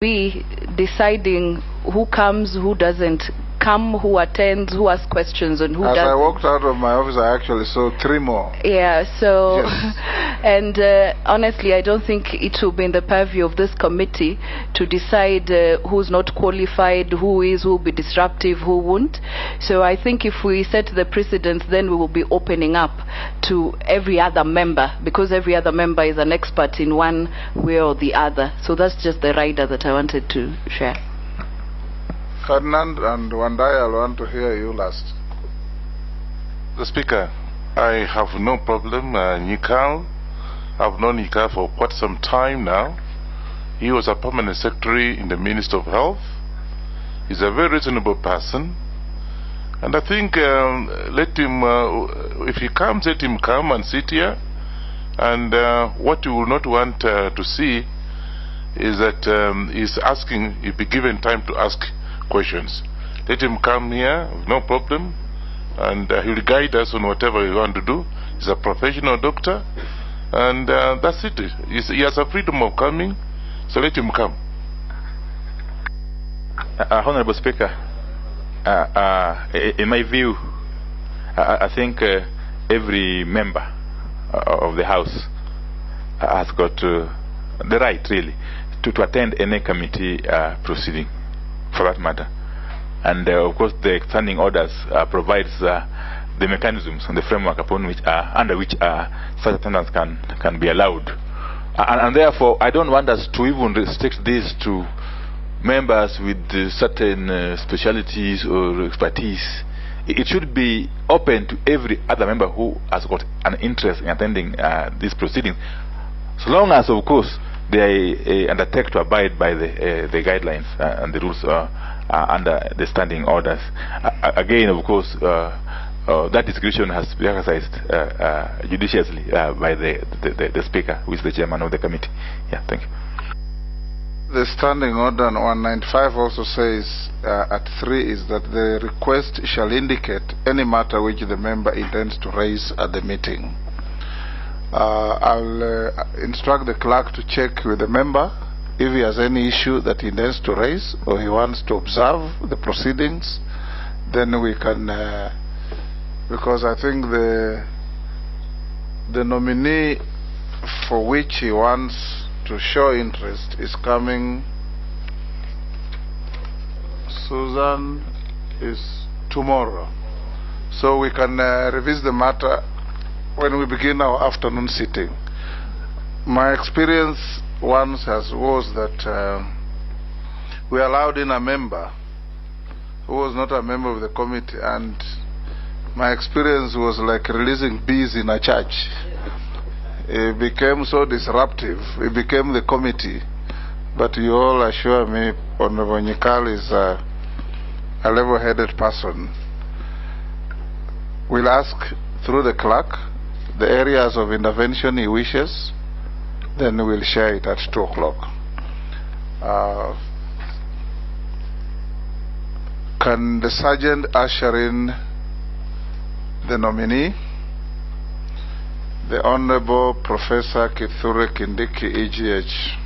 we deciding who comes, who doesn't come, who attends, who asks questions, and who doesn't. As I walked out of my office, I actually saw 3 more. Yeah, so, yes. And honestly, I don't think it will be in the purview of this committee to decide who's not qualified, who will be disruptive, who won't. So I think if we set the precedence, then we will be opening up to every other member, because every other member is an expert in one way or the other. So that's just the rider that I wanted to share. Ferdinand and Wandai, I want to hear you last. The Speaker, I have no problem. Nikal, I've known Nikal for quite some time now. He was a permanent secretary in the Ministry of Health. He's a very reasonable person. And I think let him, if he comes, let him come and sit here. And what you will not want to see is that he's asking, he'll be given time to ask questions. Let him come here, no problem, and he'll guide us on whatever we want to do. He's a professional doctor, and that's it. He has a freedom of coming, so let him come. Honorable Speaker, in my view, I think every member of the House has got the right, really, to attend any committee proceeding, for that matter. And of course the standing orders provides the mechanisms and the framework upon which under which such attendance can be allowed. And therefore I don't want us to even restrict this to members with certain specialities or expertise. It should be open to every other member who has got an interest in attending these proceedings, so long as of course they undertake to abide by the guidelines and the rules under the standing orders. Again, of course, that discretion has to be exercised judiciously by the Speaker, who is the chairman of the committee. Yeah, thank you. The standing order on 195 also says at 3 is that the request shall indicate any matter which the member intends to raise at the meeting. I'll instruct the clerk to check with the member if he has any issue that he intends to raise or he wants to observe the proceedings. Then we can, because I think the nominee for which he wants to show interest is coming. Susan is tomorrow, so we can revisit the matter when we begin our afternoon sitting. My experience once was that we allowed in a member who was not a member of the committee, and my experience was like releasing bees in a church. It became so disruptive. It became the committee. But you all assure me Honorable Nikal is a level-headed person. We'll ask through the clerk the areas of intervention he wishes, then we'll share it at 2 o'clock. Can the sergeant usher in the nominee, the Honorable Professor Kithure Kindiki, EGH?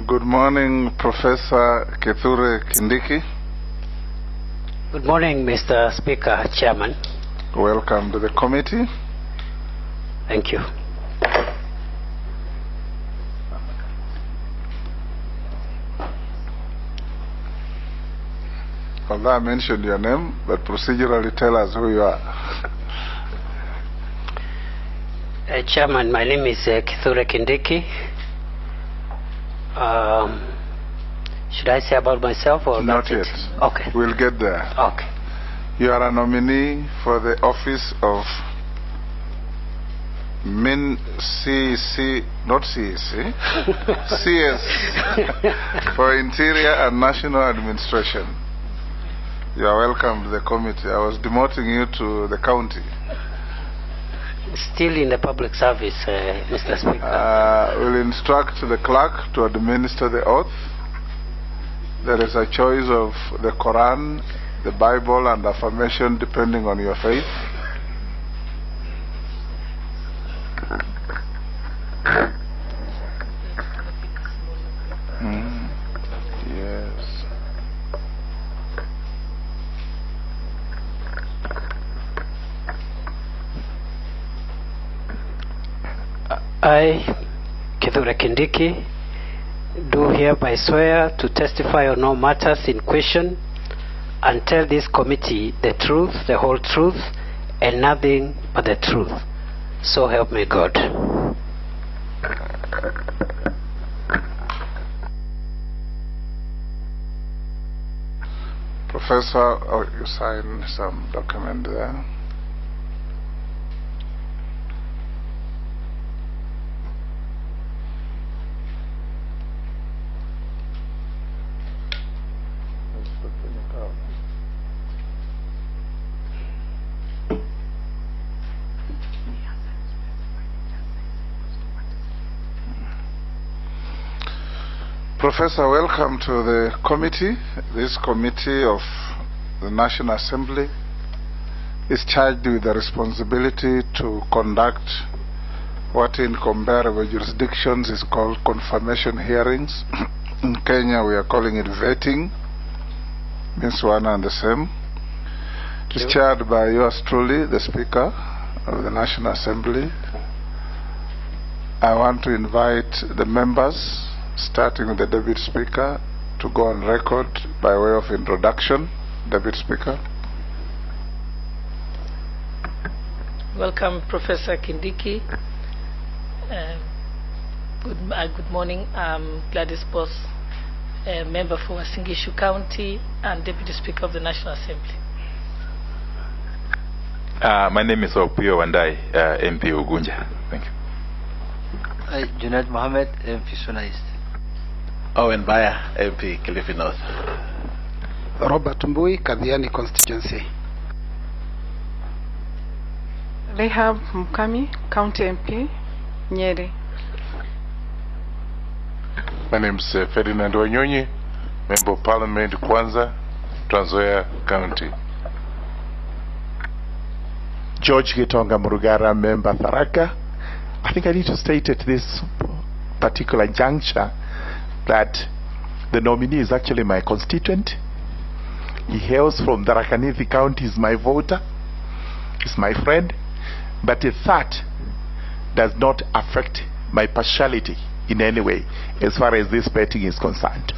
Good morning, Professor Kithure Kindiki. Good morning, Mr. Speaker, Chairman. Welcome to the committee. Thank you. Although I mentioned your name, but procedurally tell us who you are. Chairman, my name is Kithure Kindiki. Should I say about myself or not yet? Okay. We'll get there. Okay. You are a nominee for the office of CS for Interior and National Administration. You are welcome to the committee. I was demoting you to the county. Still in the public service, Mr. Speaker. We'll instruct the clerk to administer the oath. There is a choice of the Quran, the Bible, and affirmation depending on your faith. Yes. I, Kithure Kindiki, do hereby swear to testify on all matters in question and tell this committee the truth, the whole truth, and nothing but the truth. So help me God. Professor, you sign some document there. Professor, welcome to the committee. This committee of the National Assembly is charged with the responsibility to conduct what in comparable jurisdictions is called confirmation hearings. In Kenya we are calling it vetting. Means one and the same. It is chaired by yours truly, the Speaker of the National Assembly. I want to invite the members, starting with the Deputy Speaker, to go on record by way of introduction. Deputy Speaker. Welcome, Professor Kindiki. Good morning. I'm Gladys Boss, member for Singishu County and Deputy Speaker of the National Assembly. My name is Opio Wandai, MP Ugunja. Thank you. Junaid Mohammed, MP Suna East. Owen Baya, MP Kilifi North. Robert Mbui, Kadhiani constituency. Rehab Mukami, County MP, Nyeri. My name is Ferdinand Wanyonyi, Member of Parliament, Kwanza, Trans Nzoia County. George Gitonga Murugara, Member Tharaka. I think I need to state at this particular juncture that the nominee is actually my constituent. He hails from Tharaka Nithi County, is my voter, is my friend, but that does not affect my partiality in any way as far as this betting is concerned.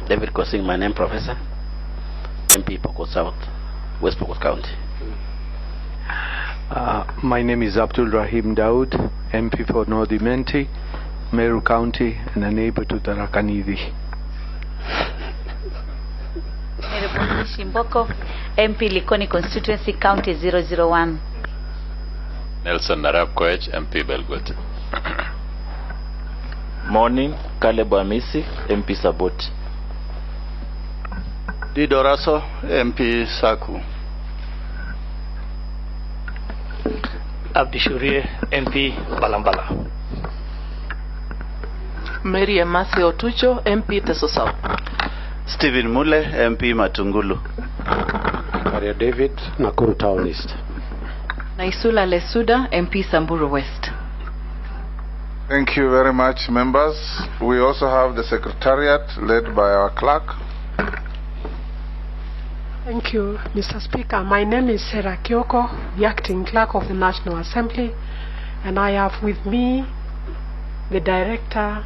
David Kosing, my name, Professor, MP Pokot South, West Pokot County. My name is Abdul Rahim Daud, MP for North Imenti, Meru County, and a neighbor to Tharaka Nithi. Shimboko, MP Likoni Constituency, County 001. Nelson Narab Koech, MP Belgut. Morning, Caleb Amisi, MP Saboti. Didoraso, MP Saku. Abdishurie, MP Balambala. Mary Emasi Otucho, MP Teso South. Stephen Mule, MP Matungulu. Maria David, Nakuru Town East. Naisula Lesuda, MP Samburu West. Thank you very much, members. We also have the Secretariat led by our clerk. Thank you, Mr. Speaker. My name is Sarah Kyoko, the Acting Clerk of the National Assembly, and I have with me the Director,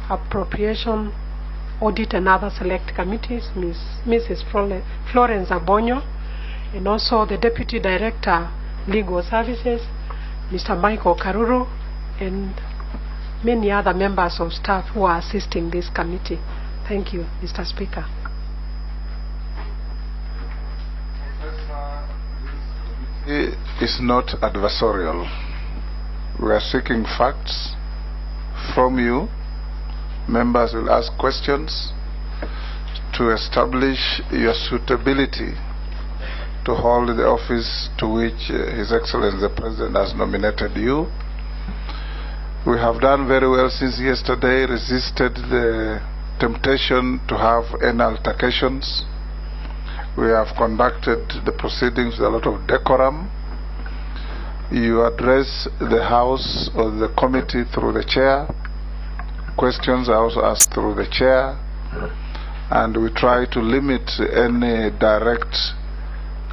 Appropriation, Audit and other select committees, Mrs. Florence Abonyo, and also the Deputy Director, Legal Services, Mr. Michael Karuru, and many other members of staff who are assisting this committee. Thank you, Mr. Speaker. It is not adversarial. We are seeking facts from you. Members will ask questions to establish your suitability to hold the office to which His Excellency the President has nominated you. We have done very well since yesterday, resisted the temptation to have any altercations. We have conducted the proceedings with a lot of decorum. You address the House or the committee through the chair. Questions are also asked through the chair. And we try to limit any direct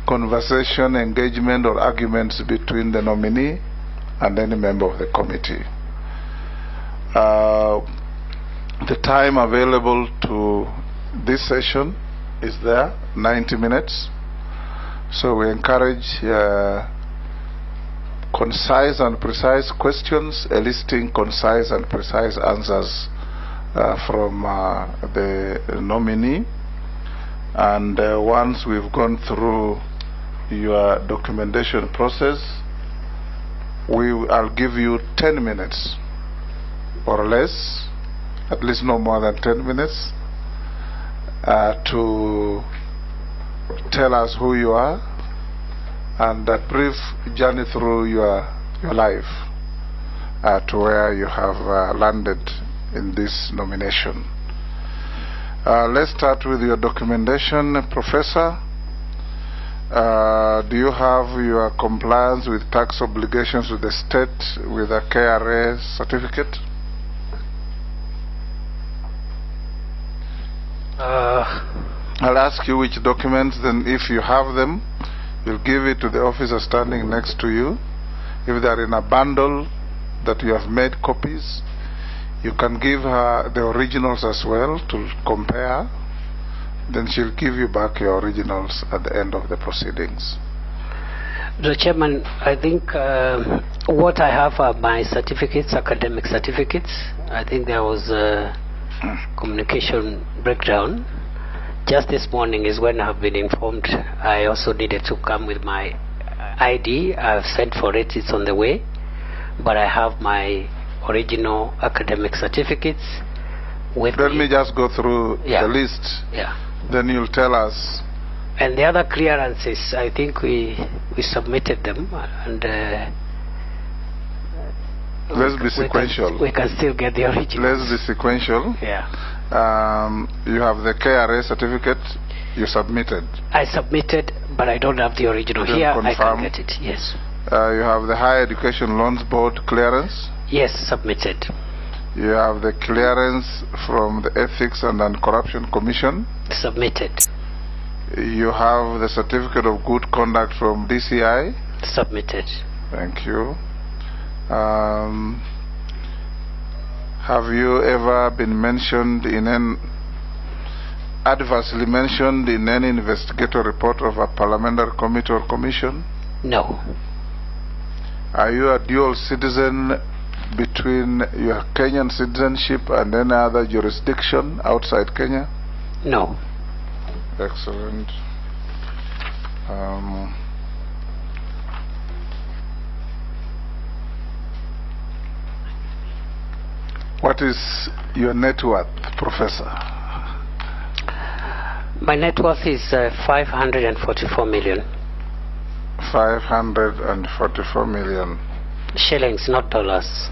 conversation, engagement, or arguments between the nominee and any member of the committee. The time available to this session is there, 90 minutes. So we encourage concise and precise questions, eliciting concise and precise answers from the nominee. And once we've gone through your documentation process, I'll give you 10 minutes or less, at least no more than 10 minutes, to tell us who you are and a brief journey through your life to where you have landed in this nomination. Let's start with your documentation, Professor. Do you have your compliance with tax obligations with the state with a KRA certificate? I'll ask you which documents, then if you have them, you'll give it to the officer standing next to you. If they're in a bundle that you have made copies, you can give her the originals as well to compare. Then she'll give you back your originals at the end of the proceedings. The Chairman, I think what I have are my certificates, academic certificates. I think there was a communication breakdown. Just this morning is when I've been informed I also needed to come with my ID. I've sent for it, it's on the way. But I have my original academic certificates with Let me just go through the list. Then you'll tell us. And the other clearances, I think we submitted them, and let's be sequential. We can still get the original. Let's be sequential. Yeah. You have the KRA certificate you submitted. I submitted, but I don't have the original then here. confirm. I can get it, yes. You have the Higher Education Loans Board clearance. Yes, submitted. You have the clearance from the Ethics and Anti-Corruption Commission. Submitted. You have the Certificate of Good Conduct from DCI. Submitted. Thank you. Have you ever been mentioned adversely mentioned in any investigative report of a parliamentary committee or commission? No. Are you a dual citizen between your Kenyan citizenship and any other jurisdiction outside Kenya? No. Excellent. What is your net worth, Professor? My net worth is 544 million. 544 million. Shillings, not dollars.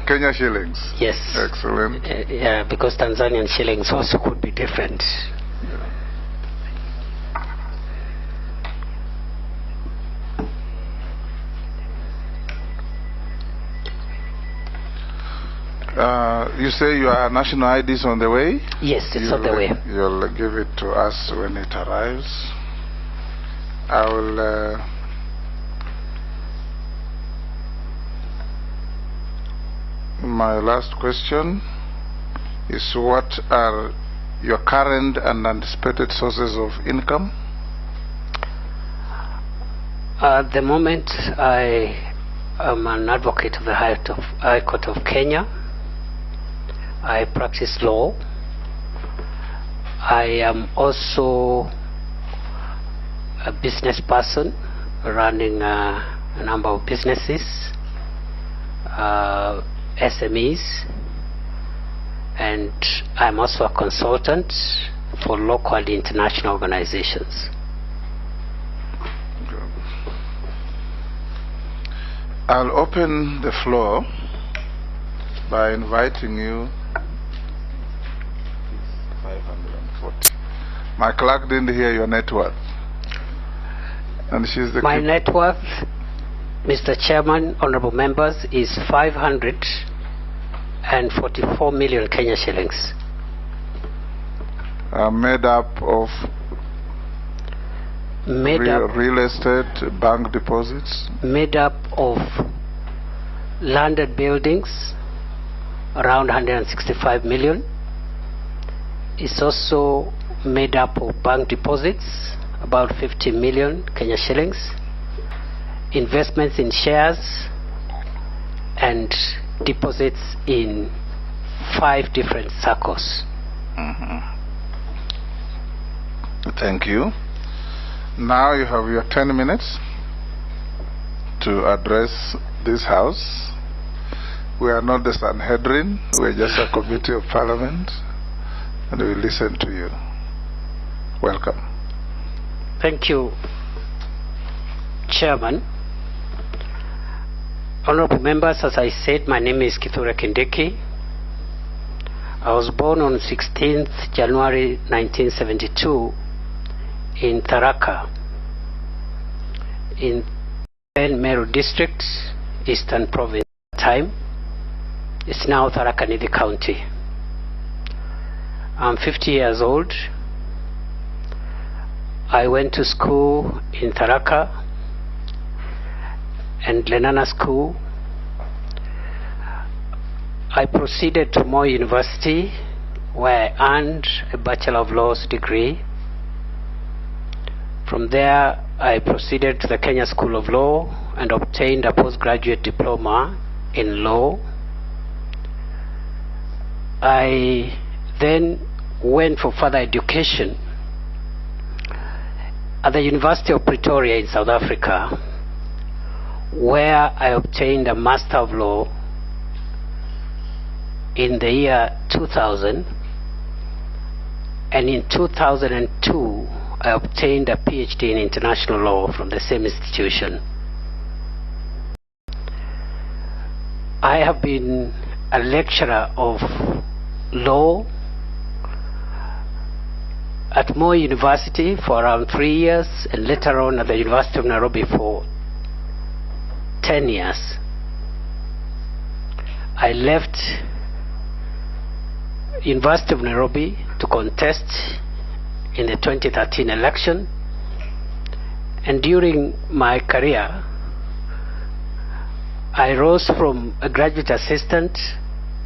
Kenya shillings. Yes. Excellent. Yeah, because Tanzanian shillings also could be different. You say your national ID is on the way? Yes, it's on the way. You'll give it to us when it arrives. I will... my last question is, what are your current and anticipated sources of income? At the moment, I am an advocate of the High Court of Kenya. I practice law. I am also a business person running a number of businesses, SMEs, and I'm also a consultant for local and international organizations. I'll open the floor by inviting you. 540. My clerk didn't hear your net worth. And she's the... My net worth, Mr. Chairman, honorable members, is 544 million Kenya shillings. Made up of real estate, bank deposits? Made up of landed buildings, around 165 million. It's also made up of bank deposits, about 50 million Kenya shillings, investments in shares, and deposits in 5 different circles. Thank you. Now you have your 10 minutes to address this House. We are not the Sanhedrin, we are just a committee of Parliament, and we will listen to you. Welcome. Thank you, Chairman. Honorable members, as I said, my name is Kithure Kindiki. I was born on 16th January 1972 in Tharaka, in Meru District, Eastern Province at the time. It's now Tharaka Nithi County. I'm 50 years old. I went to school in Tharaka and Lenana School. I proceeded to Moi University, where I earned a Bachelor of Laws degree. From there, I proceeded to the Kenya School of Law and obtained a postgraduate diploma in law. I then went for further education at the University of Pretoria in South Africa, where I obtained a Master of Law in the year 2000, and in 2002 I obtained a PhD in international law from the same institution. I have been a lecturer of law at Moi University for around 3 years, and later on at the University of Nairobi for 10 years. I left University of Nairobi to contest in the 2013 election, and during my career I rose from a graduate assistant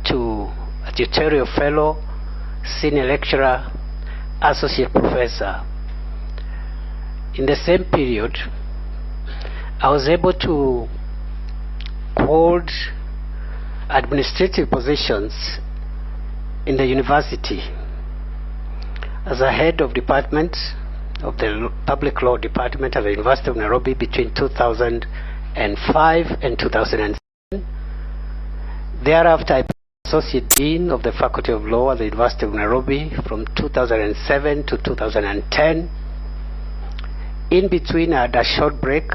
to a tutorial fellow, senior lecturer, associate professor. In the same period, I was able to hold administrative positions in the university as a head of department of the public law department at the University of Nairobi between 2005 and 2007. Thereafter, I became associate dean of the Faculty of Law at the University of Nairobi from 2007 to 2010. In between, I had a short break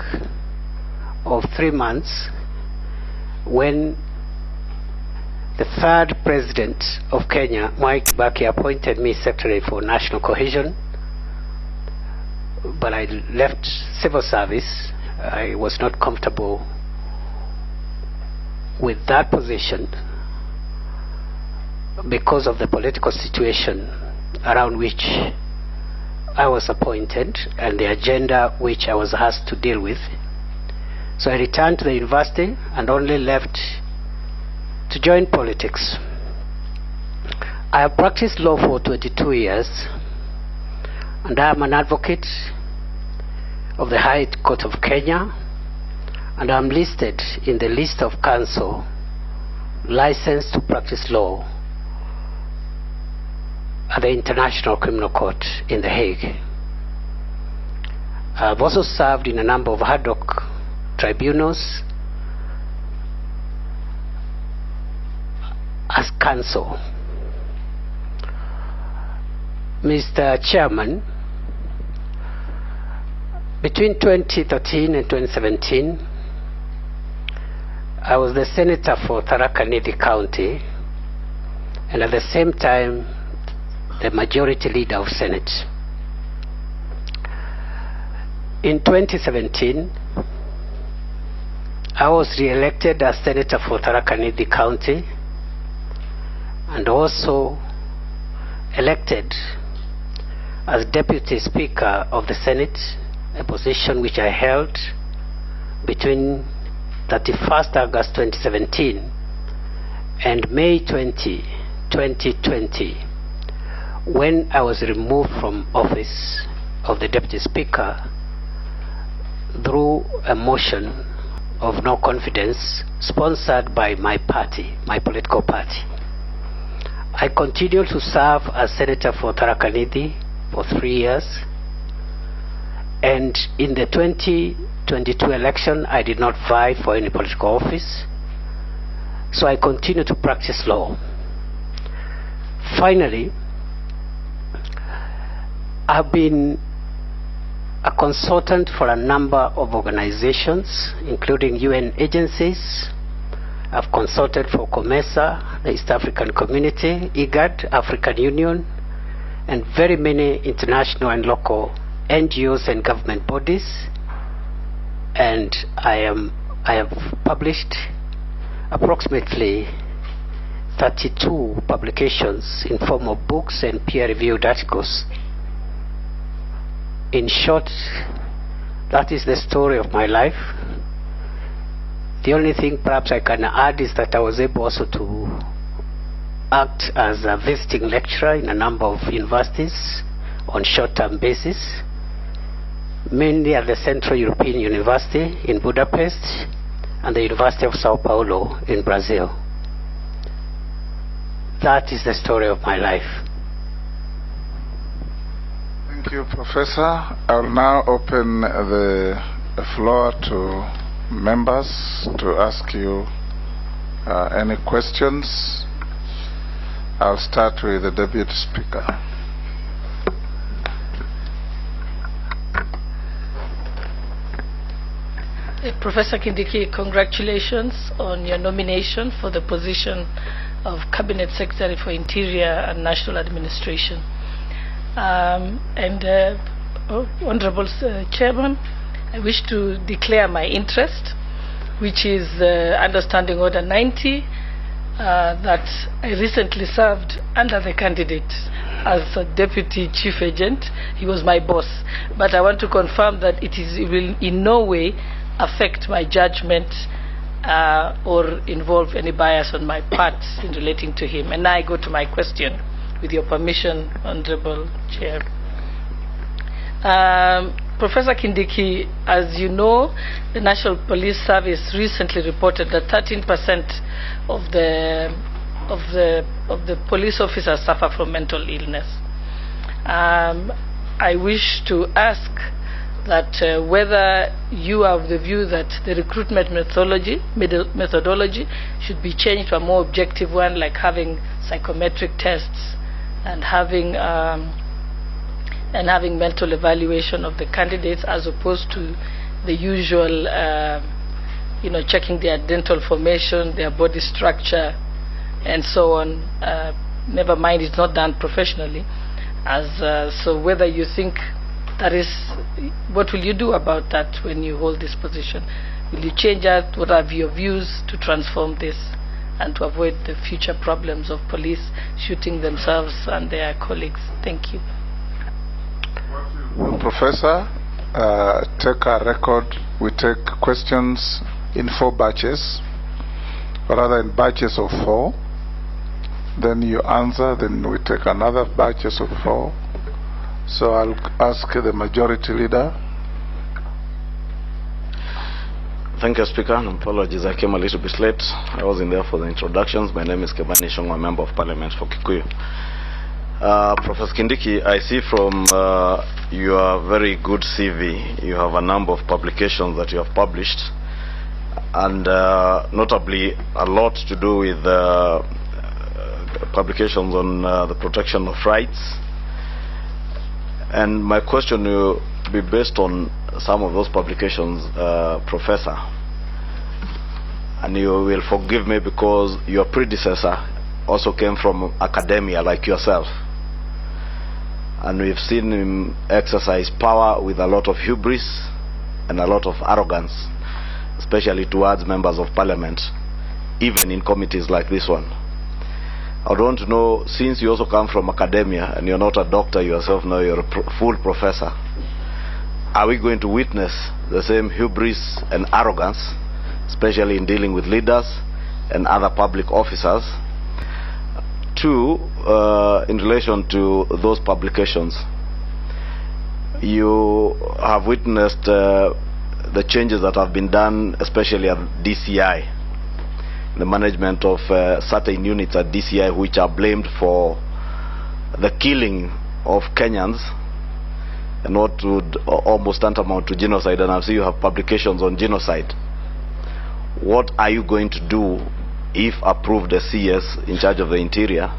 of 3 months when the third president of Kenya, Mwai Kibaki, appointed me Secretary for National Cohesion, but I left civil service. I was not comfortable with that position. because of the political situation around which I was appointed and the agenda which I was asked to deal with. So I returned to the university and only left to join politics. I have practiced law for 22 years, and I am an advocate of the High Court of Kenya, and I am listed in the list of counsel licensed to practice law at the International Criminal Court in The Hague. I've also served in a number of ad hoc tribunals as counsel. Mr. Chairman, between 2013 and 2017, I was the senator for Tharaka Nithi County, and at the same time, the majority leader of Senate. In 2017, I was re-elected as senator for Tharaka Nithi County, and also elected as Deputy Speaker of the Senate, a position which I held between 31st August 2017 and May 2020, when I was removed from office of the Deputy Speaker through a motion of no confidence sponsored by my party, my political party. I continued to serve as Senator for Tharaka Nithi for 3 years, and in the 2022 election I did not vie for any political office, so I continued to practice law. Finally, I've been a consultant for a number of organizations, including UN agencies. I've consulted for COMESA, the East African Community, IGAD, African Union, and very many international and local NGOs and government bodies. And I have published approximately 32 publications in form of books and peer-reviewed articles. In short, that is the story of my life. The only thing perhaps I can add is that I was able also to act as a visiting lecturer in a number of universities on short-term basis, mainly at the Central European University in Budapest and the University of Sao Paulo in Brazil. That is the story of my life. Thank you, Professor. I will now open the floor to members to ask you any questions. I'll start with the Deputy Speaker. Professor Kindiki, congratulations on your nomination for the position of Cabinet Secretary for Interior and National Administration. Honorable Chairman, I wish to declare my interest, which is Understanding Order 90, that I recently served under the candidate as a Deputy Chief Agent. He was my boss. But I want to confirm that it will in no way affect my judgment or involve any bias on my part in relating to him. And now I go to my question, with your permission, Honorable Chair. Professor Kindiki, as you know, the National Police Service recently reported that 13% of the police officers suffer from mental illness. I wish to ask that whether you are of the view that the recruitment methodology should be changed to a more objective one, like having psychometric tests and having mental evaluation of the candidates, as opposed to the usual, checking their dental formation, their body structure, and so on. Never mind, it's not done professionally. So whether you think that is, what will you do about that when you hold this position? Will you change that? What are your views to transform this? and to avoid the future problems of police shooting themselves and their colleagues. Thank you. Professor, take our record. We take questions in 4 batches, or rather in batches of 4. Then you answer, then we take another batches of 4. So I'll ask the majority leader. Thank you, Speaker. And apologies, I came a little bit late. I wasn't there for the introductions. My name is Kebani Shongwa, Member of Parliament for Kikuyu. Professor Kindiki, I see from your very good CV, you have a number of publications that you have published, and notably a lot to do with publications on the protection of rights. And my question will be based on some of those publications, Professor. And you will forgive me because your predecessor also came from academia like yourself. And we've seen him exercise power with a lot of hubris and a lot of arrogance, especially towards members of parliament, even in committees like this one. I would want to know, since you also come from academia and you're not a doctor yourself, now you're a full professor, are we going to witness the same hubris and arrogance, especially in dealing with leaders and other public officers? 2, in relation to those publications, you have witnessed the changes that have been done, especially at DCI, the management of certain units at DCI which are blamed for the killing of Kenyans, and what would almost tantamount to genocide. And I see you have publications on genocide. What are you going to do, if approved as CS in charge of the interior,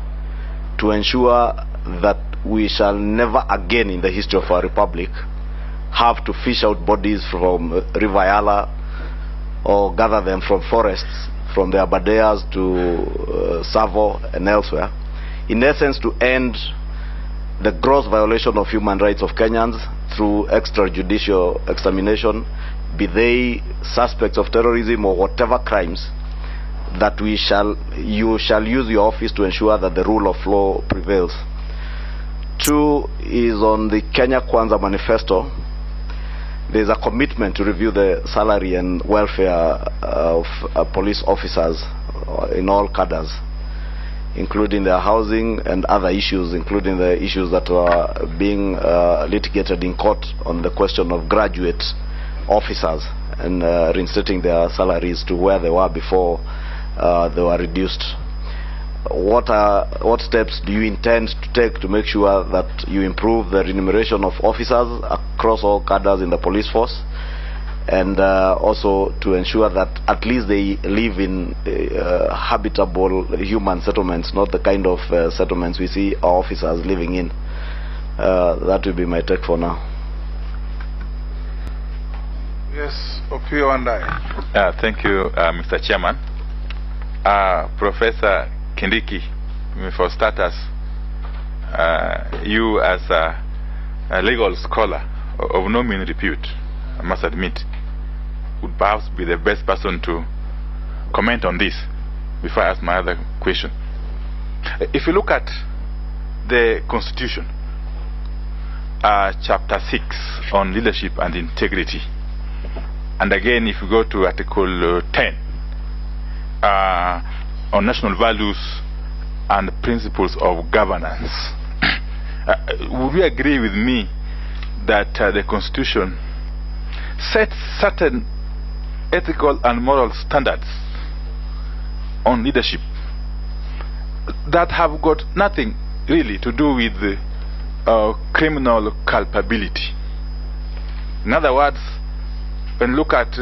to ensure that we shall never again in the history of our republic have to fish out bodies from River Yala or gather them from forests, from the Abadeas to Savo and elsewhere, in essence to end the gross violation of human rights of Kenyans through extrajudicial extermination, be they suspects of terrorism or whatever crimes, that you shall use your office to ensure that the rule of law prevails. 2 is on the Kenya Kwanza manifesto. There's a commitment to review the salary and welfare of police officers in all cadres, including their housing and other issues, including the issues that are being litigated in court on the question of graduate officers and reinstating their salaries to where they were before they were reduced. What steps do you intend to take to make sure that you improve the remuneration of officers across all cadres in the police force, and also to ensure that at least they live in habitable human settlements, not the kind of settlements we see our officers living in? That will be my take for now. Yes, Opio and I. Thank you, Mr. Chairman. Professor Kindiki, for starters, you as a legal scholar of no mean repute, I must admit, would perhaps be the best person to comment on this before I ask my other question. If you look at the Constitution, Chapter 6 on leadership and integrity, and again if you go to Article 10 on national values and principles of governance, would you agree with me that the Constitution sets certain ethical and moral standards on leadership that have got nothing really to do with criminal culpability? In other words, when you look at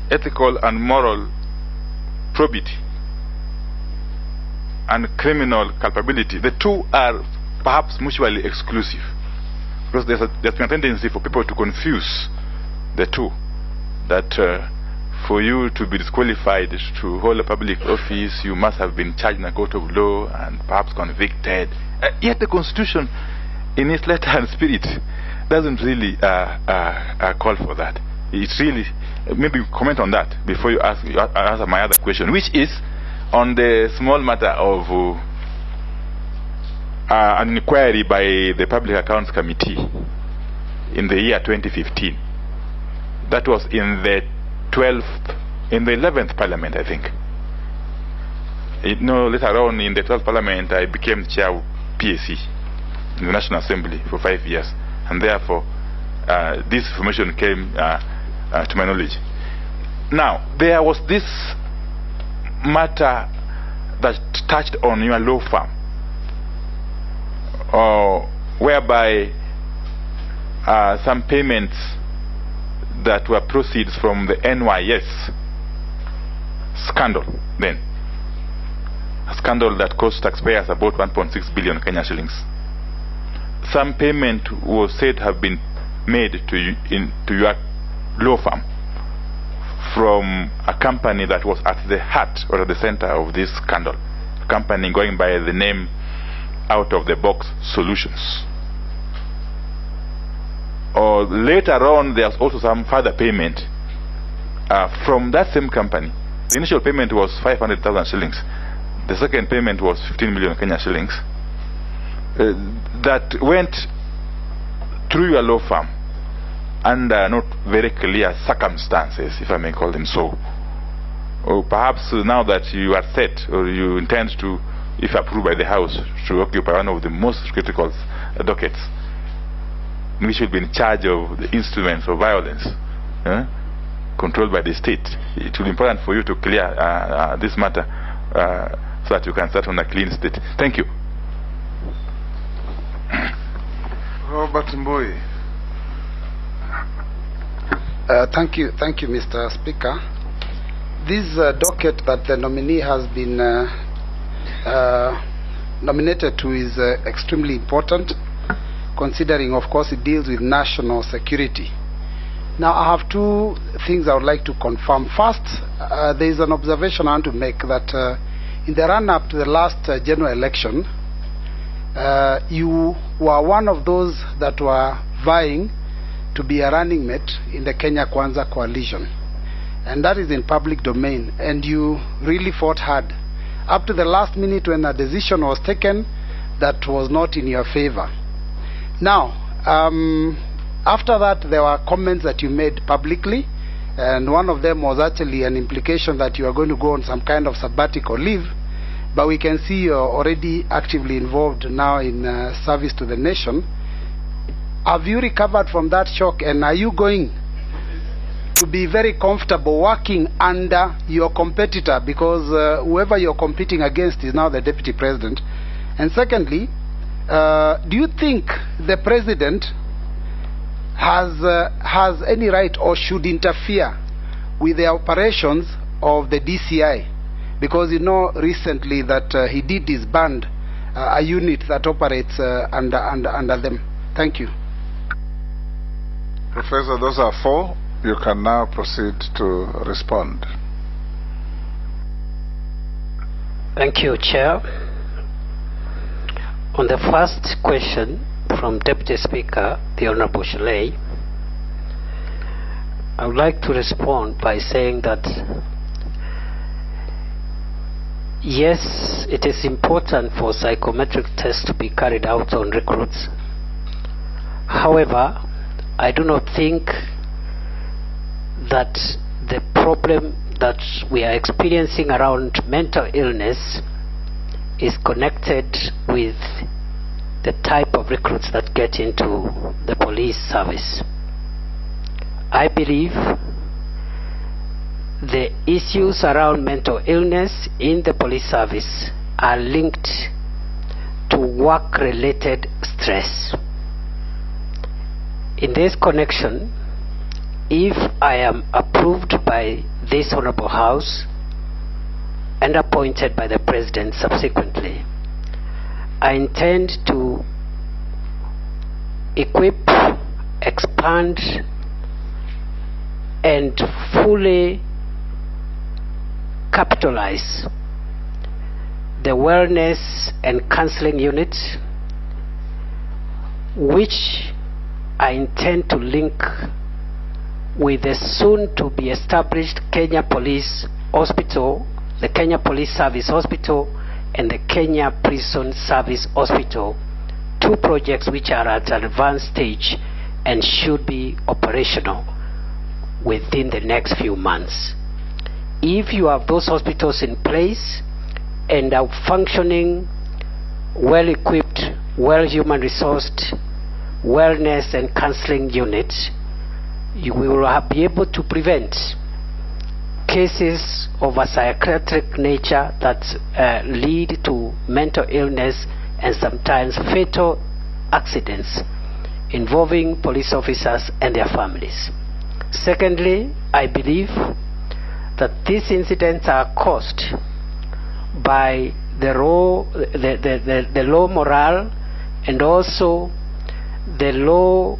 ethical and moral probity and criminal culpability, the two are perhaps mutually exclusive, because there's been a tendency for people to confuse the two, that for you to be disqualified to hold a public office, you must have been charged in a court of law and perhaps convicted. Yet the Constitution, in its letter and spirit, doesn't really call for that. It's really, maybe comment on that before you answer my other question, which is, on the small matter of an inquiry by the Public Accounts Committee in the year 2015. That was in the 11th Parliament, I think. Later on in the 12th Parliament, I became chair of PAC in the National Assembly for 5 years, and therefore this information came to my knowledge. Now, there was this matter that touched on your law firm, whereby some payments that were proceeds from the NYS scandal then. A scandal that cost taxpayers about 1.6 billion Kenya shillings. Some payment was said to have been made to your law firm from a company that was at the heart or at the center of this scandal. A company going by the name Out of the Box Solutions. Or later on, there's also some further payment from that same company. The initial payment was 500,000 shillings. The second payment was 15 million Kenya shillings that went through your law firm under not very clear circumstances, if I may call them so. Or perhaps now that you are set, or you intend to, if approved by the House, to occupy one of the most critical dockets, we should be in charge of the instruments of violence controlled by the state. It will be important for you to clear this matter so that you can start on a clean state. Thank you. Robert Mbui. Thank you, Mr. Speaker. This docket that the nominee has been nominated to is extremely important, considering, of course, it deals with national security. Now, I have two things I would like to confirm. First, there is an observation I want to make that in the run-up to the last general election, you were one of those that were vying to be a running mate in the Kenya Kwanza coalition. And that is in public domain. And you really fought hard. Up to the last minute when a decision was taken that was not in your favor. Now, after that, there were comments that you made publicly, and one of them was actually an implication that you are going to go on some kind of sabbatical leave, but we can see you're already actively involved now in service to the nation. Have you recovered from that shock, and are you going to be very comfortable working under your competitor, because whoever you're competing against is now the Deputy President? And secondly, do you think the President has any right or should interfere with the operations of the DCI? Because you know recently that he did disband a unit that operates under them. Thank you. Professor, those are four. You can now proceed to respond. Thank you, Chair. On the first question from Deputy Speaker, the Honorable Shelley, I would like to respond by saying that yes, it is important for psychometric tests to be carried out on recruits. However, I do not think that the problem that we are experiencing around mental illness is connected with the type of recruits that get into the police service. I believe the issues around mental illness in the police service are linked to work-related stress. In this connection, if I am approved by this Honorable House and appointed by the President subsequently, I intend to equip, expand, and fully capitalize the wellness and counseling unit, which I intend to link with the soon to be established Kenya Police Hospital the Kenya Police Service Hospital and the Kenya Prison Service Hospital, 2 projects which are at an advanced stage and should be operational within the next few months. If you have those hospitals in place and are functioning, well-equipped, well-human resourced, wellness and counseling units, you will be able to prevent cases of a psychiatric nature that lead to mental illness and sometimes fatal accidents involving police officers and their families. Secondly, I believe that these incidents are caused by the low morale and also the low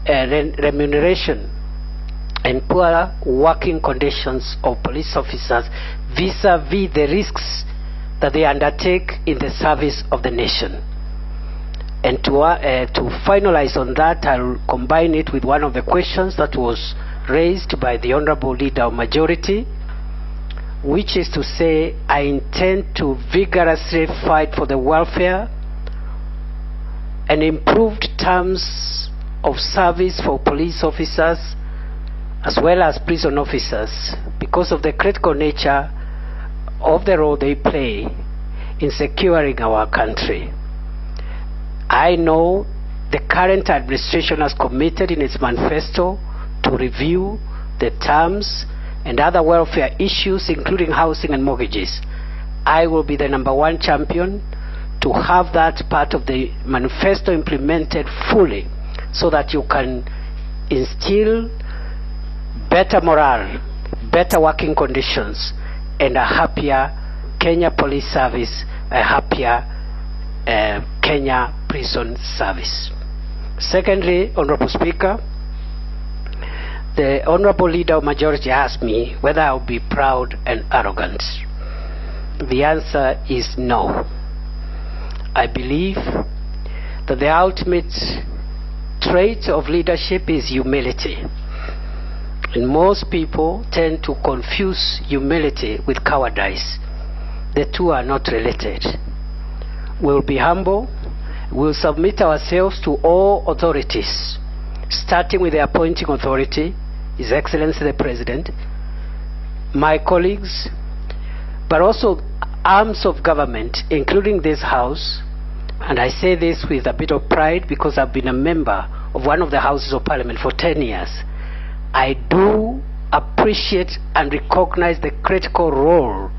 remuneration and poor working conditions of police officers vis-a-vis the risks that they undertake in the service of the nation. And to finalize on that, I'll combine it with one of the questions that was raised by the Honorable Leader of Majority, which is to say, I intend to vigorously fight for the welfare and improved terms of service for police officers as well as prison officers because of the critical nature of the role they play in securing our country. I know the current administration has committed in its manifesto to review the terms and other welfare issues, including housing and mortgages. I will be the #1 champion to have that part of the manifesto implemented fully so that you can instill better morale, better working conditions, and a happier Kenya Police Service, a happier Kenya Prison Service. Secondly, Honorable Speaker, the Honorable Leader of Majority asked me whether I would be proud and arrogant. The answer is no. I believe that the ultimate trait of leadership is humility. And most people tend to confuse humility with cowardice. The two are not related. We'll be humble. We'll submit ourselves to all authorities, starting with the appointing authority, His Excellency the President, my colleagues, but also arms of government, including this House. And I say this with a bit of pride because I've been a member of one of the Houses of Parliament for 10 years. I do appreciate and recognize the critical role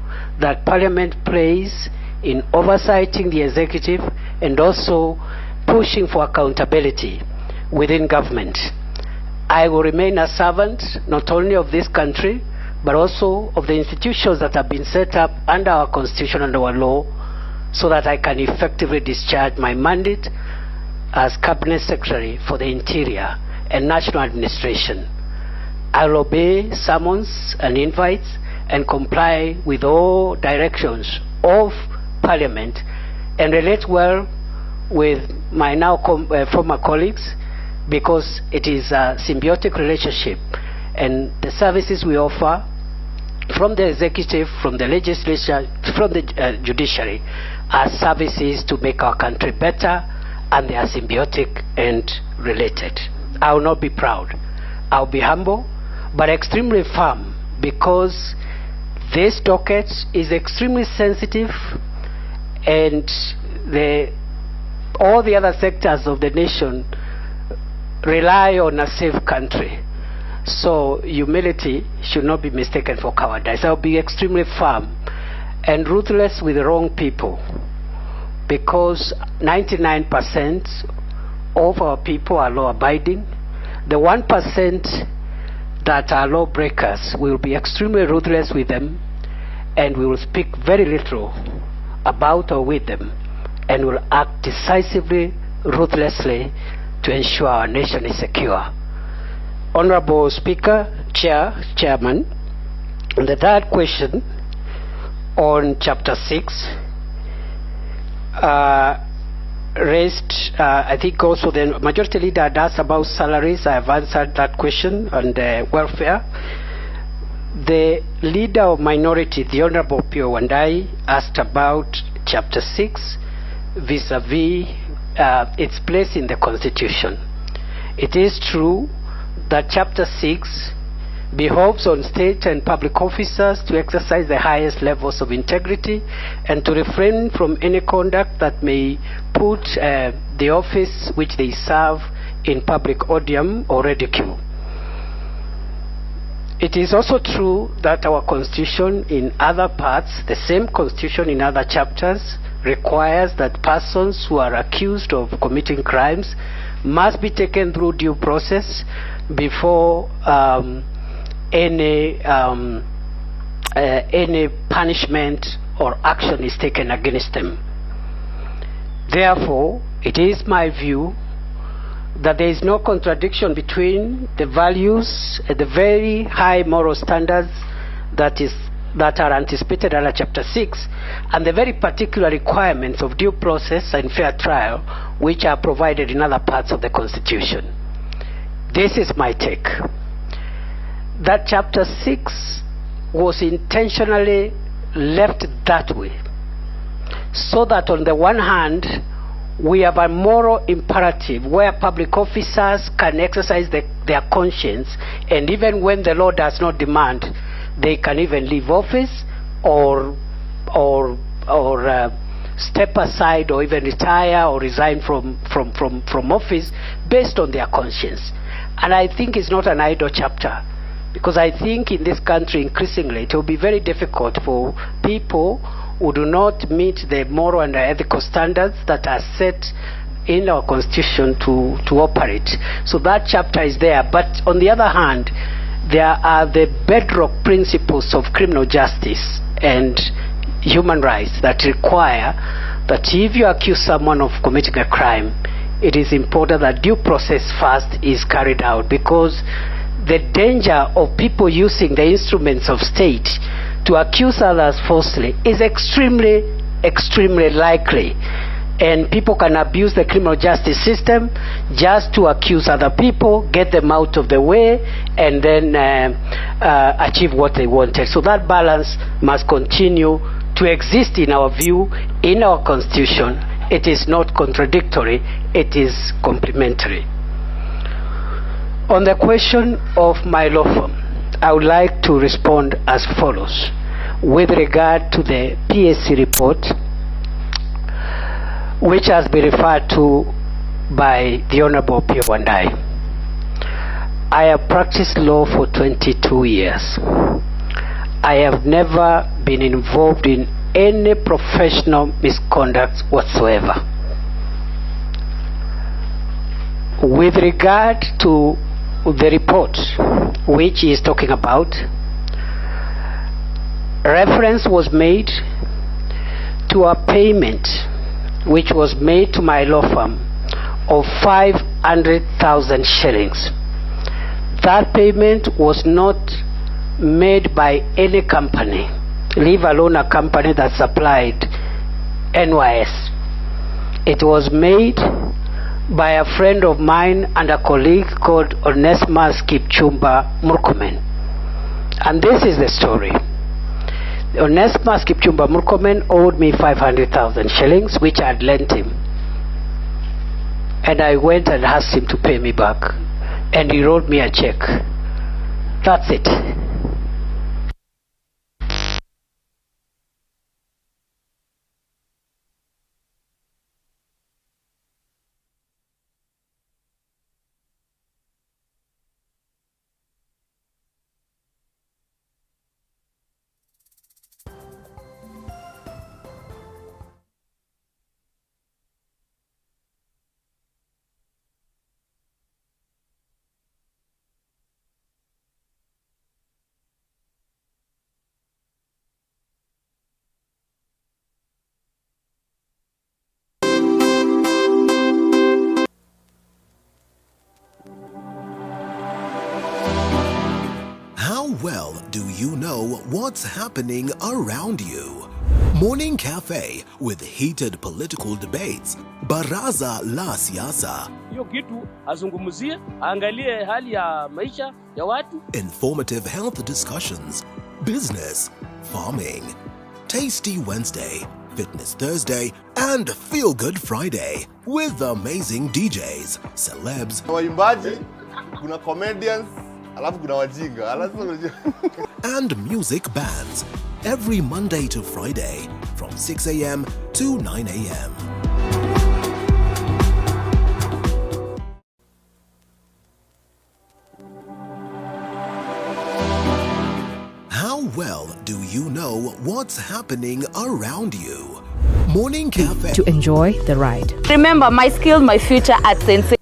that Parliament plays in oversighting the executive and also pushing for accountability within government. I will remain a servant not only of this country but also of the institutions that have been set up under our constitution and our law so that I can effectively discharge my mandate as Cabinet Secretary for the Interior and National Administration. I will obey summons and invites and comply with all directions of Parliament and relate well with my now former colleagues because it is a symbiotic relationship, and the services we offer from the executive, from the legislature, from the judiciary are services to make our country better, and they are symbiotic and related. I will not be proud. I will be humble but extremely firm because this docket is extremely sensitive and all the other sectors of the nation rely on a safe country. So humility should not be mistaken for cowardice. I'll be extremely firm and ruthless with the wrong people because 99% of our people are law-abiding. The 1% that are lawbreakers, we will be extremely ruthless with them and we will speak very little about or with them and will act decisively, ruthlessly to ensure our nation is secure. Honorable Speaker, Chairman, the third question on Chapter 6 raised, I think also the Majority Leader had asked about salaries. I have answered that question on the welfare. The leader of minority, the Honorable Pio Wandai, asked about Chapter 6 vis-a-vis its place in the Constitution. It is true that Chapter 6 behoves on state and public officers to exercise the highest levels of integrity and to refrain from any conduct that may put the office which they serve in public odium or ridicule. It is also true that our Constitution in other parts, the same Constitution in other chapters, requires that persons who are accused of committing crimes must be taken through due process before any punishment or action is taken against them. Therefore, it is my view that there is no contradiction between the values, the very high moral standards that are anticipated under Chapter 6 and the very particular requirements of due process and fair trial which are provided in other parts of the Constitution. This is my take. That Chapter 6 was intentionally left that way so that on the one hand we have a moral imperative where public officers can exercise their conscience, and even when the law does not demand, they can even leave office or step aside or even retire or resign from office based on their conscience. And I think it's not an idle chapter, because I think in this country increasingly it will be very difficult for people who do not meet the moral and ethical standards that are set in our Constitution to operate. So that chapter is there. But on the other hand, there are the bedrock principles of criminal justice and human rights that require that if you accuse someone of committing a crime, it is important that due process first is carried out, because the danger of people using the instruments of state to accuse others falsely is extremely likely, and people can abuse the criminal justice system just to accuse other people, get them out of the way, and then achieve what they wanted. So that balance must continue to exist in our view, in our Constitution. It is not contradictory, it is complementary. On the question of my law firm, I would like to respond as follows. With regard to the PSC report, which has been referred to by the Honorable Pio Wandai, I have practiced law for 22 years. I have never been involved in any professional misconduct whatsoever. With regard to the report which he is talking about, reference was made to a payment which was made to my law firm of 500,000 shillings. That payment was not made by any company, leave alone a company that supplied NYS. It was made by a friend of mine and a colleague called Onesmus Kipchumba Murkomen. And this is the story. Onesmus Kipchumba Murkomen owed me 500,000 shillings, which I had lent him. And I went and asked him to pay me back. And he wrote me a check. That's it. How well do you know what's happening around you? Morning Cafe with heated political debates. Baraza la Siasa. Hiyo kitu azungumzie, angalie hali ya maisha ya watu. Informative health discussions. Business, farming. Tasty Wednesday, Fitness Thursday, and Feel Good Friday with amazing DJs, celebs, waimbaji, kuna comedians, alafu kuna wajinga, and music bands every Monday to Friday from 6 a.m. to 9 a.m. How well do you know what's happening around you? Morning Cafe. To enjoy the ride. Remember, my skills, my future at Sensei.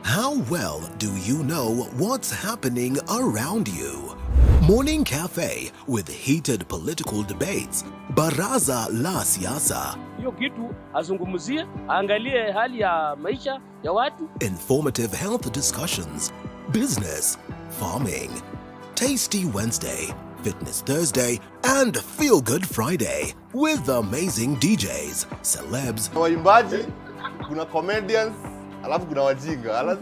How well do you know what's happening around you? Morning Cafe with heated political debates. Baraza la Siasa. Hiyo kitu azungumzie, angalie hali ya maisha ya watu. Informative health discussions. Business, farming. Tasty Wednesday, Fitness Thursday, and Feel Good Friday with amazing DJs, celebs, waimbaji, kuna comedians, alafu kuna wajinga,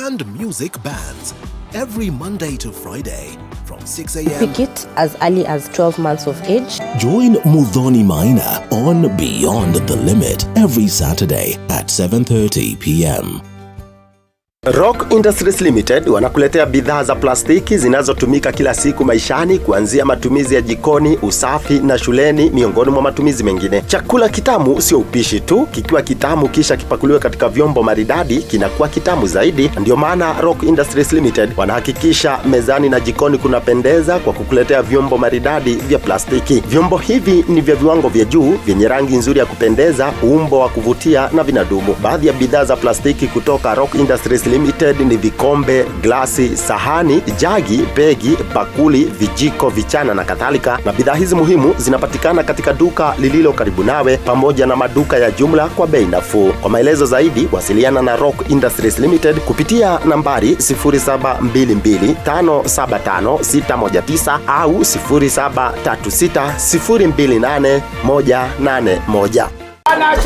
and music bands every Monday to Friday from 6 a.m. Pick it as early as 12 months of age. Join Muthoni Maina on Beyond the Limit every Saturday at 7:30 p.m. Rock Industries Limited wanakuletea bidhaa za plastiki zinazotumika kila siku maishani, kuanzia matumizi ya jikoni, usafi na shuleni, miongoni mwa matumizi mengine. Chakula kitamu sio upishi tu, kikiwa kitamu kisha kipakuliwe katika vyombo maridadi kinakuwa kitamu zaidi. Ndio maana Rock Industries Limited wanahakikisha mezani na jikoni kunapendeza kwa kukuletea vyombo maridadi vya plastiki. Vyombo hivi ni vya viwango vya juu, vyenye rangi nzuri ya kupendeza, umbo wa kuvutia na vinadumu. Baadhi ya bidhaa za plastiki kutoka Rock Industries Limited ni vikombe, glasi, sahani, jagi, pegi, bakuli, vijiko, vichana na kadhalika. Na bidhaa hizi muhimu zinapatikana katika duka lililo karibu nawe pamoja na maduka ya jumla kwa bei nafuu. Kwa maelezo zaidi wasiliana na Rock Industries Limited kupitia nambari 0722575619 au 0736028181. Ana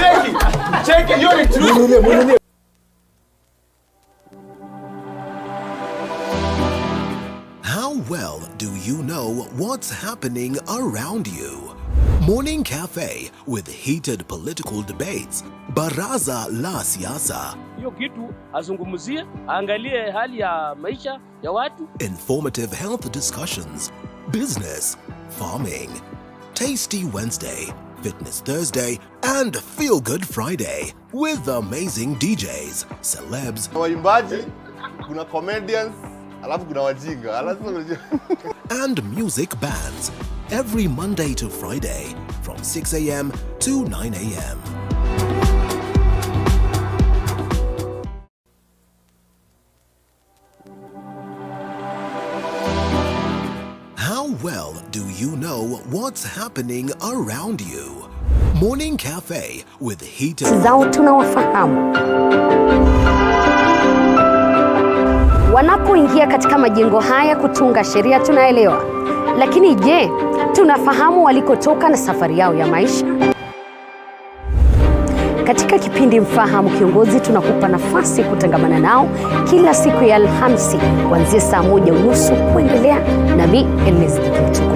cheki hiyo ni true. How well do you know what's happening around you? Morning Cafe with heated political debates. Baraza la Siasa. Hiyo kitu azungumzie, angalie hali ya maisha ya watu. Informative health discussions. Business, farming. Tasty Wednesday, Fitness Thursday, and Feel Good Friday with amazing DJs, celebs, waimbaji, kuna comedians, alafu kuna wajinga, and music bands every Monday to Friday from 6 a.m. to 9 a.m. How well do you know what's happening around you? Morning Cafe with heated zao tunawafahamu. Wanapoingia katika majengo haya kutunga sheria tunaelewa. Lakini je, tunafahamu walikotoka na safari yao ya maisha? Katika kipindi Mfahamu Kiongozi tunakupa nafasi kutangamana nao kila siku ya Alhamisi kuanzia saa 1:30 kuendelea na Elizabeth Kituko.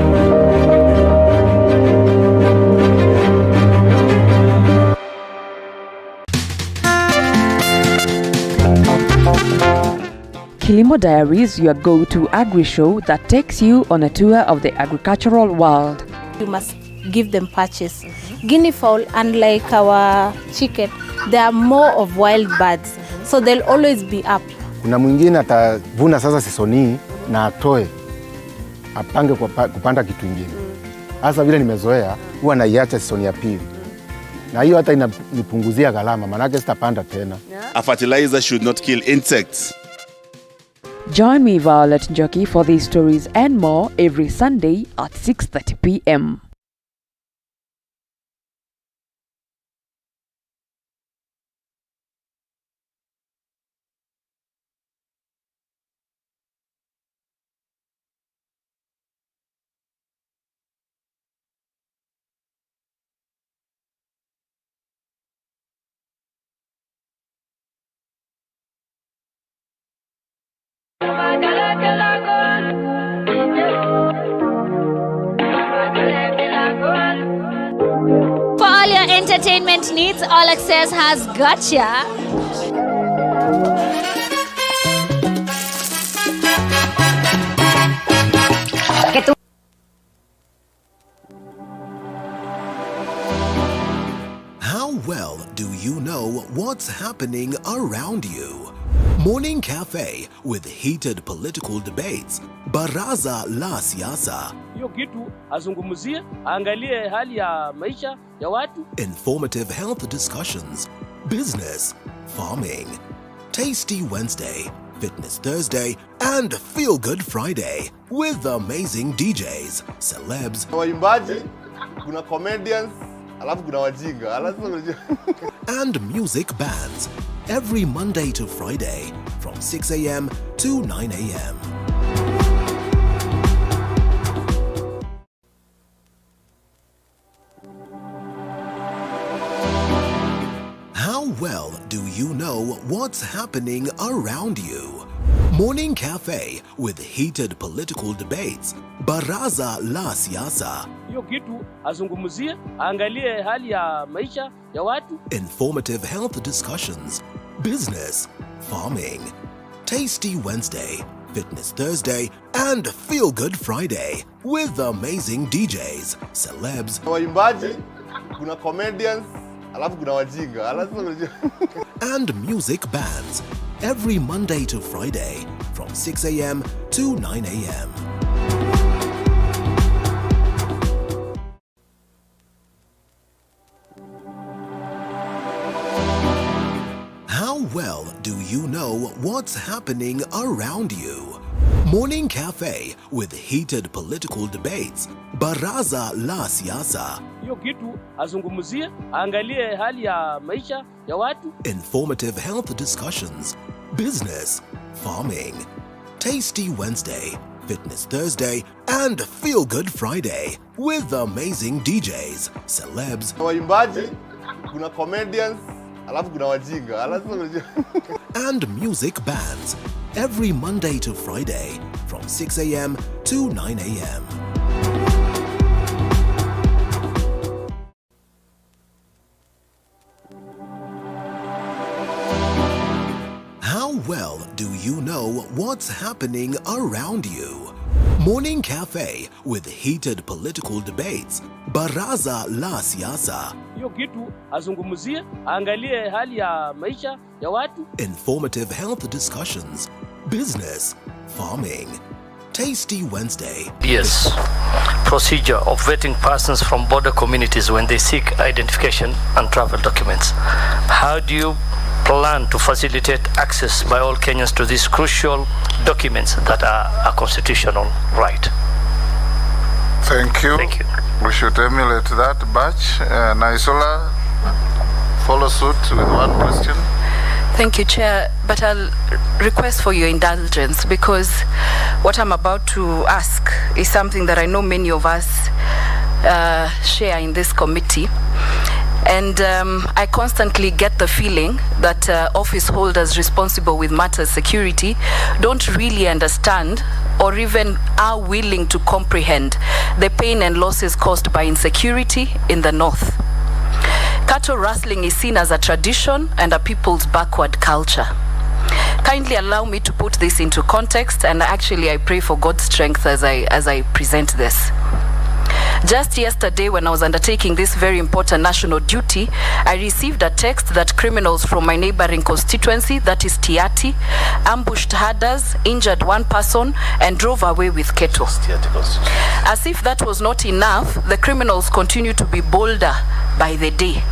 Kilimo Diaries, your go-to agri show that takes you on a tour of the agricultural world. You must give them patches. Guinea fowl, unlike our chicken, they are more of wild birds, so they'll always be up. Kuna mwingine atavuna sasa sisoni na atoe apange kupanda kitu kingine. Hasa vile nimezoea huwa naiacha sisoni ya pili. Na hiyo hata inanipunguzia gharama, maana sitapanda tena. A fertilizer should not kill insects. Join me, Violet Njoki, for these stories and more every Sunday at 6:30 p.m. entertainment needs, All Access has gotcha. How well do you know what's happening around you? Morning Cafe with heated political debates. Baraza la Siasa. Hiyo kitu azungumzie, angalie hali ya maisha ya watu. Informative health discussions. Business, farming. Tasty Wednesday, Fitness Thursday, and Feel Good Friday with amazing DJs, celebs, waimbaji, kuna comedians, alafu kuna wajinga. and music bands every Monday to Friday from 6 a.m. to 9 a.m. How well do you know what's happening around you? Morning Cafe with heated political debates. Baraza la Siasa. Hiyo kitu azungumzie, angalie hali ya maisha ya watu. Informative health discussions. Business, farming. Tasty Wednesday, Fitness Thursday, and Feel Good Friday with amazing DJs, celebs, waimbaji, kuna comedians, alafu kuna wajinga. and music bands every Monday to Friday from 6 a.m. to 9 a.m. How well do you know what's happening around you? Morning Cafe with heated political debates. Baraza la Siasa. Hiyo kitu azungumzie, angalie hali ya maisha ya watu. Informative health discussions. Business, farming. Tasty Wednesday, Fitness Thursday, and Feel Good Friday with amazing DJs, celebs, waimbaji, kuna comedians, alafu kuna wajinga. and music bands every Monday to Friday from 6 a.m. to 9 a.m. How well do you know what's happening around you? Morning Cafe with heated political debates. Baraza la Siasa. Hiyo kitu azungumzie, angalie hali ya maisha ya watu. Informative health discussions. Business, farming. Tasty Wednesday. Yes. Procedure of vetting persons from border communities when they seek identification and travel documents. How do you plan to facilitate access by all Kenyans to these crucial documents that are a constitutional right? Thank you. Thank you. We should emulate that batch. Naisola, follow suit with one question. Thank you, Chair, but I'll request for your indulgence because what I'm about to ask is something that I know many of us share in this committee. And I constantly get the feeling that office holders responsible with matters security don't really understand or even are willing to comprehend the pain and losses caused by insecurity in the north. Cattle rustling is seen as a tradition and a people's backward culture. Kindly allow me to put this into context, and actually I pray for God's strength as I present this. Just yesterday, when I was undertaking this very important national duty, I received a text that criminals from my neighboring constituency, that is Tiati, ambushed herders, injured one person, and drove away with cattle. As if that was not enough, the criminals continue to be bolder by the day.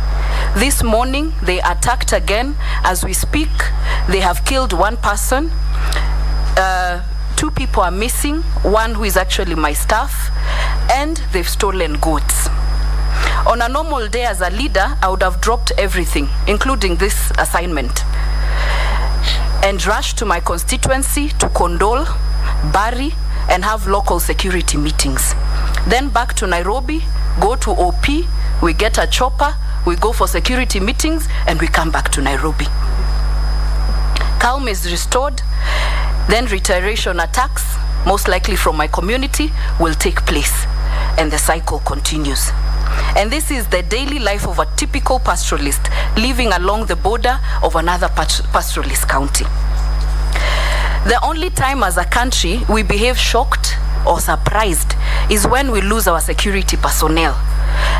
This morning, they attacked again. As we speak, they have killed one person. 2 people are missing, one who is actually my staff, and they've stolen goats. On a normal day as a leader, I would have dropped everything, including this assignment, and rushed to my constituency to condole, bury, and have local security meetings. Then back to Nairobi, go to OP, we get a chopper, we go for security meetings, and we come back to Nairobi. Calm is restored. Then reiteration attacks, most likely from my community, will take place, and the cycle continues. And this is the daily life of a typical pastoralist living along the border of another pastoralist county. The only time as a country we behave shocked or surprised is when we lose our security personnel,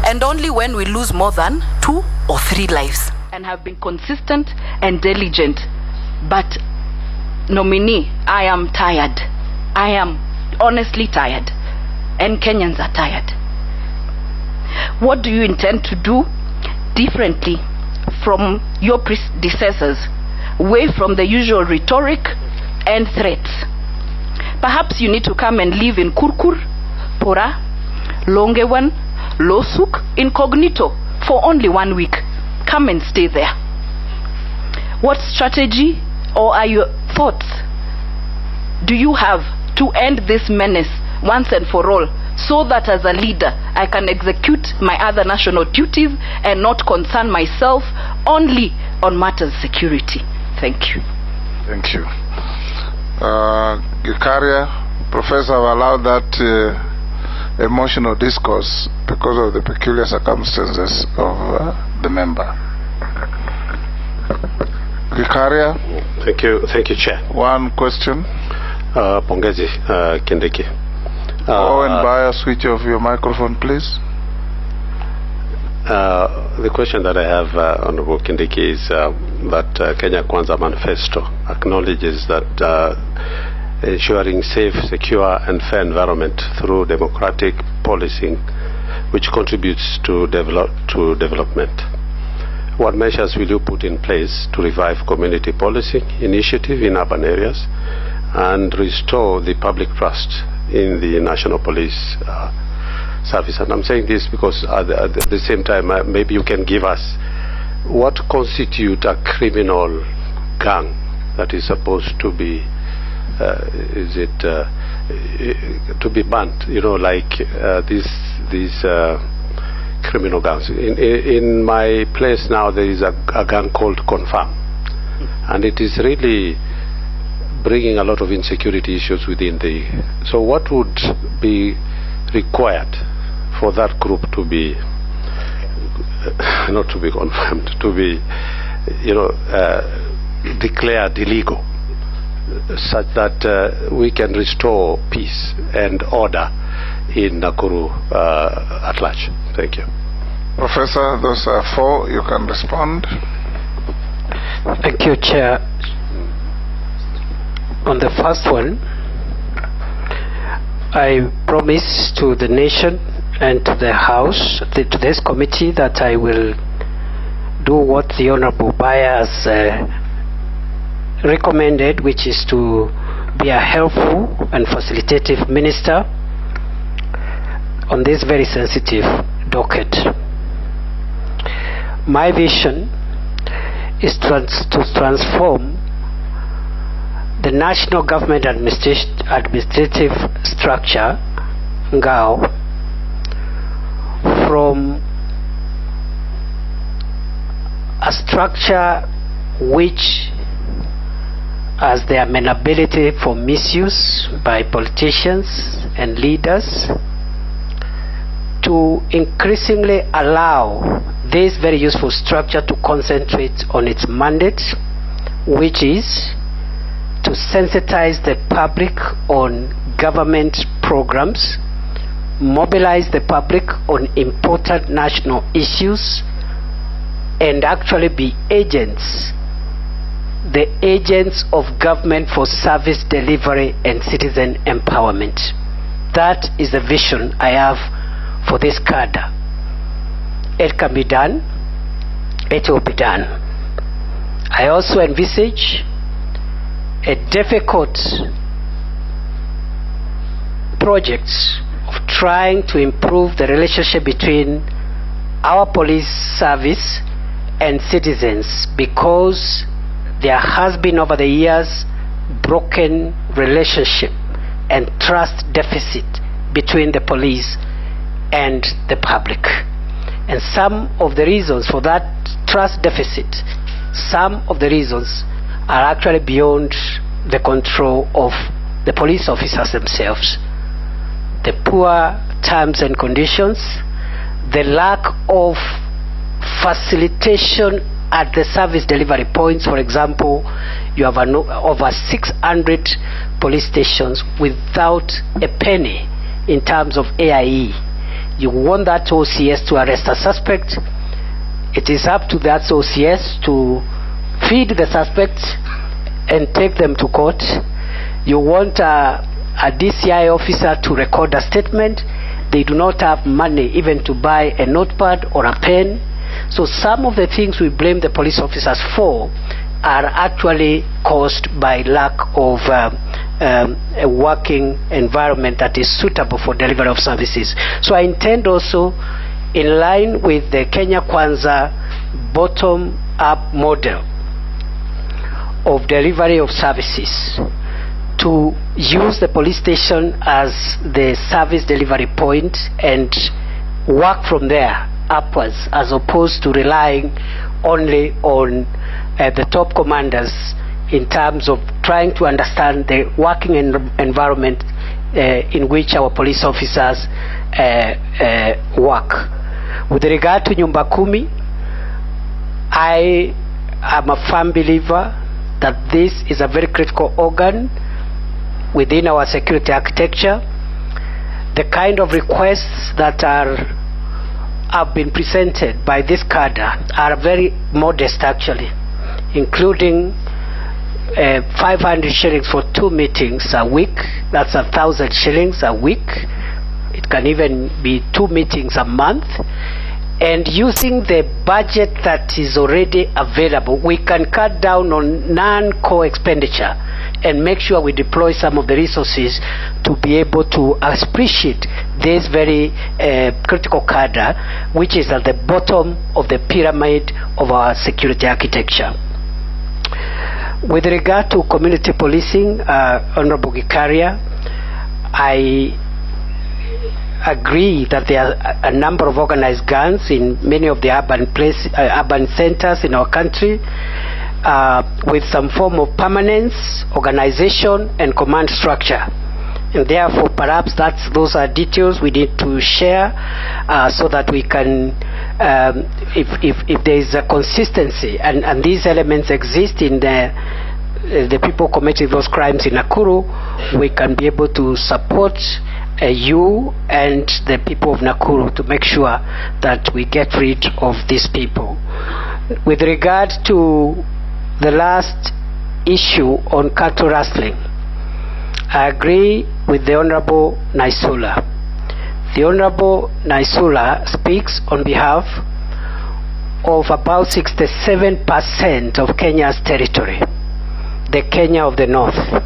and only when we lose more than 2 or 3 lives. And have been consistent and diligent. But nominee, I am tired. I am honestly tired. And Kenyans are tired. What do you intend to do differently from your predecessors, away from the usual rhetoric and threats? Perhaps you need to come and live in Kurkur, Pora, Longewan, Losuk, incognito for only 1 week. Come and stay there. What strategy or are your thoughts do you have to end this menace once and for all, so that as a leader I can execute my other national duties and not concern myself only on matters of security? Thank you. Thank you. Gikaria, Professor, I've allowed that emotional discourse because of the peculiar circumstances of the member. Gikaria. Thank you, Chair. One question. Pongezi Kindiki. Owen Bayer, switch off your microphone, please. The question that I have, Honorable Kindiki, is that Kenya Kwanza Manifesto acknowledges that ensuring safe, secure and fair environment through democratic policing, which contributes to development. What measures will you put in place to revive community policing initiative in urban areas and restore the public trust in the National Police Service? And I'm saying this because at the same time, maybe you can give us what constitutes a criminal gang that is supposed to be to be banned, you know, like these criminal gangs. In my place now there is a gang called Confirm, and it is really bringing a lot of insecurity issues within the... So what would be required for that group to be not to be confirmed, to be, you know, declared illegal, such that we can restore peace and order in Nakuru at large? Thank you. Professor, those are 4. You can respond. Thank you, Chair. On the first one, I promise to the nation and to the House, to this committee, that I will do what the Honorable Bayer has recommended, which is to be a helpful and facilitative minister on this very sensitive docket. My vision is to transform the national government administrative structure, NGAO, from a structure which has the amenability for misuse by politicians and leaders, to increasingly allow this very useful structure to concentrate on its mandate, which is to sensitize the public on government programs, mobilize the public on important national issues, and actually be agents, the agents of government for service delivery and citizen empowerment. That is the vision I have for this cadre. It can be done, it will be done. I also envisage a difficult project of trying to improve the relationship between our police service and citizens, because there has been over the years broken relationship and trust deficit between the police and the public. And some of the reasons for that trust deficit, some of the reasons are actually beyond the control of the police officers themselves. The poor terms and conditions, the lack of facilitation at the service delivery points. For example, you have over 600 police stations without a penny in terms of AIE. You want that OCS to arrest a suspect. It is up to that OCS to feed the suspects and take them to court. You want a DCI officer to record a statement. They do not have money even to buy a notepad or a pen. So some of the things we blame the police officers for are actually caused by lack of a working environment that is suitable for delivery of services. So I intend also, in line with the Kenya Kwanza bottom-up model of delivery of services, to use the police station as the service delivery point and work from there upwards, as opposed to relying only on the top commanders in terms of trying to understand the working environment in which our police officers work. With regard to Nyumba Kumi, I am a firm believer that this is a very critical organ within our security architecture. The kind of requests that have been presented by this cadre are very modest, actually, including 500 shillings for 2 meetings a week. That's 1,000 shillings a week. It can even be 2 meetings a month. And using the budget that is already available, we can cut down on non-core expenditure and make sure we deploy some of the resources to be able to appreciate this very critical cadre, which is at the bottom of the pyramid of our security architecture. With regard to community policing, Honorable Gikaria, I agree that there are a number of organized gangs in many of the urban centers in our country, with some form of permanence, organization, and command structure. And therefore, perhaps those are details we need to share so that we can, if there is a consistency, and these elements exist in the people committing those crimes in Nakuru, we can be able to support you and the people of Nakuru to make sure that we get rid of these people. With regard to the last issue on cattle rustling, I agree with the Honorable Naisula. The Honorable Naisula speaks on behalf of about 67% of Kenya's territory, the Kenya of the North.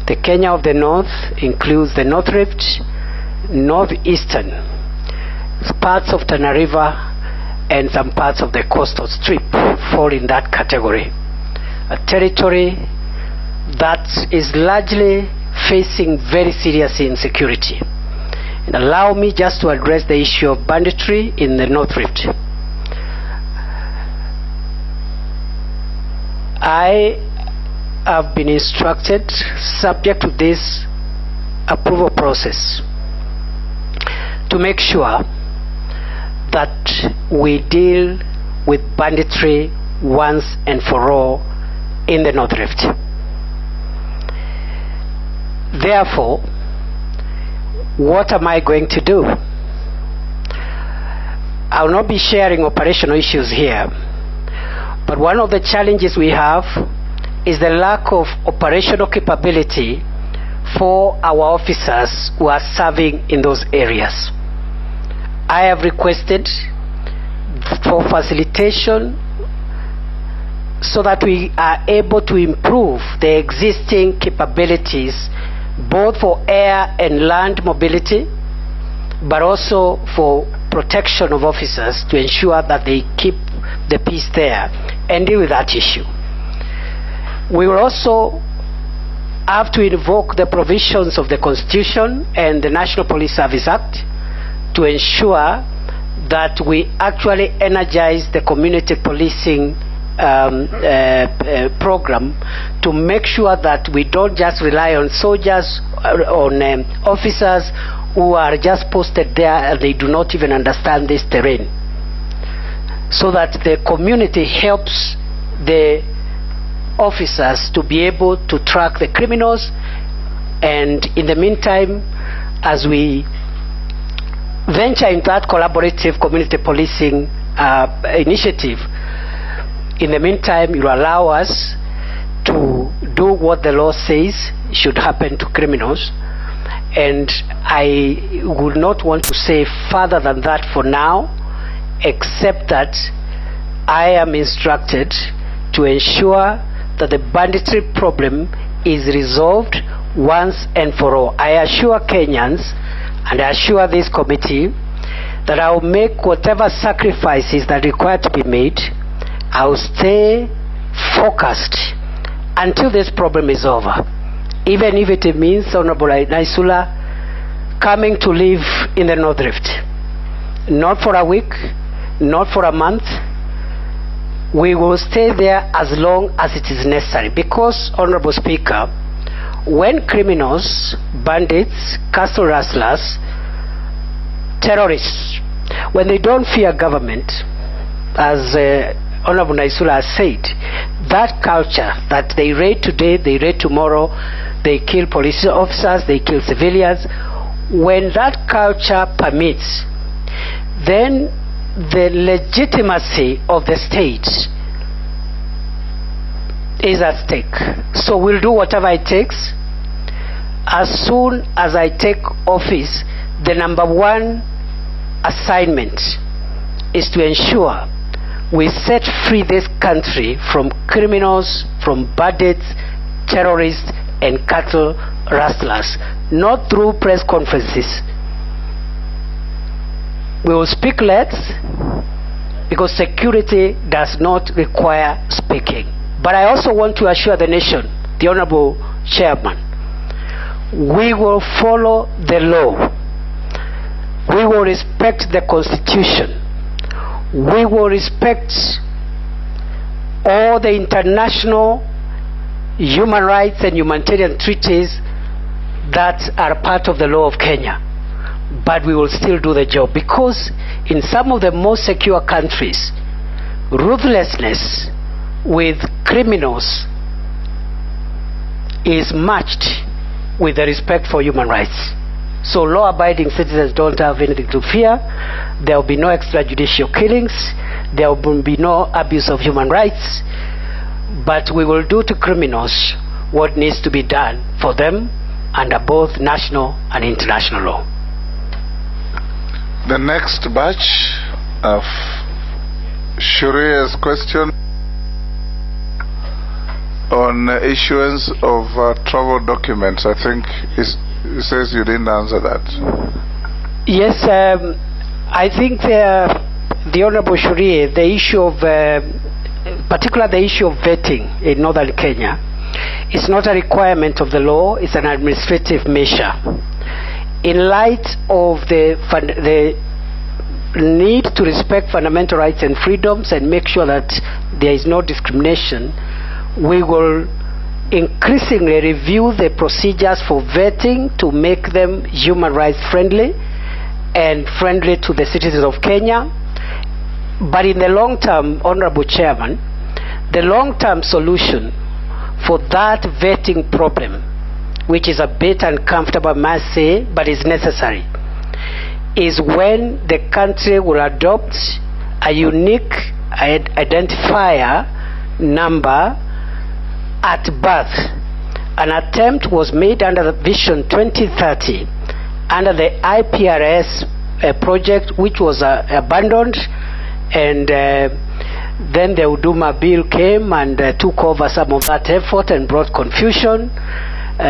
The Kenya of the North includes the North Rift, Northeastern, parts of Tana River, and some parts of the coastal strip fall in that category. A territory that is largely facing very serious insecurity. And allow me just to address the issue of banditry in the North Rift. I have been instructed, subject to this approval process, to make sure that we deal with banditry once and for all in the North Rift. Therefore, what am I going to do? I will not be sharing operational issues here, but one of the challenges we have is the lack of operational capability for our officers who are serving in those areas. I have requested for facilitation so that we are able to improve the existing capabilities both for air and land mobility, but also for protection of officers to ensure that they keep the peace there and deal with that issue. We will also have to invoke the provisions of the Constitution and the National Police Service Act to ensure that we actually energize the community policing program to make sure that we don't just rely on soldiers, on officers who are just posted there and they do not even understand this terrain, so that the community helps the officers to be able to track the criminals. And in the meantime, as we venture into that collaborative community policing initiative, in the meantime, you allow us to do what the law says should happen to criminals. And I would not want to say further than that for now, except that I am instructed to ensure that the banditry problem is resolved once and for all. I assure Kenyans, and I assure this committee, that I will make whatever sacrifices that are required to be made. I will stay focused until this problem is over. Even if it means Honorable Naisula coming to live in the North Rift. Not for a week, not for a month. We will stay there as long as it is necessary. Because, Honorable Speaker, when criminals, bandits, castle rustlers, terrorists, when they don't fear government, as Honorable Naisula has said, that culture that they raid today, they raid tomorrow, they kill police officers, they kill civilians, when that culture permits, then the legitimacy of the state is at stake. So we'll do whatever it takes. As soon as I take office, the number one assignment is to ensure we set free this country from criminals, from bandits, terrorists, and cattle rustlers. Not through press conferences. We will speak less because security does not require speaking. But I also want to assure the nation, the Honorable Chairman, we will follow the law. We will respect the Constitution. We will respect all the international human rights and humanitarian treaties that are part of the law of Kenya. But we will still do the job, because in some of the most secure countries, ruthlessness with criminals is matched with the respect for human rights. So law-abiding citizens don't have anything to fear. There will be no extrajudicial killings. There will be no abuse of human rights. But we will do to criminals what needs to be done for them under both national and international law. The next batch of Shuria's question on issuance of travel documents. I think it says you didn't answer that. Yes, I think the Honorable Shuria, the issue of, particularly the issue of vetting in northern Kenya, is not a requirement of the law, it's an administrative measure. In light of the need to respect fundamental rights and freedoms and make sure that there is no discrimination, we will increasingly review the procedures for vetting to make them human rights friendly and friendly to the citizens of Kenya. But in the long term, Honorable Chairman, the long-term solution for that vetting problem, which is a bit uncomfortable, I must say, but is necessary, is when the country will adopt a unique identifier number at birth. An attempt was made under the Vision 2030 under the IPRS project, which was abandoned, and then the Huduma bill came and took over some of that effort and brought confusion.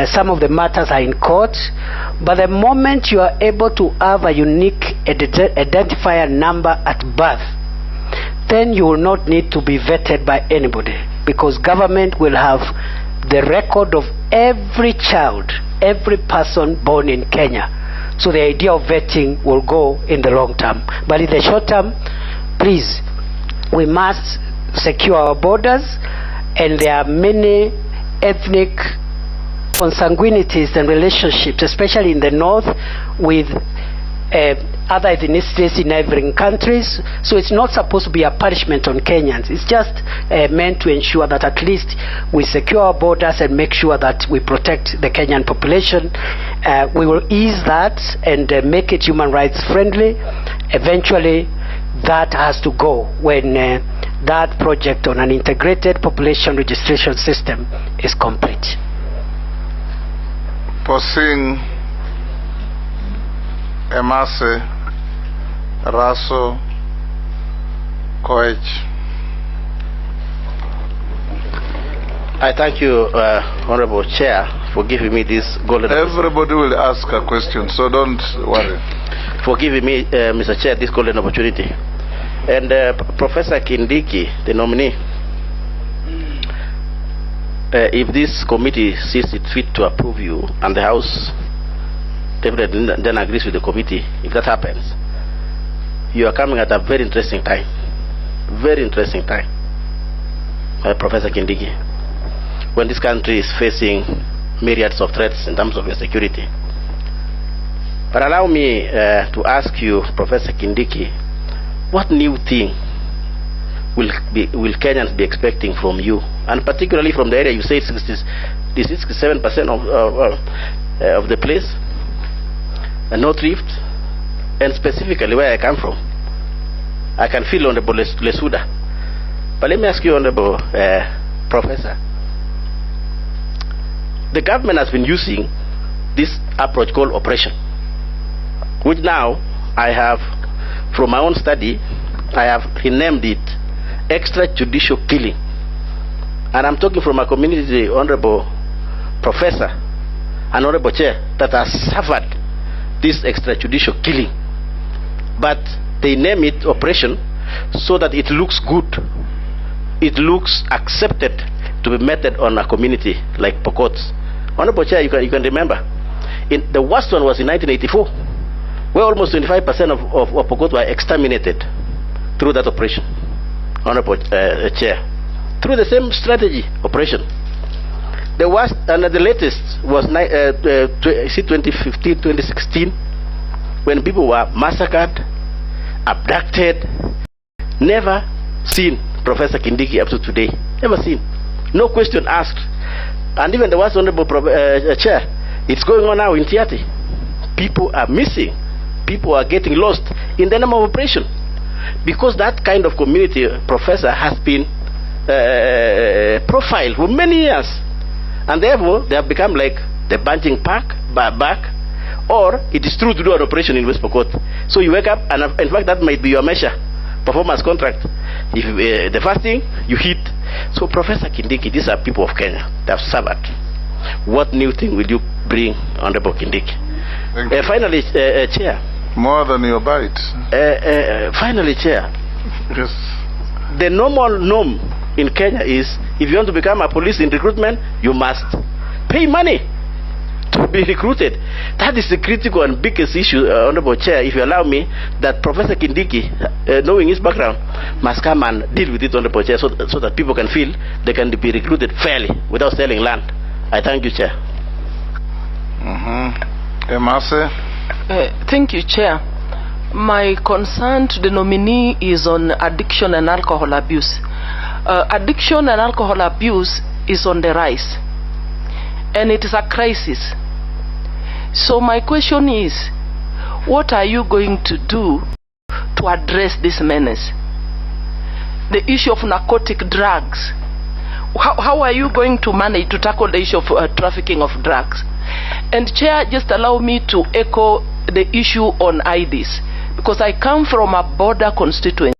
Some of the matters are in court, but the moment you are able to have a unique identifier number at birth, then you will not need to be vetted by anybody, because government will have the record of every child, every person born in Kenya. So the idea of vetting will go in the long term. But in the short term, please, we must secure our borders, and there are many ethnic consanguinities and relationships, especially in the north, with other ethnicities in neighboring countries. So it's not supposed to be a punishment on Kenyans. It's just meant to ensure that at least we secure our borders and make sure that we protect the Kenyan population. We will ease that and make it human rights friendly. Eventually, that has to go when that project on an integrated population registration system is complete. Posing Emase Raso Koech. I thank you, Honorable Chair, for giving me this golden opportunity. Everybody will ask a question, so don't worry. For giving me, Mr. Chair, this golden opportunity. And Professor Kindiki, the nominee, if this committee sees it fit to approve you and the House definitely then agrees with the committee, if that happens, you are coming at a very interesting time. Very interesting time, Professor Kindiki, when this country is facing myriads of threats in terms of security. But allow me to ask you, Professor Kindiki, what new thing will Kenyans be expecting from you, and particularly from the area you say 67% of the place, and North Rift, and specifically where I come from? I can feel Honorable Lesuda. But let me ask you, Honorable Professor, the government has been using this approach called operation, which now I have, from my own study, I have renamed it extrajudicial killing. And I'm talking from a community, Honorable Professor and Honorable Chair, that has suffered this extrajudicial killing. But they name it operation so that it looks good. It looks accepted to be meted on a community like Pokot. Honorable Chair, you can remember, the worst one was in 1984, where almost 25% of Pokot were exterminated through that operation. Honorable Chair, through the same strategy operation. The worst and the latest was 2015, 2016, when people were massacred, abducted. Never seen, Professor Kindiki, up to today. Never seen. No question asked. And even the worst, Honorable Chair, it's going on now in Tiati. People are missing. People are getting lost in the name of operation. Because that kind of community, Professor, has been profiled for many years. And therefore, they have become like the bunching back, or it is true to do an operation in West Pokot. So you wake up, and in fact, that might be your measure, performance contract. If the first thing, you hit. So, Professor Kindiki, these are people of Kenya. They have suffered. What new thing will you bring, Honorable Kindiki? Finally, Chair. More than your bite. Finally, Chair. Yes. The normal norm in Kenya is, if you want to become a police in recruitment, you must pay money to be recruited. That is the critical and biggest issue, Honorable Chair, if you allow me, that Professor Kindiki, knowing his background, must come and deal with it, Honorable Chair, so that people can feel they can be recruited fairly without selling land. I thank you, Chair. Emase? Thank you, Chair. My concern to the nominee is on addiction and alcohol abuse. Addiction and alcohol abuse is on the rise, and it is a crisis. So my question is, what are you going to do to address this menace? The issue of narcotic drugs. How are you going to manage to tackle the issue of trafficking of drugs? And Chair, just allow me to echo the issue on IDs, because I come from a border constituency,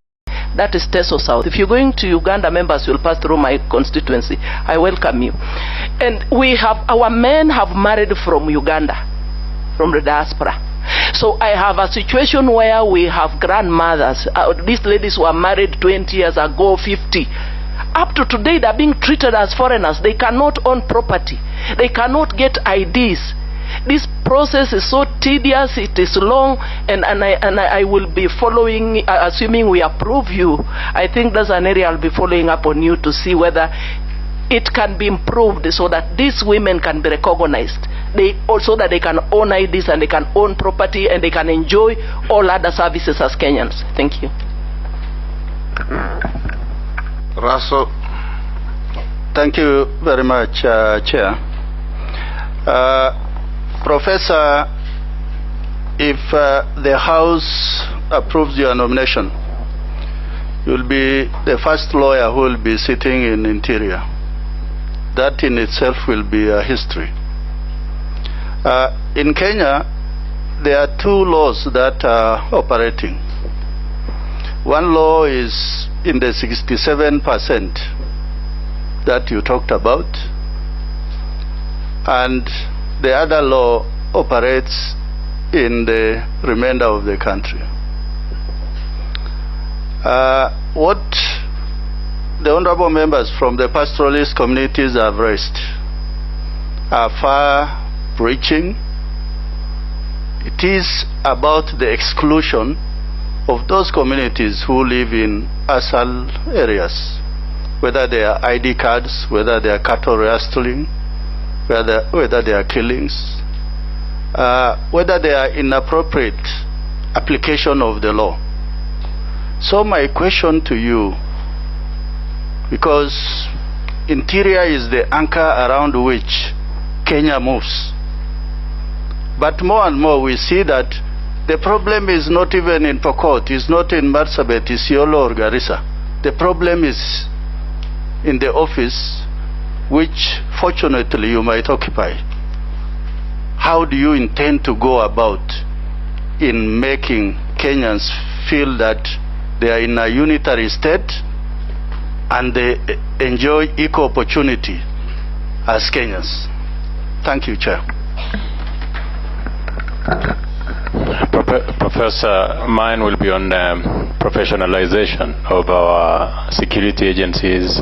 that is Teso South. If you're going to Uganda, members will pass through my constituency. I welcome you. And our men have married from Uganda, from the diaspora. So I have a situation where we have grandmothers. These ladies were married 20 years ago, 50. Up to today, they're being treated as foreigners. They cannot own property. They cannot get IDs. This process is so tedious, it is long, and I will be following, assuming we approve you. I think that's an area I'll be following up on you to see whether it can be improved so that these women can be recognized. So that they can own IDs and they can own property and they can enjoy all other services as Kenyans. Thank you. Russell. Thank you very much, Chair. Professor, if the House approves your nomination, you'll be the first lawyer who will be sitting in Interior. That in itself will be a history. In Kenya, there are two laws that are operating. One law is in the 67% that you talked about, and the other law operates in the remainder of the country. What the honorable members from the pastoralist communities have raised are far-reaching. It is about the exclusion of those communities who live in ASAL areas, whether they are ID cards, whether they are cattle rustling, whether they are killings, whether they are inappropriate application of the law. So my question to you, because Interior is the anchor around which Kenya moves, but more and more we see that the problem is not even in Pokot, it's not in Marsabit, Isiolo or Garissa. The problem is in the office, which fortunately you might occupy. How do you intend to go about in making Kenyans feel that they are in a unitary state and they enjoy equal opportunity as Kenyans? Thank you, Chair. Professor, mine will be on professionalization of our security agencies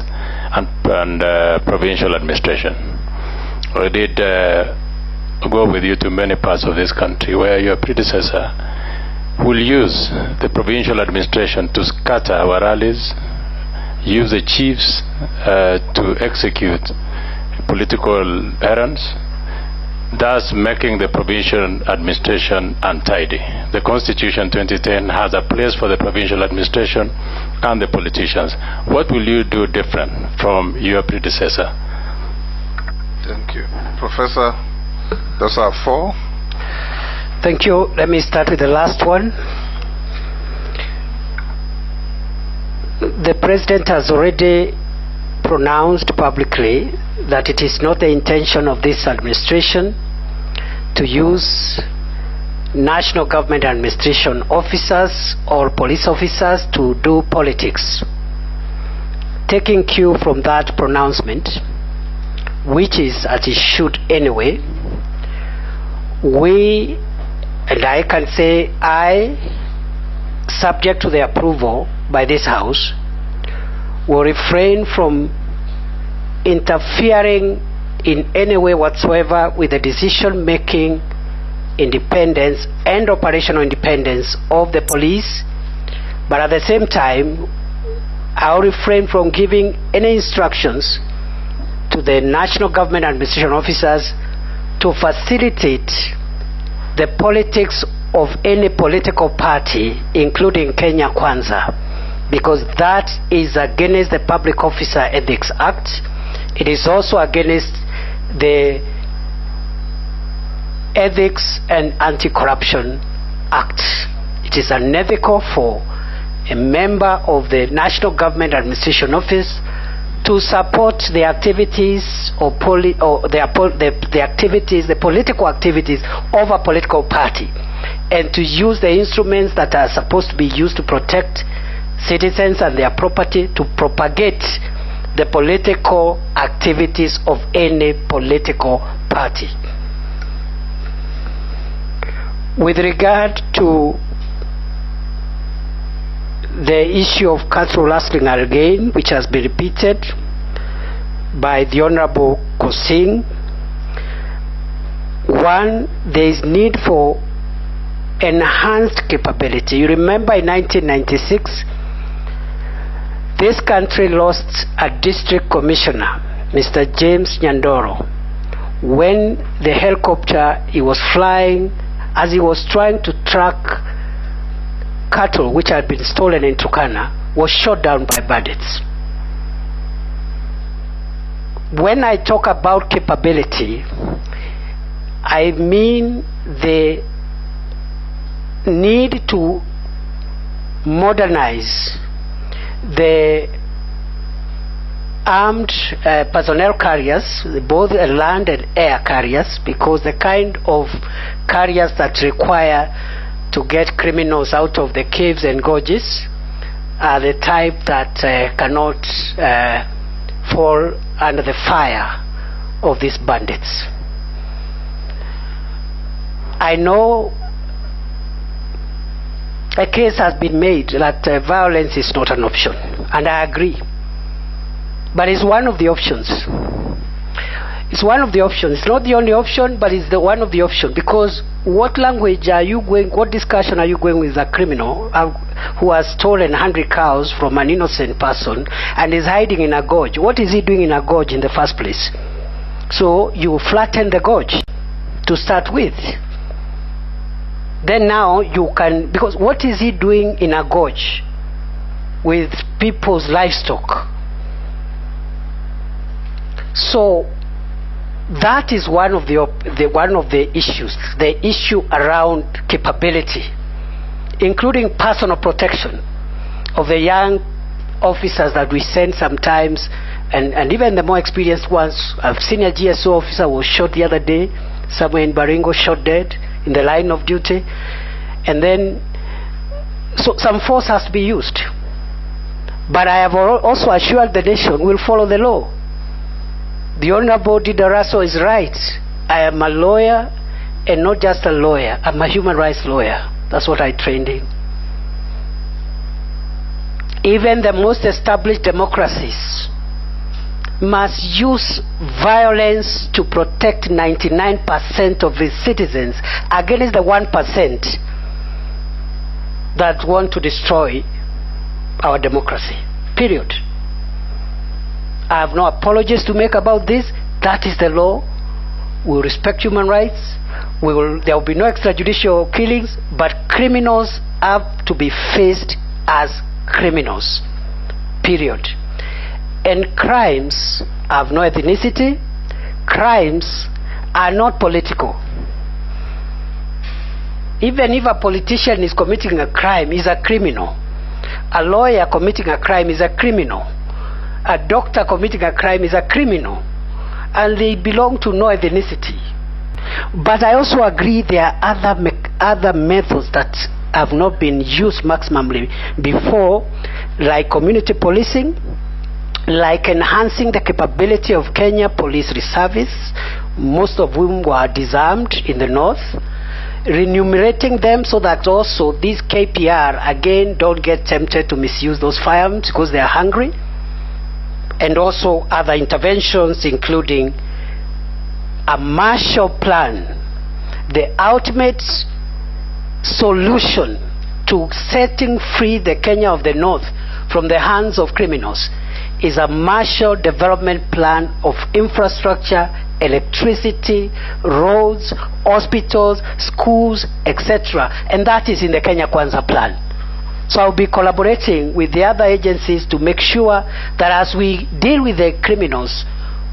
and provincial administration. We did go with you to many parts of this country where your predecessor will use the provincial administration to scatter our rallies, use the chiefs to execute political errands, thus making the provincial administration untidy. The Constitution 2010 has a place for the provincial administration and the politicians. What will you do different from your predecessor? Thank you. Professor, those are four. Thank you. Let me start with the last one. The President has already pronounced publicly that it is not the intention of this administration to use national government administration officers or police officers to do politics. Taking cue from that pronouncement, which is as it should anyway, we, and I can say I, subject to the approval by this House, will refrain from interfering in any way whatsoever with the decision-making independence and operational independence of the police, but at the same time, I'll refrain from giving any instructions to the national government administration officers to facilitate the politics of any political party, including Kenya Kwanza, because that is against the Public Officer Ethics Act. It is also against the Ethics and Anti-Corruption Act. It is unethical for a member of the National Government Administration Office to support the activities of the political activities of a political party, and to use the instruments that are supposed to be used to protect citizens and their property to propagate the political activities of any political party. With regard to the issue of cattle rustling again, which has been repeated by the Honorable Kosing, one, there is need for enhanced capability. You remember in 1996, this country lost a district commissioner Mr. James Nyandoro, when the helicopter he was flying, as he was trying to track cattle which had been stolen in Turkana, was shot down by bandits. When I talk about capability, I mean the need to modernize the armed personnel carriers, both land and air carriers, because the kind of carriers that require to get criminals out of the caves and gorges are the type that cannot fall under the fire of these bandits. I know a case has been made that violence is not an option, and I agree. But it's one of the options. It's one of the options. It's not the only option, but it's the one of the options. Because what language are you going, what discussion are you going with a criminal who has stolen 100 cows from an innocent person and is hiding in a gorge? What is he doing in a gorge in the first place? So you flatten the gorge to start with. Then now you can, because what is he doing in a gorge with people's livestock? So that is one of the issues, the issue around capability, including personal protection of the young officers that we send sometimes, and even the more experienced ones. I've seen a GSO officer was shot the other day, somewhere in Baringo, shot dead in the line of duty. And then, so some force has to be used. But I have also assured the nation we'll follow the law. The Honorable Didaraso is right. I am a lawyer, and not just a lawyer. I'm a human rights lawyer. That's what I trained in. Even the most established democracies must use violence to protect 99% of its citizens against the 1% that want to destroy our democracy. Period. I have no apologies to make about this. That is the law. We will respect human rights. There will be no extrajudicial killings, but criminals have to be faced as criminals. Period. And crimes have no ethnicity. Crimes are not political. Even if a politician is committing a crime, he's a criminal. A lawyer committing a crime is a criminal. A doctor committing a crime is a criminal. And they belong to no ethnicity. But I also agree there are other methods that have not been used maximally before, like community policing, like enhancing the capability of Kenya Police Reservice, most of whom were disarmed in the north, remunerating them so that also these KPR again don't get tempted to misuse those firearms because they are hungry, and also other interventions including a Marshall Plan. The ultimate solution to setting free the Kenya of the North from the hands of criminals is a Marshall Development Plan of infrastructure, electricity, roads, hospitals, schools, etc. And that is in the Kenya Kwanza Plan. So I'll be collaborating with the other agencies to make sure that as we deal with the criminals,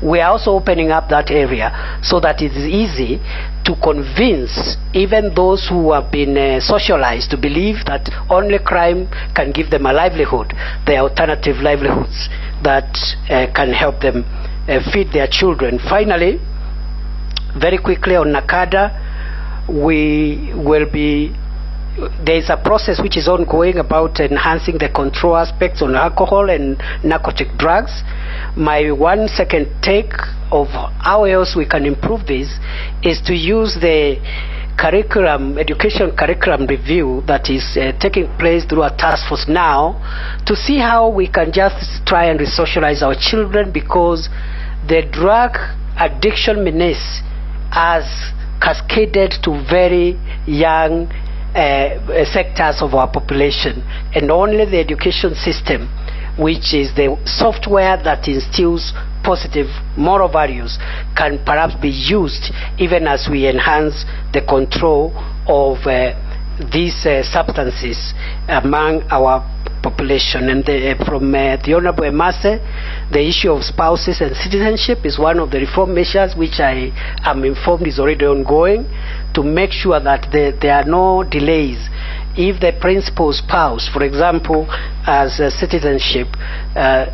we are also opening up that area so that it is easy to convince even those who have been socialized to believe that only crime can give them a livelihood. There are alternative livelihoods that can help them feed their children. Finally, very quickly on NACADA, there is a process which is ongoing about enhancing the control aspects on alcohol and narcotic drugs. My 1 second take of how else we can improve this is to use the education curriculum review that is taking place through a task force now to see how we can just try and resocialize our children, because the drug addiction menace has cascaded to very young sectors of our population, and only the education system, which is the software that instills positive moral values can perhaps be used even as we enhance the control of these substances among our population. And from the Honorable Emase, the issue of spouses and citizenship is one of the reform measures which I am informed is already ongoing, to make sure that there are no delays. If the principal spouse, for example, as citizenship,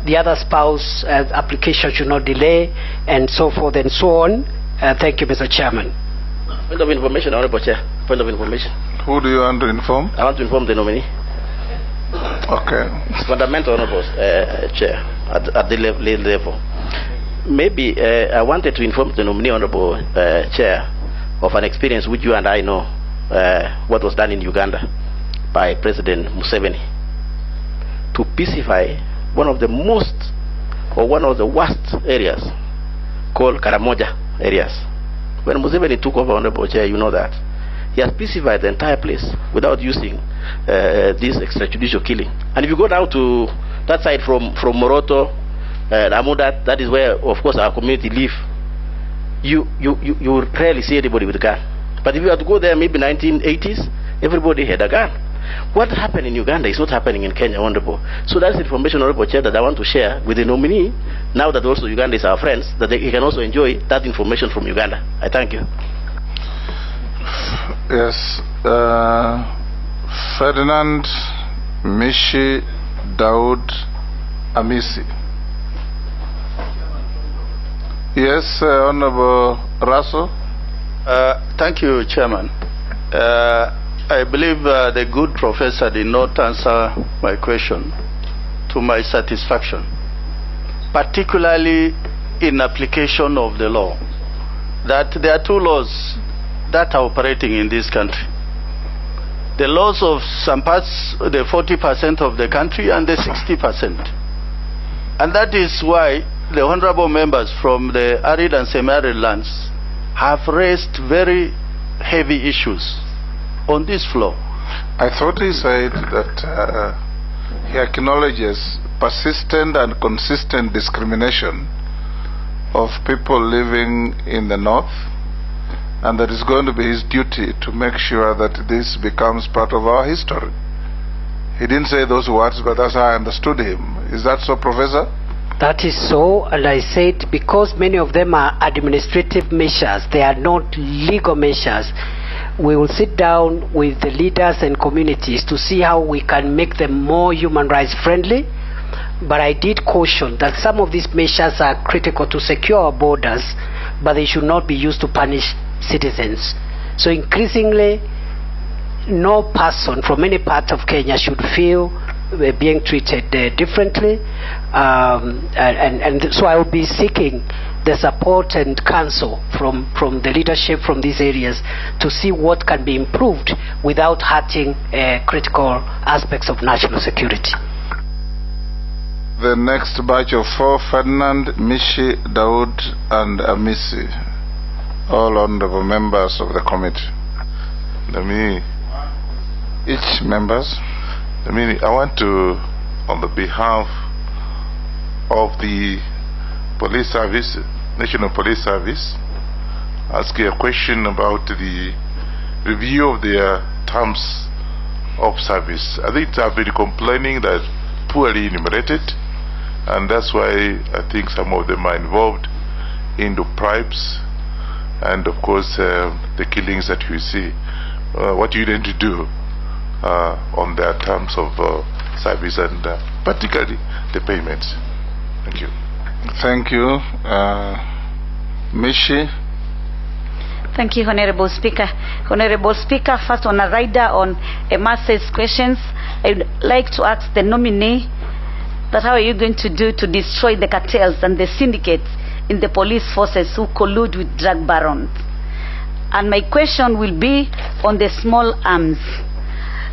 the other spouse application should not delay, and so forth and so on. Thank you, Mr. Chairman. Point of information, Honorable Chair. Point of information. Who do you want to inform? I want to inform the nominee. Okay. It's fundamental, Honorable Chair, at the level. Maybe I wanted to inform the nominee, Honorable Chair, of an experience which you and I know, what was done in Uganda by President Museveni to pacify one of the most, or one of the worst areas called Karamoja areas. When Museveni took over, Honorable Chair, you know that he has pacified the entire place without using this extrajudicial killing. And if you go down to that side from Moroto, Amudat, that is where, of course, our community live, you rarely see anybody with a gun. But if you had to go there, maybe 1980s, everybody had a gun. What happened in Uganda is not happening in Kenya, Honorable. So that's information, Honorable Chair, that I want to share with the nominee, now that also Uganda is our friends, that he can also enjoy that information from Uganda. I thank you. Yes. Ferdinand Mishi Daud Amisi. Yes, Honorable Raso. Thank you, Chairman. I believe the good professor did not answer my question to my satisfaction, particularly in application of the law, that there are two laws that are operating in this country. The laws of some parts, the 40% of the country, and the 60%. And that is why the honorable members from the arid and semi-arid lands have raised very heavy issues on this floor. I thought he said that he acknowledges persistent and consistent discrimination of people living in the north, and that it's going to be his duty to make sure that this becomes part of our history. He didn't say those words, but that's how I understood him. Is that so, Professor? That is so, and I said because many of them are administrative measures, they are not legal measures, we will sit down with the leaders and communities to see how we can make them more human rights friendly. But I did caution that some of these measures are critical to secure our borders, but they should not be used to punish citizens. So increasingly, no person from any part of Kenya should feel being treated differently, and so I will be seeking the support and counsel from the leadership from these areas to see what can be improved without hurting critical aspects of national security. The next batch of 4, Ferdinand, Mishi, Daud, and Amisi, all honorable members of the committee. I want to, on the behalf of the police service, National Police Service, ask you a question about the review of their terms of service. I think they have been complaining that poorly enumerated, and that's why I think some of them are involved in the bribes and, of course, the killings that we see. What you need to do on their terms of service and particularly the payments. Thank you. Thank you. Mishi. Thank you, Honorable Speaker. Honorable Speaker, first on a rider on Emase's questions, I would like to ask the nominee that how are you going to do to destroy the cartels and the syndicates in the police forces who collude with drug barons? And my question will be on the small arms.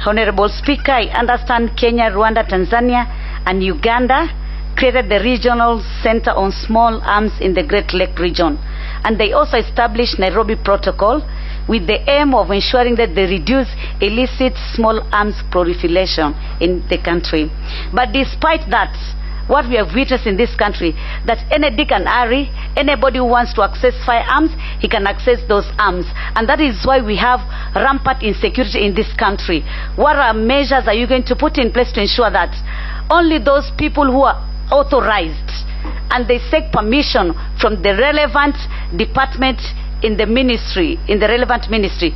Honorable Speaker, I understand Kenya, Rwanda, Tanzania, and Uganda created the Regional Center on Small Arms in the Great Lake region. And they also established Nairobi Protocol with the aim of ensuring that they reduce illicit small arms proliferation in the country. But despite that, what we have witnessed in this country, that any Dick and Harry, anybody who wants to access firearms, he can access those arms. And that is why we have rampant insecurity in this country. What measures are you going to put in place to ensure that only those people who are authorized and they seek permission from the relevant department in the ministry, in the relevant ministry,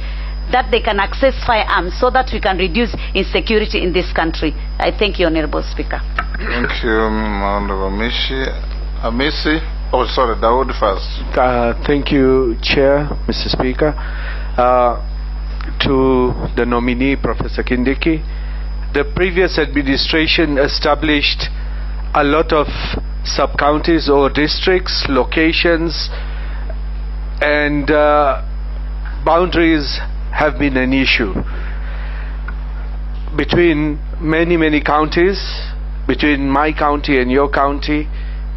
that they can access firearms so that we can reduce insecurity in this country? I thank you, Honorable Speaker. Thank you, Honorable Amisi. Oh, sorry, Dawood first. Thank you, Chair, Mr. Speaker. To the nominee, Professor Kindiki, the previous administration established a lot of sub-counties or districts, locations, and boundaries have been an issue between many counties, between my county and your county,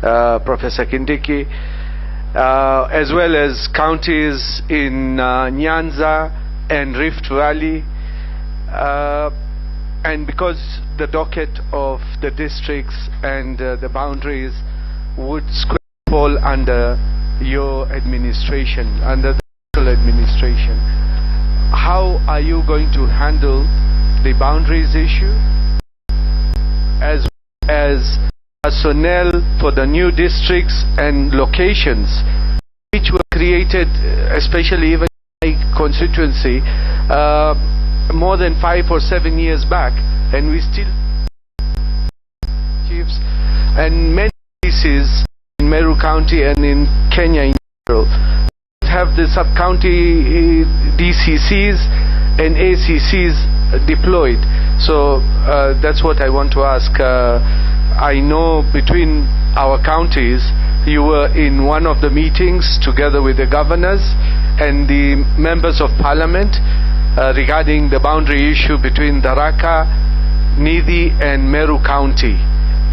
Professor Kindiki, as well as counties in Nyanza and Rift Valley, and because the docket of the districts and the boundaries would fall under your administration, under the central administration, how are you going to handle the boundaries issue, as well as personnel for the new districts and locations which were created, especially even in my constituency, more than 5 or 7 years back, and we still chiefs and many places in Meru County and in Kenya in general have the sub-county DCCs and ACCs deployed. So that's what I want to ask. I know between our counties you were in one of the meetings together with the governors and the members of parliament regarding the boundary issue between Tharaka, Nidi and Meru County.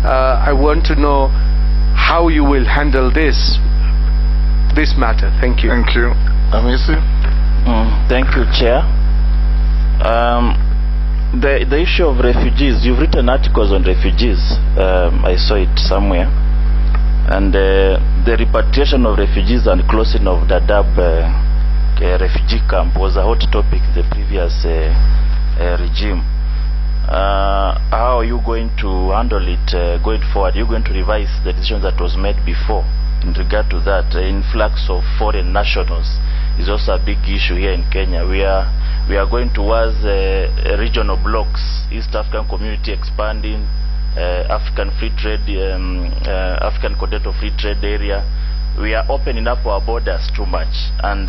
I want to know how you will handle this matter. Thank you. Thank you. Amisi? Thank you, Chair. The issue of refugees, you've written articles on refugees. I saw it somewhere. And the repatriation of refugees and closing of Dadaab refugee camp was a hot topic in the previous regime. How are you going to handle it going forward? Are you going to revise the decision that was made before in regard to that? Influx of foreign nationals is also a big issue here in Kenya. We are going towards regional blocks, East African Community expanding, African Free Trade, African Continental Free Trade Area. We are opening up our borders too much, and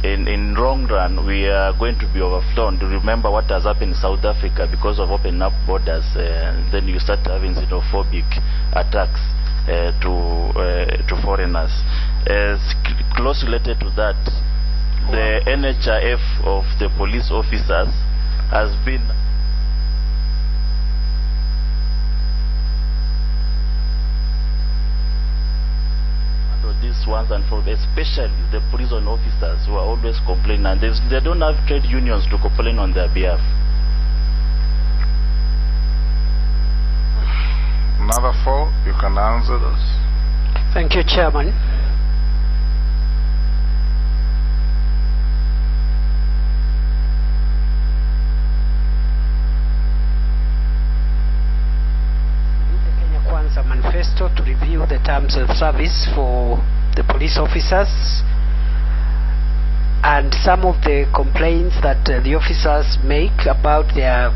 in long run we are going to be overflown. Do you remember what has happened in South Africa because of opening up borders? Then you start having xenophobic attacks to foreigners. Close related to that, the NHIF of the police officers has been these ones, and for especially the prison officers who are always complaining, and they don't have trade unions to complain on their behalf. Another 4, you can answer this. Thank you, Chairman. A manifesto to review the terms of service for the police officers, and some of the complaints that the officers make about their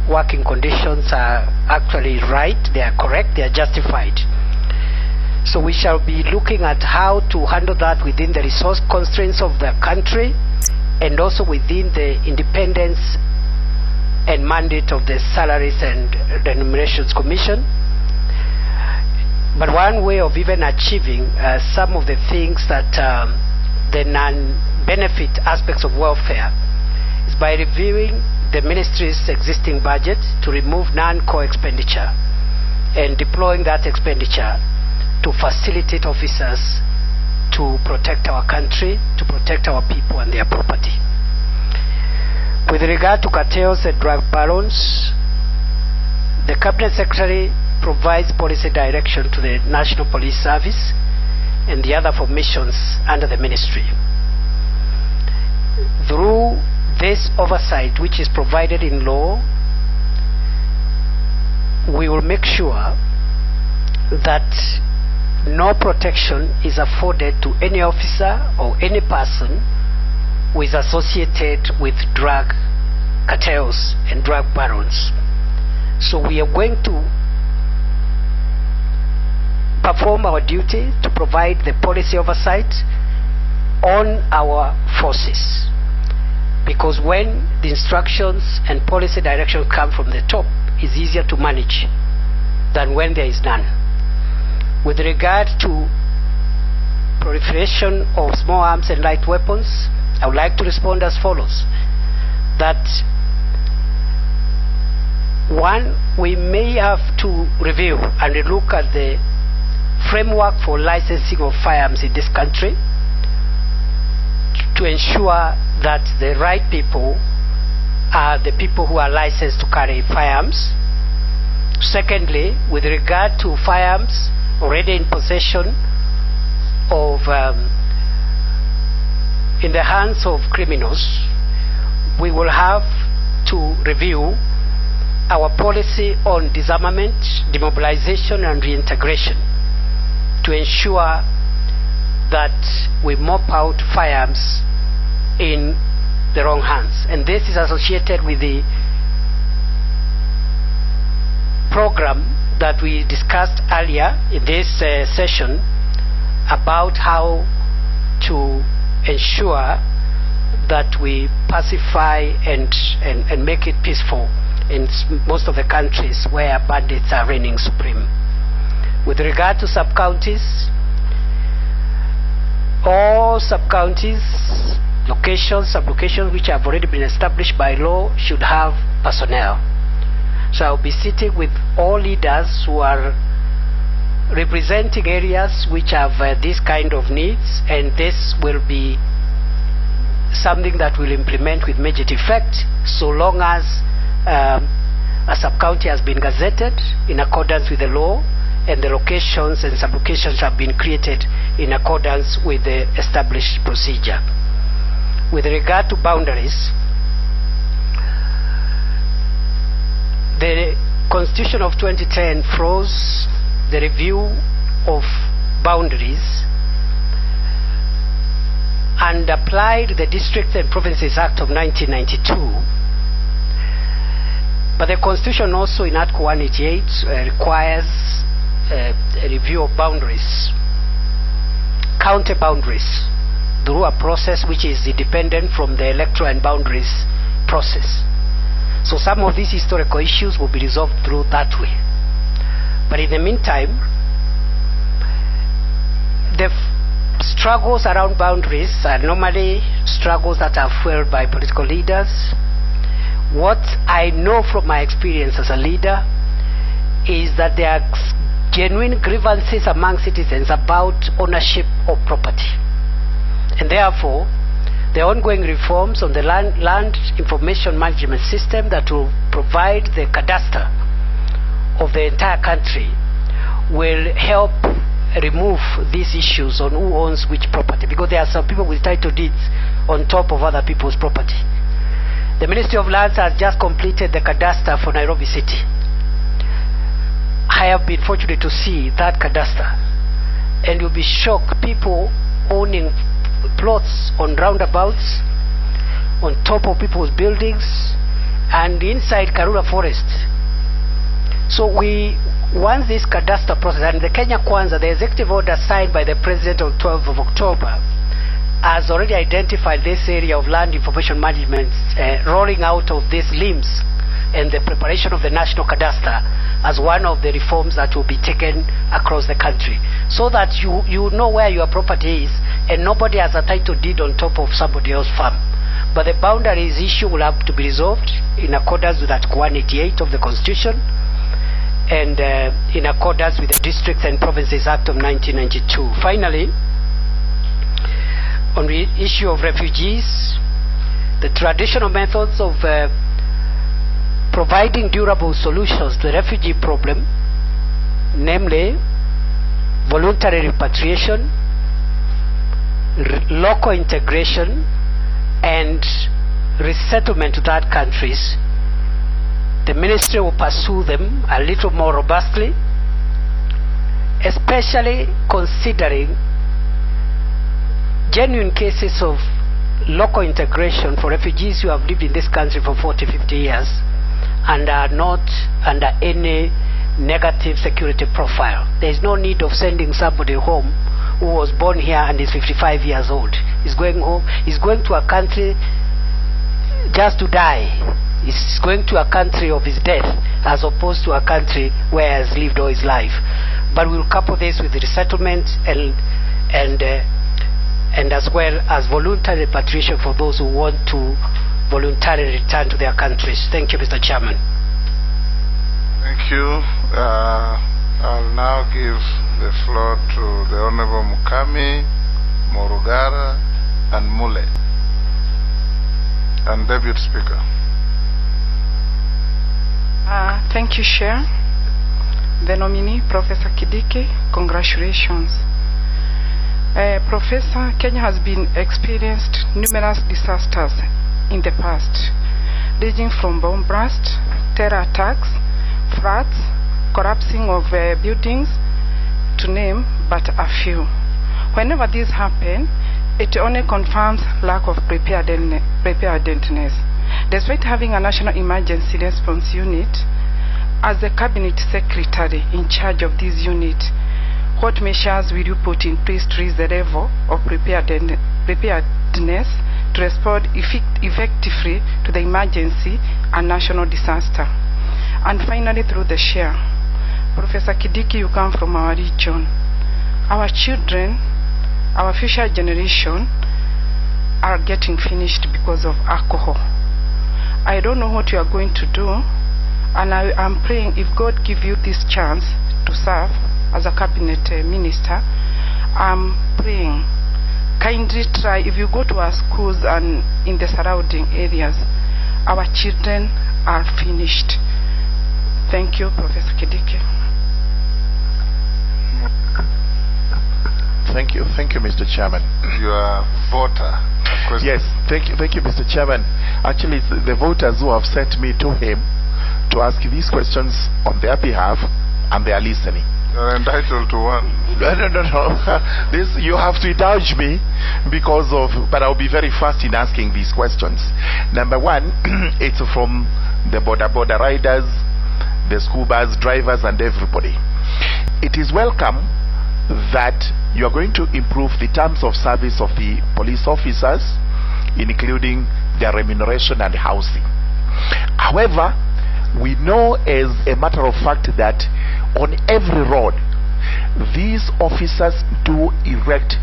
working conditions are actually right, they are correct, they are justified. So we shall be looking at how to handle that within the resource constraints of the country and also within the independence and mandate of the Salaries and Remunerations Commission. But one way of even achieving some of the things that the non-benefit aspects of welfare is by reviewing the ministry's existing budget to remove non-core expenditure and deploying that expenditure to facilitate officers to protect our country, to protect our people and their property. With regard to cartels and drug barons, the Cabinet Secretary provides policy direction to the National Police Service and the other formations under the ministry. Through this oversight, which is provided in law, we will make sure that no protection is afforded to any officer or any person who is associated with drug cartels and drug barons. So we are going to perform our duty to provide the policy oversight on our forces, because when the instructions and policy direction come from the top, it's easier to manage than when there is none. With regard to proliferation of small arms and light weapons, I would like to respond as follows. That one, we may have to review and look at the framework for licensing of firearms in this country to ensure that the right people are the people who are licensed to carry firearms. Secondly, with regard to firearms already in possession of in the hands of criminals, we will have to review our policy on disarmament, demobilization and reintegration to ensure that we mop out firearms in the wrong hands. And this is associated with the program that we discussed earlier in this session about how to ensure that we pacify and make it peaceful in most of the countries where bandits are reigning supreme. With regard to sub-counties, all sub-counties, locations, sub-locations which have already been established by law should have personnel. So I'll be sitting with all leaders who are representing areas which have this kind of needs, and this will be something that will implement with immediate effect so long as a sub-county has been gazetted in accordance with the law and the locations and sub-locations have been created in accordance with the established procedure. With regard to boundaries, the Constitution of 2010 froze the review of boundaries and applied the Districts and Provinces Act of 1992. But the Constitution also in Article 188 requires a review of boundaries, county boundaries, through a process which is independent from the electoral and boundaries process. So some of these historical issues will be resolved through that way. But in the meantime, the struggles around boundaries are normally struggles that are fueled by political leaders. What I know from my experience as a leader is that there are genuine grievances among citizens about ownership of property. And therefore, the ongoing reforms on the land information management system that will provide the cadastre of the entire country will help remove these issues on who owns which property, because there are some people with title deeds on top of other people's property. The Ministry of Lands has just completed the cadastre for Nairobi City. I have been fortunate to see that cadastre, and you'll be shocked, people owning plots on roundabouts, on top of people's buildings, and inside Karura Forest. So once this cadastre process, and the Kenya Kwanza, the executive order signed by the President on 12th of October, has already identified this area of land information management, rolling out of these limbs and the preparation of the national cadastre as one of the reforms that will be taken across the country, so that you know where your property is and nobody has a title deed on top of somebody else's farm. But the boundaries issue will have to be resolved in accordance with Article 188 of the Constitution and in accordance with the Districts and Provinces Act of 1992. Finally, on the issue of refugees, the traditional methods of providing durable solutions to the refugee problem namely voluntary repatriation, local integration, and resettlement to third countries. The ministry will pursue them a little more robustly, especially considering genuine cases of local integration for refugees who have lived in this country for 40-50 years and are not under any negative security profile. There is no need of sending somebody home who was born here and is 55 years old. He's going home, he's going to a country just to die. He's going to a country of his death as opposed to a country where he has lived all his life. But we'll couple this with the resettlement and as well as voluntary repatriation for those who want to voluntarily return to their countries. Thank you, Mr. Chairman. Thank you. I'll now give the floor to the Honorable Mukami, Morugara, and Mule, and Deputy Speaker. Thank you, Chair. The nominee, Professor Kindiki, congratulations. Professor, Kenya has been experienced numerous disasters in the past, ranging from bomb blast, terror attacks, floods, collapsing of buildings, to name but a few. Whenever this happens, it only confirms lack of preparedness. Despite having a national emergency response unit, as the cabinet secretary in charge of this unit, what measures will you put in place to raise the level of preparedness to respond effectively to the emergency and national disaster? And finally, through the chair, Professor Kindiki, you come from our region. Our children, our future generation, are getting finished because of alcohol. I don't know what you are going to do, and I am praying, if God give you this chance to serve as a cabinet minister, I'm praying, kindly try, if you go to our schools and in the surrounding areas, our children are finished. Thank you, Professor Kindiki. Thank you, Mr. Chairman. You are a voter. Yes, thank you, Mr. Chairman. Actually, it's the voters who have sent me to him to ask these questions on their behalf, and they are listening. You're entitled to one. No. This, you have to indulge me because of, but I'll be very fast in asking these questions. Number one, it's from the border riders, the school bus drivers, and everybody. It is welcome that you are going to improve the terms of service of the police officers, including their remuneration and housing. However, we know as a matter of fact that on every road, these officers do erect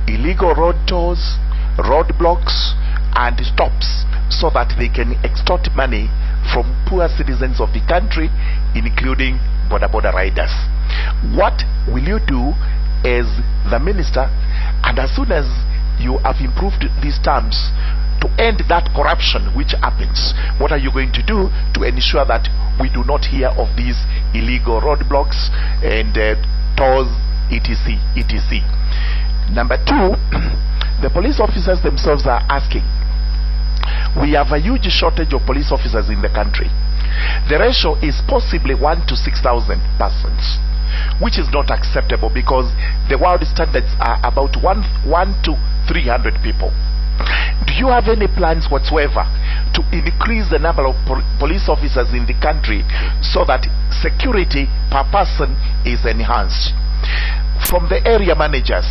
illegal road tolls, roadblocks, and stops so that they can extort money from poor citizens of the country, including border riders. What will you do as the minister, and as soon as you have improved these terms, to end that corruption which happens? What are you going to do to ensure that we do not hear of these illegal roadblocks and tolls, etc., etc.? Number two, the police officers themselves are asking. We have a huge shortage of police officers in the country. The ratio is possibly 1 to 6,000 persons, which is not acceptable because the world standards are about 1 to 300 people. Do you have any plans whatsoever to increase the number of police officers in the country so that security per person is enhanced? From the area managers,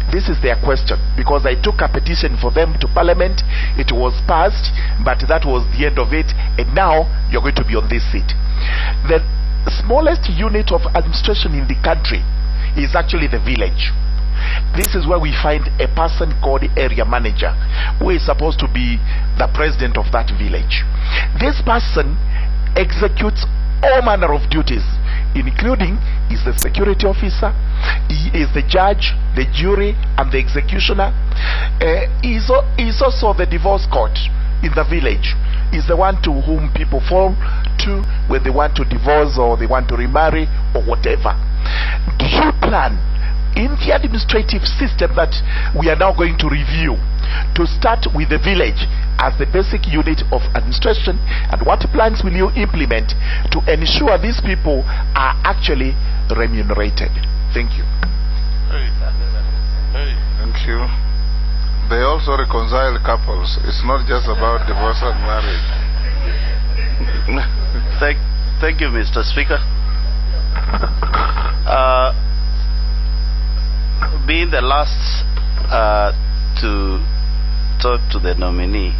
this is their question, because I took a petition for them to Parliament. It was passed, but that was the end of it, and now you're going to be on this seat. The smallest unit of administration in the country is actually the village. This is where we find a person called area manager, who is supposed to be the president of that village. This person executes all manner of duties, including is the security officer, he is the judge, the jury, and the executioner. He is also the divorce court in the village. Is the one to whom people fall to when they want to divorce or they want to remarry or whatever. Do you plan in the administrative system that we are now going to review to start with the village as the basic unit of administration, and what plans will you implement to ensure these people are actually remunerated? Thank you. Thank you. They also reconcile couples. It's not just about divorce and marriage. Thank you, Mr. Speaker. Being the last to talk to the nominee,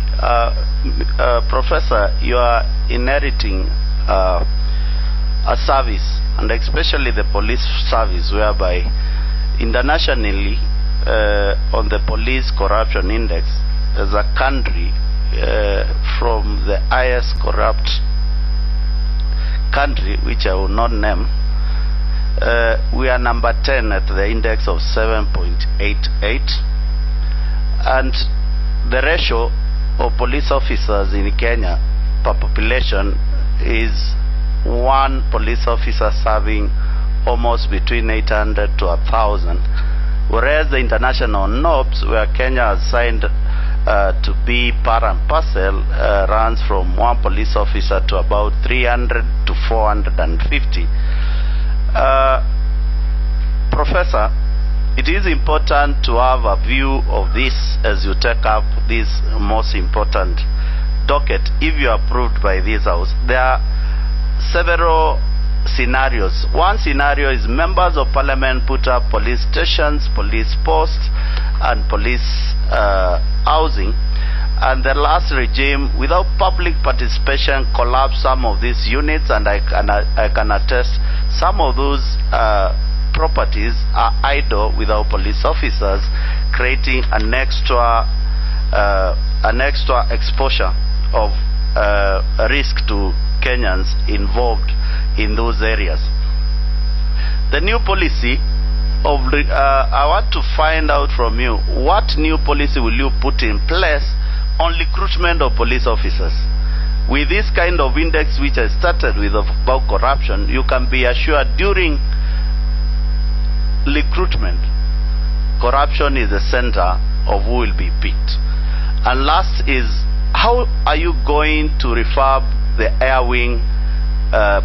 Professor, you are inheriting a service, and especially the police service, whereby internationally on the police corruption index as a country from the highest corrupt country, which I will not name, we are number 10 at the index of 7.88, and the ratio of police officers in Kenya per population is one police officer serving almost between 800 to 1,000, whereas the international norms, where Kenya has signed to be part and parcel, runs from one police officer to about 300 to 450. Professor, it is important to have a view of this as you take up this most important docket. If you are approved by this House, there are several scenarios. One scenario is members of parliament put up police stations, police posts, and police housing, and the last regime, without public participation, collapsed some of these units, and I can attest some of those properties are idle without police officers, creating an extra exposure of risk to Kenyans involved in those areas. The new policy of I want to find out from you, what new policy will you put in place on recruitment of police officers? With this kind of index which I started with about corruption, you can be assured during recruitment, corruption is the center of who will be picked. And last is, how are you going to refurb the air wing,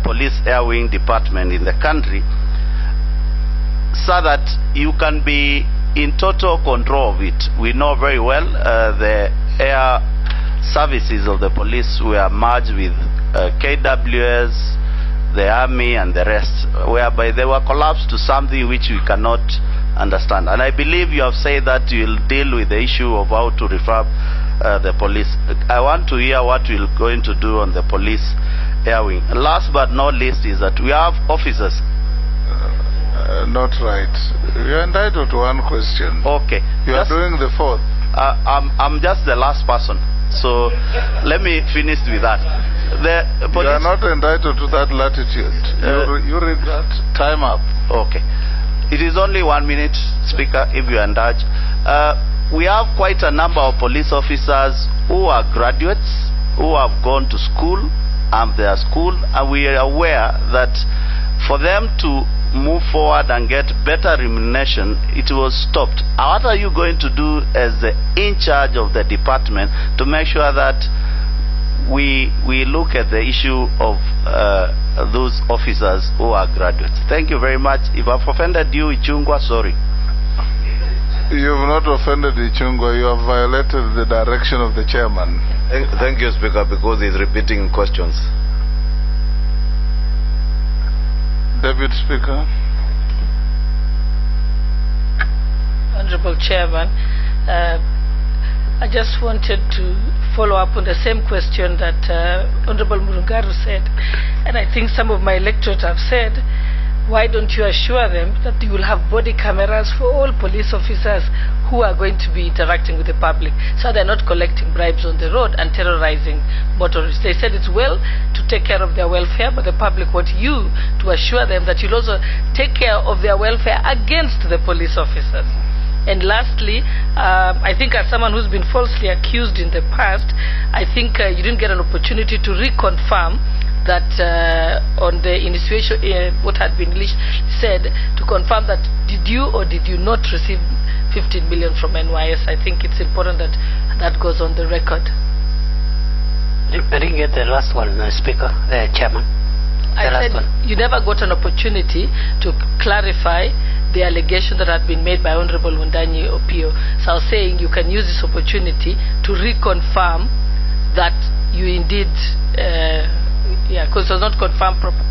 police air wing department in the country, so that you can be in total control of it? We know very well the air services of the police were merged with KWS, the army, and the rest, whereby they were collapsed to something which we cannot understand. And I believe you have said that you will deal with the issue of how to refurb the police. I want to hear what you're going to do on the police air wing. Last but not least is that we have officers. Not right. You're entitled to one question. Okay. You are doing the fourth. I'm just the last person, so let me finish with that. You are not entitled to that latitude. You read that. Time up. Okay. It is only 1 minute, Speaker, if you indulge. We have quite a number of police officers who are graduates, who have gone to school, and their school, and we are aware that for them to move forward and get better remuneration, it was stopped. What are you going to do as the in charge of the department to make sure that we look at the issue of those officers who are graduates? Thank you very much. If I've offended you, Ichungwa, sorry. You have not offended Ichungwa. You have violated the direction of the chairman. Thank you, Speaker, because he's repeating questions. Deputy Speaker. Honorable Chairman, I just wanted to follow up on the same question that Honorable Murungaru said, and I think some of my electorate have said, why don't you assure them that you will have body cameras for all police officers who are going to be interacting with the public, so they're not collecting bribes on the road and terrorizing motorists? They said it's well to take care of their welfare, but the public want you to assure them that you'll also take care of their welfare against the police officers. And lastly, I think as someone who's been falsely accused in the past, I think you didn't get an opportunity to reconfirm that on the initiation, what had been said, to confirm that did you or did you not receive 15 million from NYS. I think it's important that that goes on the record. I didn't get the last one, Speaker, Chairman. I said you never got an opportunity to clarify the allegation that had been made by Honorable Wundanyi Opiyo. So I was saying you can use this opportunity to reconfirm that you indeed, because it was not confirmed properly.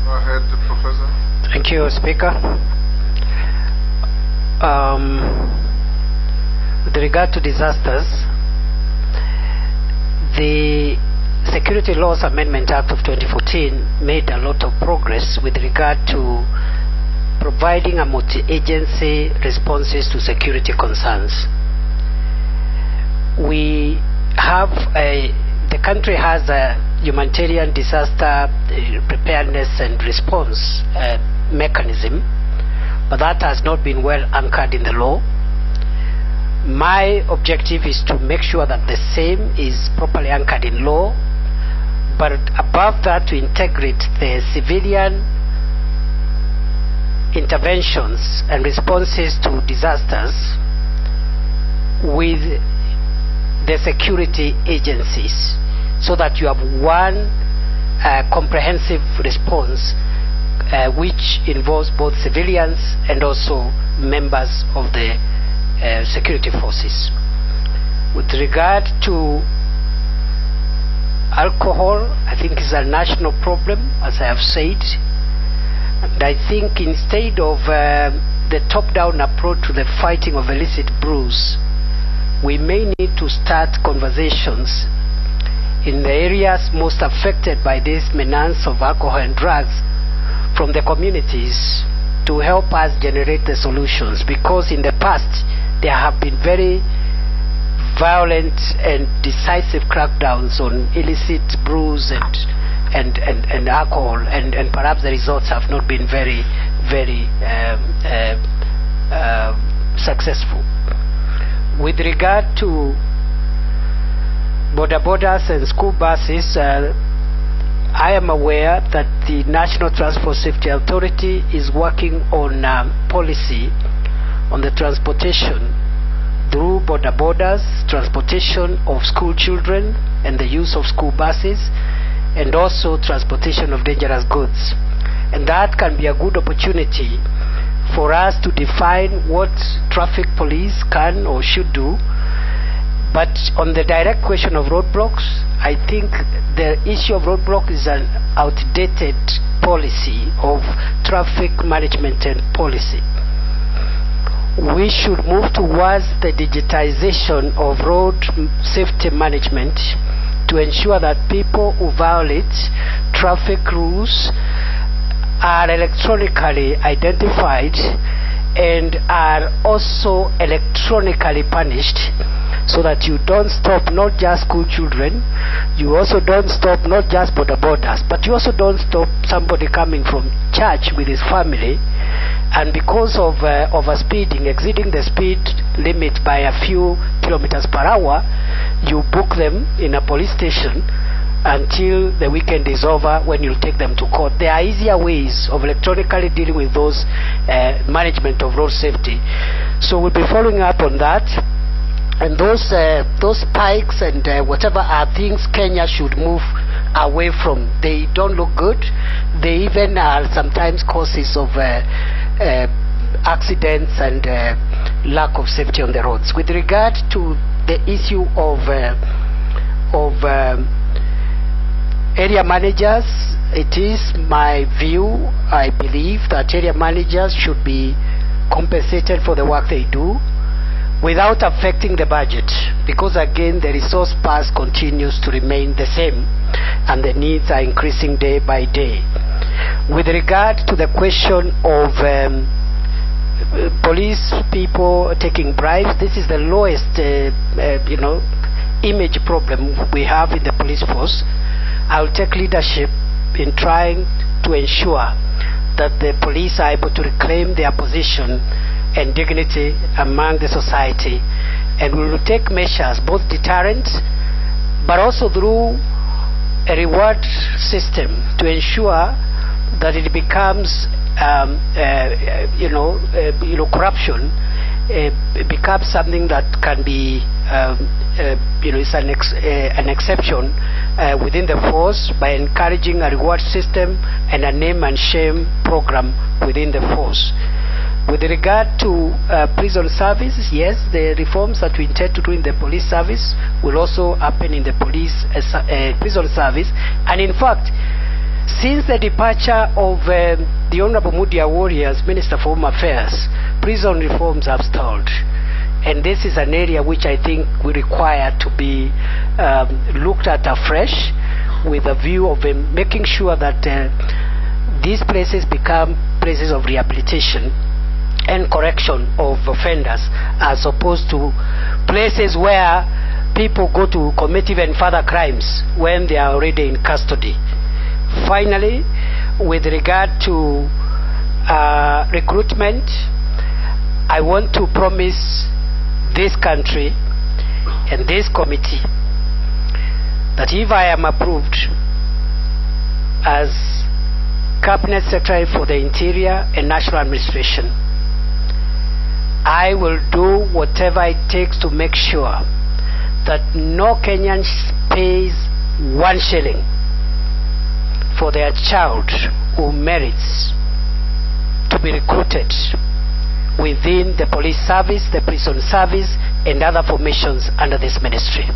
Go ahead, Professor. Thank you, Speaker. With regard to disasters, the Security Laws Amendment Act of 2014 made a lot of progress with regard to providing a multi-agency responses to security concerns. We have the country has a humanitarian disaster preparedness and response mechanism, but that has not been well anchored in the law. My objective is to make sure that the same is properly anchored in law, but above that to integrate the civilian interventions and responses to disasters with the security agencies, so that you have one comprehensive response which involves both civilians and also members of the security forces. With regard to alcohol, I think it's a national problem, as I have said. And I think instead of the top-down approach to the fighting of illicit brews, we may need to start conversations in the areas most affected by this menace of alcohol and drugs from the communities to help us generate the solutions, because in the past there have been very violent and decisive crackdowns on illicit brews and alcohol, and perhaps the results have not been very successful. With regard to borders and school buses, I am aware that the National Transport Safety Authority is working on policy on the transportation through borders, transportation of school children and the use of school buses, and also transportation of dangerous goods. And that can be a good opportunity for us to define what traffic police can or should do. But on the direct question of roadblocks, I think the issue of roadblock is an outdated policy of traffic management and policy. We should move towards the digitization of road safety management to ensure that people who violate traffic rules are electronically identified and are also electronically punished, so that you don't stop not just school children, you also don't stop not just borders, but you also don't stop somebody coming from church with his family, and because of overspeeding, exceeding the speed limit by a few kilometers per hour, you book them in a police station until the weekend is over, when you'll take them to court. There are easier ways of electronically dealing with those management of road safety. So we'll be following up on that. And those spikes and whatever are things Kenya should move away from. They don't look good. They even are sometimes causes of accidents and lack of safety on the roads. With regard to the issue of area managers, it is my view, I believe, that area managers should be compensated for the work they do without affecting the budget, because again the resource pass continues to remain the same and the needs are increasing day by day. With regard to the question of police people taking bribes, this is the lowest image problem we have in the police force. I'll take leadership in trying to ensure that the police are able to reclaim their position and dignity among the society, and we will take measures, both deterrent, but also through a reward system to ensure that it becomes, corruption becomes something that can be, it's an exception within the force, by encouraging a reward system and a name and shame program within the force. With regard to prison service, yes, the reforms that we intend to do in the police service will also happen in the prison service. And in fact, since the departure of the Honorable Mudia Warriors, Minister for Home Affairs, prison reforms have stalled. And this is an area which I think we require to be looked at afresh, with a view of making sure that these places become places of rehabilitation and correction of offenders, as opposed to places where people go to commit even further crimes when they are already in custody. Finally, with regard to recruitment, I want to promise this country and this committee that if I am approved as Cabinet Secretary for the Interior and National Administration, I will do whatever it takes to make sure that no Kenyan pays 1 shilling for their child who merits to be recruited within the police service, the prison service, and other formations under this ministry.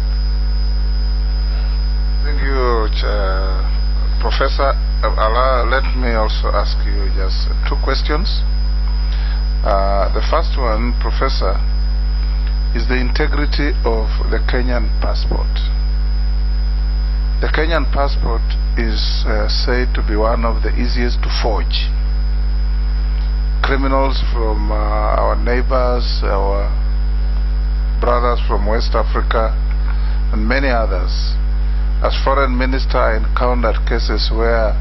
Thank you, Professor. Let me also ask you just 2 questions. The first one, Professor, is the integrity of the Kenyan passport. The Kenyan passport is said to be one of the easiest to forge. Criminals from our neighbors, our brothers from West Africa, and many others. As foreign minister, I encountered cases where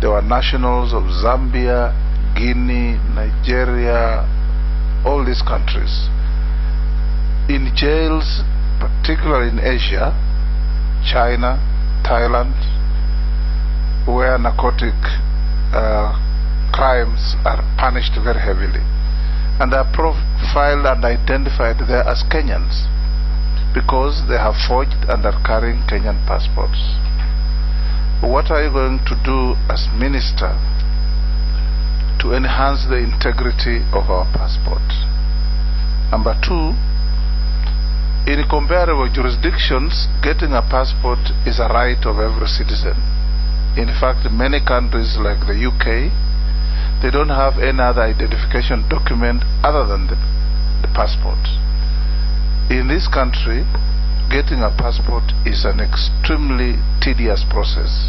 there were nationals of Zambia, Guinea, Nigeria, all these countries, in jails, particularly in Asia, China, Thailand, where narcotic crimes are punished very heavily, and are profiled and identified there as Kenyans because they have forged and are carrying Kenyan passports. What are you going to do as minister to enhance the integrity of our passport? Number 2, in comparable jurisdictions, getting a passport is a right of every citizen. In fact, many countries like the UK, they don't have any other identification document other than the passport. In this country, getting a passport is an extremely tedious process.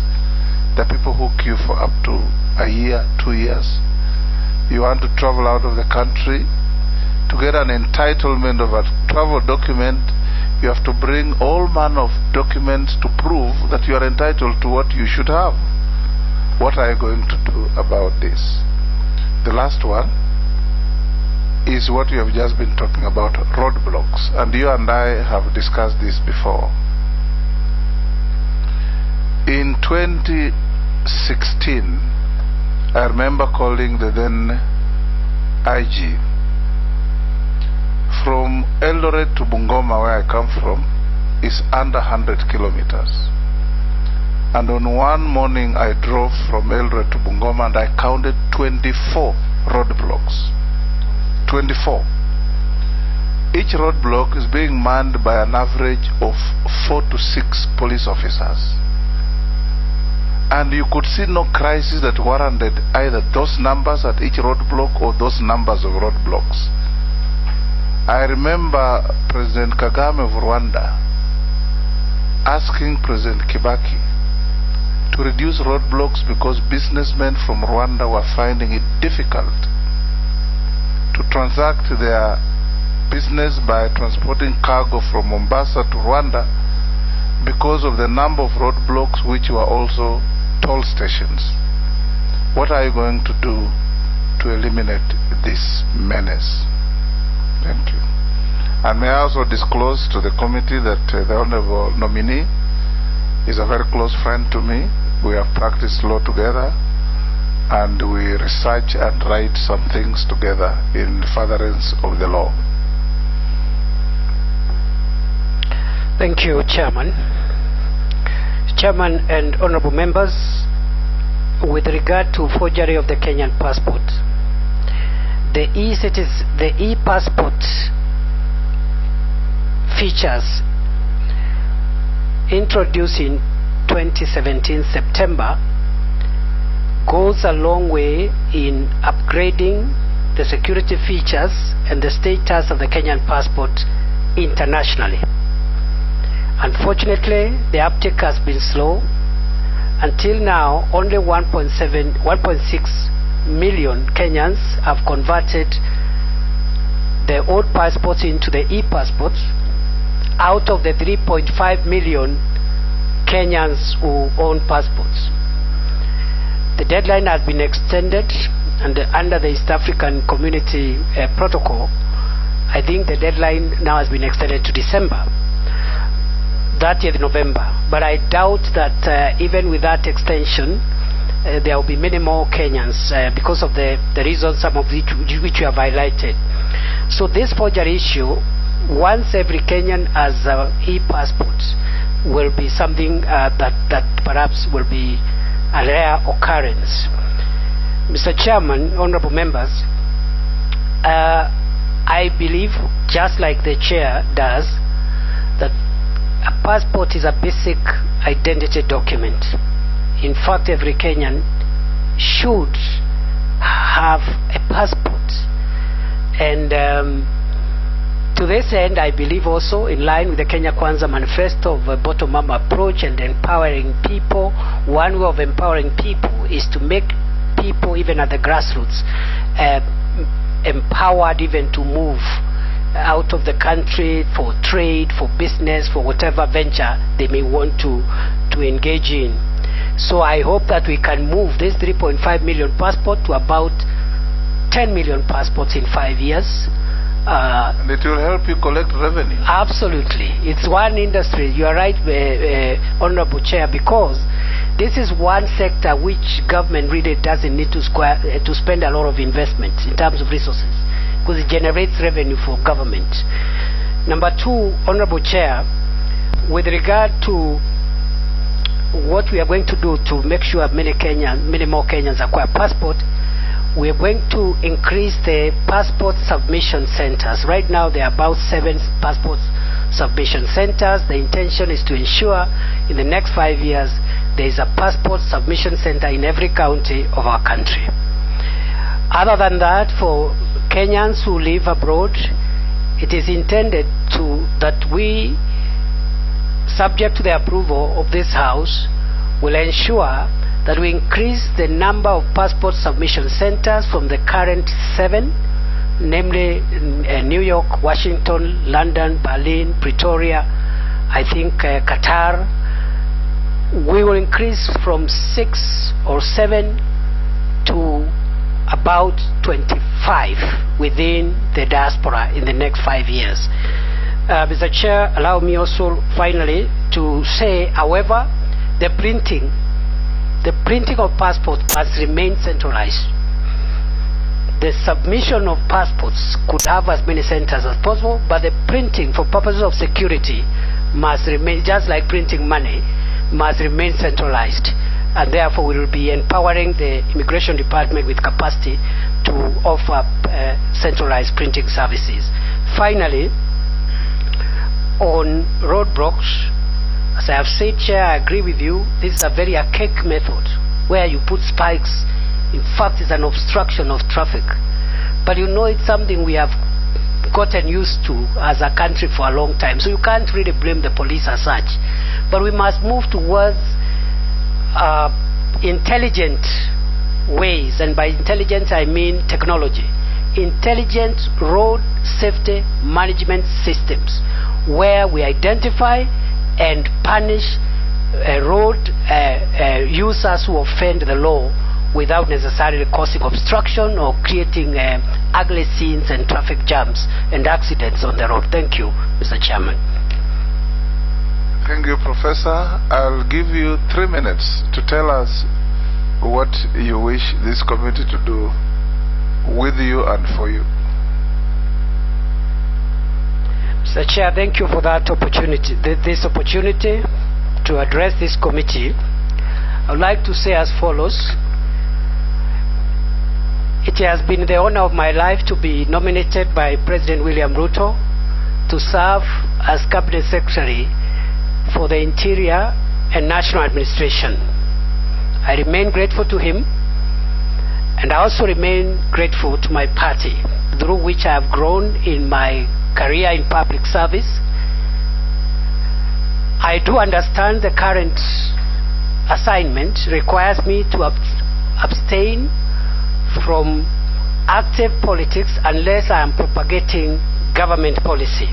There are people who queue for up to a year, 2 years. You want to travel out of the country, to get an entitlement of a travel document, you have to bring all manner of documents to prove that you are entitled to what you should have. What are you going to do about this? The last one is what we have just been talking about, roadblocks. And you and I have discussed this before. In 2016, I remember calling the then IG. From Eldoret to Bungoma, where I come from, is under 100 kilometers. And on one morning I drove from Eldoret to Bungoma and I counted 24 roadblocks. 24. Each roadblock is being manned by an average of 4 to 6 police officers. And you could see no crisis that warranted either those numbers at each roadblock or those numbers of roadblocks. I remember President Kagame of Rwanda asking President Kibaki to reduce roadblocks because businessmen from Rwanda were finding it difficult to transact their business by transporting cargo from Mombasa to Rwanda because of the number of roadblocks, which were also toll stations. What are you going to do to eliminate this menace? Thank you. And may I also disclose to the committee that the Honorable Nominee is a very close friend to me. We have practiced law together, and we research and write some things together in furtherance of the law. Thank you, Chairman. Chairman and honorable members, with regard to forgery of the Kenyan passport, the e-passport features introduced in 2017 September goes a long way in upgrading the security features and the status of the Kenyan passport internationally. Unfortunately, the uptake has been slow. Until now, only 1.6 million Kenyans have converted the old passports into the e-passports out of the 3.5 million Kenyans who own passports. The deadline has been extended, and under the East African Community Protocol, I think the deadline now has been extended to December, 30th November. But I doubt that even with that extension, there will be many more Kenyans because of the reasons, some of which you have highlighted. So this forgery issue, once every Kenyan has e-passport, will be something that perhaps will be a rare occurrence. Mr. Chairman, honorable members, I believe, just like the chair does, that a passport is a basic identity document. In fact, every Kenyan should have a passport. And to this end, I believe also, in line with the Kenya Kwanza manifesto of a bottom-up approach and empowering people, one way of empowering people is to make people, even at the grassroots, empowered even to move out of the country for trade, for business, for whatever venture they may want to engage in. So I hope that we can move this 3.5 million passport to about 10 million passports in 5 years. And it will help you collect revenue. Absolutely. It's one industry. You are right, Honorable Chair, because this is one sector which government really doesn't need to spend a lot of investment in terms of resources, because it generates revenue for government. Number two, Honorable Chair, with regard to what we are going to do to make sure many more Kenyans acquire passport, we are going to increase the passport submission centers. Right now there are about 7 passport submission centers. The intention is to ensure in the next 5 years there is a passport submission center in every county of our country. Other than that, for Kenyans who live abroad, it is intended that we, subject to the approval of this House, will ensure that we increase the number of passport submission centers from the current 7, namely New York, Washington, London, Berlin, Pretoria, I think Qatar. We will increase from 6 or 7 to about 25 within the diaspora in the next 5 years. Mr. Chair, allow me also finally to say, however, the printing of passports must remain centralized. The submission of passports could have as many centers as possible, but the printing for purposes of security must remain, just like printing money, must remain centralized. And therefore we will be empowering the Immigration Department with capacity to offer centralized printing services. Finally, on roadblocks, as I have said, Chair, I agree with you. This is a very archaic method where you put spikes. In fact, it's an obstruction of traffic. But you know, it's something we have gotten used to as a country for a long time. So you can't really blame the police as such. But we must move towards intelligent ways, and by intelligent I mean technology. Intelligent road safety management systems where we identify and punish road users who offend the law without necessarily causing obstruction or creating ugly scenes and traffic jams and accidents on the road. Thank you, Mr. Chairman. Thank you, Professor. I'll give you 3 minutes to tell us what you wish this committee to do with you and for you. Mr. Chair, thank you for that opportunity, this opportunity to address this committee. I would like to say as follows. It has been the honor of my life to be nominated by President William Ruto to serve as Cabinet Secretary for the Interior and National Administration. I remain grateful to him, and I also remain grateful to my party, through which I have grown in my career in public service. I do understand the current assignment requires me to abstain from active politics unless I am propagating government policy.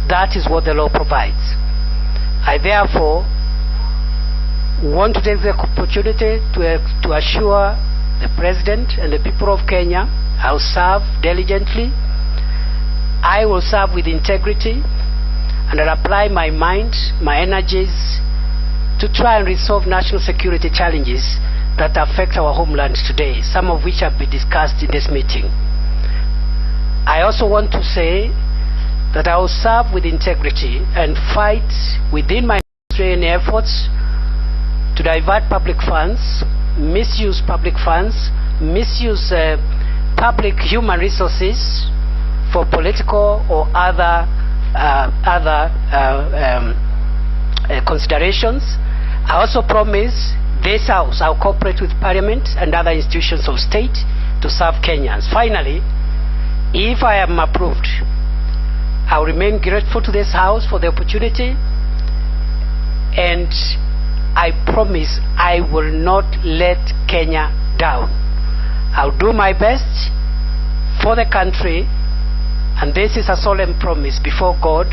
That is what the law provides. I therefore want to take the opportunity to assure the President and the people of Kenya I will serve diligently, I will serve with integrity, and I'll apply my mind, my energies to try and resolve national security challenges that affect our homeland today, some of which have been discussed in this meeting. I also want to say that I will serve with integrity and fight within my ministry any efforts to divert public funds, misuse public funds, misuse public human resources for political or other considerations. I also promise this House I'll cooperate with Parliament and other institutions of state to serve Kenyans. Finally, if I am approved, I'll remain grateful to this House for the opportunity, and I promise I will not let Kenya down. I'll do my best for the country, and this is a solemn promise before God,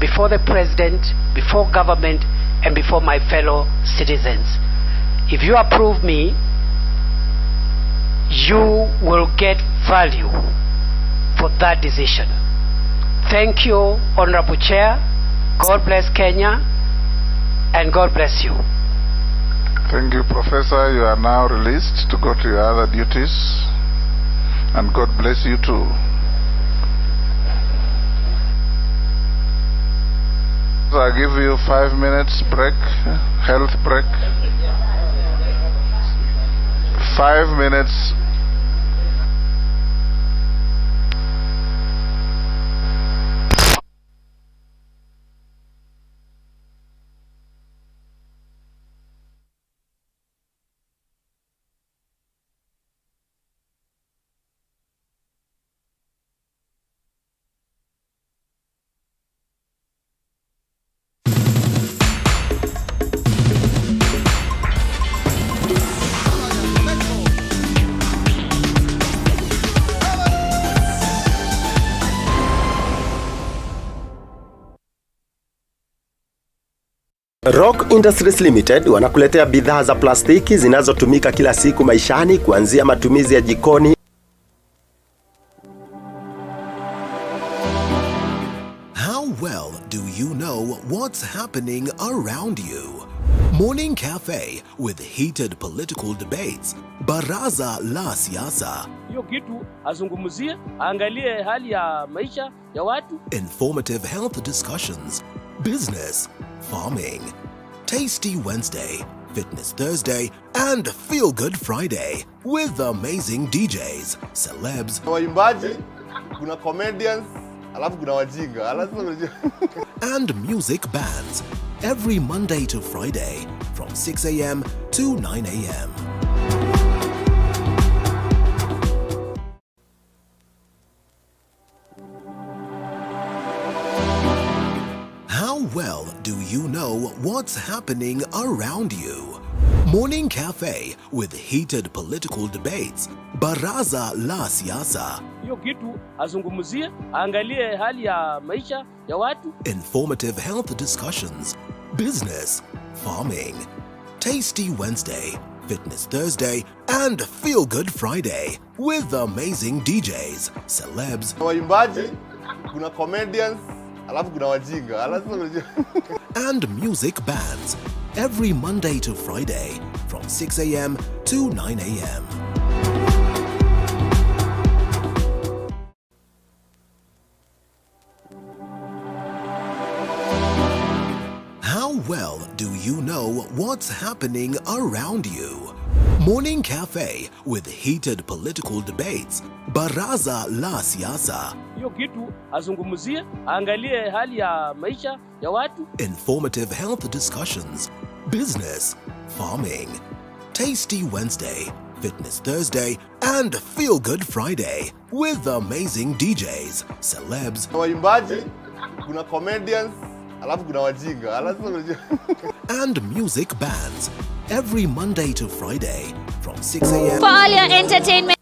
before the President, before government, and before my fellow citizens. If you approve me, you will get value for that decision. Thank you, Honorable Chair. God bless Kenya, and God bless you. Thank you, Professor. You are now released to go to your other duties, and God bless you too. I give you 5 minutes break, health break. 5 minutes. Rock Industries Limited wanakuletea bidhaa za plastiki zinazotumika kila siku maishani, kuanzia matumizi ya jikoni. How well do you know what's happening around you? Morning Cafe with heated political debates. Baraza la siasa. Hiyo kitu azungumzie, angalie hali ya maisha ya watu. Informative health discussions. Business, farming, Tasty Wednesday, Fitness Thursday, and Feel Good Friday with amazing DJs, celebs, waimbaji, kuna comedians, alafu kuna wajinga, and music bands every Monday to Friday from 6 a.m. to 9 a.m. How well do you know what's happening around you? Morning Cafe with heated political debates. Baraza la siasa. Hiyo kitu azungumzie, angalie hali ya maisha ya watu. Informative health discussions. Business, farming, Tasty Wednesday, Fitness Thursday, and Feel Good Friday with amazing DJs, celebs, Waimbaji, kuna comedians, alafu kuna wajinga. and music bands every Monday to Friday from 6 a.m. to 9 a.m. How well do you know what's happening around you? Morning Cafe with heated political debates. Baraza la Siasa. Hiyo kitu azungumzie, angalie hali ya maisha ya watu. Informative health discussions. Business, farming. Tasty Wednesday, Fitness Thursday, and Feel Good Friday with amazing DJs, celebs, Waimbaji, kuna comedians, alafu kuna wajinga. and music bands every Monday to Friday from 6 a.m. For all your entertainment.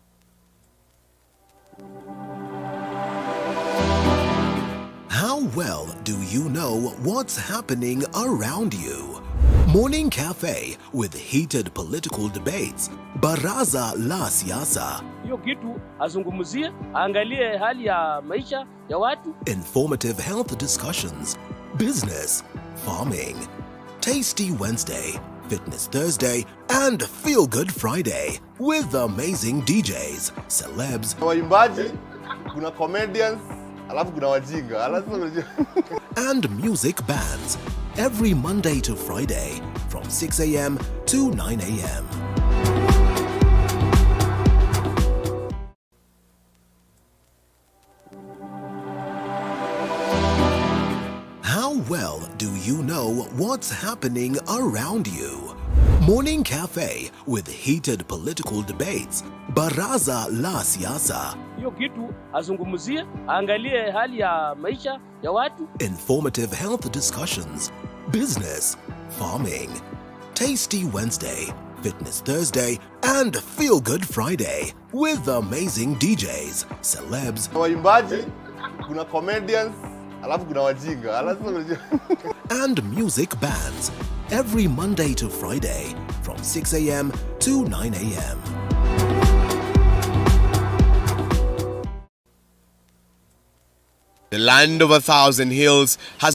How well do you know what's happening around you? Morning Cafe with heated political debates. Baraza la Siasa. Hiyo kitu azungumzie, angalie hali ya maisha ya watu. Informative health discussions. Business, farming. Tasty Wednesday, Fitness Thursday, and Feel Good Friday with amazing DJs, celebs, Waimbaji, kuna comedians, alafu kuna wajinga. and music bands every Monday to Friday from 6 a.m. to 9 a.m. How well do you know what's happening around you? Morning Cafe with heated political debates. Baraza la Siasa. Hiyo kitu azungumzie, angalie hali ya maisha ya watu. Informative health discussions. Business, farming. Tasty Wednesday, Fitness Thursday, and Feel Good Friday with amazing DJs, celebs, Waimbaji, kuna comedians, alafu kuna wajinga. and music bands every Monday to Friday from 6 a.m. to 9 a.m. The land of 1,000 hills has...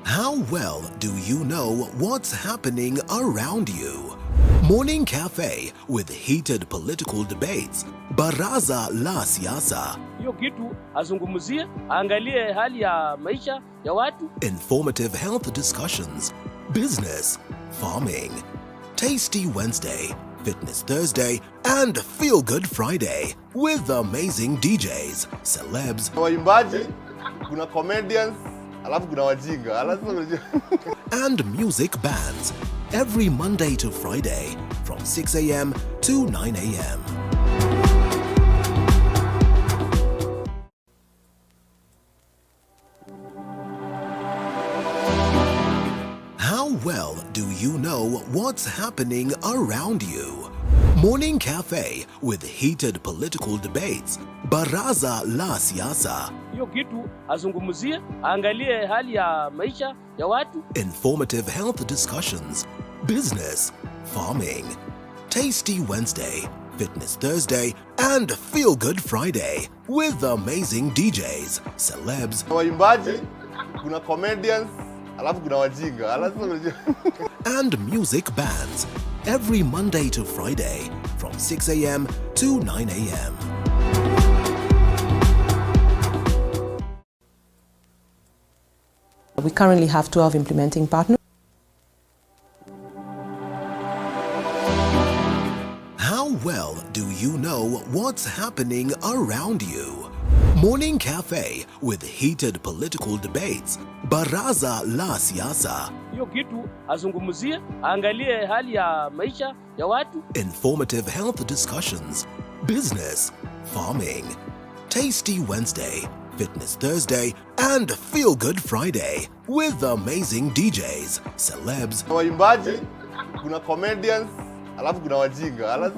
How well do you know what's happening around you? Morning Cafe with heated political debates. Baraza la Siasa. Hiyo kitu azungumzie, angalie hali ya maisha ya watu. Informative health discussions. Business, farming. Tasty Wednesday, Fitness Thursday, and Feel Good Friday with amazing DJs, celebs, Waimbaji, kuna comedians, alafu kuna wajinga. and music bands every Monday to Friday from 6 a.m. to 9 a.m. How well do you know what's happening around you? Morning Cafe with heated political debates. Baraza la Siasa. Hiyo kitu azungumzie, angalie hali ya maisha ya watu. Informative health discussions. Business, farming. Tasty Wednesday, Fitness Thursday, and Feel Good Friday with amazing DJs, celebs, Waimbaji, kuna comedians, alafu kuna wajinga. and music bands every Monday to Friday from 6 a.m. to 9 a.m. We currently have 12 implementing partners. How well do you know what's happening around you? Morning Cafe with heated political debates. Baraza la Siasa. Hiyo kitu azungumzie, angalie hali ya maisha ya watu. Informative health discussions. Business, farming. Tasty Wednesday, Fitness Thursday, and Feel Good Friday with amazing DJs, celebs, Waimbaji, kuna comedians, alafu kuna wajinga.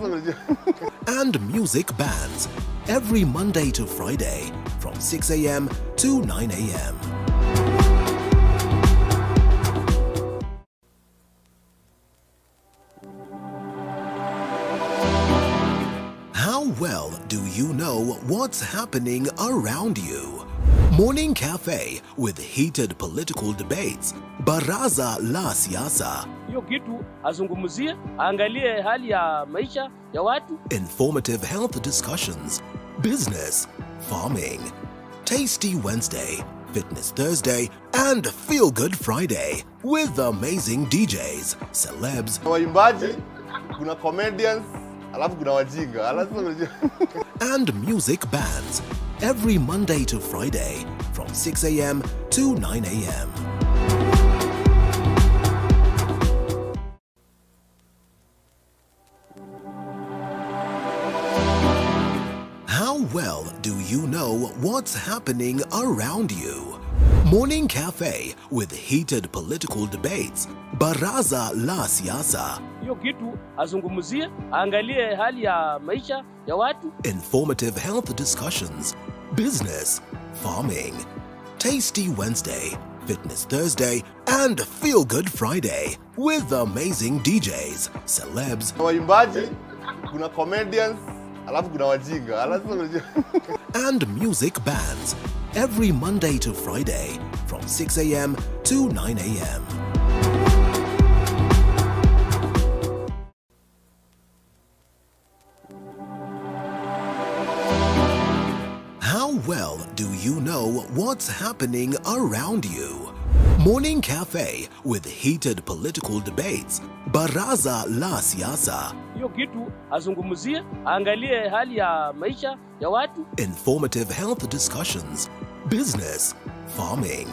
and music bands every Monday to Friday from 6 a.m. to 9 a.m. well do you know what's happening around you? Morning Cafe with heated political debates. Baraza la Siasa. Hiyo kitu azungumzie, angalie hali ya maisha ya watu. Informative health discussions. Business, farming. Tasty Wednesday, Fitness Thursday, and Feel Good Friday with amazing DJs, celebs, waimbaji, kuna comedians, alafu kuna wajinga. and music bands every Monday to Friday from 6 a.m. to 9 a.m. How well do you know what's happening around you? Morning Cafe with heated political debates. Baraza la Siasa. Hiyo kitu azungumzie, angalie hali ya maisha ya watu. Informative health discussions. Business, farming. Tasty Wednesday, Fitness Thursday, and Feel Good Friday with amazing DJs, celebs, waimbaji, kuna comedians, alafu kuna wajinga. and music bands every Monday to Friday from 6 a.m. to 9 a.m. How well do you know what's happening around you? Morning Cafe with heated political debates. Baraza la Siasa. Hiyo kitu azungumzie, angalie hali ya maisha ya watu. Informative health discussions. Business, farming.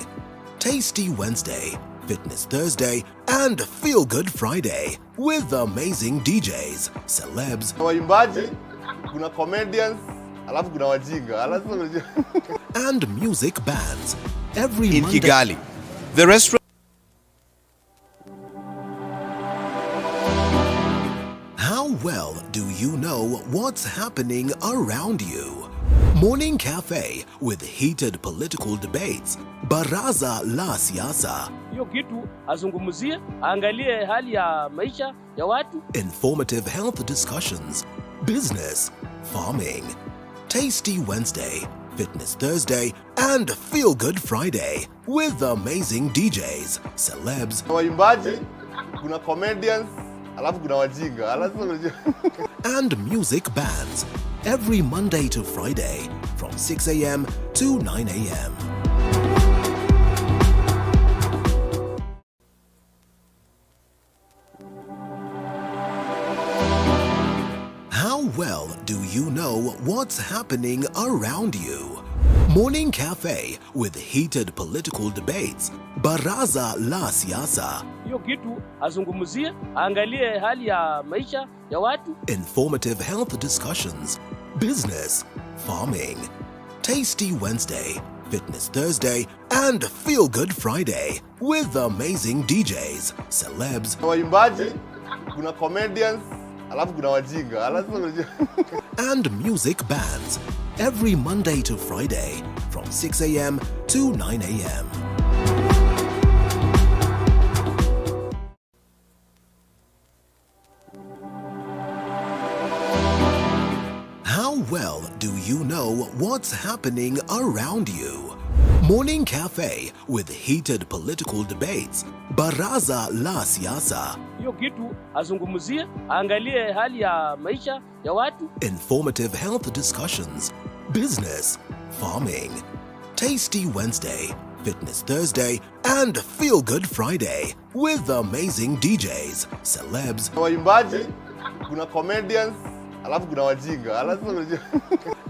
Tasty Wednesday, Fitness Thursday, and Feel Good Friday with amazing DJs, celebs, waimbaji, kuna comedians, alafu kuna wajinga. and music bands every in Monday. Kigali. The restaurant. How well do you know what's happening around you? Morning Cafe with heated political debates. Baraza la Siasa. Hiyo kitu azungumzie, angalie hali ya maisha ya watu. Informative health discussions. Business, farming. Tasty Wednesday, Fitness Thursday, and Feel Good Friday with amazing DJs, celebs, waimbaji, kuna comedians, alafu kuna wajinga. and music bands every Monday to Friday from 6 a.m. to 9 a.m. How well do you know what's happening around you? Morning Cafe with heated political debates. Baraza la Siasa. Hiyo kitu azungumzie, angalie hali ya maisha ya watu. Informative health discussions. Business, farming. Tasty Wednesday, Fitness Thursday, and Feel Good Friday with amazing DJs, celebs, waimbaji, kuna comedians, alafu kuna wajinga. and music bands every Monday to Friday from 6 a.m. to 9 a.m. How well do you know what's happening around you? Morning Cafe with heated political debates. Baraza la Siasa. Hiyo kitu azungumzie, angalie hali ya maisha ya watu. Informative health discussions. Business, farming. Tasty Wednesday, Fitness Thursday, and Feel Good Friday with amazing DJs, celebs, waimbaji, kuna comedians, alafu kuna wajinga.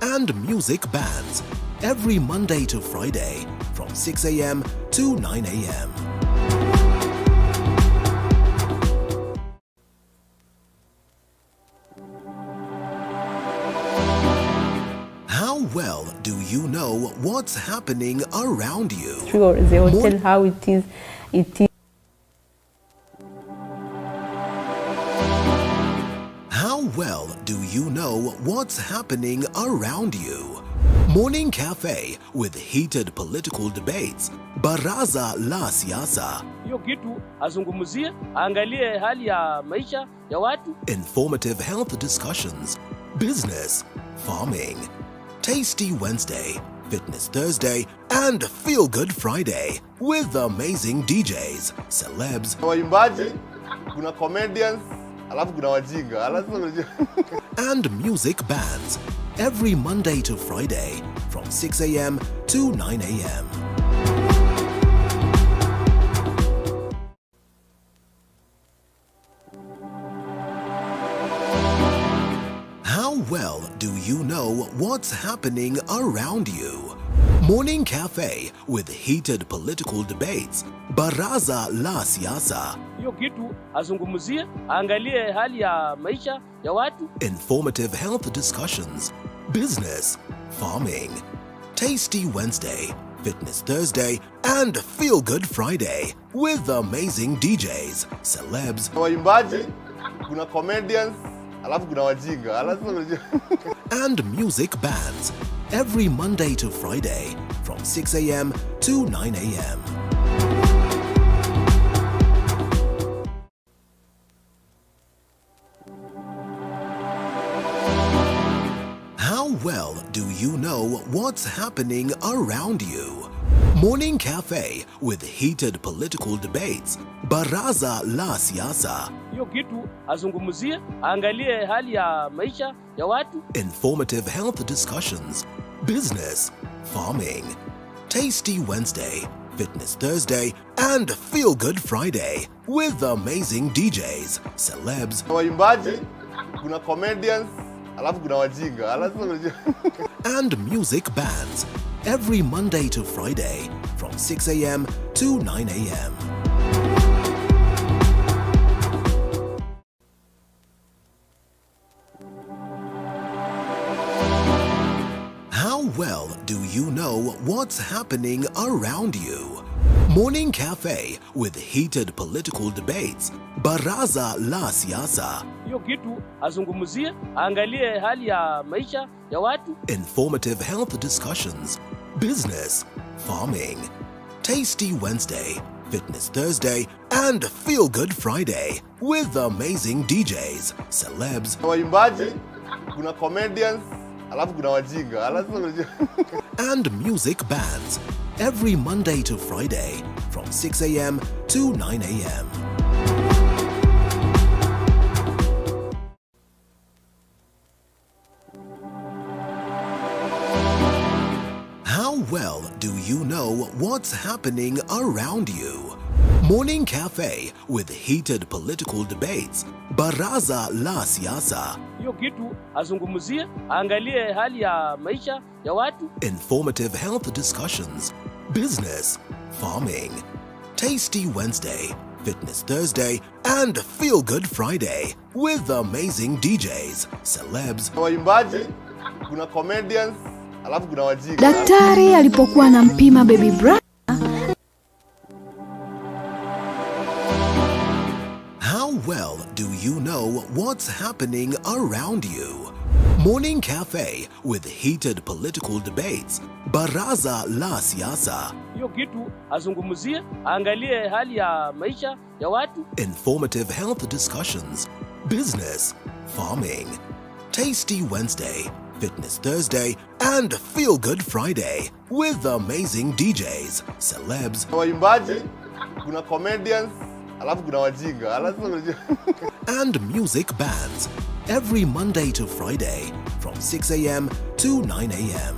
and music bands every Monday to Friday from 6 a.m. to 9 a.m. How well do you know what's happening around you? Sure, the hotel, how it is. How well do you know what's happening around you? Morning Cafe with heated political debates. Baraza la Siasa. Hiyo kitu azungumzie, angalie hali ya maisha ya watu. Informative health discussions. Business, farming. Tasty Wednesday, Fitness Thursday, and Feel Good Friday with amazing DJs, celebs, waimbaji, kuna comedians, alafu kuna wajinga. and music bands every Monday to Friday from 6 a.m. to 9 a.m. How well do you know what's happening around you? Morning Cafe with heated political debates, Baraza la Siasa, Hiyo kitu azungumzie, angalie hali ya maisha ya watu. Informative health discussions, business, farming. Tasty Wednesday, Fitness Thursday, and Feel Good Friday with amazing DJs, celebs, Waimbaji, kuna comedians, alafu kuna wajinga. and music bands every Monday to Friday from 6 a.m. to 9 a.m. How well do you know what's happening around you? Morning Cafe with heated political debates, Baraza la Siasa, Hiyo kitu azungumzie, angalie hali ya maisha ya watu. informative health discussions, business, farming. Tasty Wednesday, Fitness Thursday, and Feel Good Friday with amazing DJs, celebs, Waimbaji, kuna comedians, alafu kuna wajinga. and music bands every Monday to Friday from 6 a.m. to 9 a.m. How well do you know what's happening around you? Morning Cafe with heated political debates, Baraza la Siasa, Hiyo kitu azungumzie, angalie hali ya maisha ya watu. informative health discussions, business, farming. Tasty Wednesday, Fitness Thursday, and Feel Good Friday with amazing DJs, celebs, Waimbaji, kuna comedians, alafu kuna wajinga. and music bands every Monday to Friday from 6 a.m. to 9 a.m. How well do you know what's happening around you? Morning Cafe with heated political debates, Baraza la Siasa, Hiyo kitu azungumzie, angalie hali ya maisha ya watu. informative health discussions, business, farming. Tasty Wednesday, Fitness Thursday, and Feel Good Friday with amazing DJs, celebs, Waimbaji, kuna comedians, alafu kuna wajinga. Daktari alipokuwa anampima baby bra. How well do you know what's happening around you? Morning Cafe with heated political debates, Baraza la Siasa, Hiyo kitu azungumzie, angalie hali ya maisha ya watu. informative health discussions, business, farming. Tasty Wednesday, Fitness Thursday, and Feel Good Friday with amazing DJs, celebs, Waimbaji, kuna comedians, alafu kuna wajinga. and music bands every Monday to Friday from 6 a.m. to 9 a.m.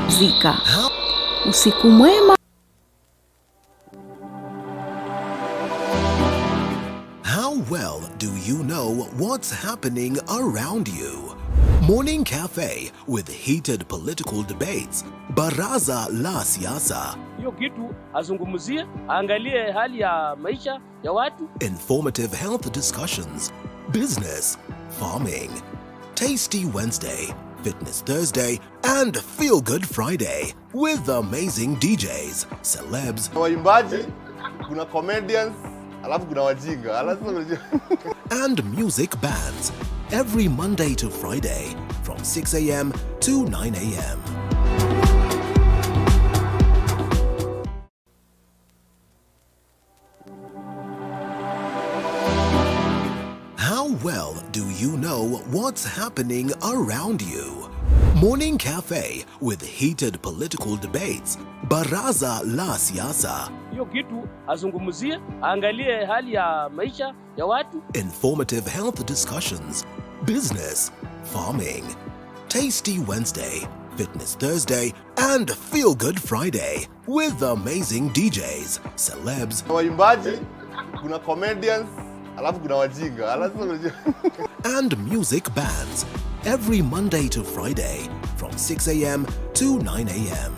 Zika. Usiku mwema. How well do you know what's happening around you? Morning Cafe with heated political debates, Baraza la Siasa, Hiyo kitu azungumzie, angalie hali ya maisha ya watu. informative health discussions, business, farming. Tasty Wednesday, Fitness Thursday, and Feel Good Friday with amazing DJs, celebs, Waimbaji, kuna comedians, alafu kuna wajinga. and music bands every Monday to Friday from 6 a.m. to 9 a.m. you know what's happening around you? Morning Cafe with heated political debates. Baraza la Siasa. Hiyo kitu azungumzie, angalie hali ya maisha ya watu. Informative health discussions. Business, farming. Tasty Wednesday, Fitness Thursday, and Feel Good Friday with amazing DJs, celebs, waimbaji, kuna comedians, alafu kuna wajinga. and music bands every Monday to Friday from 6 a.m. to 9 a.m.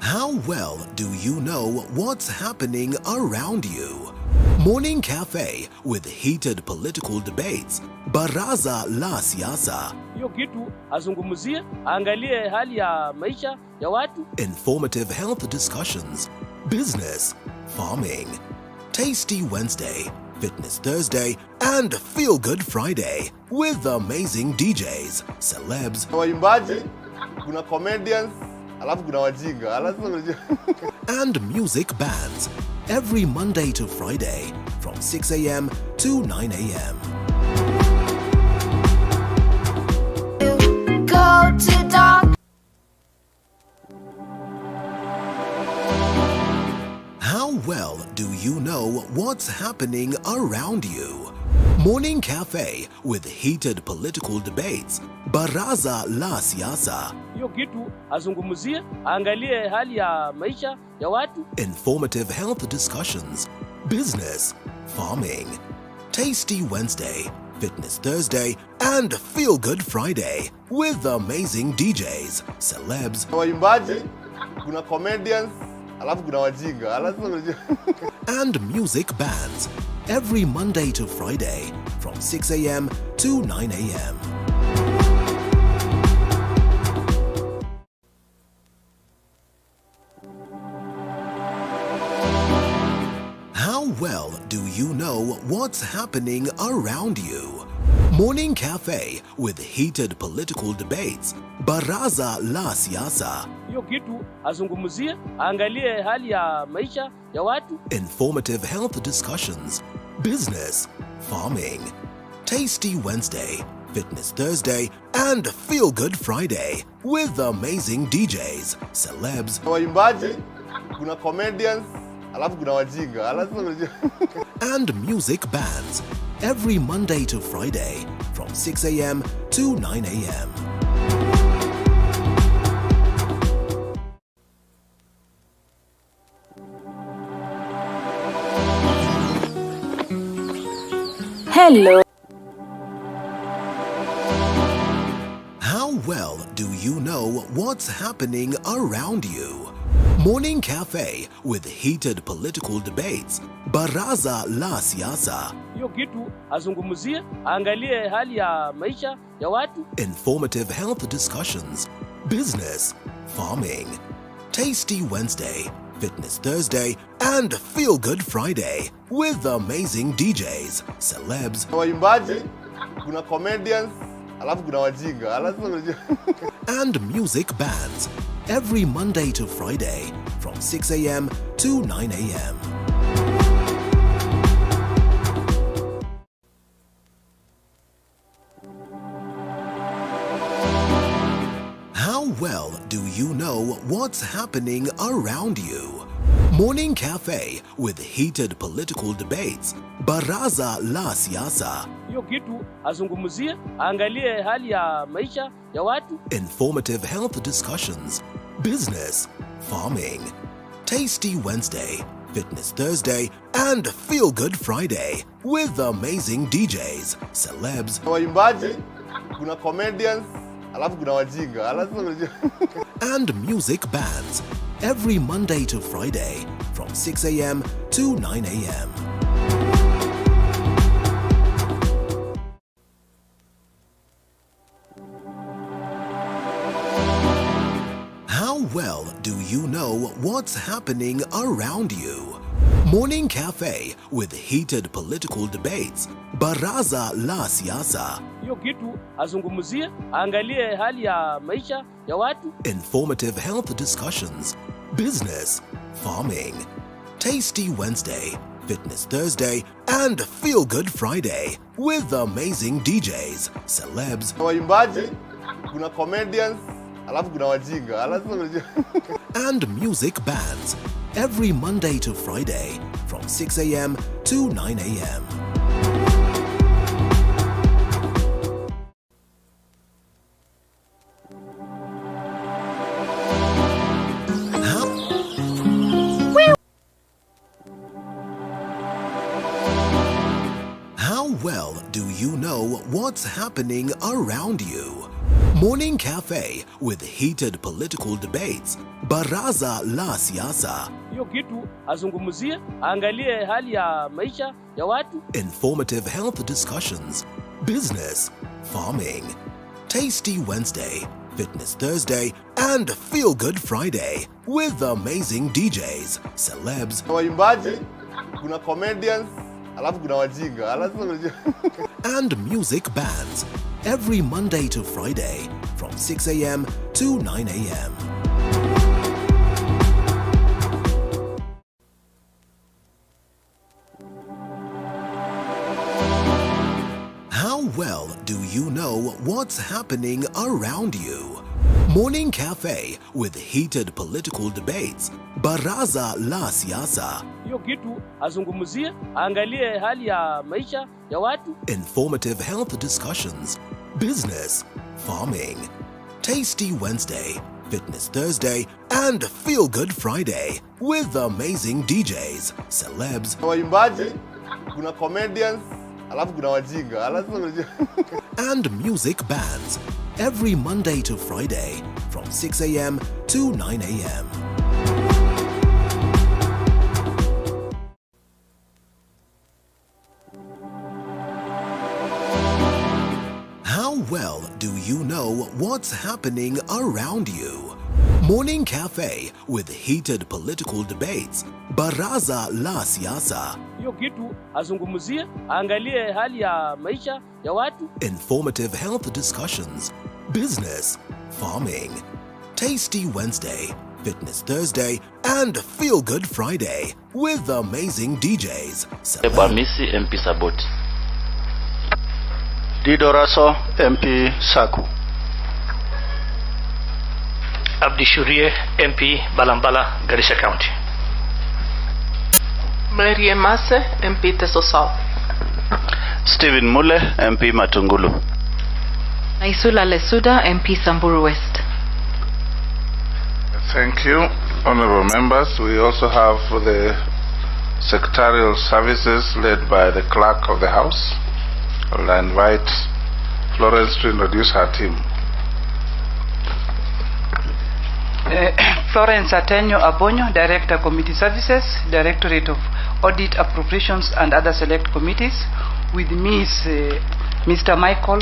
How well do you know what's happening around you? Morning Cafe with heated political debates. Baraza la Siasa. Hiyo kitu azungumzie, angalie hali ya maisha ya watu. Informative health discussions. Business, farming. Tasty Wednesday, Fitness Thursday, and Feel Good Friday with amazing DJs, celebs, waimbaji, kuna comedians, alafu kuna wajinga. and music bands every Monday to Friday from 6 a.m. to 9 a.m. Go to dog. How well do you know what's happening around you? Morning Cafe with heated political debates. Baraza la Siasa. Hiyo kitu azungumzie, angalie hali ya maisha ya watu. Informative health discussions. Business, farming. Tasty Wednesday, Fitness Thursday, and Feel Good Friday with amazing DJs, celebs, waimbaji, kuna comedians, alafu kuna wajinga. and music bands every Monday to Friday from 6 a.m. to 9 a.m. How well do you know what's happening around you? Morning Cafe with heated political debates. Baraza la Siasa. Hiyo kitu azungumzie, angalie hali ya maisha ya watu. Informative health discussions. Business, farming. Tasty Wednesday, Fitness Thursday, and Feel Good Friday with amazing DJs, celebs, waimbaji, kuna comedians, alafu kuna wajinga. and music bands every Monday to Friday from 6 a.m. to 9 a.m. Hello. How well do you know what's happening around you? Morning Cafe with heated political debates. Baraza la Siasa. Hiyo kitu azungumzie, angalie hali ya maisha ya watu. Informative health discussions. Business, farming. Tasty Wednesday, Fitness Thursday, and Feel Good Friday with amazing DJs, celebs, waimbaji, kuna comedians, alafu kuna wajinga. and music bands every Monday to Friday from 6 a.m. to 9 a.m. How well do you know what's happening around you? Morning Cafe with heated political debates. Baraza la Siasa. Hiyo kitu azungumzie, angalie hali ya maisha ya watu. Informative health discussions. Business, farming. Tasty Wednesday, Fitness Thursday, and Feel Good Friday with amazing DJs, celebs, waimbaji, kuna comedians, alafu kuna wajinga. and music bands every Monday to Friday from 6 a.m. to 9 a.m. How well do you know what's happening around you? Morning Cafe with heated political debates. Baraza la Siasa. Hiyo kitu azungumzie, angalie hali ya maisha ya watu. Informative health discussions. business, farming. Tasty Wednesday, Fitness Thursday, and Feel Good Friday with amazing DJs, celebs, waimbaji, kuna comedians, alafu kuna wajinga. and music bands every Monday to Friday from 6 a.m. to 9 a.m. How well do you know what's happening around you? Morning Cafe with heated political debates, Baraza la Siasa. Hiyo kitu azungumzie, angalie hali ya maisha ya watu. Informative health discussions, business, farming. Tasty Wednesday, Fitness Thursday, and Feel Good Friday with amazing DJs, celebs, waimbaji, kuna comedians, alafu kuna wajinga. and music bands every Monday to Friday from 6 a.m. to 9 a.m. How well do you know what's happening around you? Morning Cafe with heated political debates, Baraza la Siasa. Hiyo kitu azungumzie, angalie hali ya maisha ya watu. Informative health discussions, business, farming. Tasty Wednesday, Fitness Thursday, and Feel Good Friday with amazing DJs, celebs, waimbaji, kuna comedians, alafu kuna wajinga. and music bands every Monday to Friday from 6 a.m. to 9 a.m. How well do you know what's happening around you? Morning Cafe with heated political debates, Baraza la Siasa. Hiyo kitu azungumzie, angalie hali ya maisha ya watu. Informative health discussions, business, farming. Tasty Wednesday, Fitness Thursday, and Feel Good Friday with amazing DJs. Bamisi MP Saboti. Didoraso MP Saku. Abdi Shurie MP Balambala, Garissa County. Mary Emase MP Teso South. Stephen Mule MP Matungulu. Naisula Lesuda MP Samburu West. Thank you, honorable members. We also have the secretarial services led by the clerk of the House. I'll invite Florence to introduce her team. Florence Atenyo Abonyo, Director Committee Services, Directorate of Audit, Appropriations and other select committees. With me is Mr. Michael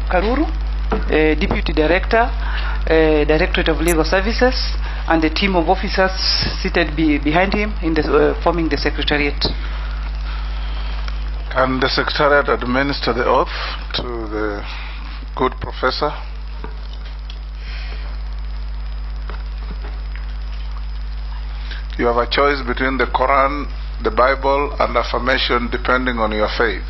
Karuru, Deputy Director, Directorate of Legal Services, and the team of officers seated behind him in the, forming the Secretariat. Can the Secretariat administer the oath to the good professor? You have a choice between the Quran, the Bible, and affirmation depending on your faith.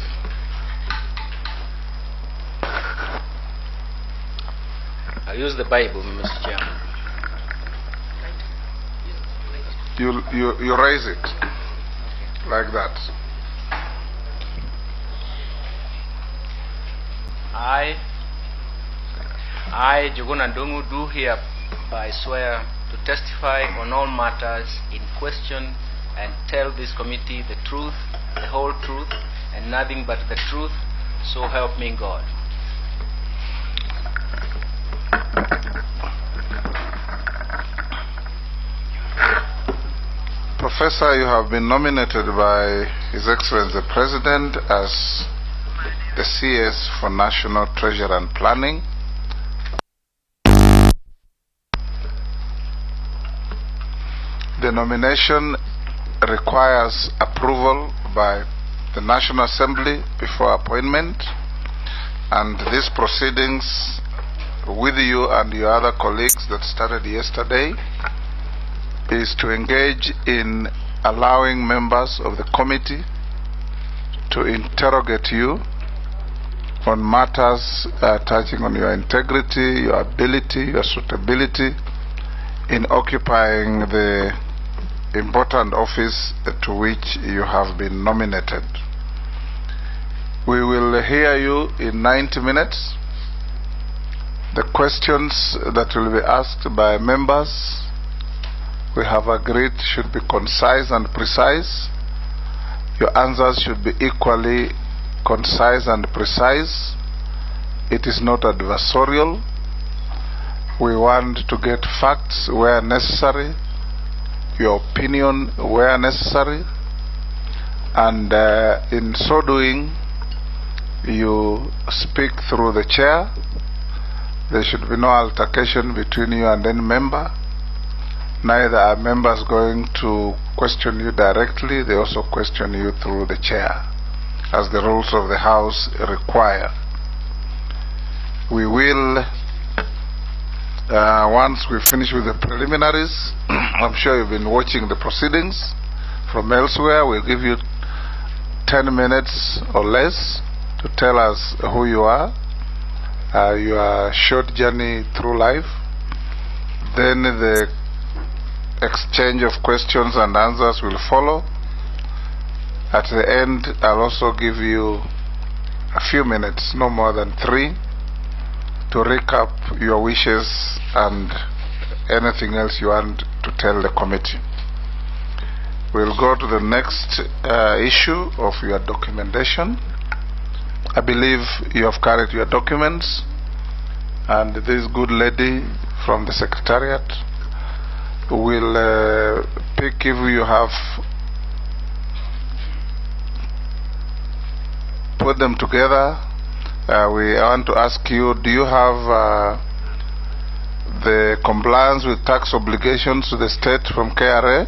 I use the Bible, Mr. Chairman. You raise it like that. I, Njuguna Ndung'u, do hereby swear to testify on all matters in question and tell this committee the truth, the whole truth, and nothing but the truth, so help me God. Professor, you have been nominated by His Excellency the President as the CS for National Treasury and Planning. The nomination requires approval by the National Assembly before appointment, and these proceedings with you and your other colleagues that started yesterday is to engage in allowing members of the committee to interrogate you on matters touching on your integrity, your ability, your suitability in occupying the important office to which you have been nominated. We will hear you in 90 minutes. The questions that will be asked by members, we have agreed, should be concise and precise. Your answers should be equally concise and precise. It is not adversarial. We want to get facts where necessary, your opinion where necessary, and in so doing, you speak through the chair. There should be no altercation between you and any member. Neither are members going to question you directly, they also question you through the chair, as the rules of the House require. We will, once we finish with the preliminaries, I'm sure you've been watching the proceedings from elsewhere, we'll give you 10 minutes or less to tell us who you are, your short journey through life. Then the exchange of questions and answers will follow. At the end, I'll also give you a few minutes, no more than 3, to recap your wishes and anything else you want to tell the committee. We'll go to the next issue of your documentation. I believe you have carried your documents, and this good lady from the Secretariat will pick if you have put them together. We want to ask you, do you have the compliance with tax obligations to the state from KRA?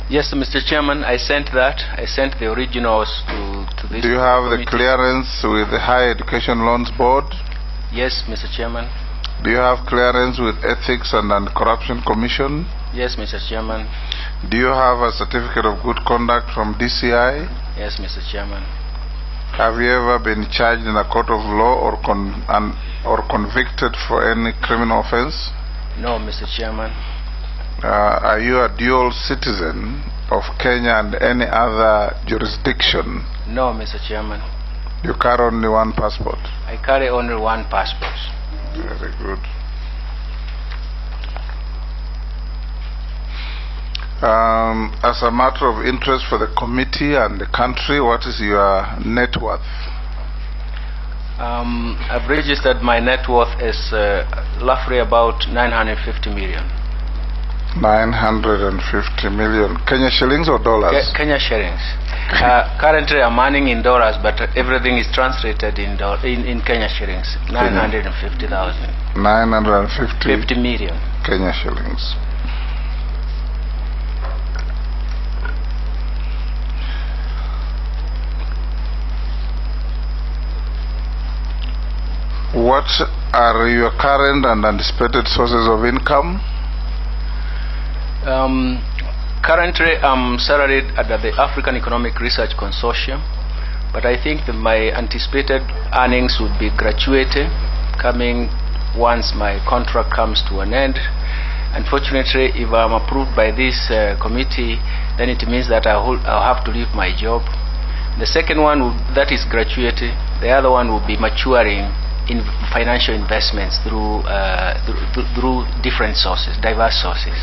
Yes, Mr. Chairman, I sent that. I sent the originals to this. Do you have committee. the clearance with the Higher Education Loans Board? Yes, Mr. Chairman. Do you have clearance with Ethics and Anti-Corruption Commission? Yes, Mr. Chairman. Do you have a certificate of good conduct from DCI? Yes, Mr. Chairman. Have you ever been charged in a court of law or convicted for any criminal offense? No, Mr. Chairman. Are you a dual citizen of Kenya and any other jurisdiction? No, Mr. Chairman. You carry only one passport? I carry only one passport. Very good. As a matter of interest for the committee and the country, what is your net worth? I've registered my net worth is roughly about 950 million. 950 million. Kenya shillings or dollars? Kenya shillings. Currently I'm earning in dollars, but everything is translated in Kenya shillings. 950,000. 950 million. Kenya shillings. What are your current and anticipated sources of income? Currently I'm salaried under the African Economic Research Consortium, but I think that my anticipated earnings would be graduated coming once my contract comes to an end. Unfortunately, if I'm approved by this committee, then it means that I'll have to leave my job. The second one, that is gratuity. The other one will be maturing in financial investments through different sources, diverse sources.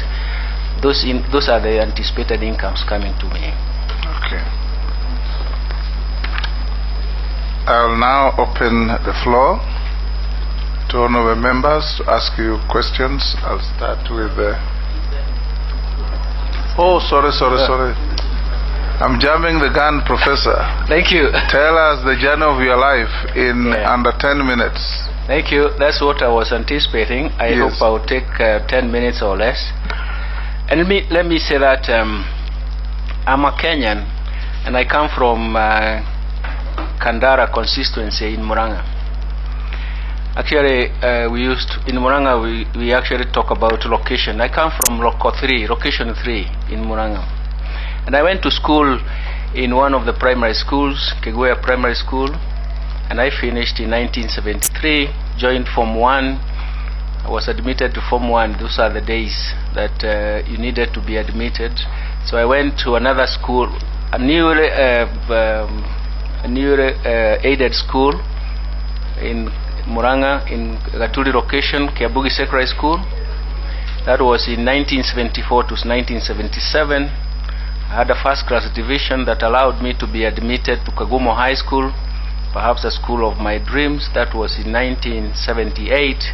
Those are the anticipated incomes coming to me. Okay. I'll now open the floor to honorable members to ask you questions. I'll start with oh, sorry. I'm jamming the gun, Professor. Thank you. Tell us the journey of your life in under 10 minutes. Thank you. That's what I was anticipating. I hope I will take 10 minutes or less. And let me say that I'm a Kenyan, and I come from Kandara constituency in Murang'a. Actually, in Muranga, we actually talk about location. I come from location 3 in Muranga. And I went to school in one of the primary schools, Keguya Primary School, and I finished in 1973, joined Form 1. I was admitted to Form 1. Those are the days that you needed to be admitted. So I went to another school, a newly aided school in Muranga, in Gatuli location, Kiabugi Secondary School. That was in 1974 to 1977. I had a first class division that allowed me to be admitted to Kagumo High School, perhaps a school of my dreams. That was in 1978.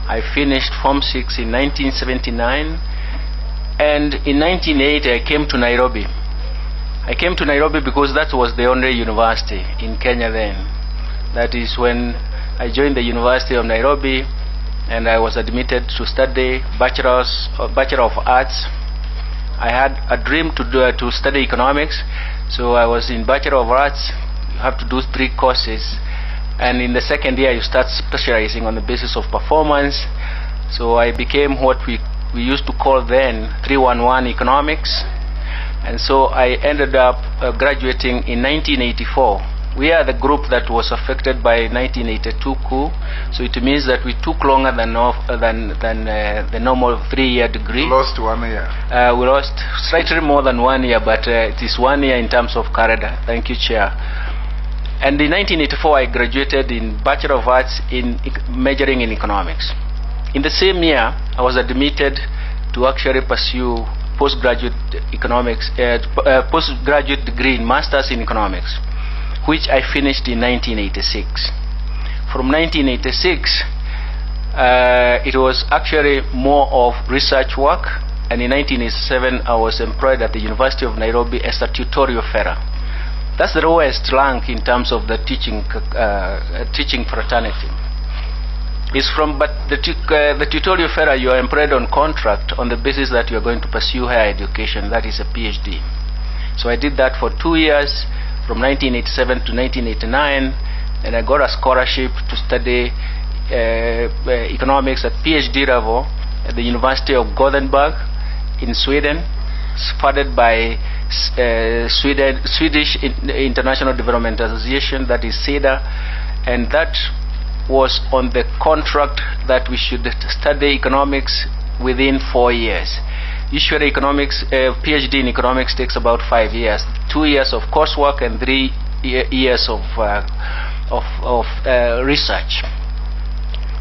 I finished Form 6 in 1979, and in 1980 I came to Nairobi. I came to Nairobi because that was the only university in Kenya then. That is when I joined the University of Nairobi, and I was admitted to study Bachelor of Arts. I had a dream to study economics, so I was in Bachelor of Arts. You have to do 3 courses, and in the second year you start specializing on the basis of performance. So I became what we used to call then 311 economics, and so I ended up graduating in 1984. We are the group that was affected by 1982 coup, so it means that we took longer than the normal 3-year degree. Lost 1 year. We lost slightly more than 1 year, but it is 1 year in terms of calendar. Thank you, Chair. And in 1984, I graduated in Bachelor of Arts in majoring in economics. In the same year, I was admitted to actually pursue postgraduate economics, postgraduate degree in Masters in Economics, which I finished in 1986. From 1986, it was actually more of research work, and in 1987, I was employed at the University of Nairobi as a tutorial fellow. That's the lowest rank in terms of the teaching fraternity. But the tutorial fellow, you are employed on contract on the basis that you are going to pursue higher education, that is a PhD. So I did that for 2 years, from 1987 to 1989, and I got a scholarship to study economics at PhD level at the University of Gothenburg in Sweden, funded by Swedish International Development Association, that is SIDA, and that was on the contract that we should study economics within 4 years. Usually economics, PhD in economics takes about 5 years, 2 years of coursework and 3 years of research.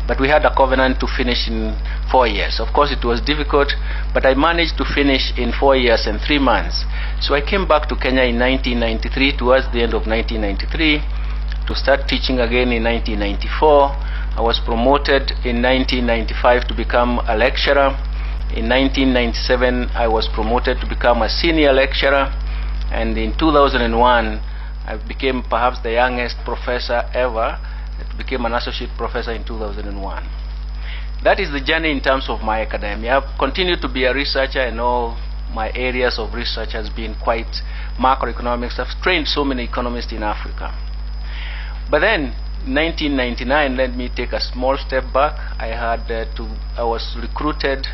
But we had a covenant to finish in 4 years. Of course it was difficult, but I managed to finish in 4 years and 3 months. So I came back to Kenya in 1993, towards the end of 1993, to start teaching again in 1994. I was promoted in 1995 to become a lecturer. In 1997, I was promoted to become a senior lecturer, and in 2001, I became perhaps the youngest professor ever. I became an associate professor in 2001. That is the journey in terms of my academia. I've continued to be a researcher, and all my areas of research has been quite macroeconomics. I've trained so many economists in Africa. But then, 1999, let me take a small step back. I was recruited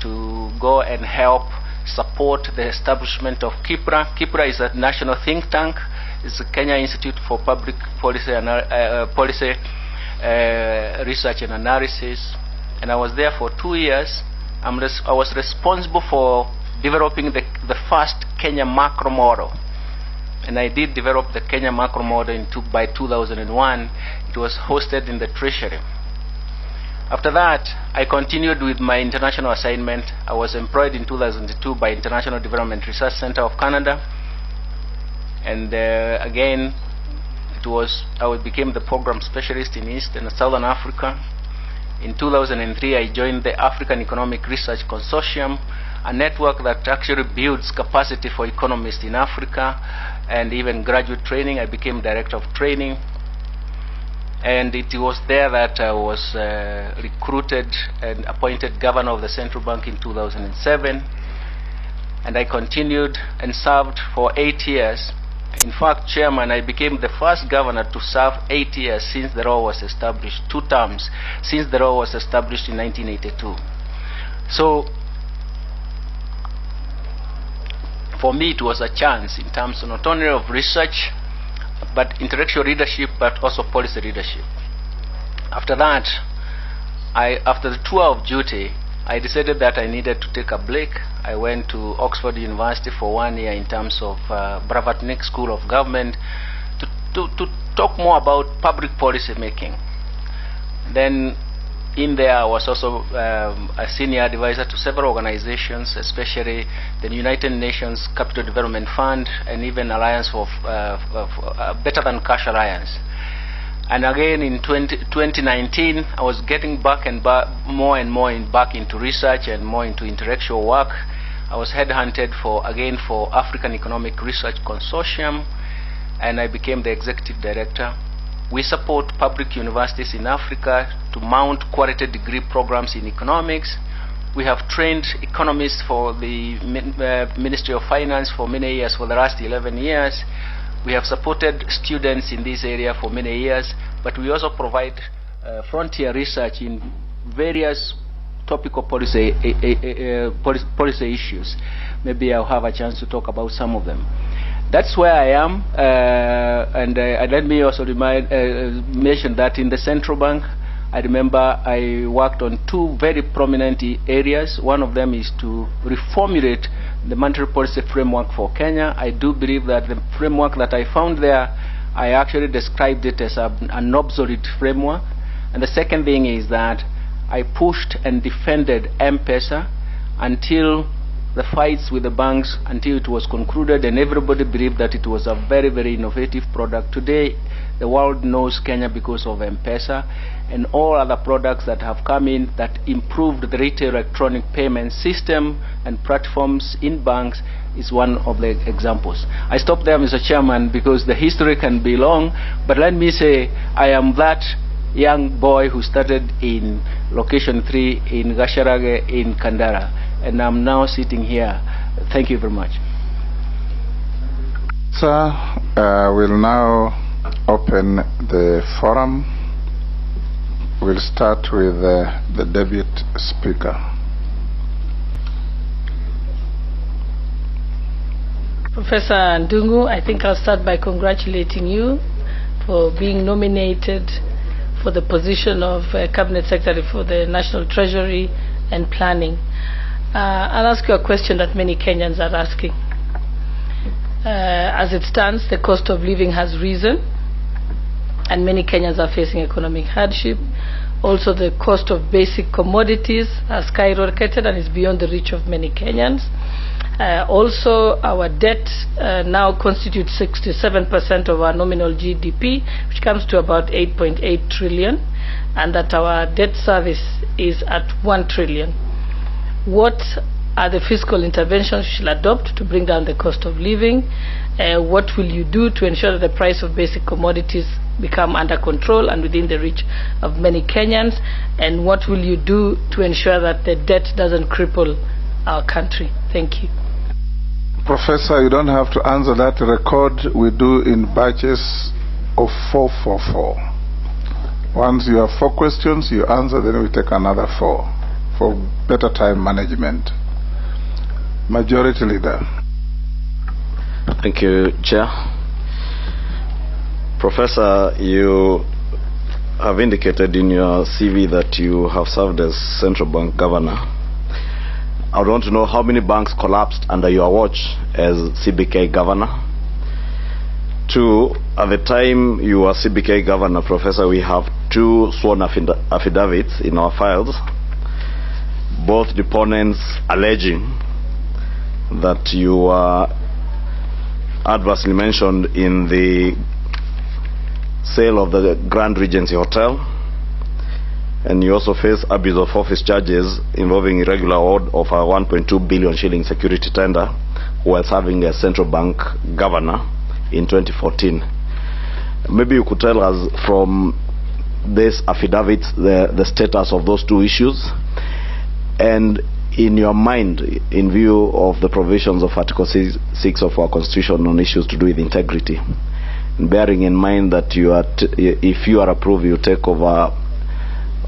to go and help support the establishment of KIPRA. KIPRA is a national think tank. It's the Kenya Institute for Public Policy Research and Analysis, and I was there for 2 years. I was responsible for developing the first Kenya macro model, and I did develop the Kenya macro model by 2001. It was hosted in the Treasury. After that, I continued with my international assignment. I was employed in 2002 by International Development Research Center of Canada, and again, I became the program specialist in East and Southern Africa. In 2003, I joined the African Economic Research Consortium, a network that actually builds capacity for economists in Africa and even graduate training. I became director of training, and it was there that I was recruited and appointed governor of the central bank in 2007, and I continued and served for 8 years In fact, Chairman, I became the first governor to serve 8 years since the law was established, 2 terms since the law was established in 1982. So, for me, it was a chance in terms of not only of research, but intellectual leadership, but also policy leadership. After that, after the tour of duty, I decided that I needed to take a break. I went to Oxford University for 1 year in terms of Bravatnik School of Government to talk more about public policy making. Then in there I was also a senior advisor to several organizations, especially the United Nations Capital Development Fund and even Alliance for Better Than Cash Alliance. And again in 2019, I was getting back and more into research and more into intellectual work. I was headhunted for African Economic Research Consortium, and I became the executive director. We support public universities in Africa to mount quality degree programs in economics. We have trained economists for the Ministry of Finance for many years, for the last 11 years. We have supported students in this area for many years, but we also provide frontier research in various topical policy issues. Maybe I'll have a chance to talk about some of them. That's where I am, and let me also mention that in the central bank, I remember I worked on 2 very prominent areas. One of them is to reformulate the monetary policy framework for Kenya. I do believe that the framework that I found there, I actually described it as an obsolete framework. And the second thing is that I pushed and defended M-Pesa until the fights with the banks, until it was concluded, and everybody believed that it was a very, very innovative product. Today, the world knows Kenya because of M-Pesa and all other products that have come in that improved the retail electronic payment system and platforms in banks is one of the examples. I stop there, Mr. Chairman, because the history can be long, but let me say I am that young boy who started in location 3 in Gasharage in Kandara, and I'm now sitting here. Thank you very much. Sir, we'll now open the forum. We'll start with the Deputy Speaker. Professor Ndung'u, I think I'll start by congratulating you for being nominated for the position of Cabinet Secretary for the National Treasury and Planning. I'll ask you a question that many Kenyans are asking. As it stands, the cost of living has risen, and many Kenyans are facing economic hardship. Also, the cost of basic commodities has skyrocketed and is beyond the reach of many Kenyans. Also, our debt now constitutes 67% of our nominal GDP, which comes to about 8.8 trillion, and that our debt service is at 1 trillion. What are the fiscal interventions we shall adopt to bring down the cost of living? What will you do to ensure that the price of basic commodities become under control and within the reach of many Kenyans? And what will you do to ensure that the debt doesn't cripple our country? Thank you. Professor, you don't have to answer that. Record we do in batches of 4. Once you have 4 questions, you answer, then we take another 4 for better time management. Majority Leader. Thank you, Chair. Professor, you have indicated in your CV that you have served as Central Bank Governor. I would want to know how many banks collapsed under your watch as CBK Governor. 2, at the time you were CBK Governor, Professor, we have 2 sworn affidavits in our files, both deponents alleging that you were adversely mentioned in the sale of the Grand Regency Hotel, and you also face abuse of office charges involving irregular award of a 1.2 billion shilling security tender while serving as Central Bank Governor in 2014. Maybe you could tell us from this affidavit the status of those 2 issues, and in your mind, in view of the provisions of Article 6 of our Constitution on issues to do with integrity, bearing in mind that if you are approved, you take over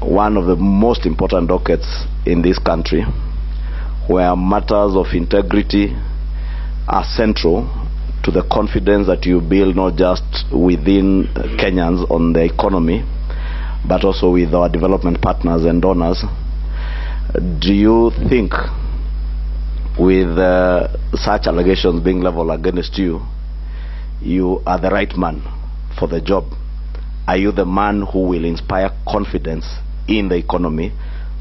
one of the most important dockets in this country, where matters of integrity are central to the confidence that you build not just within Kenyans on the economy, but also with our development partners and donors. Do you think, with such allegations being leveled against you, you are the right man for the job? Are you the man who will inspire confidence in the economy,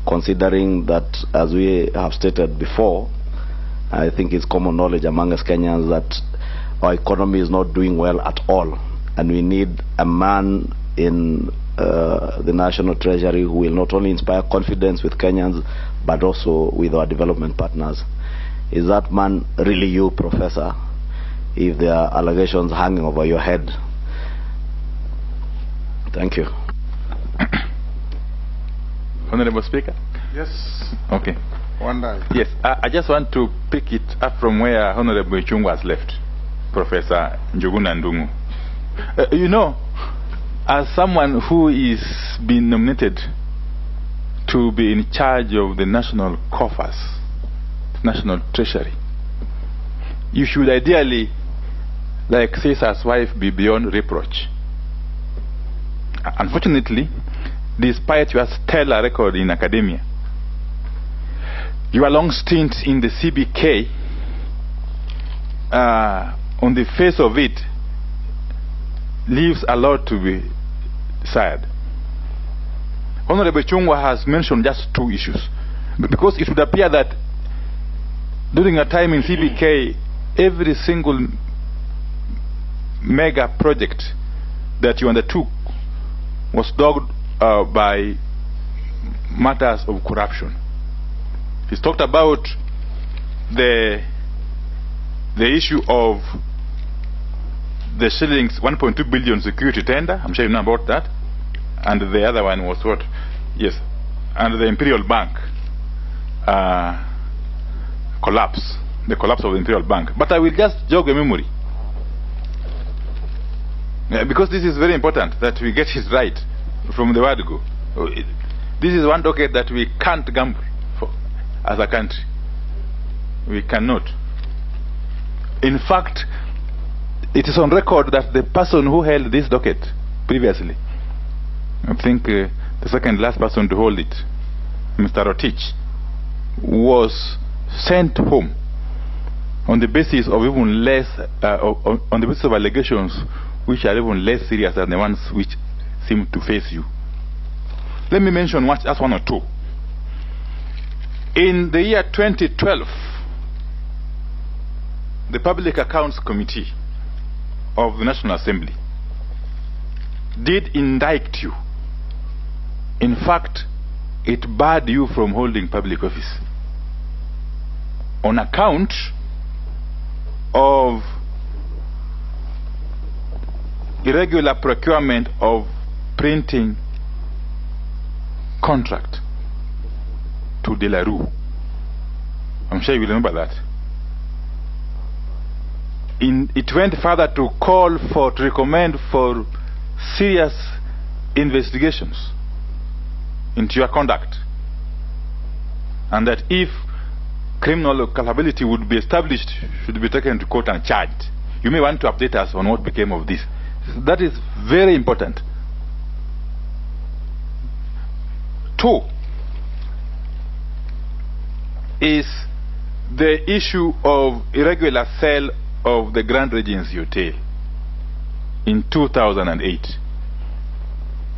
considering that, as we have stated before, I think it's common knowledge among us Kenyans that our economy is not doing well at all, and we need a man in the National Treasury who will not only inspire confidence with Kenyans but also with our development partners. Is that man really you, Professor, if there are allegations hanging over your head? Thank you. Honorable Speaker? Yes. Okay. One day. Yes, I just want to pick it up from where Honorable Chungwa has left, Professor Njuguna Ndung'u. You know, as someone who is being nominated to be in charge of the national coffers, national treasury, you should ideally, like Caesar's wife, be beyond reproach. Unfortunately, despite your stellar record in academia, your long stint in the CBK, on the face of it, leaves a lot to be said. Honorable Chungwa has mentioned just two issues, because it would appear that during your time in CBK, every single mega project that you undertook was dogged by matters of corruption. He's talked about the issue of the shillings 1.2 billion security tender. I'm sure you know about that. And the other one was what? Yes. And the Imperial Bank collapse. The collapse of the Imperial Bank. But I will just jog a memory. Because this is very important that we get it right from the word go. This is one docket that we can't gamble for as a country. We cannot. In fact, it is on record that the person who held this docket previously, I think the second last person to hold it, Mr. Rotich, was sent home on the basis of even less, on the basis of allegations which are even less serious than the ones which seem to face you. Let me mention just one or two. In the year 2012, the Public Accounts Committee of the National Assembly did indict you. In fact, it barred you from holding public office on account of irregular procurement of printing contract to De La Rue. I'm sure you will remember that. It went further to call to recommend for serious investigations into your conduct, and that if criminal culpability would be established, should be taken to court and charged. You may want to update us on what became of this. That is very important. Two is the issue of irregular sale of the Grand Regency Hotel in 2008,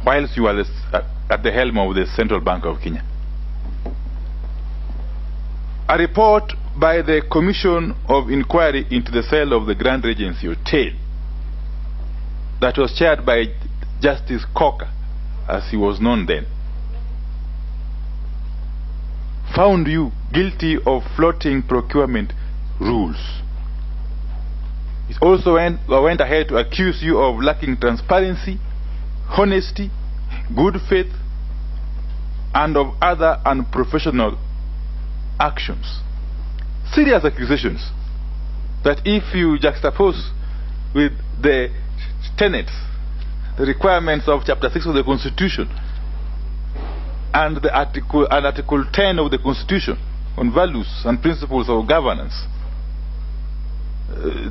whilst you were at the helm of the Central Bank of Kenya. A report by the Commission of Inquiry into the sale of the Grand Regency Hotel, that was chaired by Justice Coker, as he was known then, found you guilty of flouting procurement rules. It also went ahead to accuse you of lacking transparency, honesty, good faith, and of other unprofessional actions, serious accusations, that if you juxtapose with the tenets, the requirements of Chapter 6 of the Constitution and the Article 10 of the Constitution on values and principles of governance,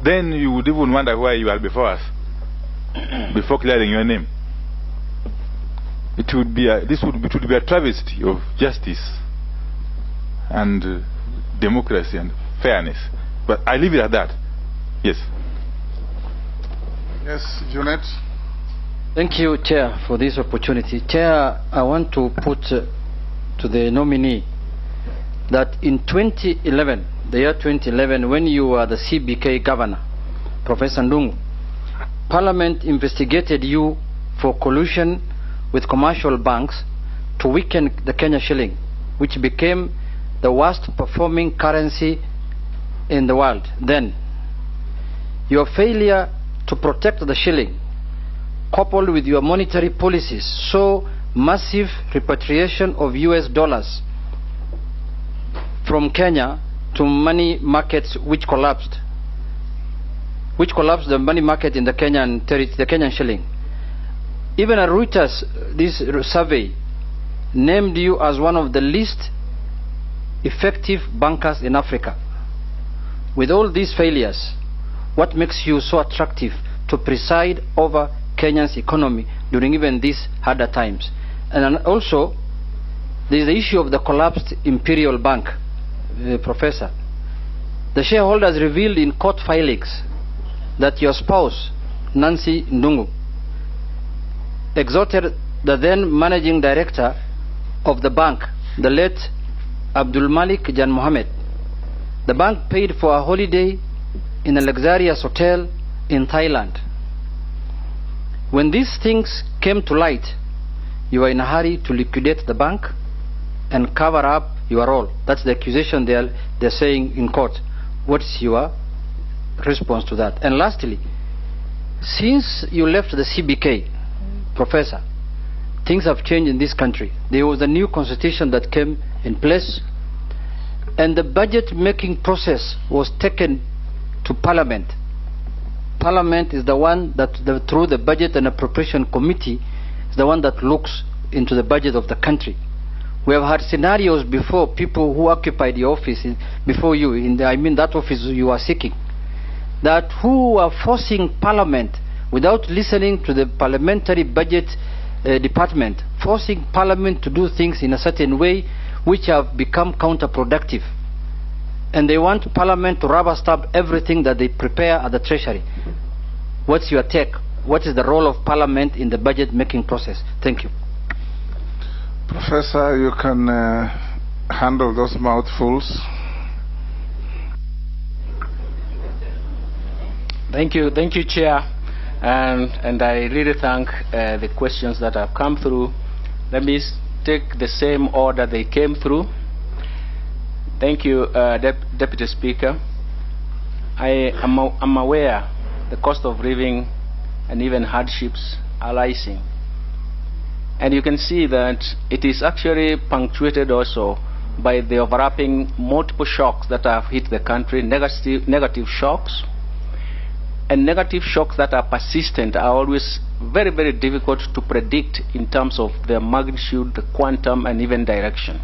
then you would even wonder why you are before us, before clearing your name. It would be a travesty of justice and democracy and fairness. But I leave it at that. Yes. Yes, Junet. Thank you, Chair, for this opportunity. Chair, I want to put to the nominee that in 2011, the year 2011, when you were the CBK governor, Professor Ndung'u, Parliament investigated you for collusion with commercial banks to weaken the Kenya shilling, which became the worst performing currency in the world then. Your failure to protect the shilling, coupled with your monetary policies, saw massive repatriation of US dollars from Kenya to money markets, which collapsed the money market in the Kenyan shilling. Even a Reuters, this survey, named you as one of the least effective bankers in Africa. With all these failures, what makes you so attractive to preside over Kenya's economy during even these harder times? And also, there is the issue of the collapsed Imperial Bank, Professor. The shareholders revealed in court filings that your spouse, Nancy Ndung'u, exhorted the then managing director of the bank, the late Abdul Malik Jan Mohammed. The bank paid for a holiday in a luxurious hotel in Thailand. When these things came to light, you were in a hurry to liquidate the bank and cover up your role. That's the accusation they're saying in court. What's your response to that? And lastly, since you left the CBK, Professor, things have changed in this country. There was a new constitution that came in place, and the budget making process was taken to Parliament. Parliament is the one that, through the Budget and Appropriation Committee, is the one that looks into the budget of the country. We have had scenarios before, people who occupied the office before you, that office you are seeking, that who are forcing Parliament without listening to the Parliamentary Budget Department, forcing Parliament to do things in a certain way which have become counterproductive. And they want Parliament to rubber stamp everything that they prepare at the Treasury. What's your take? What is the role of Parliament in the budget making process? Thank you. Professor, you can handle those mouthfuls. Thank you, Chair. And I really thank the questions that have come through. Let me take the same order they came through. Thank you, Deputy Speaker. I'm aware the cost of living and even hardships are rising. And you can see that it is actually punctuated also by the overlapping multiple shocks that have hit the country, negative shocks. And negative shocks that are persistent are always very, very difficult to predict in terms of their magnitude, the quantum, and even direction.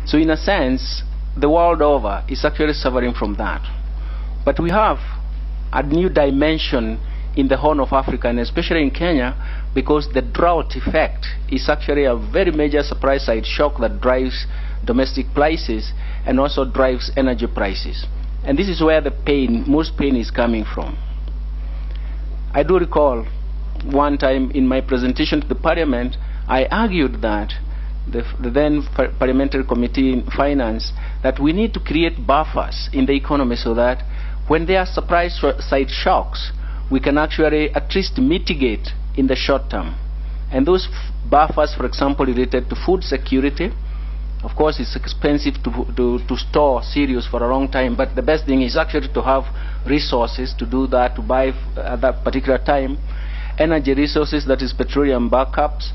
So in a sense, the world over is actually suffering from that. But we have a new dimension in the Horn of Africa, and especially in Kenya, because the drought effect is actually a very major supply side shock that drives domestic prices and also drives energy prices. And this is where the most pain is coming from. I do recall one time in my presentation to the Parliament, I argued that the then Parliamentary Committee in Finance, that we need to create buffers in the economy so that when there are supply side shocks, we can actually at least mitigate in the short term. And those buffers, for example, related to food security. Of course, it's expensive to store cereals for a long time, but the best thing is actually to have resources to do that, to buy at that particular time. Energy resources, that is petroleum backups.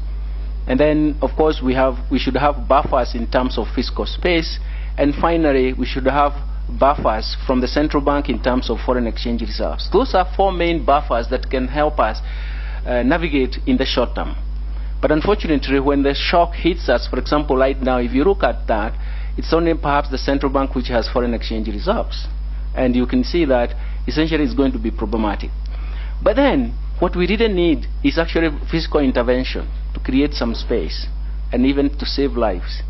And then, of course, we should have buffers in terms of fiscal space. And finally, we should have buffers from the central bank in terms of foreign exchange reserves. Those are 4 main buffers that can help us navigate in the short term. But unfortunately, when the shock hits us, for example, right now, if you look at that, it's only perhaps the central bank which has foreign exchange reserves. And you can see that essentially it's going to be problematic. But then, what we really need is actually fiscal intervention to create some space and even to save lives.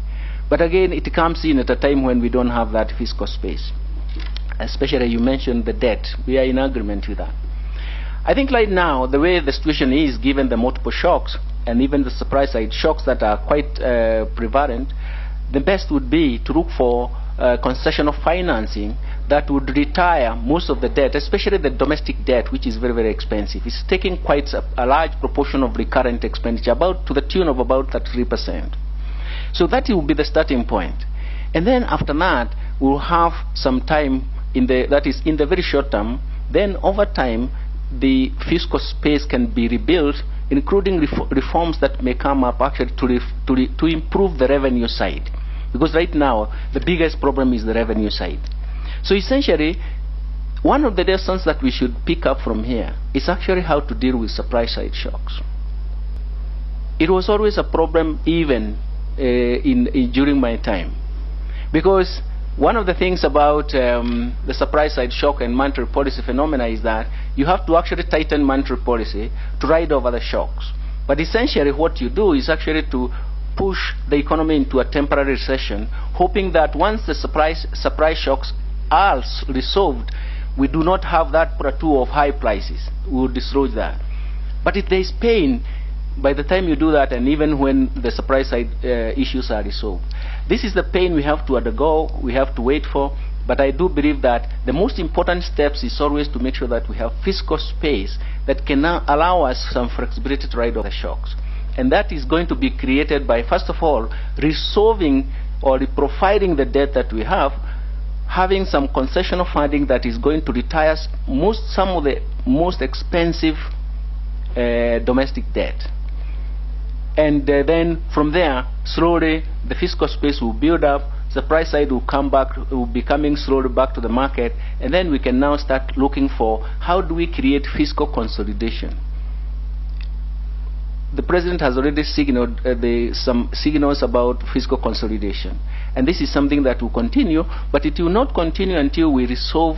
But again, it comes in at a time when we don't have that fiscal space. Especially, you mentioned the debt. We are in agreement with that. I think right now, the way the situation is, given the multiple shocks, and even the supply side shocks that are quite prevalent, the best would be to look for concession of financing that would retire most of the debt, especially the domestic debt, which is very, very expensive. It's taking quite a large proportion of recurrent expenditure, about to the tune of about 33%. So that will be the starting point. And then after that, we'll have some time, that is in the very short term. Then over time, the fiscal space can be rebuilt, including reforms that may come up actually to improve the revenue side. Because right now, the biggest problem is the revenue side. So essentially, one of the lessons that we should pick up from here is actually how to deal with supply side shocks. It was always a problem even during my time. Because one of the things about the supply side shock and monetary policy phenomena is that you have to actually tighten monetary policy to ride over the shocks. But essentially what you do is actually to push the economy into a temporary recession, hoping that once the supply shocks are resolved, we do not have that plateau of high prices. We will destroy that. But if there is pain, by the time you do that, and even when the supply side issues are resolved, this is the pain we have to undergo, we have to wait for. But I do believe that the most important steps is always to make sure that we have fiscal space that can now allow us some flexibility to ride over the shocks. And that is going to be created by, first of all, resolving or reprofiling the debt that we have, having some concessional funding that is going to retire some of the most expensive domestic debt. And then from there, slowly, the fiscal space will build up, supply side will come back, will be coming slowly back to the market, and then we can now start looking for how do we create fiscal consolidation. The President has already signaled some signals about fiscal consolidation. And this is something that will continue, but it will not continue until we resolve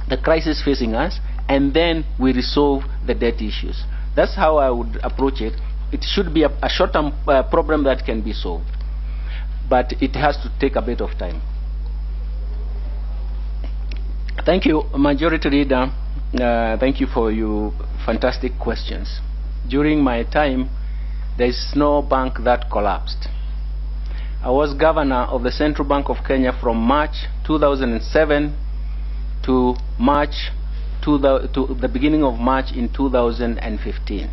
the crisis facing us, and then we resolve the debt issues. That's how I would approach it. It should be a short-term problem that can be solved, but it has to take a bit of time. Thank you, Majority Leader. Thank you for your fantastic questions. During my time, there is no bank that collapsed. I was governor of the Central Bank of Kenya from March 2007 to the beginning of March in 2015.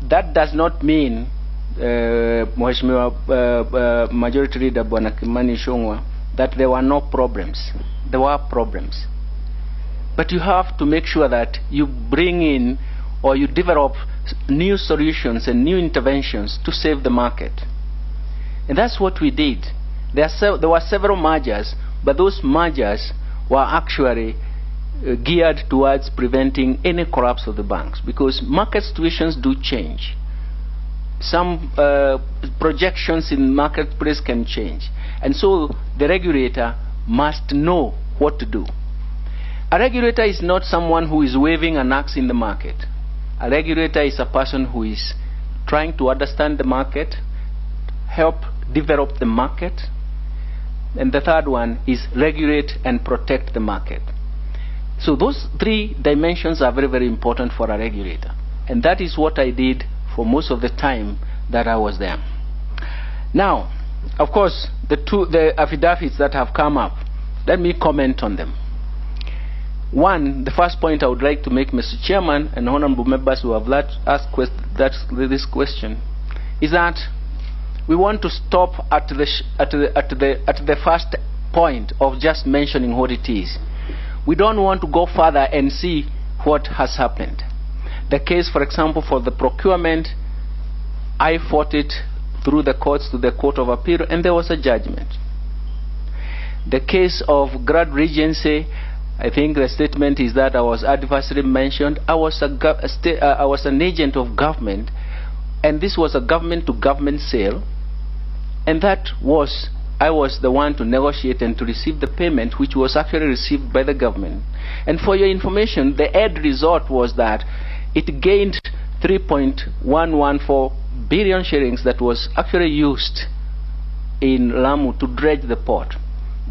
That does not mean, Mheshimiwa Majority Leader Bwana Kimani Ichung'wah, that there were no problems. There were problems. But you have to make sure that you bring in or you develop new solutions and new interventions to save the market. And that's what we did. There were several mergers, but those mergers were actually geared towards preventing any collapse of the banks, because market situations do change. Some projections in marketplace can change, and so the regulator must know what to do. A regulator is not someone who is waving an axe in the market. A regulator is a person who is trying to understand the market, help develop the market, and the third one is regulate and protect the market. So those three dimensions are very, very important for a regulator. And that is what I did for most of the time that I was there. Now, of course, the affidavits that have come up, let me comment on them. One, the first point I would like to make, Mr. Chairman and honorable members who have asked this question, is that we want to stop at the first point of just mentioning what it is. We don't want to go further and see what has happened. The case, for example, for the procurement, I fought it through the courts to the Court of Appeal, and there was a judgment. The case of Grad Regency, I think the statement is that I was adversely mentioned. I was an agent of government, and this was a government-to-government sale, and I was the one to negotiate and to receive the payment, which was actually received by the government. And for your information, the end result was that it gained 3.114 billion shillings that was actually used in Lamu to dredge the port.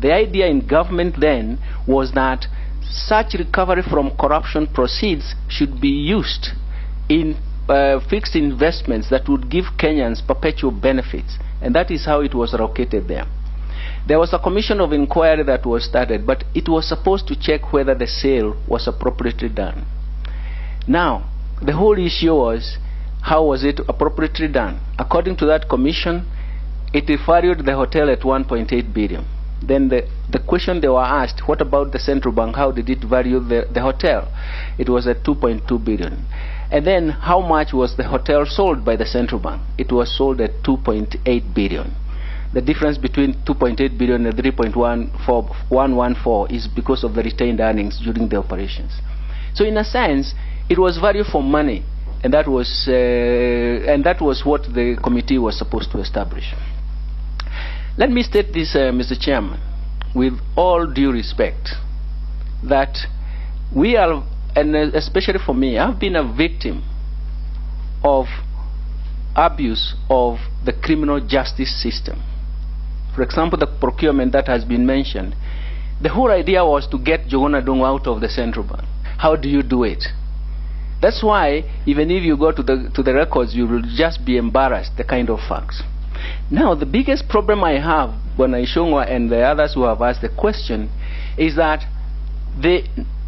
The idea in government then was that such recovery from corruption proceeds should be used in fixed investments that would give Kenyans perpetual benefits, and that is how it was allocated there. There was a commission of inquiry that was started, but it was supposed to check whether the sale was appropriately done. Now, the whole issue was, how was it appropriately done? According to that commission, it valued the hotel at 1.8 billion. Then the question they were asked, what about the central bank? How did it value the hotel? It was at 2.2 billion. And then how much was the hotel sold by the central bank? It was sold at 2.8 billion. The difference between 2.8 billion and 3.114 is because of the retained earnings during the operations. So in a sense, it was value for money, and that was what the committee was supposed to establish. Let me state this, Mr. Chairman, with all due respect, that we are, and especially for me, I've been a victim of abuse of the criminal justice system. For example, the procurement that has been mentioned, the whole idea was to get Njuguna Ndung'u out of the central bank. How do you do it? That's why, even if you go to the records, you will just be embarrassed, the kind of facts. Now, the biggest problem I have, Bwana Ishongwa and the others who have asked the question, is that the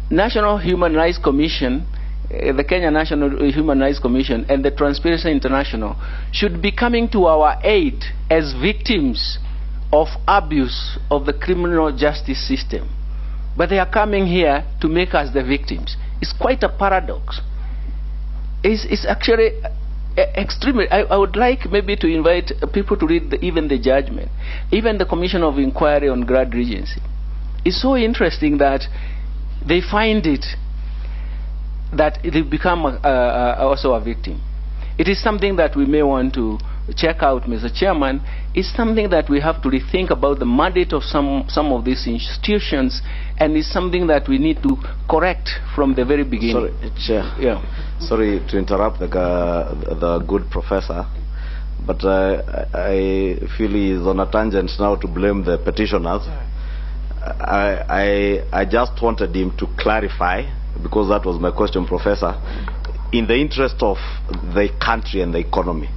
National Human Rights Commission, the Kenya National Human Rights Commission, and the Transparency International should be coming to our aid as victims of abuse of the criminal justice system. But they are coming here to make us the victims. It's quite a paradox. It's actually extremely. I would like maybe to invite people to read even the judgment, even the Commission of Inquiry on Grad Regency. It's so interesting that they find it that they become also a victim. It is something that we may want to check out, Mr. Chairman. It's something that we have to rethink about the mandate of some of these institutions, and it's something that we need to correct from the very beginning. Sorry, Chair. Yeah. Sorry to interrupt the good professor, but I feel he is on a tangent now to blame the petitioners. I just wanted him to clarify, because that was my question, Professor. In the interest of the country and the economy,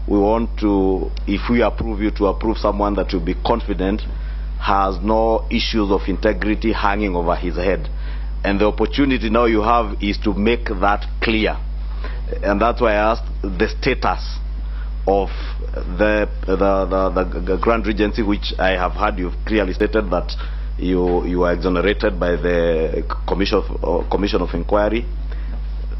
we want to, if we approve you, to approve someone that will be confident has no issues of integrity hanging over his head. And the opportunity now you have is to make that clear. And that's why I asked the status of the Grand Regency, which I have heard you've clearly stated that you are exonerated by the Commission of Inquiry.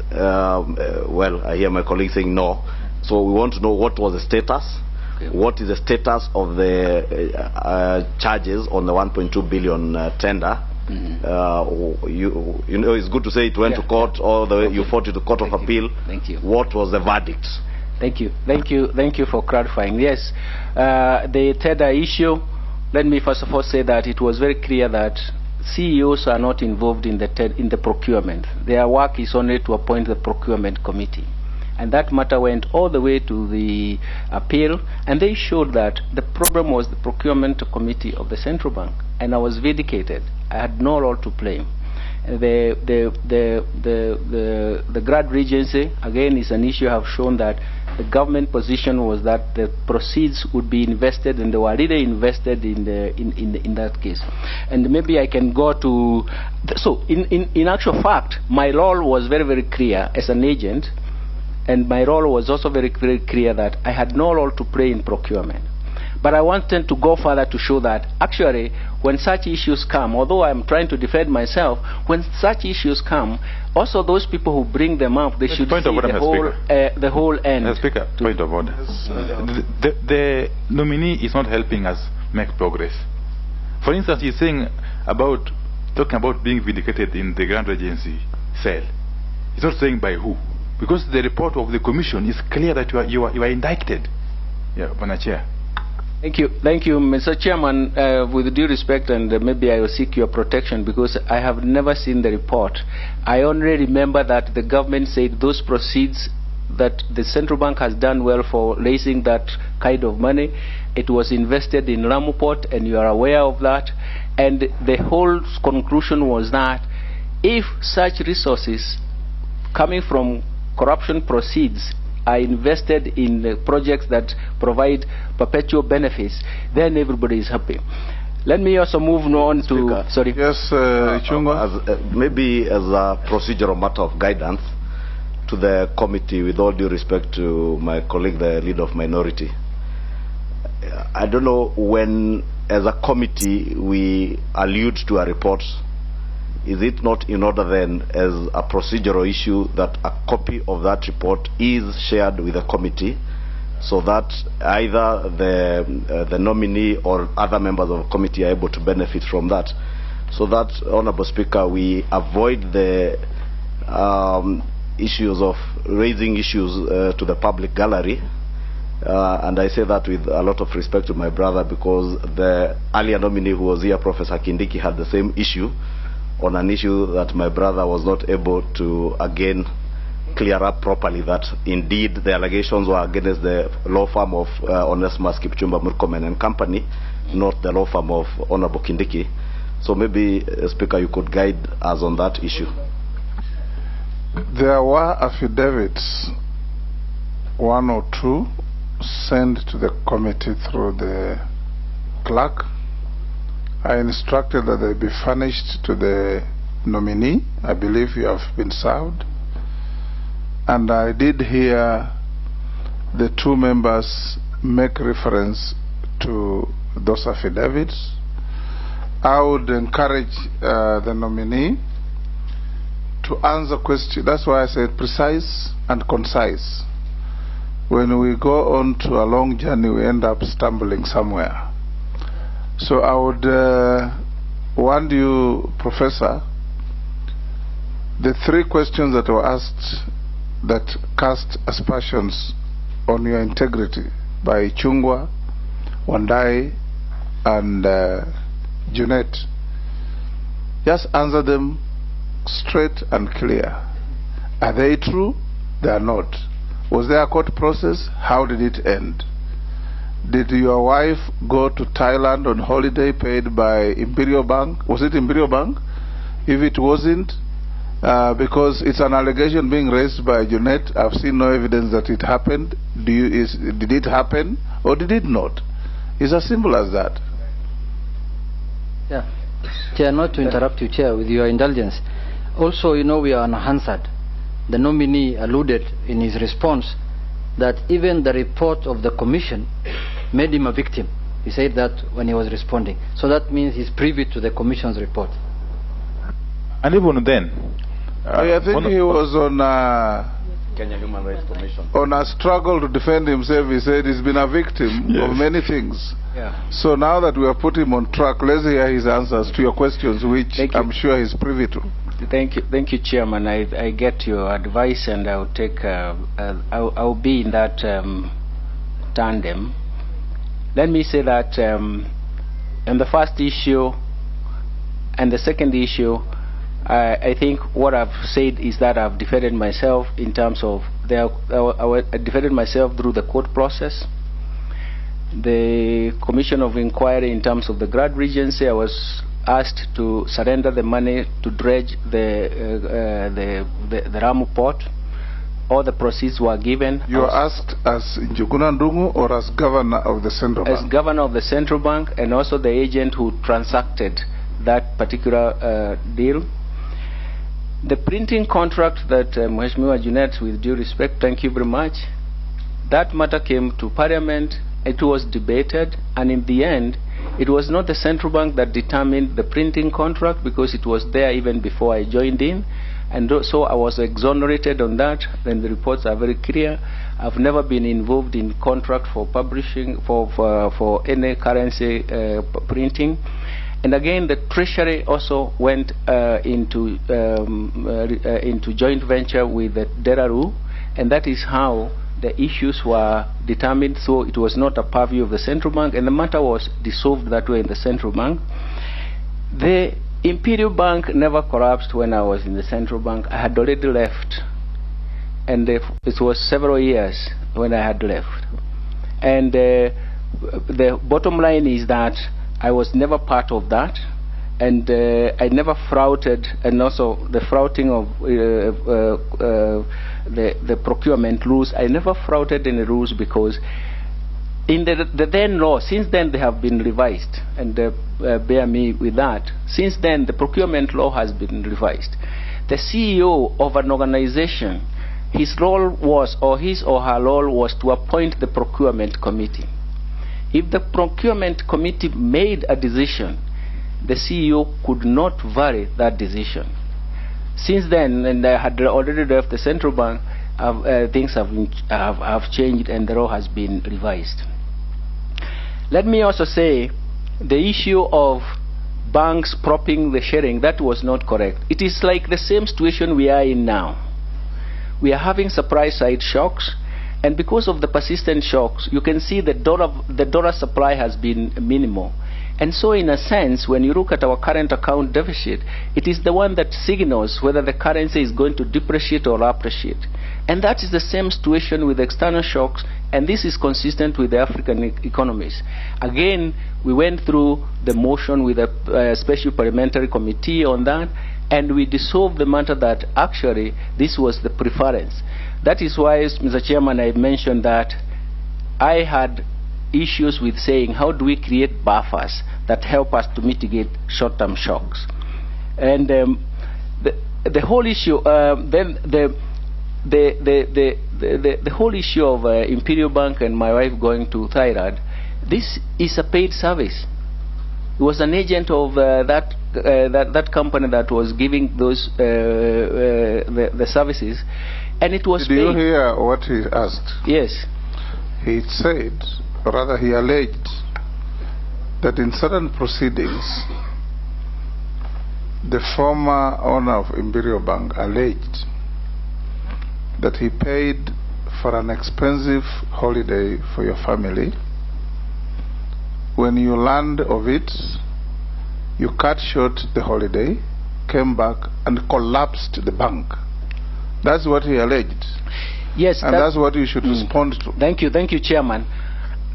Well, I hear my colleague saying no. So we want to know what was the status. Okay. What is the status of the charges on the 1.2 billion tender? Mm-hmm. You know, it's good to say it went to court, or you fought it to Court of Appeal. Thank you. What was the verdict? Thank you for clarifying. Yes, the tender issue. Let me first of all say that it was very clear that CEOs are not involved in the procurement. Their work is only to appoint the procurement committee. And that matter went all the way to the appeal, and they showed that the problem was the procurement committee of the central bank, and I was vindicated. I had no role to play. The Grad Regency, again, is an issue. I have shown that the government position was that the proceeds would be invested, and they were already invested in that case. And maybe I can go to... So, in actual fact, my role was very, very clear as an agent, and my role was also very, very clear that I had no role to play in procurement. But I wanted to go further to show that actually when such issues come, although I'm trying to defend myself, when such issues come, also those people who bring them up, they should see the whole end. Speaker, point of order. The nominee is not helping us make progress. For instance, he's talking about being vindicated in the Grand Regency cell. He's not saying by who, because the report of the commission is clear that you are indicted. Yeah, Madam Chair. Thank you, Mr. Chairman. With due respect, and maybe I will seek your protection because I have never seen the report. I only remember that the government said those proceeds that the central bank has done well for raising that kind of money. It was invested in Ramu Port, and you are aware of that. And the whole conclusion was that if such resources coming from corruption proceeds are invested in the projects that provide perpetual benefits, then everybody is happy. Let me also move on to... Sorry. Yes, Chungwa. Maybe as a procedural matter of guidance to the committee, with all due respect to my colleague, the leader of minority, I don't know when, as a committee, we allude to a report. Is it not in order then, as a procedural issue, that a copy of that report is shared with the committee, so that either the nominee or other members of the committee are able to benefit from that, so that, Honourable Speaker, we avoid the issues of raising issues to the public gallery. And I say that with a lot of respect to my brother, because the earlier nominee who was here, Professor Kindiki, had the same issue on an issue that my brother was not able to again clear up properly, that indeed the allegations were against the law firm of Onesmus Kipchumba Murkomen and Company, not the law firm of Honorable Kindiki. So maybe, Speaker, you could guide us on that issue. There were affidavits, 1 or 2, sent to the committee through the clerk. I instructed that they be furnished to the nominee. I believe you have been served. And I did hear the 2 members make reference to those affidavits. I would encourage the nominee to answer questions. That's why I said precise and concise. When we go on to a long journey, we end up stumbling somewhere. So I would warn you, Professor, the 3 questions that were asked that cast aspersions on your integrity by Chungwa, Wandai, and Junet, just answer them straight and clear. Are they true? They are not. Was there a court process? How did it end? Did your wife go to Thailand on holiday paid by Imperial Bank? Was it Imperial Bank? If it wasn't, because it's an allegation being raised by Junet, I've seen no evidence that it happened. Did it happen or did it not? It's as simple as that. Yeah. Chair, not to interrupt you, Chair, with your indulgence. Also, you know, we are on Hansard. The nominee alluded in his response that even the report of the commission made him a victim. He said that when he was responding. So that means he's privy to the commission's report. And even then, I think he was on Kenya Human Rights Commission. On a struggle to defend himself. He said he's been a victim of many things. Yeah. So now that we have put him on track, let's hear his answers to your questions, which I'm sure he's privy to. Thank you, Chairman. I get your advice, and I'll take. I'll be in that tandem. Let me say that in the first issue and the second issue, I think what I've said is that I've defended myself in terms of I defended myself through the court process. The Commission of Inquiry in terms of the Grand Regency, I was asked to surrender the money to dredge the Ramu port. All the proceeds were given. You were asked as Njuguna Ndung'u or as governor of the central bank? As governor of the central bank, and also the agent who transacted that particular deal. The printing contract that Mheshimiwa Junet, with due respect, thank you very much, that matter came to Parliament. It was debated, and in the end, it was not the central bank that determined the printing contract, because it was there even before I joined in, and so I was exonerated on that. Then the reports are very clear. I've never been involved in contract for publishing for any currency printing, And again, the Treasury also went into joint venture with the Deraru, and that is how the issues were determined. So it was not a purview of the central bank, and the matter was dissolved that way in the central bank. The Imperial Bank never collapsed when I was in the central bank. I had already left, and it was several years when I had left. And the bottom line is that I was never part of that, and I never flouted, and also the flouting of the procurement rules. I never flouted any rules, because in the then law, since then they have been revised, and bear me with that. Since then, the procurement law has been revised. The CEO of an organization, his role was, or his or her role was, to appoint the procurement committee. If the procurement committee made a decision, the CEO could not vary that decision. Since then, and I had already left the central bank, things have changed, and the law has been revised. Let me also say, the issue of banks propping the sharing, that was not correct. It is like the same situation we are in now. We are having supply side shocks, and because of the persistent shocks, you can see the dollar supply has been minimal. And so in a sense, when you look at our current account deficit, it is the one that signals whether the currency is going to depreciate or appreciate. And that is the same situation with external shocks, and this is consistent with the African economies. Again, we went through the motion with a special parliamentary committee on that, and we dissolved the matter that actually this was the preference. That is why, Mr. Chairman, I mentioned that I had issues with saying, how do we create buffers that help us to mitigate short-term shocks? And the whole issue, the whole issue of Imperial Bank and my wife going to Thailand, this is a paid service. He was an agent of that company that was giving those the services, and it was Did paid. you hear what he asked? Yes. He said, or rather he alleged, that in certain proceedings, the former owner of Imperial Bank alleged that he paid for an expensive holiday for your family. When you learned of it, you cut short the holiday, came back and collapsed the bank. That's what he alleged. Yes, and that's what you should respond to. Thank you, Chairman.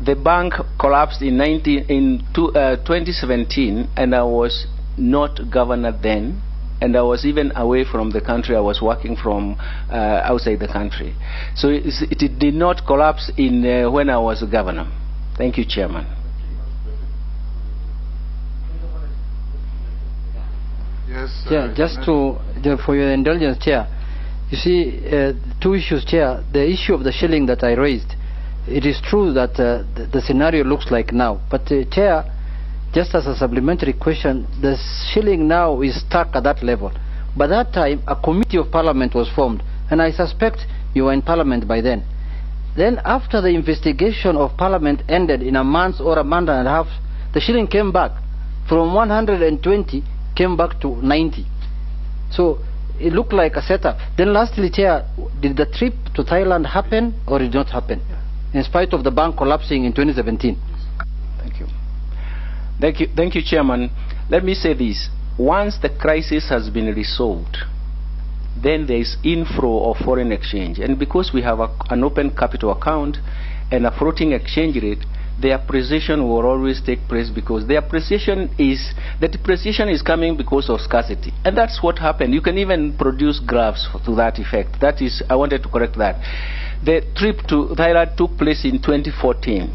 The bank collapsed in 2017, and I was not governor then, and I was even away from the country. I was working from outside the country. So it did not collapse in when I was governor. Thank you, Chairman. Yes. Yeah, just for your indulgence, Chair. You see, two issues, Chair. The issue of the shilling that I raised, it is true that the scenario looks like now. But, Chair, just as a supplementary question, the shilling now is stuck at that level. By that time, a committee of Parliament was formed, and I suspect you were in Parliament by then. Then, after the investigation of Parliament ended in a month or a month and a half, the shilling came back from 120, came back to 90. So it looked like a setup. Then lastly, Chair, did the trip to Thailand happen or did it not happen, in spite of the bank collapsing in 2017? Thank you. Thank you, Chairman. Let me say this. Once the crisis has been resolved, then there is inflow of foreign exchange. And because we have an open capital account and a floating exchange rate, the appreciation will always take place, because the depreciation is coming because of scarcity. And that's what happened. You can even produce graphs to that effect. That is, I wanted to correct that. The trip to Thailand took place in 2014.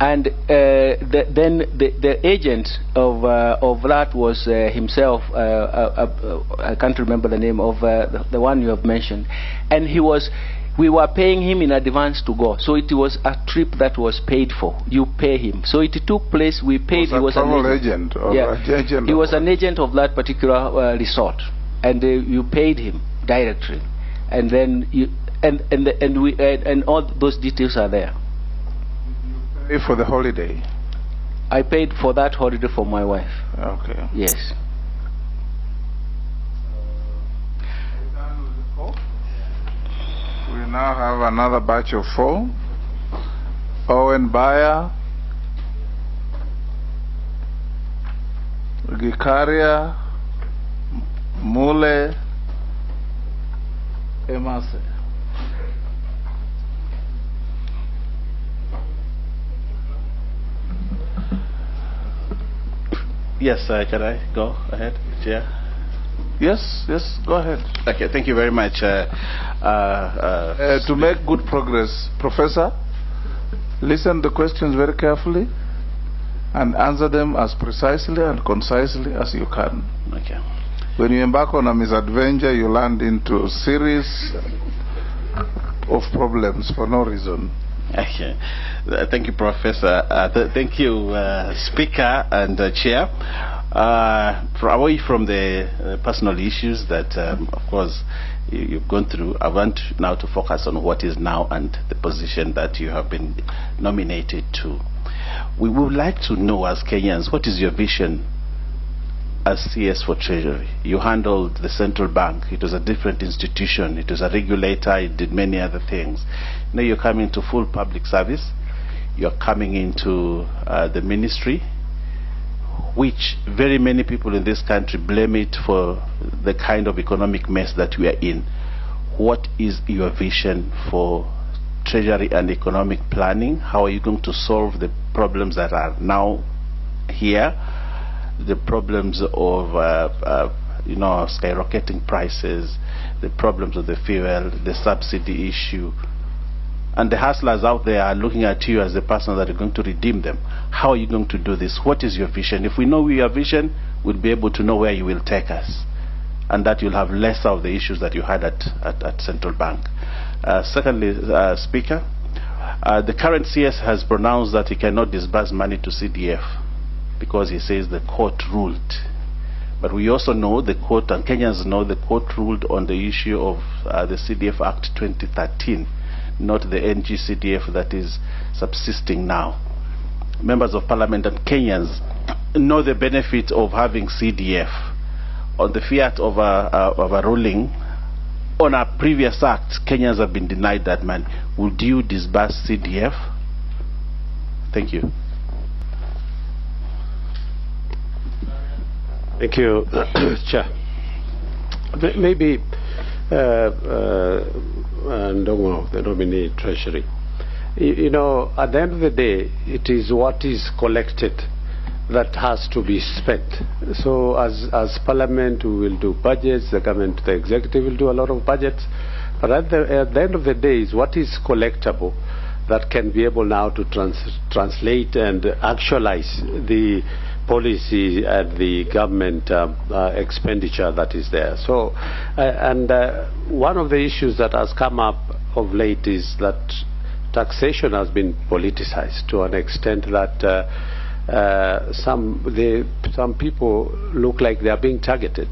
And then the agent of that was himself, I can't remember the name of the one you have mentioned. And we were paying him in advance to go. So it was a trip that was paid for. You pay him. So it took place, we paid. He was an agent. He was an agent of that particular resort. And you paid him directly. And then and all those details are there. You pay for the holiday? I paid for that holiday for my wife. Okay. Yes. We now have another batch of 4. Owen Bayer, Gikaria, Mule, Emase. Yes, can I go ahead, Chair? Yes, go ahead. Okay, thank you very much. To make good progress, Professor, listen to the questions very carefully and answer them as precisely and concisely as you can. Okay. When you embark on a misadventure, you land into a series of problems for no reason. Okay. Thank you, Professor. Thank you, Speaker and Chair. Away from the personal issues that, of course, you've gone through, I want now to focus on what is now and the position that you have been nominated to. We would like to know, as Kenyans, what is your vision as CS for Treasury? You handled the central bank. It was a different institution. It was a regulator. It did many other things. Now you're coming to full public service. You're coming into the ministry, which very many people in this country blame it for the kind of economic mess that we are in. What is your vision for Treasury and economic planning? How are you going to solve the problems that are now here? The problems of skyrocketing prices, the problems of the fuel, the subsidy issue, and the hustlers out there are looking at you as the person that are going to redeem them. How are you going to do this? What is your vision? If we know your vision, we'll be able to know where you will take us, and that you'll have less of the issues that you had at Central Bank. Secondly, Speaker, the current CS has pronounced that he cannot disburse money to CDF because he says the court ruled. But we also know the court, and Kenyans know the court ruled on the issue of the CDF Act 2013, not the NG-CDF that is subsisting now. Members of Parliament and Kenyans know the benefit of having CDF. On the fiat of a ruling on a previous act, Kenyans have been denied that money. Would you disburse CDF? Thank you. Thank you, Chair. Maybe Ndung'u, the nominee Treasury. You know, at the end of the day, it is what is collected that has to be spent. So as Parliament, we will do budgets, the government, the executive will do a lot of budgets, but at the end of the day is what is collectible that can be able now to translate and actualize the policy and the government expenditure that is there. So, one of the issues that has come up of late is that taxation has been politicized to an extent that some people look like they are being targeted.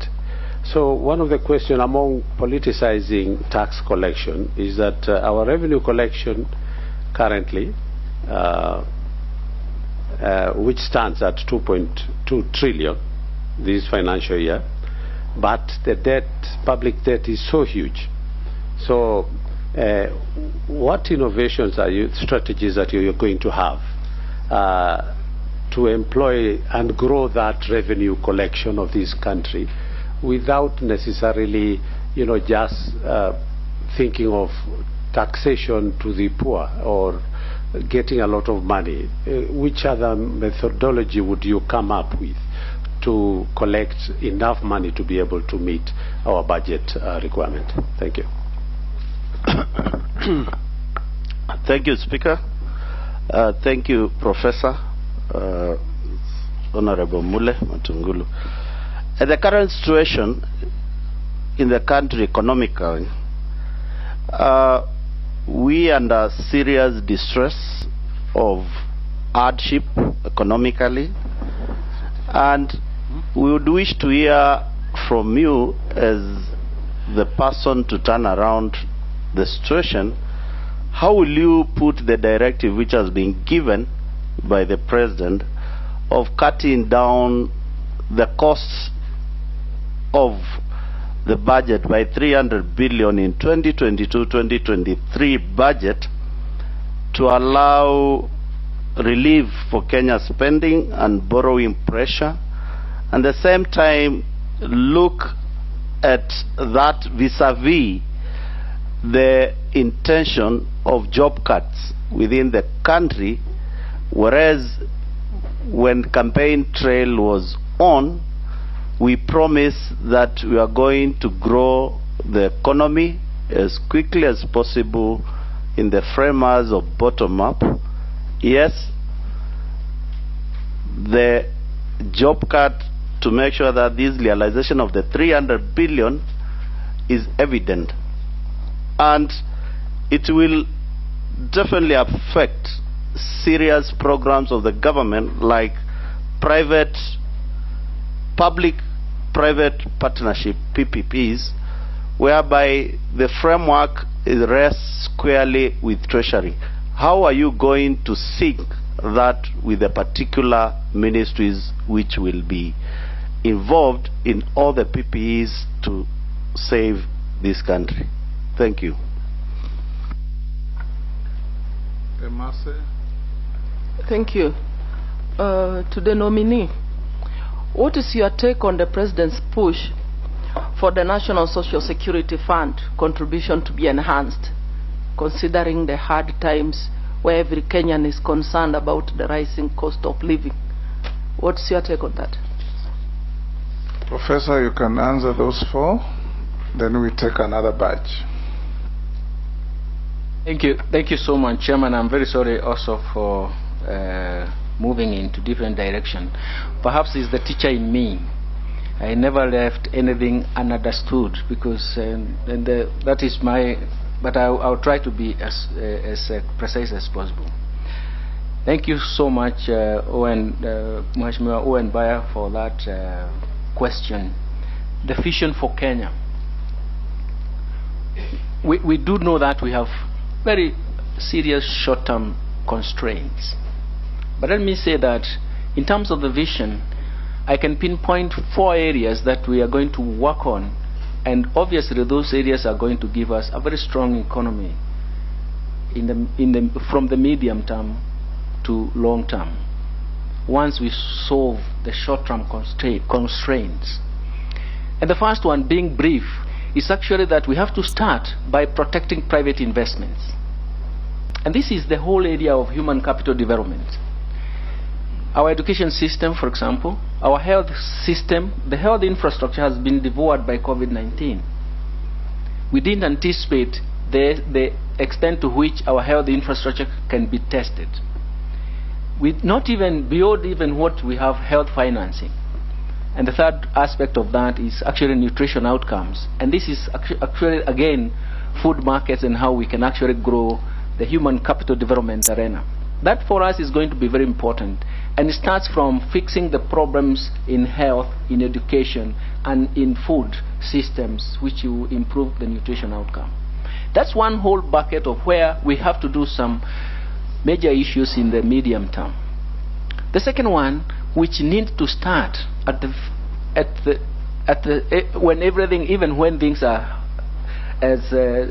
So one of the questions among politicizing tax collection is that our revenue collection currently, which stands at 2.2 trillion this financial year, but the debt, public debt, is so huge. So what innovations strategies that you're going to have to employ and grow that revenue collection of this country without necessarily, just thinking of taxation to the poor or getting a lot of money? Which other methodology would you come up with to collect enough money to be able to meet our budget requirement? Thank you. Thank you, Speaker. Thank you, Professor Honorable Mule Matungulu. At the current situation in the country economically, we are under serious distress of hardship economically, and we would wish to hear from you as the person to turn around the situation. How will you put the directive which has been given by the President of cutting down the costs of the budget by 300 billion in 2022-2023 budget to allow relief for Kenya's spending and borrowing pressure, and at the same time look at that vis-a-vis the intention of job cuts within the country, whereas when campaign trail was on, we promised that we are going to grow the economy as quickly as possible in the framers of bottom-up. Yes, the job cut to make sure that this realization of the 300 billion is evident, and it will definitely affect serious programs of the government like public-private partnership, PPPs, whereby the framework rests squarely with Treasury. How are you going to sync that with the particular ministries which will be involved in all the PPEs to save this country? Thank you. Thank you. To the nominee, what is your take on the President's push for the National Social Security Fund contribution to be enhanced, considering the hard times where every Kenyan is concerned about the rising cost of living? What's your take on that? Professor, you can answer those four, then we take another batch. Thank you so much, Chairman. I'm very sorry also for moving into different direction. Perhaps it's the teacher in me. I never left anything ununderstood, because that is my. But I'll try to be as precise as possible. Thank you so much, Mheshimiwa Owen Baya, for that question. The vision for Kenya. We do know that we have very serious short-term constraints. But let me say that in terms of the vision, I can pinpoint 4 areas that we are going to work on, and obviously those areas are going to give us a very strong economy from the medium term to long term, once we solve the short-term constraints. And the first one, being brief, is actually that we have to start by protecting private investments. And this is the whole area of human capital development. Our education system, for example, our health system, the health infrastructure has been devoured by COVID-19. We didn't anticipate the extent to which our health infrastructure can be tested. Not even beyond even what we have health financing. And the third aspect of that is actually nutrition outcomes. And this is actually, again, food markets and how we can actually grow the human capital development arena. That for us is going to be very important. And it starts from fixing the problems in health, in education, and in food systems, which will improve the nutrition outcome. That's one whole bucket of where we have to do some major issues in the medium term. The second one, which needs to start when everything, even when things are as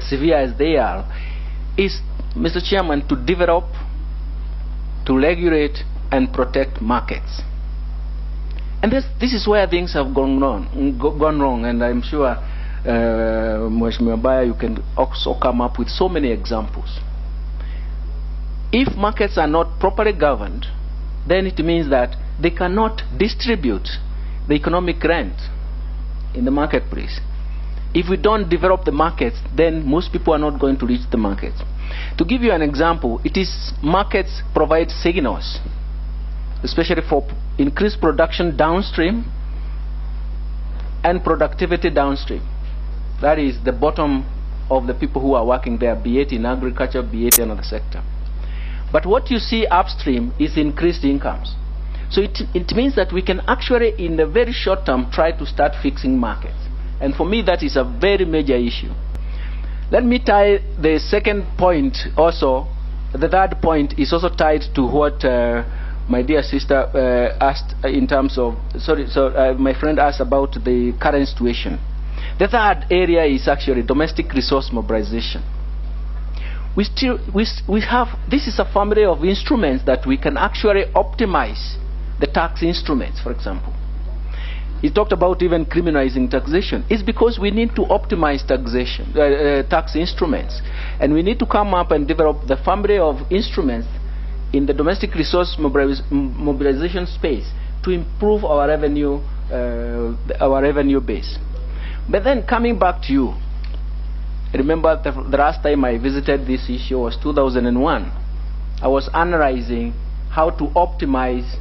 severe as they are, is, Mr. Chairman, to develop, to regulate, and protect markets. And this is where things have gone wrong, and I'm sure, Mheshimiwa Baya, you can also come up with so many examples. If markets are not properly governed, then it means that they cannot distribute the economic rent in the marketplace. If we don't develop the markets, then most people are not going to reach the markets. To give you an example, it is markets provide signals, especially for increased production downstream and productivity downstream. That is the bottom of the people who are working there, be it in agriculture, be it in another sector. But what you see upstream is increased incomes. So it means that we can actually, in the very short term, try to start fixing markets. And for me, that is a very major issue. Let me tie the second point also. The third point is also tied to what my dear sister asked in terms of, my friend asked about the current situation. The third area is actually domestic resource mobilization. We have, this is a family of instruments that we can actually optimize the tax instruments, for example. He talked about even criminalizing taxation. It's because we need to optimize taxation, tax instruments. And we need to come up and develop the family of instruments in the domestic resource mobilization space to improve our revenue base. But then coming back to you, remember the last time I visited this issue was 2001. I was analyzing how to optimize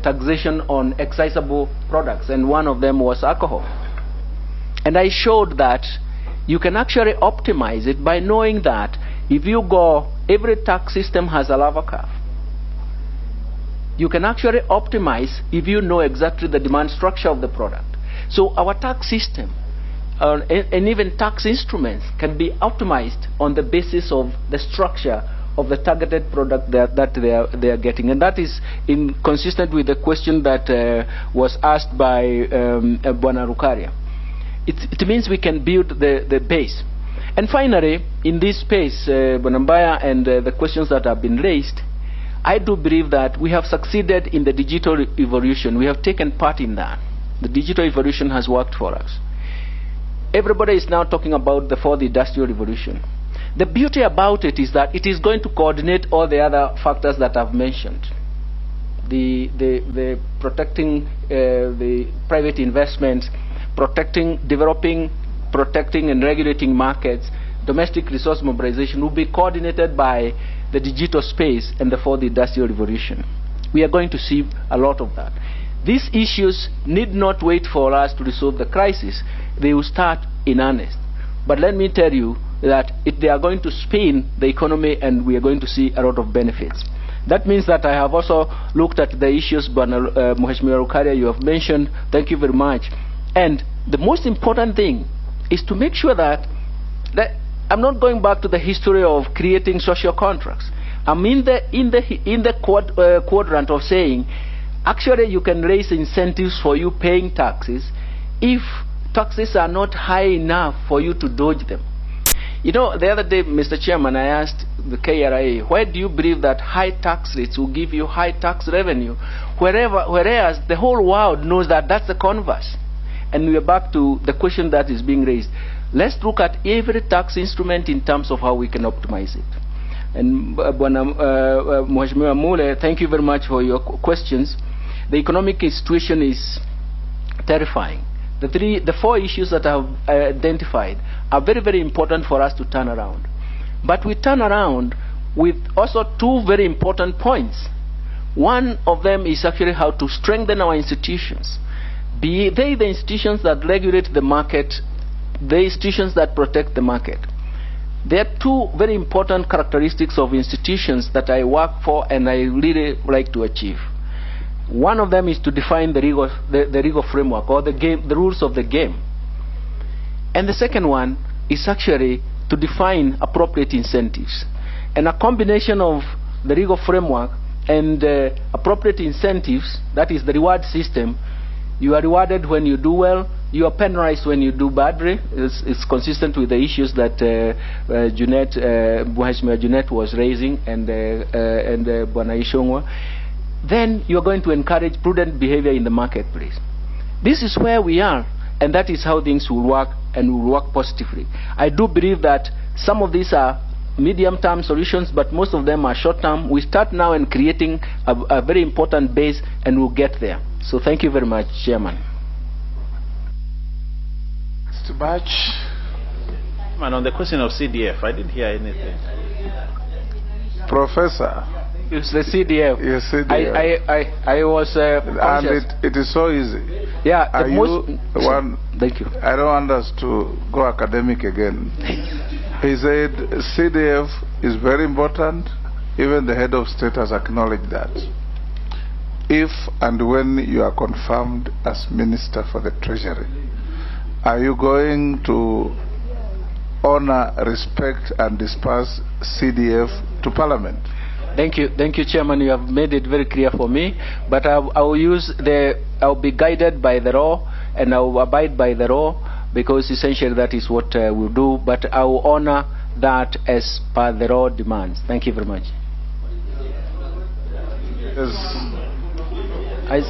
taxation on excisable products, and one of them was alcohol. And I showed that you can actually optimize it by knowing that if you go, every tax system has a lava curve. You can actually optimize if you know exactly the demand structure of the product. So our tax system and even tax instruments can be optimized on the basis of the structure of the targeted product that they are getting. And that is consistent with the question that was asked by Bwana Rukaria. It means we can build the base. And finally, in this space, Bwana Mbaya, and the questions that have been raised, I do believe that we have succeeded in the digital evolution. We have taken part in that. The digital evolution has worked for us. Everybody is now talking about the fourth industrial revolution. The beauty about it is that it is going to coordinate all the other factors that I've mentioned. The protecting the private investment, developing, protecting and regulating markets, domestic resource mobilization will be coordinated by the digital space and the fourth industrial revolution. We are going to see a lot of that. These issues need not wait for us to resolve the crisis. They will start in earnest. But let me tell you that they are going to spin the economy, and we are going to see a lot of benefits. That means that I have also looked at the issues, Mheshimiwa Rukaria, you have mentioned. Thank you very much. And the most important thing is to make sure that I'm not going back to the history of creating social contracts. I'm in the quadrant of saying, actually you can raise incentives for you paying taxes if taxes are not high enough for you to dodge them. You know, the other day, Mr. Chairman, I asked the KRA, why do you believe that high tax rates will give you high tax revenue, whereas the whole world knows that that's the converse? And we are back to the question that is being raised. Let's look at every tax instrument in terms of how we can optimize it. And Mheshimiwa Mule, thank you very much for your questions. The economic situation is terrifying. The four issues that I have identified are very, very important for us to turn around. But we turn around with also two very important points. One of them is actually how to strengthen our institutions. Be they the institutions that regulate the market, the institutions that protect the market. There are two very important characteristics of institutions that I work for and I really like to achieve. One of them is to define the legal framework, or the rules of the game. And the second one is actually to define appropriate incentives. And a combination of the legal framework and appropriate incentives, that is the reward system. You are rewarded when you do well, you are penalized when you do badly. It's consistent with the issues that Junet was raising, and Bwana Ishongwa. Then you are going to encourage prudent behavior in the marketplace. This is where we are, and that is how things will work, and will work positively. I do believe that some of these are medium-term solutions, but most of them are short-term. We start now in creating a very important base, and we'll get there. So thank you very much, Chairman. Mr. Bach. Man, on the question of CDF, I didn't hear anything. Professor. It's the CDF. Yes, CDF. I was and it is so easy. Yeah, Are you one? Thank you. I don't want us to go academic again. He said CDF is very important. Even the head of state has acknowledged that. If and when you are confirmed as Minister for the Treasury, are you going to honor, respect and disperse CDF to Parliament? Thank you, Chairman. You have made it very clear for me. But I'll be guided by the law, and I will abide by the law, because essentially that is what we'll do. But I will honor that as per the law demands. Thank you very much. Yes.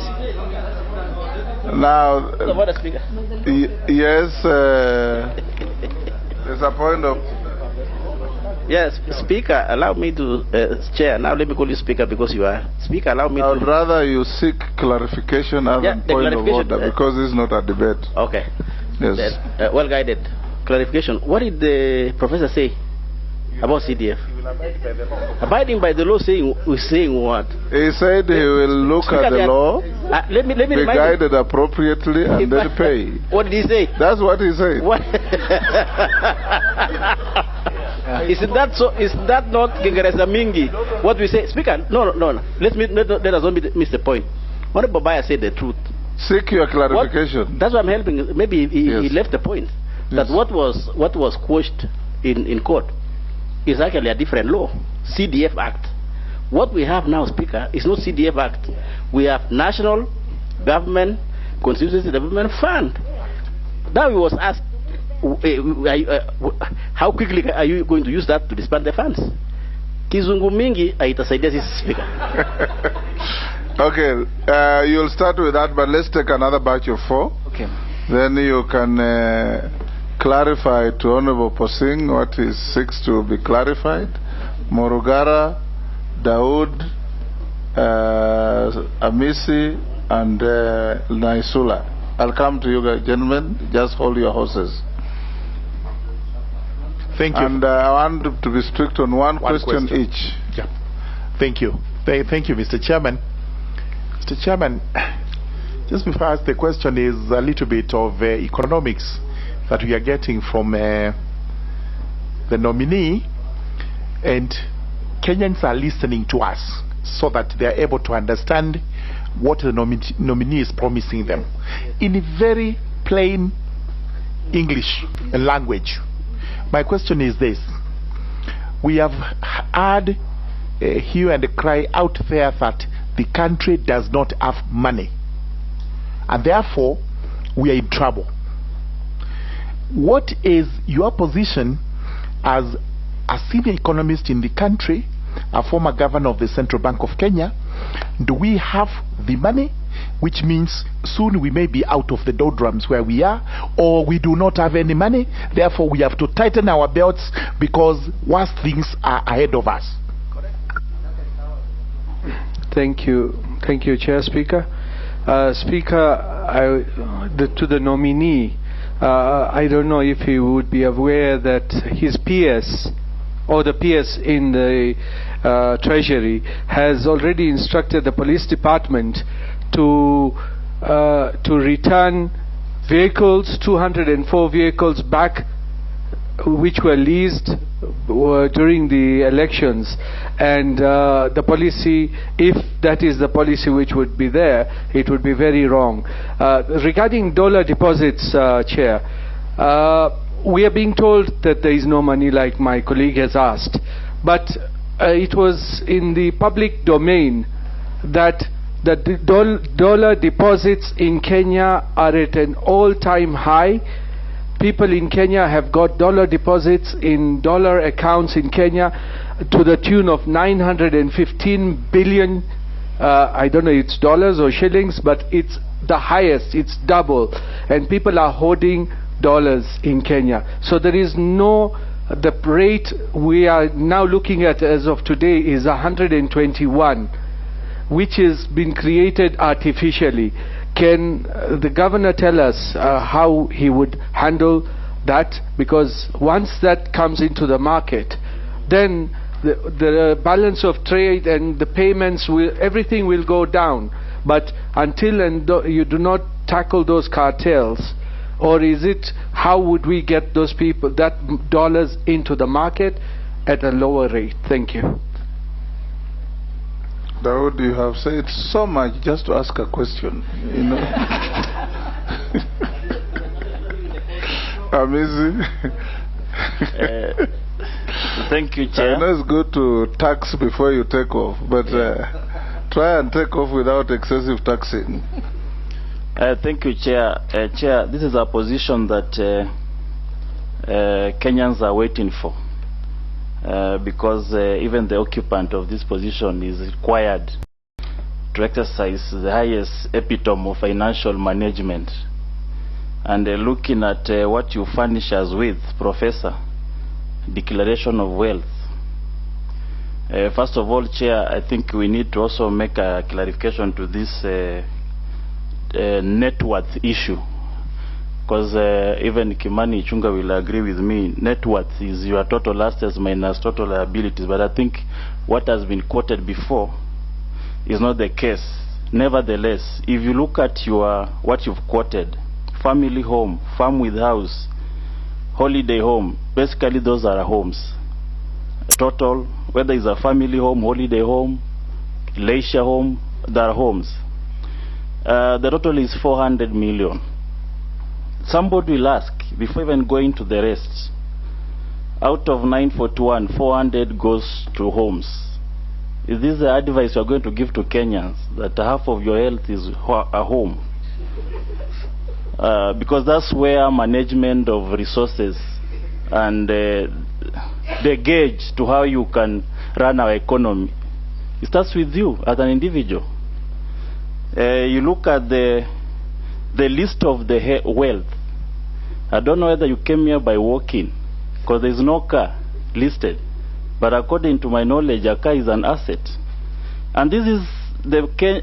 Now, yes, there's a point of... Yes, Speaker, allow me to, Chair, now let me call you Speaker because you are Speaker, allow me I would rather you seek clarification as a point of order, because this is not a debate. Okay. Yes. Well guided. Clarification. What did the professor say about CDF? Abiding by the law, saying what? He said he will look at the law, let me be guided appropriately, and then pay. What did he say? That's what he said. What? Is that so? Is that not Kingereza Mingi? What we say, Speaker? No. Let us not miss the point. Honorable Baya said the truth. Seek your clarification. That's why I'm helping. Maybe he left the point. That what was quashed in court is actually a different law, CDF Act. What we have now, Speaker, is not CDF Act. We have National Government Constituency Development Fund. Now we was asked, how quickly are you going to use that to disband the funds? Kizungu mingi haitasaidia sisi, Speaker. Okay, you'll start with that, but let's take another batch of 4. Okay. Then you can clarify to Honorable Posing what is 6 to be clarified. Morugara, Daoud, Amisi, and Naisula. I'll come to you guys, gentlemen. Just hold your horses. Thank you. And I want to be strict on one question each. Yeah. Thank you. Thank you, Mr. Chairman. Mr. Chairman, just before I ask the question is a little bit of economics that we are getting from the nominee, and Kenyans are listening to us so that they are able to understand what the nominee is promising them in a very plain English language. My question is this: we have heard hue and cry out there that the country does not have money, and therefore we are in trouble. What is your position as a senior economist in the country, a former governor of the Central Bank of Kenya? Do we have the money, which means soon we may be out of the doldrums where we are, or we do not have any money, therefore we have to tighten our belts because worse things are ahead of us? Thank you, Chair Speaker. Speaker, to the nominee, I don't know if he would be aware that his peers, or the peers in the Treasury, has already instructed the police department to return vehicles, 204 vehicles back, which were leased during the elections, and the policy, if that is the policy which would be there, it would be very wrong. Regarding dollar deposits, Chair, we are being told that there is no money, like my colleague has asked, but it was in the public domain that the dollar deposits in Kenya are at an all-time high. People in Kenya have got dollar deposits in dollar accounts in Kenya to the tune of 915 billion. I don't know if it's dollars or shillings, but it's the highest, it's double. And people are hoarding dollars in Kenya. So there is no, the rate we are now looking at as of today is 121, which has been created artificially. Can the governor tell us how he would handle that? Because once that comes into the market, then the balance of trade and the payments, everything will go down. But until you do not tackle those cartels, or is it, how would we get those people, that dollars into the market at a lower rate? Thank you. Dawood, you have said so much just to ask a question, you know. Thank you, Chair. I know it's good to tax before you take off, but try and take off without excessive taxing. Thank you, Chair. Chair, this is a position that Kenyans are waiting for, because even the occupant of this position is required to exercise the highest epitome of financial management. And looking at what you furnish us with, Professor, declaration of wealth. First of all, Chair, I think we need to also make a clarification to this net worth issue, because even Kimani Ichung'wah will agree with me. Net worth is your total assets minus total liabilities, but I think what has been quoted before is not the case. Nevertheless, if you look at what you've quoted, family home, farm with house, holiday home, basically those are homes. Total, whether it's a family home, holiday home, leisure home, they are homes. The total is 400 million. Somebody will ask, before even going to the rest, out of 941, 400 goes to homes. Is this the advice you are going to give to Kenyans, that half of your health is a home? Because that's where management of resources and the gauge to how you can run our economy, it starts with you as an individual. You look at the list of the wealth. I don't know whether you came here by walking, because there is no car listed. But according to my knowledge, a car is an asset. And this is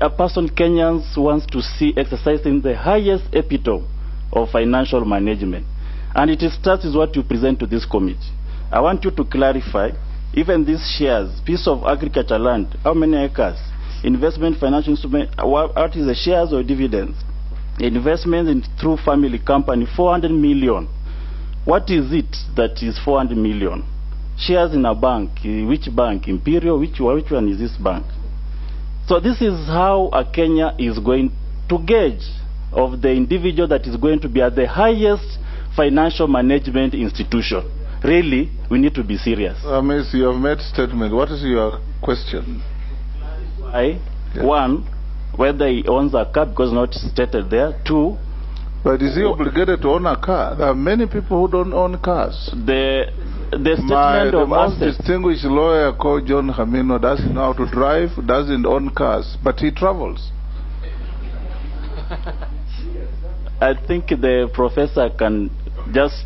a person Kenyans wants to see exercising the highest epitome of financial management. And it starts with what you present to this committee. I want you to clarify, even these shares, piece of agriculture land, how many acres? Investment, financial instrument, what is the shares or dividends? Investment in through family company, 400 million. What is it that is 400 million? Shares in a bank, which bank? Imperial, which one is this bank? So this is how a Kenya is going to gauge of the individual that is going to be at the highest financial management institution. Really, we need to be serious. Miss, you have made statement. What is your question? One, whether he owns a car, because not stated there. Two, but is he obligated to own a car? There are many people who don't own cars. The statement the of most assets. distinguished lawyer called John Hamino doesn't know how to drive, doesn't own cars, but he travels. I think the professor can just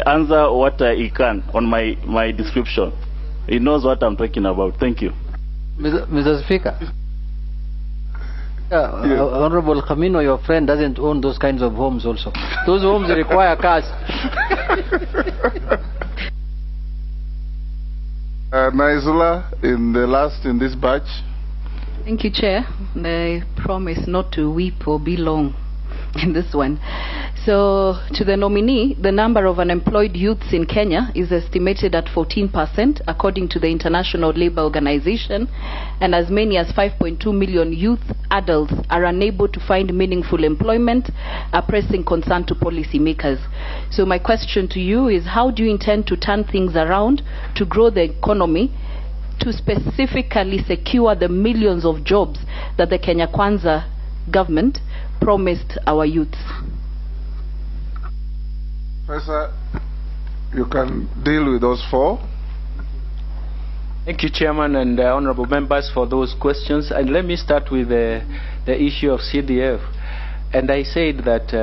answer what he can on my description. He knows what I'm talking about. Thank you. Mr. Speaker, Honorable Kamino, your friend, doesn't own those kinds of homes also. Those homes require cars. Naisula, in this batch. Thank you, Chair. I promise not to weep or be long in this one. So, to the nominee, the number of unemployed youths in Kenya is estimated at 14%, according to the International Labour Organization, and as many as 5.2 million youth adults are unable to find meaningful employment, a pressing concern to policymakers. So my question to you is, how do you intend to turn things around to grow the economy, to specifically secure the millions of jobs that the Kenya Kwanza government promised our youths? Professor, you can deal with those four. Thank you, Chairman, and honorable members for those questions. And let me start with the issue of CDF. And I said that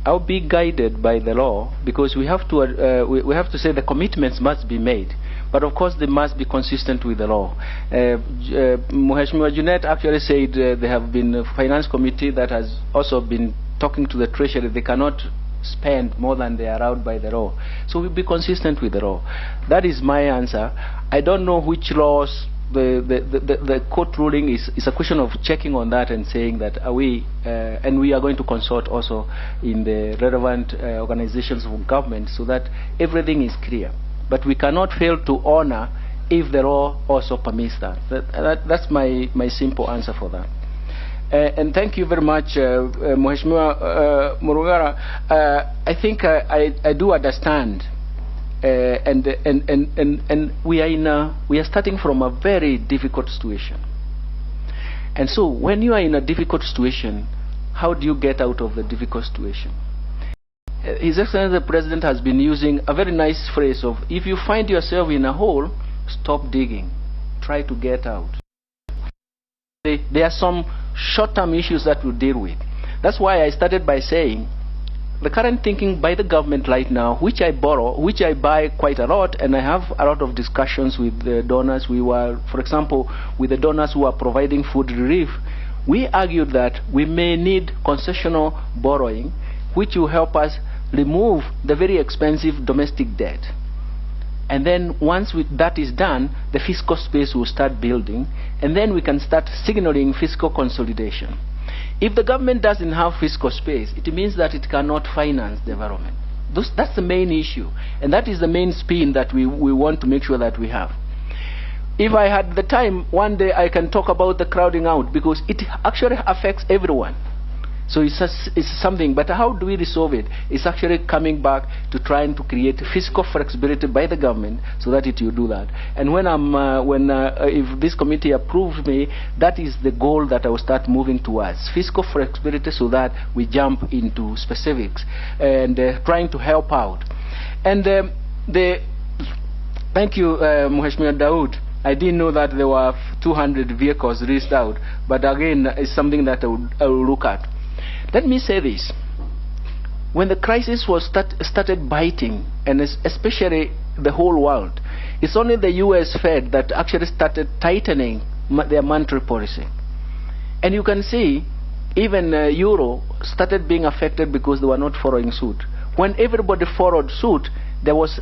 I'll be guided by the law, because we have to say the commitments must be made. But of course, they must be consistent with the law. Mheshimiwa Junet actually said there have been a finance committee that has also been talking to the Treasury. They cannot spend more than they are allowed by the law. So we'll be consistent with the law. That is my answer. I don't know which laws the court ruling is a question of checking on that and saying that are we and we are going to consult also in the relevant organizations of government so that everything is clear. But we cannot fail to honor if the law also permits that. That's my simple answer for that. And thank you very much, Mheshimiwa Murugara. I think I do understand and we are starting from a very difficult situation. And so when you are in a difficult situation, how do you get out of the difficult situation? His Excellency the President has been using a very nice phrase of, if you find yourself in a hole, stop digging, try to get out. There are some short-term issues that we'll deal with. That's why I started by saying the current thinking by the government right now, which I buy quite a lot, and I have a lot of discussions with the donors. We were, for example, with the donors who are providing food relief, we argued that we may need concessional borrowing, which will help us remove the very expensive domestic debt. And then once that is done, the fiscal space will start building, and then we can start signaling fiscal consolidation. If the government doesn't have fiscal space, it means that it cannot finance development. That's the main issue, and that is the main spin that we want to make sure that we have. If I had the time, one day I can talk about the crowding out, because it actually affects everyone. So it's something, but how do we resolve it? It's actually coming back to trying to create fiscal flexibility by the government so that it will do that. And if this committee approves me, that is the goal that I will start moving towards. Fiscal flexibility so that we jump into specifics and trying to help out. And thank you, Mheshimiwa Daud. I didn't know that there were 200 vehicles leased out, but again, it's something that I will look at. Let me say this. When the crisis was started biting, and especially the whole world, it's only the US Fed that actually started tightening their monetary policy. And you can see even Euro started being affected because they were not following suit. When everybody followed suit, there was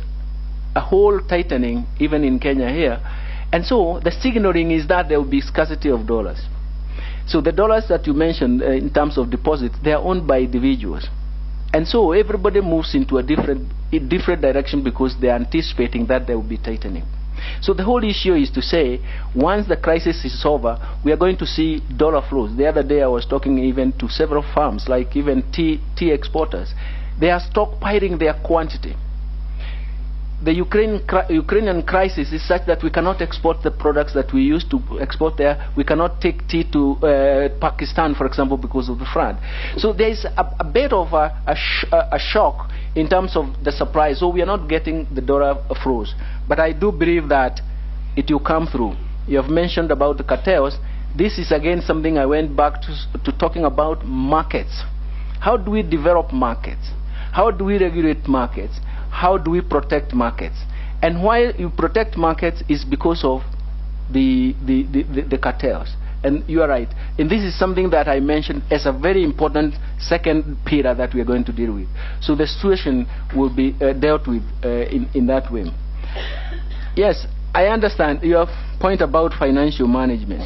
a whole tightening even in Kenya here. And so the signaling is that there will be scarcity of dollars. So the dollars that you mentioned in terms of deposits, they are owned by individuals. And so everybody moves into a different direction because they are anticipating that there will be tightening. So the whole issue is to say, once the crisis is over, we are going to see dollar flows. The other day I was talking even to several firms, like even tea exporters. They are stockpiling their quantity. The Ukrainian crisis is such that we cannot export the products that we used to export there. We cannot take tea to Pakistan, for example, because of the flood. So there is a bit of a shock in terms of the supply. So we are not getting the dollar flows. But I do believe that it will come through. You have mentioned about the cartels. This is again something I went back to talking about markets. How do we develop markets? How do we regulate markets? How do we protect markets? And why you protect markets is because of the cartels. And you are right. And this is something that I mentioned as a very important second pillar that we are going to deal with. So the situation will be dealt with in that way. Yes, I understand your point about financial management.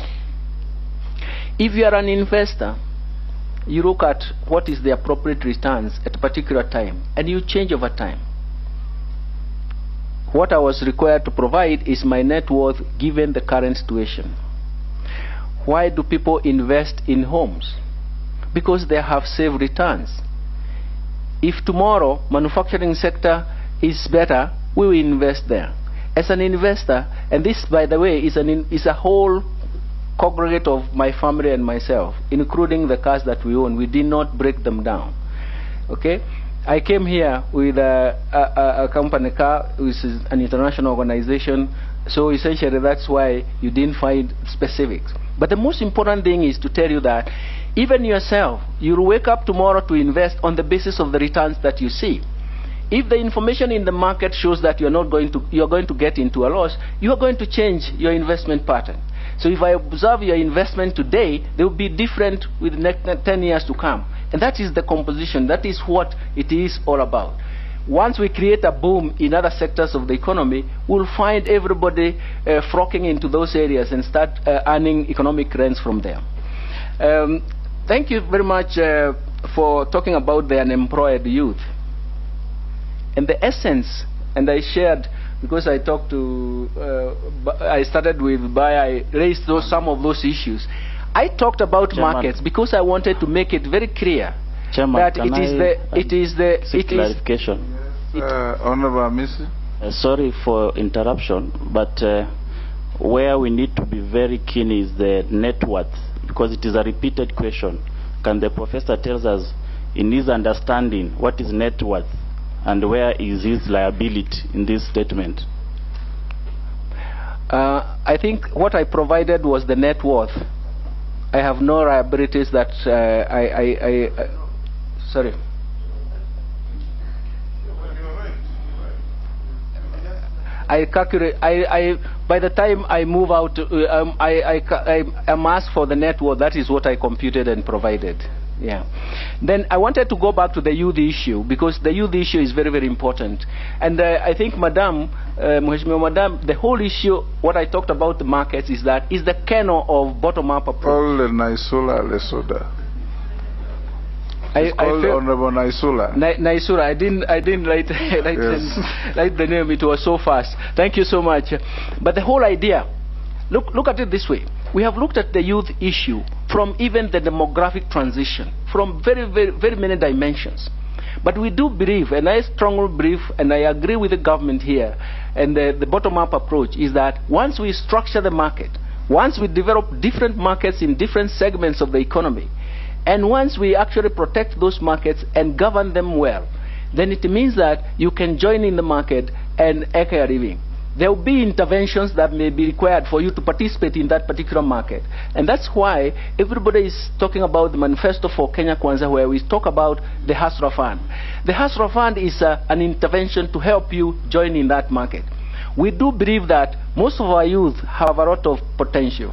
If you are an investor, you look at what is the appropriate returns at a particular time, and you change over time. What I was required to provide is my net worth given the current situation. Why do people invest in homes? Because they have safe returns. If tomorrow manufacturing sector is better, we will invest there. As an investor, and this, by the way, is a whole congregate of my family and myself, including the cars that we own. We did not break them down. Okay? I came here with a company car, which is an international organization, so essentially that's why you didn't find specifics. But the most important thing is to tell you that even yourself, you'll wake up tomorrow to invest on the basis of the returns that you see. If the information in the market shows that you're going to get into a loss, you are going to change your investment pattern. So if I observe your investment today, they will be different with the next 10 years to come. And that is the composition. That is what it is all about. Once we create a boom in other sectors of the economy, we'll find everybody flocking into those areas and start earning economic rents from there. Thank you very much for talking about the unemployed youth. And the essence, and I shared, because I talked to, I started with I raised some of those issues. I talked about Chairman, markets because I wanted to make it very clear Chairman, that it is clarification. Honorable Missy. Sorry for interruption, but where we need to be very keen is the net worth, because it is a repeated question. Can the professor tell us, in his understanding, what is net worth and where is his liability in this statement? I think what I provided was the net worth. I have no liabilities that sorry. I calculate. By the time I move out, I'm asked for the net worth. That is what I computed and provided. Yeah. Then I wanted to go back to the youth issue, because the youth issue is very, very important. And I think, Madam, the whole issue, what I talked about the markets is that is the kernel of bottom-up approach. All the Naisula Lesoda. Honorable Naisula. Naisula. I didn't write the name. It was so fast. Thank you so much. But the whole idea, look at it this way. We have looked at the youth issue from even the demographic transition, from very, very, very many dimensions. But we do believe, and I strongly believe, and I agree with the government here, and the bottom-up approach is that once we structure the market, once we develop different markets in different segments of the economy, and once we actually protect those markets and govern them well, then it means that you can join in the market and make a living. There will be interventions that may be required for you to participate in that particular market. And that's why everybody is talking about the manifesto for Kenya Kwanza, where we talk about the Hustler Fund. The Hustler Fund is an intervention to help you join in that market. We do believe that most of our youth have a lot of potential,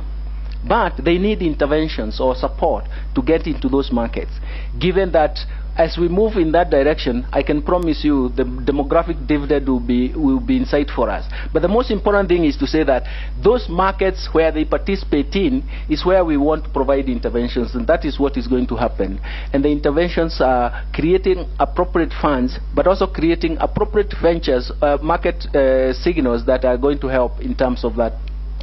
but they need interventions or support to get into those markets. Given that as we move in that direction, I can promise you the demographic dividend will be in sight for us. But the most important thing is to say that those markets where they participate in is where we want to provide interventions, and that is what is going to happen. And the interventions are creating appropriate funds, but also creating appropriate ventures, market signals that are going to help in terms of that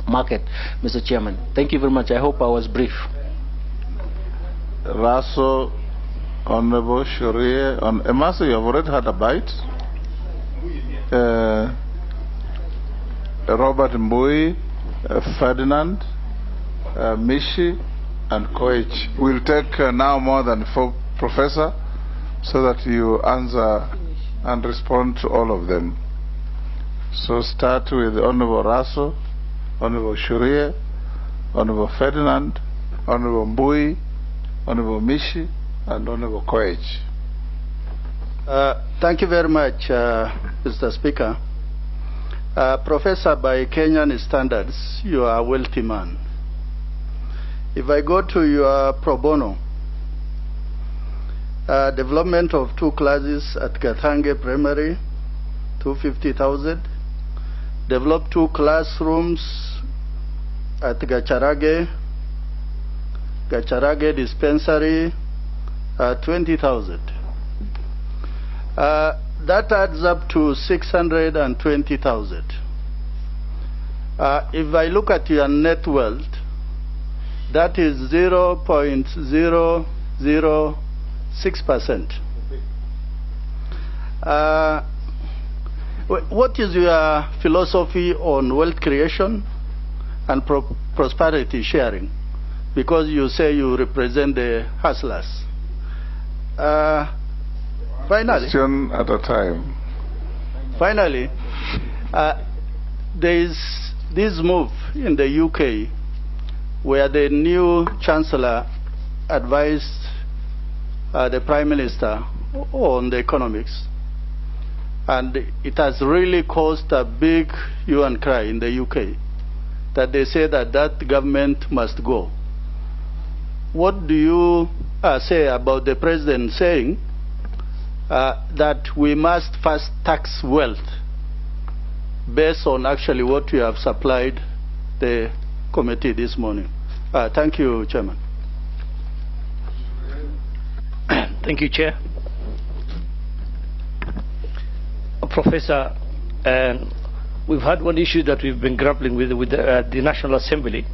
market, Mr. Chairman. Thank you very much. I hope I was brief. Raso, Honorable Sharia, Emasa, you have already had a bite. Robert Mbui, Ferdinand, Mishi, and Koech. We'll take now more than 4, Professor, so that you answer and respond to all of them. So start with Honorable Raso, Honorable Sharia, Honorable Ferdinand, Honorable Mbui, Honorable Mishi, and Honorable Koech. Thank you very much, Mr. Speaker. Professor, by Kenyan standards, you are a wealthy man. If I go to your pro bono, development of 2 classes at Gathange Primary, 250,000. Develop 2 classrooms at Gacharage Dispensary, 20,000. That adds up to 620,000. If I look at your net worth, that is 0.006%. What is your philosophy on wealth creation and prosperity sharing? Because you say you represent the hustlers. Finally, question at a time. Finally, there is this move in the UK where the new Chancellor advised the Prime Minister on the economics, and it has really caused a big hue and cry in the UK that they say that that government must go. What do you say about the President saying that we must first tax wealth based on actually what you have supplied the committee this morning? Thank you, Chairman. Thank you, Chair. Professor, we've had one issue that we've been grappling with the National Assembly,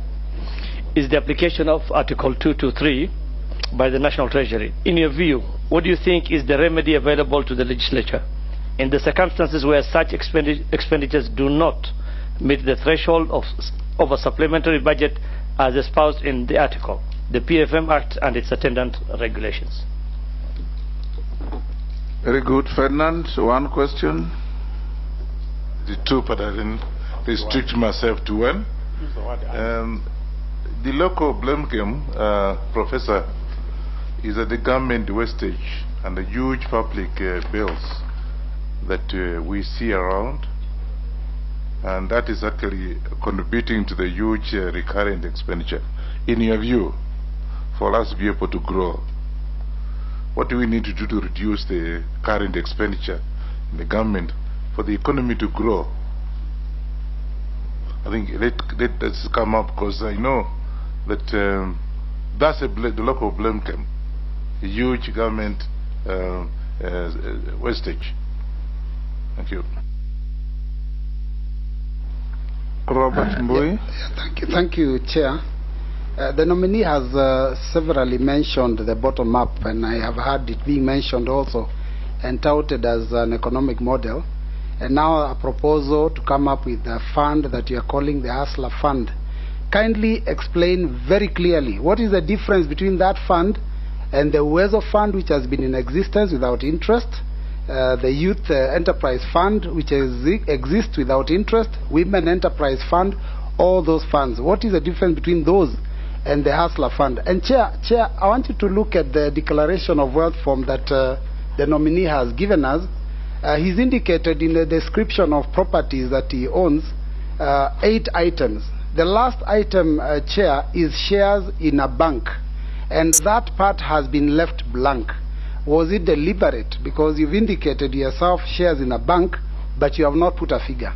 is the application of Article 223 by the National Treasury. In your view, what do you think is the remedy available to the legislature in the circumstances where such expenditures do not meet the threshold of a supplementary budget as espoused in the article, the PFM Act and its attendant regulations. Very good. Ferdinand, one question. The two, but I didn't restrict myself to one. The local blame game, Professor, is that the government wastage and the huge public bills that we see around, and that is actually contributing to the huge recurrent expenditure. In your view, for us to be able to grow, what do we need to do to reduce the current expenditure in the government for the economy to grow? I think let's come up, because I know that that's the local blame game, a huge government wastage. Thank you. Robert Mbui. Thank you, Chair. The nominee has severally mentioned the bottom up, and I have heard it being mentioned also and touted as an economic model. And now a proposal to come up with a fund that you are calling the Hustler Fund. Kindly explain very clearly what is the difference between that fund and the Uwezo Fund, which has been in existence without interest, the Youth Enterprise Fund, which exists without interest, Women Enterprise Fund, all those funds. What is the difference between those and the Hustler Fund? And Chair, I want you to look at the Declaration of Wealth form that the nominee has given us. He's indicated in the description of properties that he owns 8 items. The last item, Chair, is shares in a bank, and that part has been left blank. Was it deliberate? Because you've indicated yourself shares in a bank, but you have not put a figure.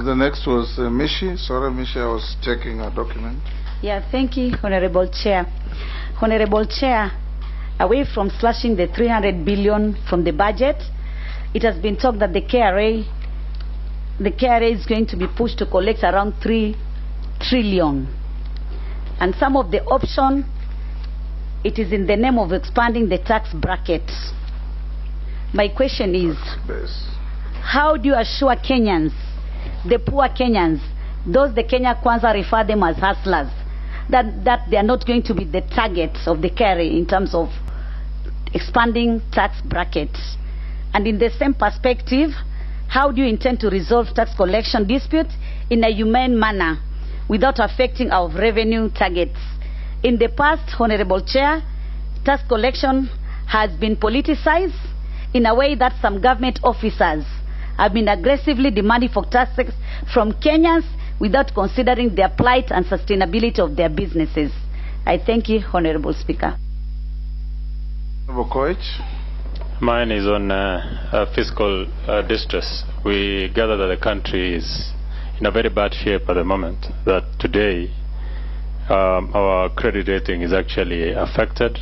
The next was Mishi. Sorry, Mishi, I was checking a document. Yeah, thank you, Honorable Chair. Honorable Chair, away from slashing the 300 billion from the budget, it has been talked that the KRA is going to be pushed to collect around 3 trillion. And some of the option, it is in the name of expanding the tax bracket. My question is, how do you assure Kenyans, the poor Kenyans, those the Kenya Kwanza refer them as hustlers, that they are not going to be the targets of the carry in terms of expanding tax brackets? And in the same perspective, how do you intend to resolve tax collection disputes in a humane manner without affecting our revenue targets? In the past, Honorable Chair, tax collection has been politicized in a way that some government officers have been aggressively demanding for taxes from Kenyans without considering their plight and sustainability of their businesses. I thank you, Honorable Speaker. Mine is on fiscal distress. We gather that the country is in a very bad shape at the moment, that today our credit rating is actually affected,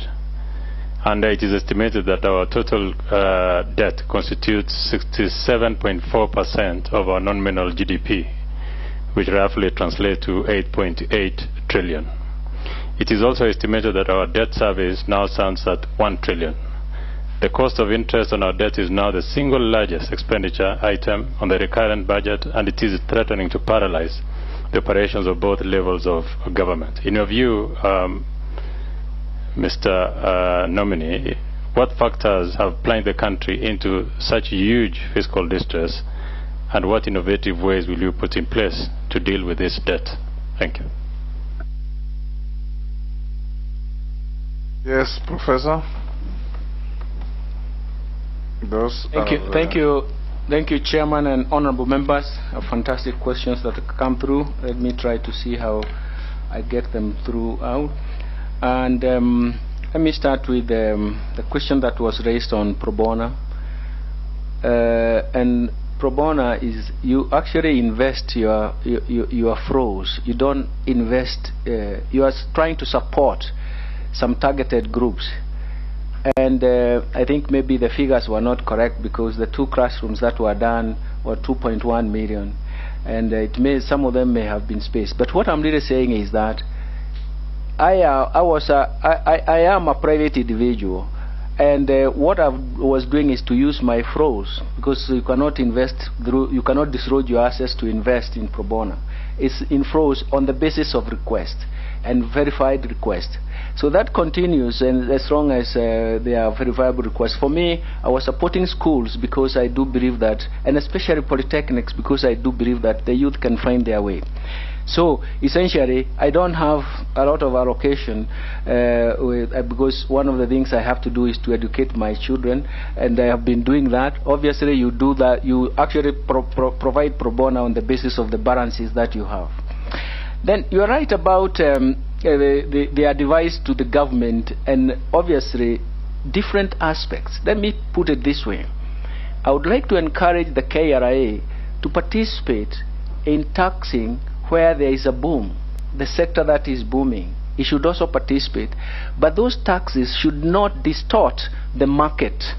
and it is estimated that our total debt constitutes 67.4% of our nominal GDP, which roughly translates to 8.8 trillion. It is also estimated that our debt service now stands at 1 trillion. The cost of interest on our debt is now the single largest expenditure item on the recurrent budget, and it is threatening to paralyze the operations of both levels of government. In your view, Mr. Nominee, what factors have plunged the country into such huge fiscal distress, and what innovative ways will you put in place to deal with this debt? Thank you. Yes, Professor. Thank you, Chairman and honorable members. Fantastic questions that come through. Let me try to see how I get them throughout. And let me start with the question that was raised on pro bono. And pro bono is you actually invest your froze. You don't invest. You are trying to support some targeted groups. And And I think maybe the figures were not correct, because the 2 classrooms that were done were 2.1 million. And some of them may have been spaced. But what I'm really saying is that I am a private individual. And what I was doing is to use my froze, because you cannot disroad your assets to invest in pro bono. It's in froze on the basis of request and verified request. So that continues, and as long as they are verifiable requests. For me, I was supporting schools because I do believe that, and especially polytechnics, because I do believe that the youth can find their way. So essentially, I don't have a lot of allocation because one of the things I have to do is to educate my children, and I have been doing that. Obviously, you do that. You actually provide pro bono on the basis of the balances that you have. Then you are right about their advice to the government, and obviously different aspects. Let me put it this way. I would like to encourage the KRA to participate in taxing where there is a boom, the sector that is booming. It should also participate. But those taxes should not distort the market.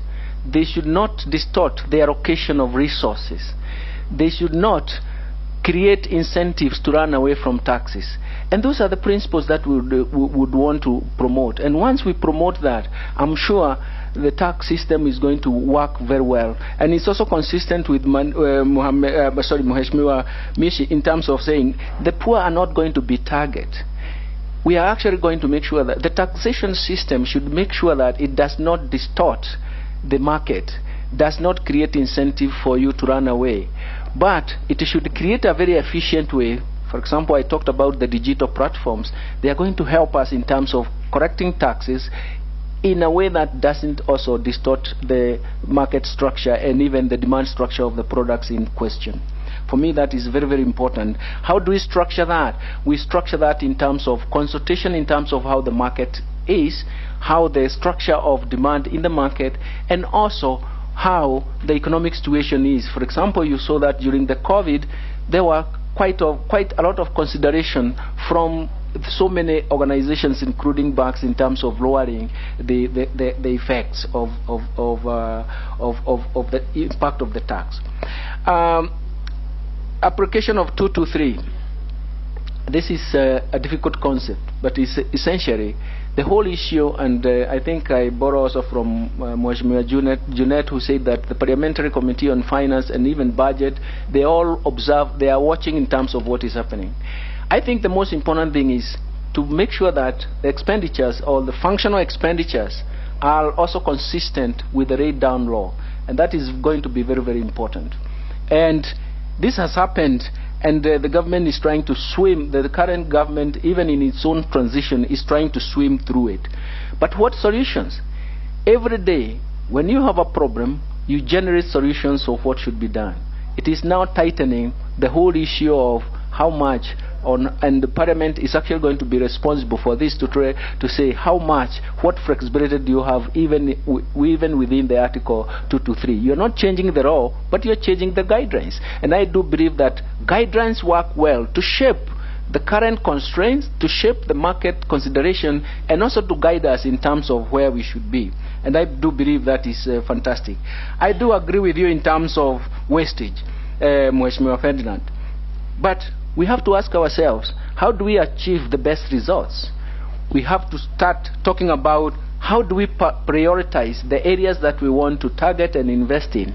They should not distort the allocation of resources. They should not create incentives to run away from taxes. And those are the principles that we would want to promote. And once we promote that, I'm sure the tax system is going to work very well. And it's also consistent with Mheshimiwa Mishi in terms of saying the poor are not going to be targeted. We are actually going to make sure that the taxation system should make sure that it does not distort the market, does not create incentive for you to run away, but it should create a very efficient way. For example, I talked about the digital platforms. They are going to help us in terms of correcting taxes in a way that doesn't also distort the market structure and even the demand structure of the products in question. For me, that is very, very important. How do we structure that? We structure that in terms of consultation, in terms of how the market is, how the structure of demand in the market, and also how the economic situation is. For example, you saw that during the COVID, there were quite a lot of consideration from so many organizations, including banks, in terms of lowering the effects of the impact of the tax. Application of 223. This is a difficult concept, but it's essentially the whole issue, and I think I borrow also from Mheshimiwa Junet, who said that the Parliamentary Committee on Finance and even Budget, they all observe, they are watching in terms of what is happening. I think the most important thing is to make sure that the expenditures, or the functional expenditures, are also consistent with the rate down law, and that is going to be very, very important. And this has happened, and the government is trying to swim, the current government, even in its own transition, is trying to swim through it. But what solutions? Every day, when you have a problem, you generate solutions of what should be done. It is now tightening the whole issue of how much, and the Parliament is actually going to be responsible for this, to try to say how much, what flexibility do you have even within the Article 223. You're not changing the law, but you're changing the guidelines. And I do believe that guidelines work well to shape the current constraints, to shape the market consideration, and also to guide us in terms of where we should be. And I do believe that is fantastic. I do agree with you in terms of wastage, Mheshimiwa Ferdinand. But we have to ask ourselves, how do we achieve the best results? We have to start talking about how do we prioritize the areas that we want to target and invest in,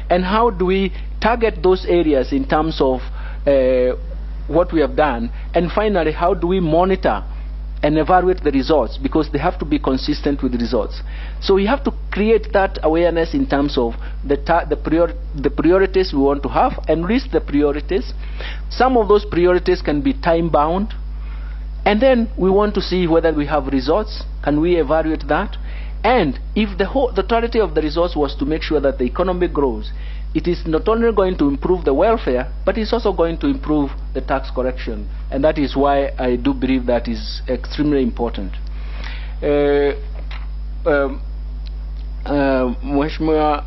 and how do we target those areas in terms of what we have done, and finally, how do we monitor and evaluate the results, because they have to be consistent with the results. So we have to create that awareness in terms of the priorities we want to have, and list the priorities. Some of those priorities can be time bound, and then we want to see whether we have results. Can we evaluate that? And if the totality of the results was to make sure that the economy grows, it is not only going to improve the welfare, but it's also going to improve the tax collection. And that is why I do believe that is extremely important. Mheshimiwa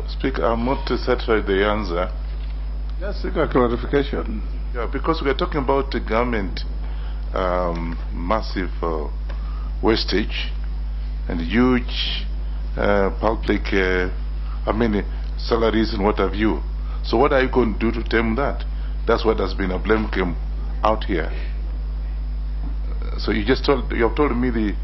Speaker, I'm not satisfied with the answer. Just seek a clarification. Yeah, because we are talking about the government massive wastage, and huge public, salaries and what have you. So what are you going to do to tame that? That's what has been a blame game out here. So you have told me the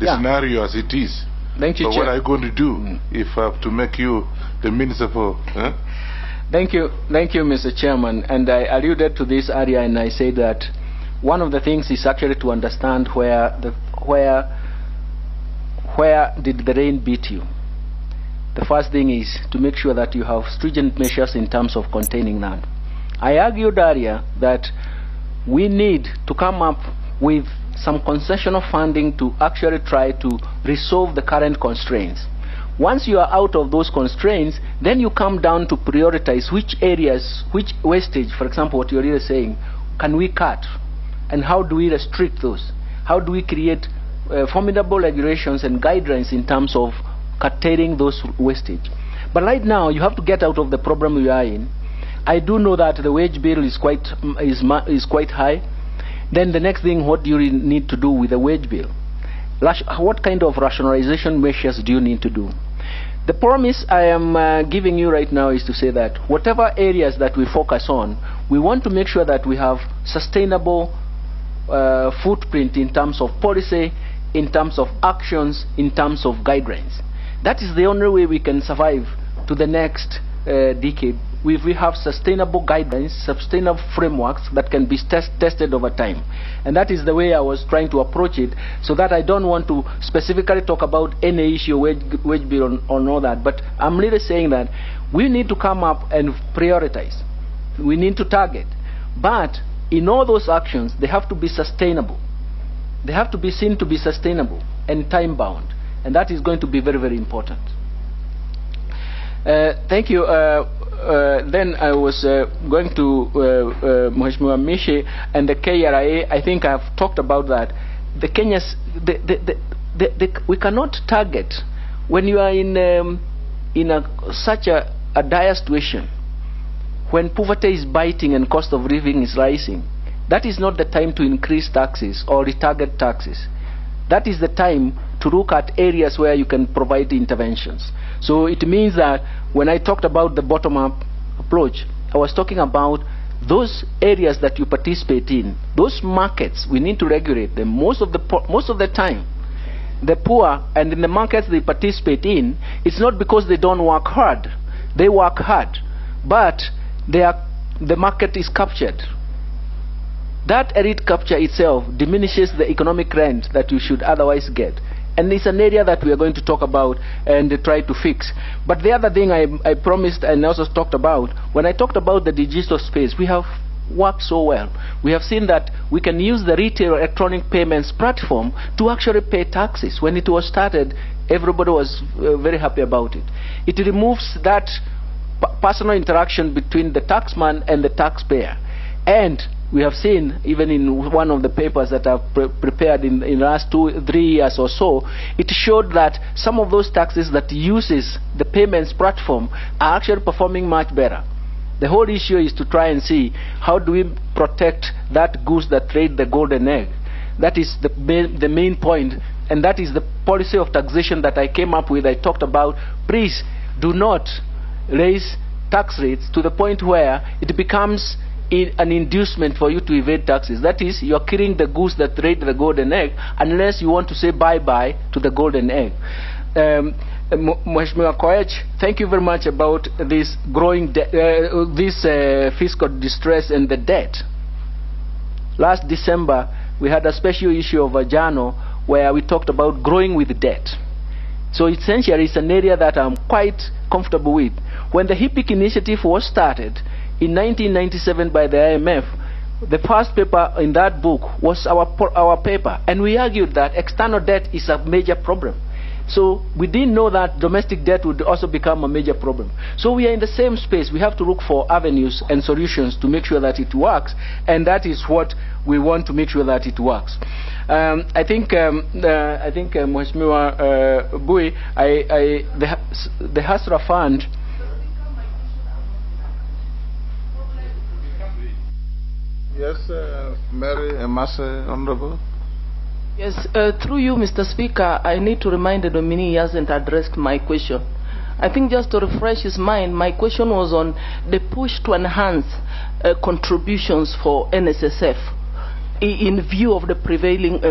scenario as it is. Thank you, so Chair. what are you going to do if I have to make you the Minister for... Thank you, Mr. Chairman. And I alluded to this area, and I said that one of the things is actually to understand where did the rain beat you. The first thing is to make sure that you have stringent measures in terms of containing that. I argued earlier that we need to come up with some concessional funding to actually try to resolve the current constraints. Once you are out of those constraints, then you come down to prioritize which areas, which wastage, for example, what you're really saying, can we cut? And how do we restrict those? How do we create formidable regulations and guidelines in terms of curtailing those wastage? But right now, you have to get out of the problem we are in. I do know that the wage bill is quite high. Then the next thing, what do you need to do with the wage bill? What kind of rationalization measures do you need to do? The promise I am giving you right now is to say that whatever areas that we focus on, we want to make sure that we have sustainable footprint in terms of policy, in terms of actions, in terms of guidelines. That is the only way we can survive to the next decade. If we have sustainable guidelines, sustainable frameworks that can be tested over time. And that is the way I was trying to approach it, so that I don't want to specifically talk about any issue, wage bill or all that, but I'm really saying that we need to come up and prioritize. We need to target. But in all those actions, they have to be sustainable. They have to be seen to be sustainable and time-bound. And that is going to be very, very important. Thank you. Then I was going to Mheshimiwa Mishi and the KRA. I think I've talked about that. The Kenyans, we cannot target when you are in such a dire situation, when poverty is biting and cost of living is rising. That is not the time to increase taxes or retarget taxes. That is the time to look at areas where you can provide interventions. So it means that when I talked about the bottom-up approach, I was talking about those areas that you participate in, those markets. We need to regulate them. Most of the time, the poor and in the markets they participate in, it's not because they don't work hard. They work hard, but the market is captured. That elite capture itself diminishes the economic rent that you should otherwise get. And it's an area that we are going to talk about and try to fix. But the other thing I promised and also talked about, when I talked about the digital space, we have worked so well. We have seen that we can use the retail electronic payments platform to actually pay taxes. When it was started, everybody was very happy about it. It removes that personal interaction between the taxman and the taxpayer. And we have seen, even in one of the papers that I've prepared in the last 2-3 years or so, it showed that some of those taxes that uses the payments platform are actually performing much better. The whole issue is to try and see how do we protect that goose that laid the golden egg. That is the main point, and that is the policy of taxation that I came up with. I talked about, please do not raise tax rates to the point where it becomes an inducement for you to evade taxes. That is, you are killing the goose that laid the golden egg, unless you want to say bye-bye to the golden egg. Mheshimiwa Koech, thank you very much about this growing fiscal distress and the debt. Last December, we had a special issue of a journal where we talked about growing with debt. So essentially, it's an area that I'm quite comfortable with. When the HIPIC initiative was started in 1997 by the IMF, the first paper in that book was our paper, and we argued that external debt is a major problem. So we didn't know that domestic debt would also become a major problem. So we are in the same space. We have to look for avenues and solutions to make sure that it works, and that is what we want to make sure that it works. I think Mheshimiwa Bui, the Hasra Fund. Yes, Mary Emase, Honorable. Yes, through you, Mr. Speaker, I need to remind the nominee he hasn't addressed my question. I think just to refresh his mind, my question was on the push to enhance contributions for NSSF in view of the prevailing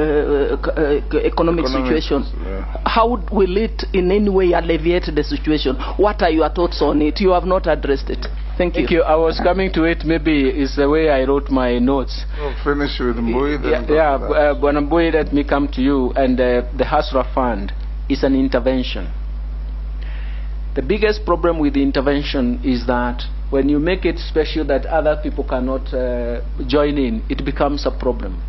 economic situation. Yeah. How will it in any way alleviate the situation? What are your thoughts on it? You have not addressed it. Thank you. Thank you. I was coming to it. Maybe it's the way I wrote my notes. We'll finish with Mbui. Bwana Mbui, let me come to you. And the Hasra Fund is an intervention. The biggest problem with the intervention is that when you make it special that other people cannot join in, it becomes a problem.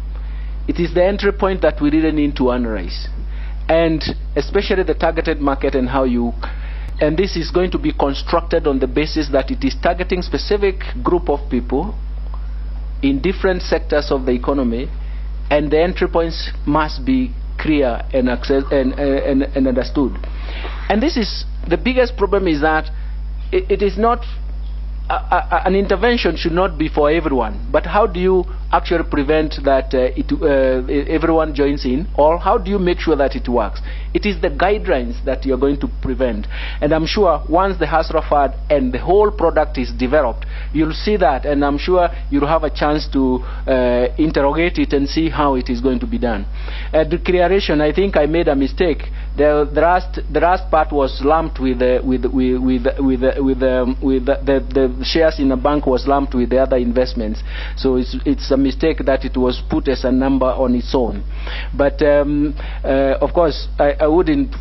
It is the entry point that we really need to analyze. And especially the targeted market and how you... And this is going to be constructed on the basis that it is targeting specific group of people in different sectors of the economy, and the entry points must be clear and understood. And this is the biggest problem, is that it is not an intervention should not be for everyone, but how do you actually prevent that everyone joins in, or how do you make sure that it works? It is the guidelines that you're going to prevent, and I'm sure once the Hasra Fund and the whole product is developed, you'll see that, and I'm sure you'll have a chance to interrogate it and see how it is going to be done. Declaration, I think I made a mistake. The last part was lumped with the shares in a bank was lumped with the other investments. So it's a mistake that it was put as a number on its own. But of course, I wouldn't.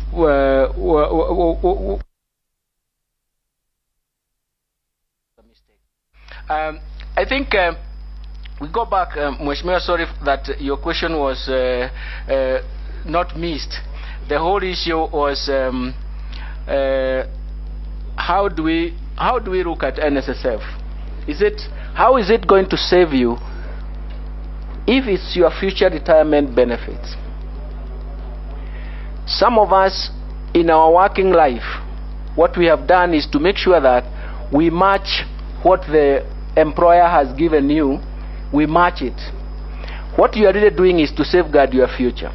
I think we go back, Mheshimiwa, sorry that your question was not missed. The whole issue was how do we look at NSSF? How is it going to save you if it's your future retirement benefits? Some of us in our working life, what we have done is to make sure that we match what the employer has given you, we match it. What you are really doing is to safeguard your future.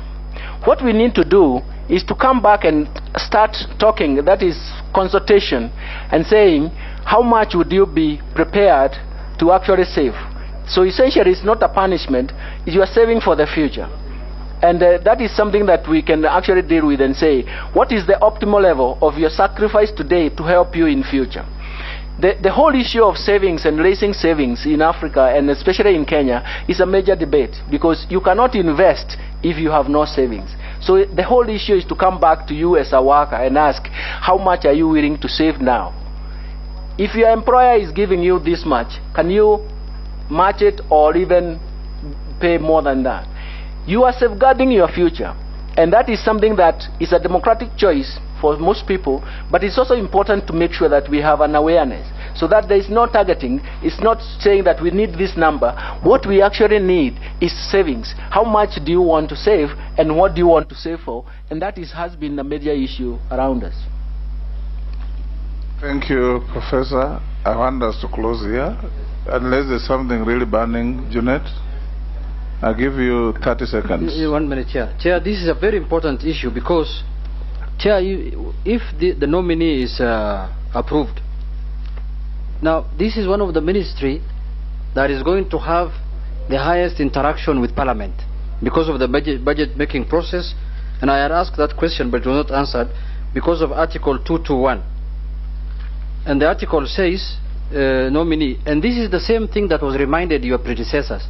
What we need to do is to come back and start talking, that is consultation, and saying how much would you be prepared to actually save. So essentially it's not a punishment, you are saving for the future. And that is something that we can actually deal with and say, what is the optimal level of your sacrifice today to help you in future? The whole issue of savings and raising savings in Africa, and especially in Kenya, is a major debate, because you cannot invest if you have no savings. So the whole issue is to come back to you as a worker and ask, how much are you willing to save now? If your employer is giving you this much, can you match it or even pay more than that? You are safeguarding your future, and that is something that is a democratic choice for most people, but it's also important to make sure that we have an awareness, so that there is no targeting. It's not saying that we need this number. What we actually need is savings. How much do you want to save, and what do you want to save for? And that has been a major issue around us. Thank you, Professor. I want us to close here, unless there's something really burning. Junet, I'll give you 30 seconds. 1 minute, Chair. Chair, this is a very important issue, because Chair, if the nominee is approved, now this is one of the ministry that is going to have the highest interaction with Parliament because of the budget making process, and I had asked that question but it was not answered because of Article 221, and the article says nominee, and this is the same thing that was reminded your predecessors.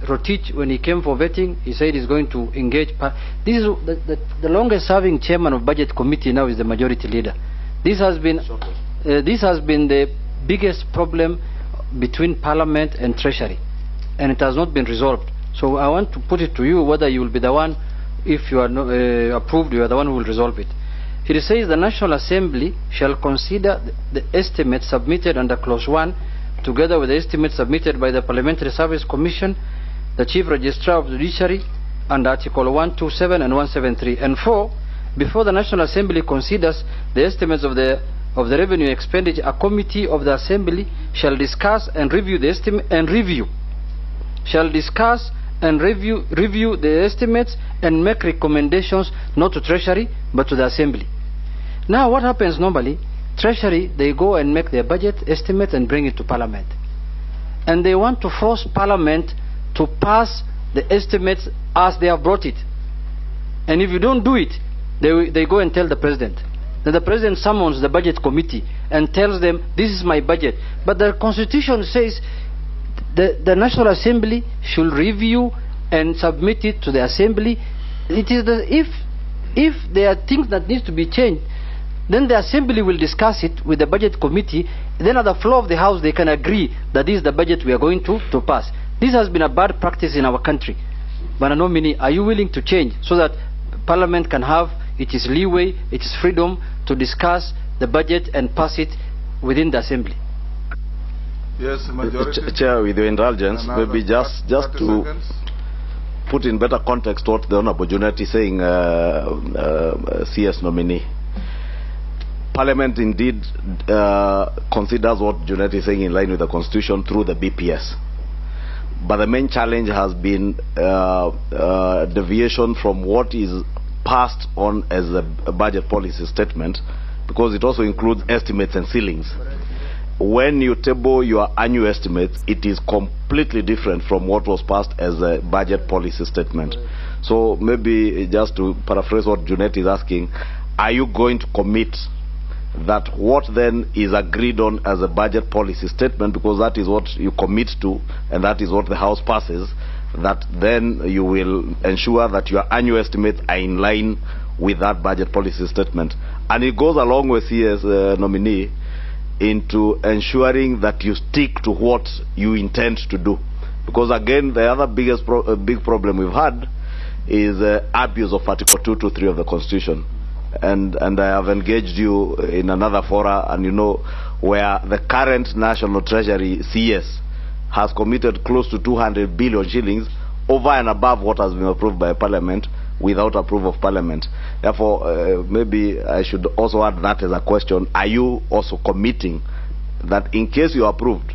Rotich, when he came for vetting, he said he's going to engage. This is the longest serving chairman of budget committee now is the majority leader. This has been the biggest problem between Parliament and Treasury, and it has not been resolved. So I want to put it to you whether you will be the one, if you are approved, you are the one who will resolve it. It says the National Assembly shall consider the estimate submitted under Clause 1 together with the estimate submitted by the Parliamentary Service Commission, the Chief Registrar of the Judiciary, and Article 127 and 173. And 4, before the National Assembly considers the estimates of the revenue expenditure, a committee of the Assembly shall discuss and review the estimate and review the estimates and make recommendations not to Treasury but to the Assembly. Now what happens normally, Treasury, they go and make their budget estimate and bring it to Parliament. And they want to force Parliament to pass the estimates as they have brought it. And if you don't do it, they go and tell the President. Then the President summons the Budget Committee and tells them, this is my budget. But the Constitution says the National Assembly should review and submit it to the Assembly. It is if there are things that need to be changed, then the Assembly will discuss it with the Budget Committee. Then at the floor of the House, they can agree that this is the budget we are going to pass. This has been a bad practice in our country. But Nominee, are you willing to change so that Parliament can have its leeway, its freedom to discuss the budget and pass it within the Assembly? Yes, majority. Chair, with your indulgence, maybe just to seconds. Put in better context what the Honorable Junet is saying, CS nominee. Parliament indeed considers what Junet is saying in line with the Constitution through the BPS. But the main challenge has been deviation from what is passed on as a budget policy statement, because it also includes estimates and ceilings. When you table your annual estimates, it is completely different from what was passed as a budget policy statement. So maybe just to paraphrase what Junet is asking, are you going to commit that what then is agreed on as a budget policy statement, because that is what you commit to and that is what the House passes, that then you will ensure that your annual estimates are in line with that budget policy statement? And it goes along with CS nominee into ensuring that you stick to what you intend to do, because again the other big problem we've had is abuse of Article 223 of the Constitution. And I have engaged you in another fora, and you know, where the current National Treasury CS has committed close to 200 billion shillings over and above what has been approved by Parliament without approval of Parliament. Therefore, maybe I should also add that as a question. Are you also committing that in case you are approved,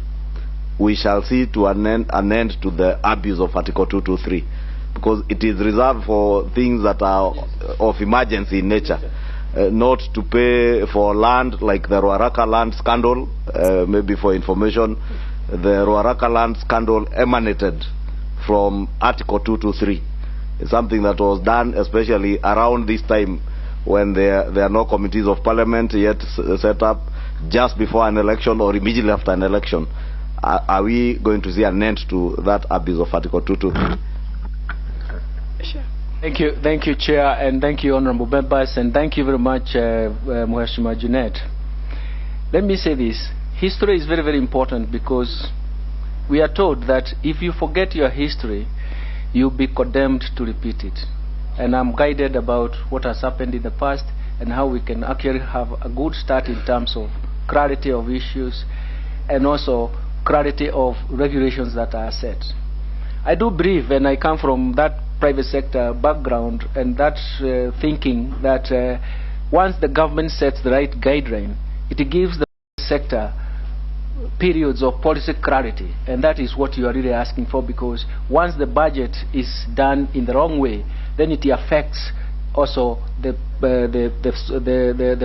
we shall see to an end to the abuse of Article 223? Because it is reserved for things that are of emergency in nature, not to pay for land like the Ruaraka land scandal. Maybe for information, the Ruaraka land scandal emanated from Article 223. It's something that was done especially around this time when there are no committees of Parliament yet set up, just before an election or immediately after an election. Are we going to see an end to that abuse of Article 223? Thank you, Chair, and thank you, honourable members, and thank you very much, Mheshimiwa Junet. Let me say this: history is very, very important, because we are told that if you forget your history, you'll be condemned to repeat it. And I'm guided about what has happened in the past and how we can actually have a good start in terms of clarity of issues and also clarity of regulations that are set. I do believe, and I come from that private sector background and that thinking, that once the government sets the right guideline, it gives the sector periods of policy clarity, and that is what you are really asking for, because once the budget is done in the wrong way, then it affects also the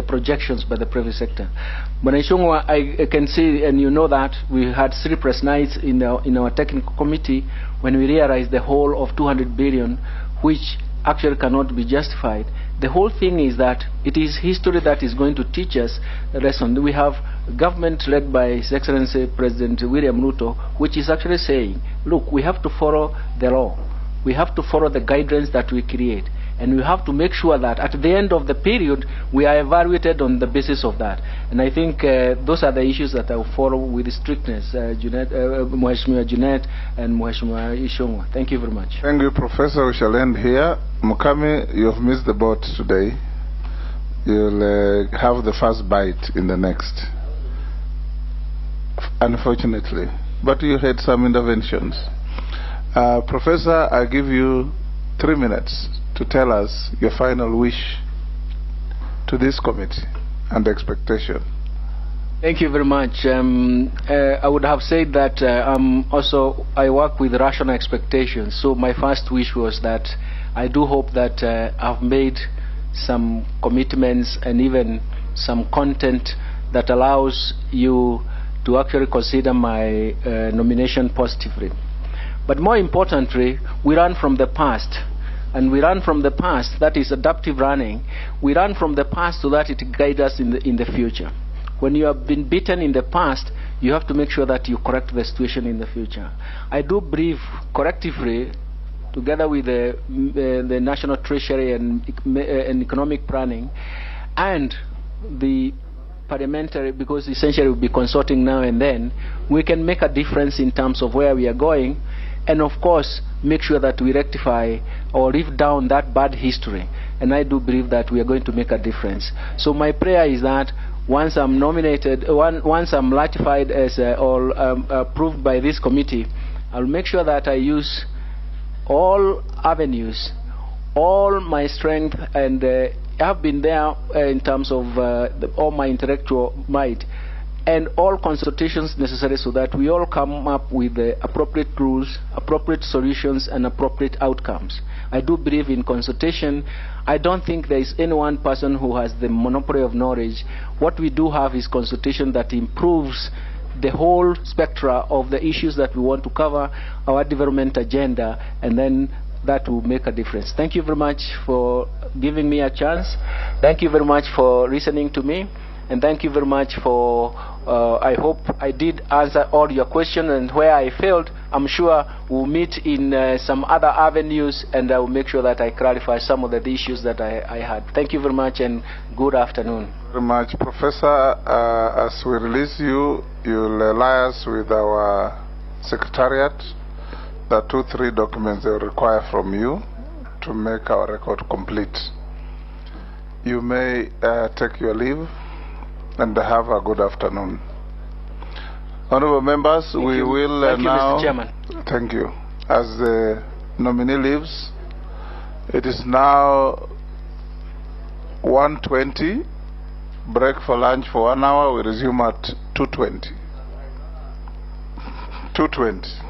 projections by the private sector. But I can see, and you know that we had sleepless nights in our technical committee when we realized the whole of 200 billion, which actually cannot be justified. The whole thing is that it is history that is going to teach us the lesson. We have government led by His Excellency President William Ruto, which is actually saying, look, we have to follow the law. We have to follow the guidelines that we create. And we have to make sure that at the end of the period, we are evaluated on the basis of that. And I think those are the issues that I will follow with strictness, Mheshimiwa Junet and Mheshimiwa Ishongwa. Thank you very much. Thank you, Professor. We shall end here. Mukami, you have missed the boat today. You'll have the first bite in the next, unfortunately. But you had some interventions. Professor, I give you 3 minutes to tell us your final wish to this committee and expectation. Thank you very much. I would have said that I work with rational expectations. So my first wish was that I do hope that I've made some commitments and even some content that allows you to actually consider my nomination positively. But more importantly, we run from the past. And we run from the past, that is adaptive running. We run from the past so that it guides us in the future. When you have been beaten in the past, you have to make sure that you correct the situation in the future. I do believe correctively, together with the National Treasury and economic planning, and the parliamentary, because essentially we'll be consulting now and then, we can make a difference in terms of where we are going, and of course, make sure that we rectify or live down that bad history. And I do believe that we are going to make a difference. So my prayer is that once I'm nominated, once I'm ratified as or approved by this committee, I'll make sure that I use all avenues, all my strength, and I've been there in terms of all my intellectual might, and all consultations necessary so that we all come up with the appropriate rules, appropriate solutions, and appropriate outcomes. I do believe in consultation. I don't think there is any one person who has the monopoly of knowledge. What we do have is consultation that improves the whole spectrum of the issues that we want to cover, our development agenda, and then that will make a difference. Thank you very much for giving me a chance. Thank you very much for listening to me. And thank you very much for, I hope I did answer all your questions, and where I failed, I'm sure we'll meet in some other avenues, and I will make sure that I clarify some of the issues that I had. Thank you very much, and good afternoon. Very much, Professor. As we release you, you'll liaise with our secretariat. There are 2-3 documents they will require from you to make our record complete. You may take your leave and have a good afternoon. Honorable members, we will Thank you, now... Mr. Chairman. Thank you. As the nominee leaves, it is now 1:20. Break for lunch for 1 hour. We resume at 2:20. 2:20.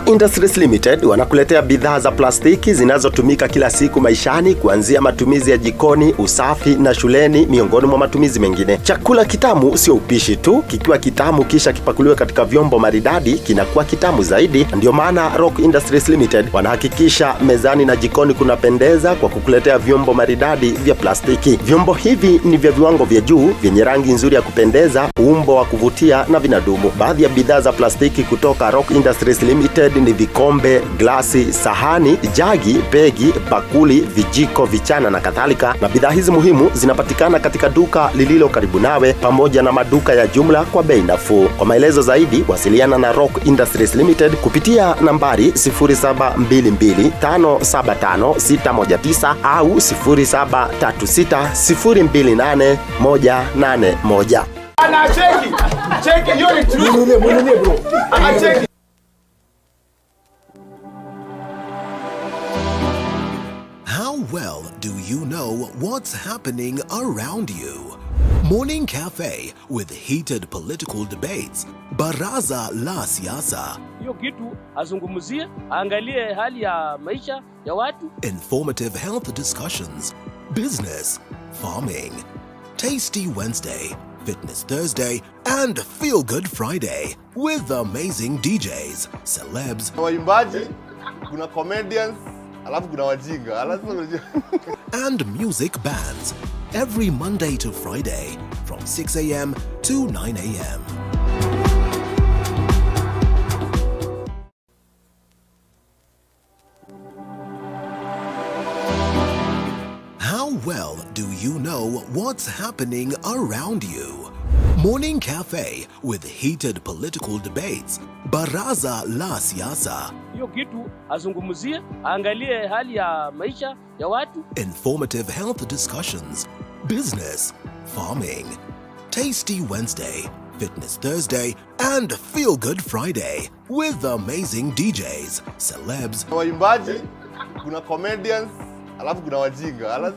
Industries Limited wanakuletea bidhaa za plastiki zinazotumika kila siku maishani, kuanzia matumizi ya jikoni, usafi na shuleni, miongoni mwa matumizi mengine. Chakula kitamu sio upishi tu, kikiwa kitamu kisha kipakuliwe katika vyombo maridadi kinakuwa kitamu zaidi. Ndio maana Rock Industries Limited wanahakikisha mezani na jikoni kunapendeza kwa kukuletea vyombo maridadi vya plastiki. Vyombo hivi ni vya viwango vya juu, vyenye rangi nzuri ya kupendeza, umbo wa kuvutia na vinadumu. Baadhi ya bidhaa za plastiki kutoka Rock Industries Limited ni vikombe, glasi, sahani, jagi, begi, bakuli, vijiko, vichana na kadhalika. Na bidhaa hizi muhimu zinapatikana katika duka lililo karibu nawe pamoja na maduka ya jumla kwa bei nafuu. Kwa maelezo zaidi, wasiliana na Rock Industries Limited kupitia nambari 0722575619 au 0736028181. Ana cheki hiyo ni true. Mwenye bro. Ana cheki. How well do you know what's happening around you? Morning Cafe with heated political debates. Baraza la Siasa. Hiyo kitu azungumzie, angalie hali ya maisha ya watu. Informative health discussions. Business, farming. Tasty Wednesday, Fitness Thursday, and Feel Good Friday with amazing DJs, celebs, waimbaji, kuna comedians, alafu kuna wajinga, and music bands every Monday to Friday from 6 a.m. to 9 a.m. How well do you know what's happening around you? Morning Cafe with heated political debates. Baraza la Siasa. Hiyo kitu azungumzie, angalie hali ya maisha ya watu. Informative health discussions. Business, farming. Tasty Wednesday, Fitness Thursday, and Feel Good Friday with amazing DJs, celebs, waimbaji, kuna comedians, alafu kuna wajinga.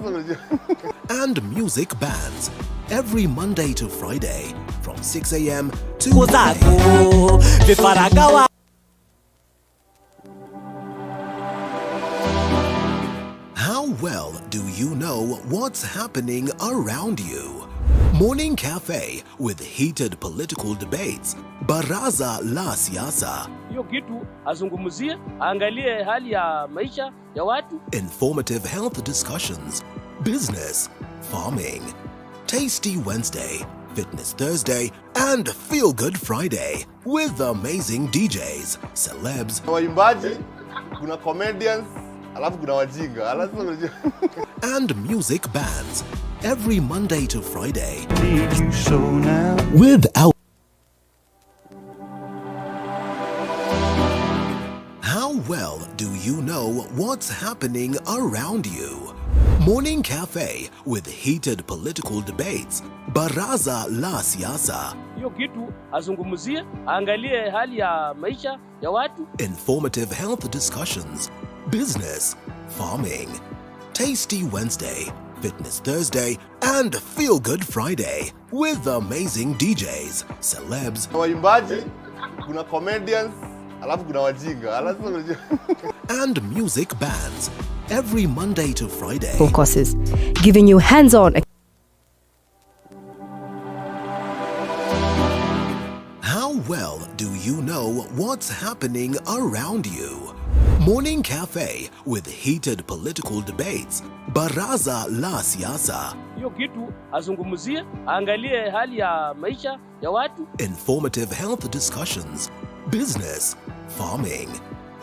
and music bands every Monday to Friday from 6 a.m. to 9 a.m. How well do you know what's happening around you? Morning Cafe with heated political debates. Baraza la Siasa. Hiyo kitu azungumzie, angalie hali ya maisha ya watu. Informative health discussions. Business, farming. Tasty Wednesday, Fitness Thursday, and Feel Good Friday with amazing DJs, celebs, waimbaji, kuna comedians, alafu kuna wajinga. and music bands every Monday to Friday. How well do you know what's happening around you? Morning Cafe with heated political debates. Baraza la Siasa. Hiyo kitu azungumzie, angalie hali ya maisha ya watu. Informative health discussions. Business, farming. Tasty Wednesday, Fitness Thursday, and Feel Good Friday with amazing DJs, celebs, waimbaji, kuna comedians, alafu kuna wajinga. and music bands every Monday to Friday. Courses, giving you hands-on. How well do you know what's happening around you? Morning Cafe with heated political debates. Baraza la Siasa. Hiyo kitu azungumzie, angalie hali ya maisha ya watu. Informative health discussions. Business, farming.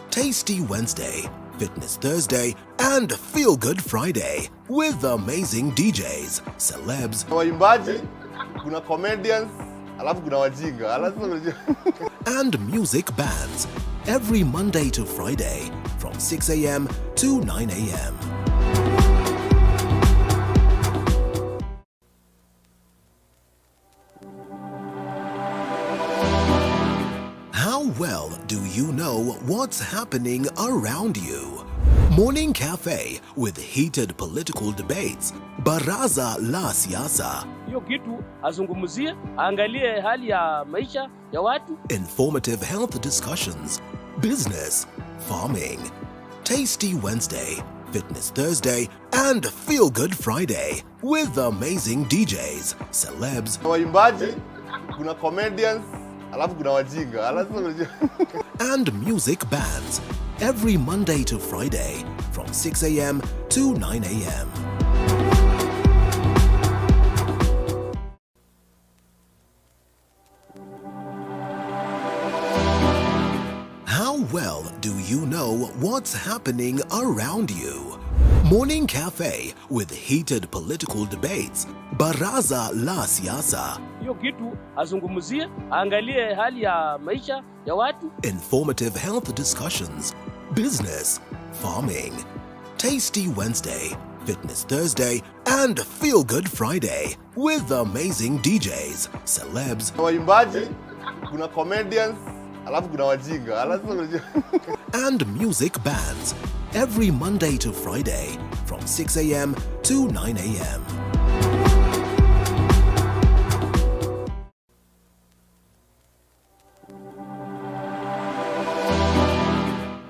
Tasty Wednesday, Fitness Thursday, and Feel Good Friday with amazing DJs, celebs, waimbaji, kuna comedians, alafu kuna wajinga. and music bands every Monday to Friday from 6 a.m. to 9 a.m. How well do you know what's happening around you? Morning Cafe with heated political debates. Baraza la Siasa. Hiyo kitu azungumzie, angalie hali ya maisha ya watu. Informative health discussions. Business, farming. Tasty Wednesday, Fitness Thursday, and Feel Good Friday with amazing DJs, celebs, waimbaji, kuna comedians, alafu kuna wajinga. and music bands every Monday to Friday from 6 a.m. to 9 a.m. How well do you know what's happening around you? Morning Cafe with heated political debates. Baraza la Siasa. Hiyo kitu azungumzie, angalie hali ya maisha ya watu. Informative health discussions. Business, farming. Tasty Wednesday, Fitness Thursday, and Feel Good Friday with amazing DJs, celebs, waimbaji, kuna comedians, alafu kuna wajinga. and music bands every Monday to Friday from 6 a.m. to 9 a.m.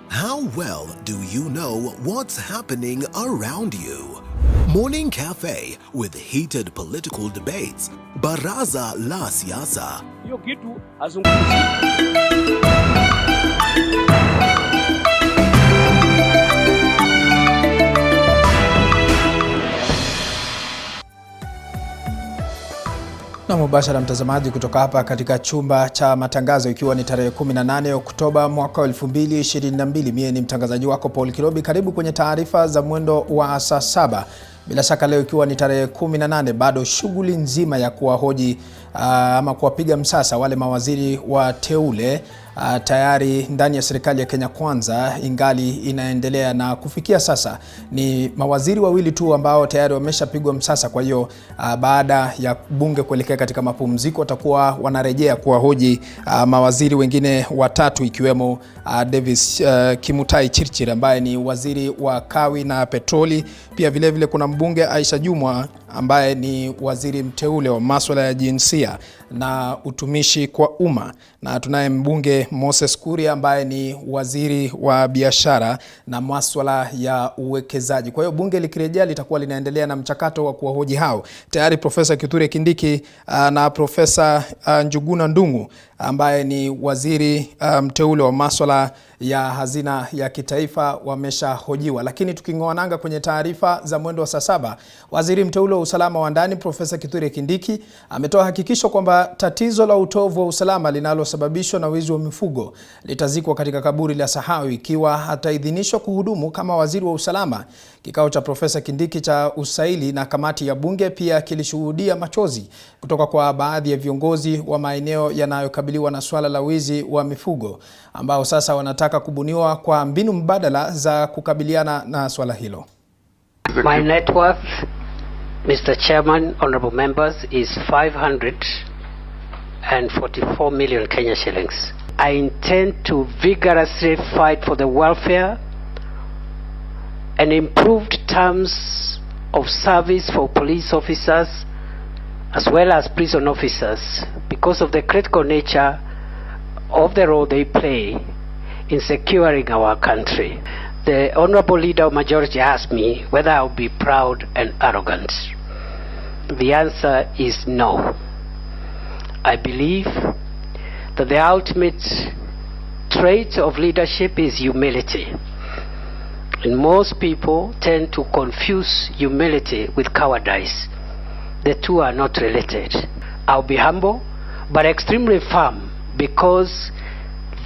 How well do you know what's happening around you? Morning Cafe with heated political debates. Baraza la Siasa. Hiyo kitu azungumzie. Na mubashara mtazamaji kutoka hapa katika chumba cha matangazo, ikiwa ni tarehe 18 Oktoba mwaka 2022. Mie ni mtangazaji wako Paul Kirobi. Karibu kwenye taarifa za mwendo wa saa 7. Bila shaka leo ikiwa ni tarehe 18, bado shughuli nzima ya kuwahoji ama kuwapiga msasa wale mawaziri wa teule tayari ndani ya serikali ya Kenya Kwanza ingali inaendelea, na kufikia sasa ni mawaziri wawili tu ambao tayari wameshapigwa msasa. Kwa hiyo baada ya bunge kuelekea katika mapumziko watakuwa wanarejea kuwahoji mawaziri wengine watatu, ikiwemo Davis Kimutai Chirchir ambaye ni waziri wa kawi na petroli. Pia vile vile kuna mbunge Aisha Jumwa ambaye ni waziri mteule wa masuala ya jinsia na utumishi kwa umma, na tunaye mbunge Moses Kuria ambaye ni waziri wa biashara na masuala ya uwekezaji. Kwa hiyo bunge likirejea litakuwa linaendelea na mchakato wa kuwahoji hao. Tayari Profesa Kithure Kindiki na Profesa Njuguna Ndung'u ambaye ni waziri mteule wa masuala ya hazina ya kitaifa wameshahojiwa. Lakini tuking'oananga kwenye taarifa za mwendo wa saa 7, waziri mteule wa usalama wa ndani Profesa Kithure Kindiki ametoa hakikisho kwamba tatizo la utovu wa usalama linalosababishwa na wizi wa mifugo litazikwa katika kaburi la sahau ikiwa ataidhinishwa kuhudumu kama waziri wa usalama. Kikao cha Profesa Kindiki cha usaili na kamati ya bunge pia kilishuhudia machozi kutoka kwa baadhi ya viongozi wa maeneo yanayokabiliwa na swala la wizi wa mifugo ambao sasa wanataka kubuniwa kwa mbinu mbadala za kukabiliana na swala hilo. My net worth, Mr. Chairman, honorable members, is 544 million Kenya shillings. I intend to vigorously fight for the welfare and improved terms of service for police officers as well as prison officers because of the critical nature of the role they play in securing our country. The honorable leader of majority asked me whether I would be proud and arrogant. The answer is no. I believe that the ultimate trait of leadership is humility. And most people tend to confuse humility with cowardice. The two are not related. I'll be humble but extremely firm because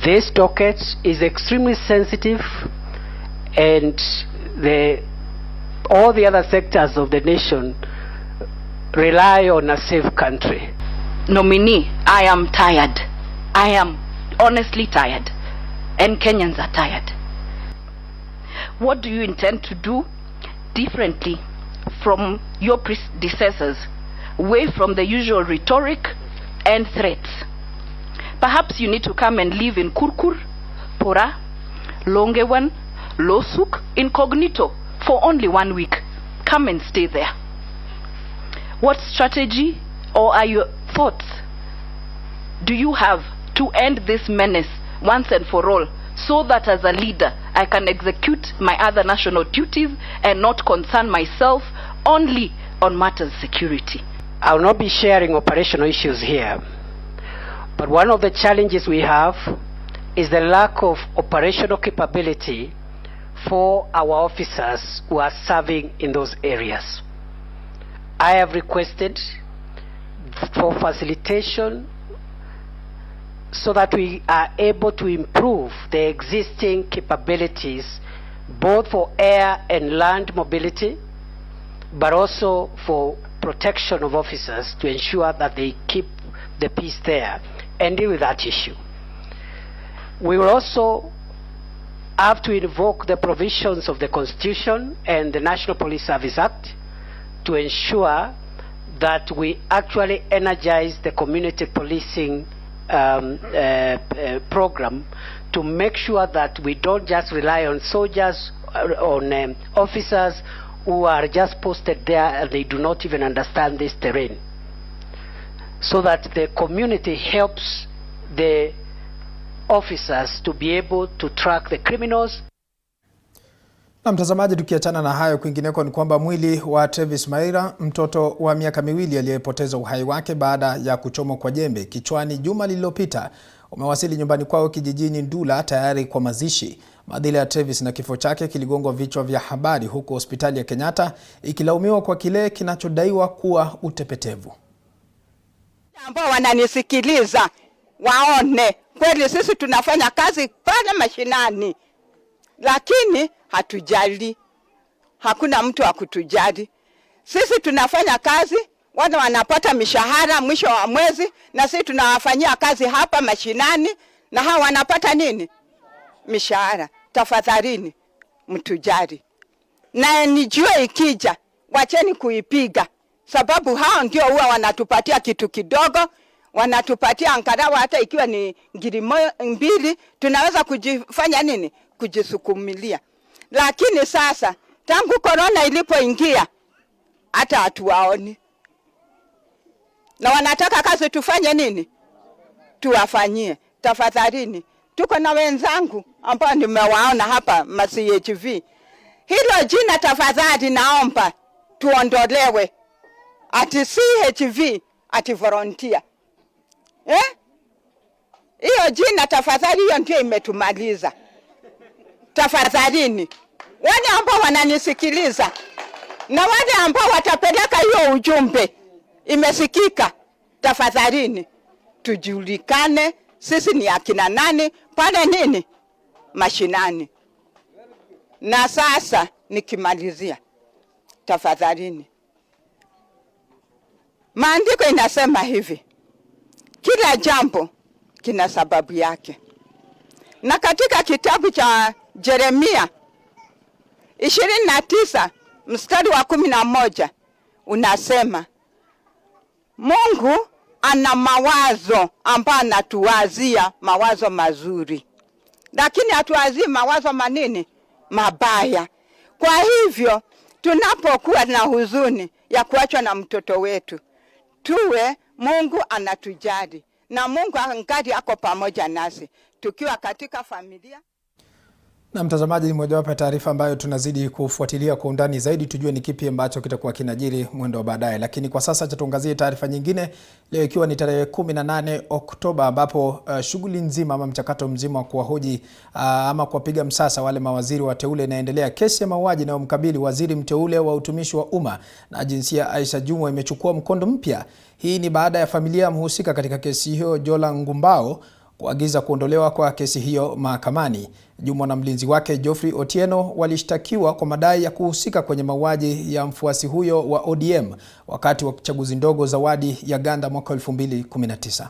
this docket is extremely sensitive and all the other sectors of the nation rely on a safe country. Nominee, I am tired. I am honestly tired. And Kenyans are tired. What do you intend to do differently from your predecessors, away from the usual rhetoric and threats? Perhaps you need to come and live in Kurkur, Pora, Longewan, Losuk, incognito for only 1 week. Come and stay there. What strategy or are your thoughts do you have to end this menace once and for all, so that as a leader I can execute my other national duties and not concern myself only on matters security? I will not be sharing operational issues here, but one of the challenges we have is the lack of operational capability for our officers who are serving in those areas. I have requested for facilitation so that we are able to improve the existing capabilities both for air and land mobility, but also for protection of officers to ensure that they keep the peace there and deal with that issue. We will also have to invoke the provisions of the Constitution and the National Police Service Act to ensure that we actually energize the community policing program to make sure that we don't just rely on soldiers, on officers who are just posted there and they do not even understand this terrain, so that the community helps the officers to be able to track the criminals. Na mtazamaji, tukiachana na hayo, kwingineko ni kwamba mwili wa Travis Maira, mtoto wa miaka 2 aliyepoteza uhai wake baada ya kuchomwa kwa jembe kichwani juma lililopita, umewasili nyumbani kwao kijijini Ndula tayari kwa mazishi. Madhila ya Travis na kifo chake kiligongwa vichwa vya habari huko hospitali ya Kenyatta, ikilaumiwa kwa kile kinachodaiwa kuwa utepetevu. Ambao wananisikiliza waone kweli sisi tunafanya kazi pale mashinani, lakini hatujali. Hakuna mtu akutujali. Sisi tunafanya kazi, wale wanapata mishahara mwisho wa mwezi, na sisi tunawafanyia kazi hapa mashinani, na hao wanapata nini? Mishahara. Tafadhalini mtujari. Na nijue ikija, wacheni kuipiga, sababu hao ndio huwa wanatupatia kitu kidogo, wanatupatia angalau hata ikiwa ni ngiri mbili, tunaweza kujifanya nini? Kujisukumilia. Lakini sasa tangu corona ilipoingia hata hatuwaoni. Na wanataka kazi tufanye nini? Tuwafanyie. Tafadhalini. Tuko na wenzangu ambao nimewaona hapa ma-CHV. Hilo jina tafadhali naomba tuondolewe. Ati CHV, ati volunteer. Hiyo jina tafadhali, hiyo ndio imetumaliza. Tafadhalini. Wale ambao wananisikiliza na wale ambao watapeleka hiyo ujumbe imesikika, tafadhalini tujulikane sisi ni akina nani pale nini mashinani. Na sasa nikimalizia, tafadhalini, maandiko inasema hivi, kila jambo kina sababu yake. Na katika kitabu cha Yeremia 29 mstari wa 11 unasema, Mungu ana mawazo ambayo anatuwazia mawazo mazuri, lakini hatuwazii mawazo manini? Mabaya. Kwa hivyo tunapokuwa na huzuni ya kuachwa na mtoto wetu, tuwe Mungu anatujali, na Mungu angali ako pamoja nasi tukiwa katika familia. Na mtazamaji, ni mojawapo ya taarifa ambayo tunazidi kufuatilia kwa undani zaidi, tujue ni kipi ambacho kitakuwa kinajiri mwendo wa baadaye. Lakini kwa sasa tuangazie taarifa nyingine, leo ikiwa ni tarehe 18 Oktoba, ambapo shughuli nzima ama mchakato mzima wa kuwahoji ama kuwapiga msasa wale mawaziri wateule inaendelea. Kesi ya mauaji inayomkabili waziri mteule wa utumishi wa umma na jinsia Aisha Jumwa imechukua mkondo mpya. Hii ni baada ya familia mhusika katika kesi hiyo, Jola Ngumbao, kuagiza kuondolewa kwa kesi hiyo mahakamani. Jumwa na mlinzi wake Geoffrey Otieno walishtakiwa kwa madai ya kuhusika kwenye mauaji ya mfuasi huyo wa ODM wakati wa chaguzi ndogo za wadi ya Ganda mwaka 2019.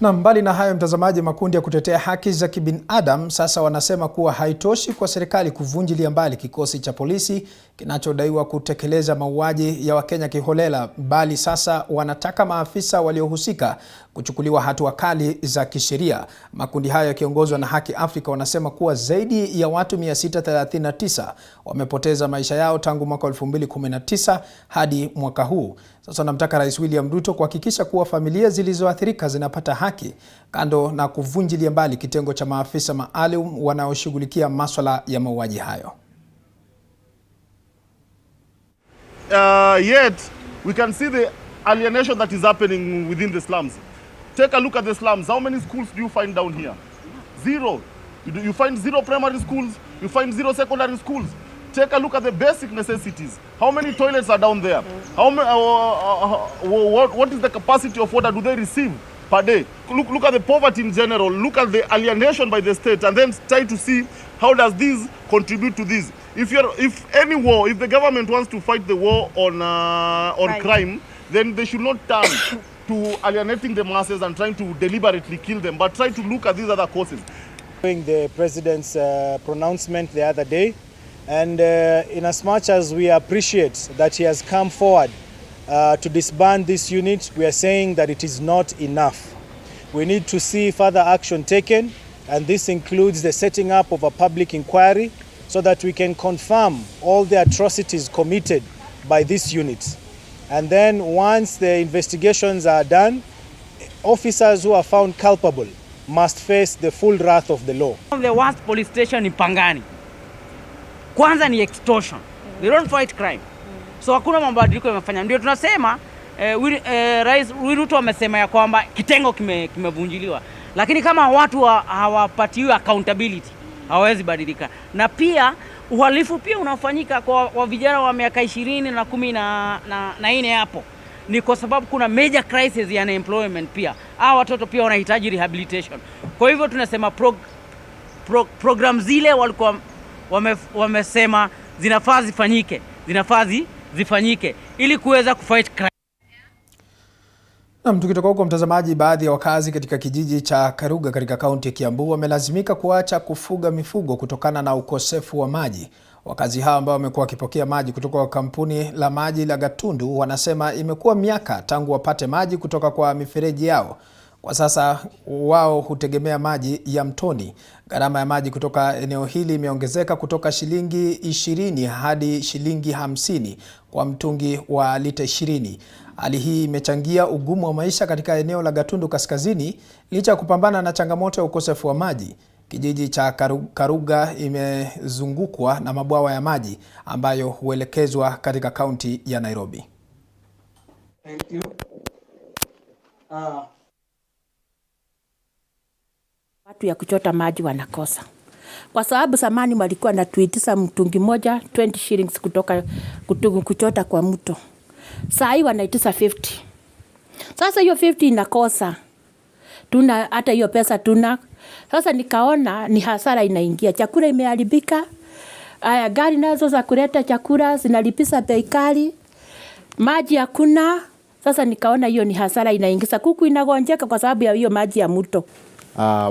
Na mbali na hayo mtazamaji, makundi ya kutetea haki za kibinadamu sasa wanasema kuwa haitoshi kwa serikali kuvunjilia mbali kikosi cha polisi kinachodaiwa kutekeleza mauaji ya Wakenya kiholela, bali sasa wanataka maafisa waliohusika kuchukuliwa hatua kali za kisheria. Makundi hayo yakiongozwa na Haki Afrika wanasema kuwa zaidi ya watu 639 wamepoteza maisha yao tangu mwaka 2019 hadi mwaka huu. Sasa namtaka Rais William Ruto kuhakikisha kuwa familia zilizoathirika zinapata haki, kando na kuvunjilia mbali kitengo cha maafisa maalum wanaoshughulikia masuala ya mauaji hayo. Yet we can see the alienation that is happening within the slums. Take a look at the slums. How many schools do you find down here? Zero. You find 0 primary schools, you find 0 secondary schools. Take a look at the basic necessities. How many toilets are down there? What is the capacity of water do they receive per day? Look at the poverty in general. Look at the alienation by the state, and then try to see how does this contribute to this. If the government wants to fight the war on crime, then they should not turn to alienating the masses and trying to deliberately kill them, but try to look at these other causes. The president's pronouncement the other day, and in as much as we appreciate that he has come forward to disband this unit, we are saying that it is not enough. We need to see further action taken, and this includes the setting up of a public inquiry so that we can confirm all the atrocities committed by this unit. And then once the investigations are done, officers who are found culpable must face the full wrath of the law. The worst police station in Pangani. Kwanza ni extortion. They don't fight crime. So hakuna mabadiliko yamefanya. Ndio tunasema Rais Ruto amesema ya kwamba kitengo kimevunjiliwa, lakini kama watu hawapatiwi accountability hawezi badilika. Na pia uhalifu pia unafanyika kwa vijana wa miaka 20 na 14 hapo, ni kwa sababu kuna major crisis ya unemployment pia. Hao watoto pia wanahitaji rehabilitation. Kwa hivyo tunasema program zile walikuwa wamesema zinafaa zifanyike ili kuweza kufight crime. Na tukitoka huko mtazamaji, baadhi ya wakazi katika kijiji cha Karuga katika kaunti ya Kiambu wamelazimika kuacha kufuga mifugo kutokana na ukosefu wa maji. Wakazi hao ambao wamekuwa wakipokea maji kutoka kwa kampuni la maji la Gatundu wanasema imekuwa miaka tangu wapate maji kutoka kwa mifereji yao. Kwa sasa wao hutegemea maji ya mtoni. Gharama ya maji kutoka eneo hili imeongezeka kutoka shilingi 20 hadi shilingi 50 kwa mtungi wa lita 20. Hali hii imechangia ugumu wa maisha katika eneo la Gatundu Kaskazini licha ya kupambana na changamoto ya ukosefu wa maji. Kijiji cha Karuga imezungukwa na mabwawa ya maji ambayo huelekezwa katika kaunti ya Nairobi. Thank you. Watu ya kuchota maji wanakosa. Kwa sababu zamani walikuwa na tuitisa mtungi moja 20 shillings kuchota kwa mto. Saa hii wanaitisa 50. Sasa hiyo 50 inakosa. Tuna hata hiyo pesa tuna. Sasa nikaona ni hasara inaingia. Chakula imeharibika. Gari nazo za kuleta chakula zinalipisa bei kali. Maji hakuna. Sasa nikaona hiyo ni hasara inaingiza. Kuku inagonjeka kwa sababu ya hiyo maji ya mto.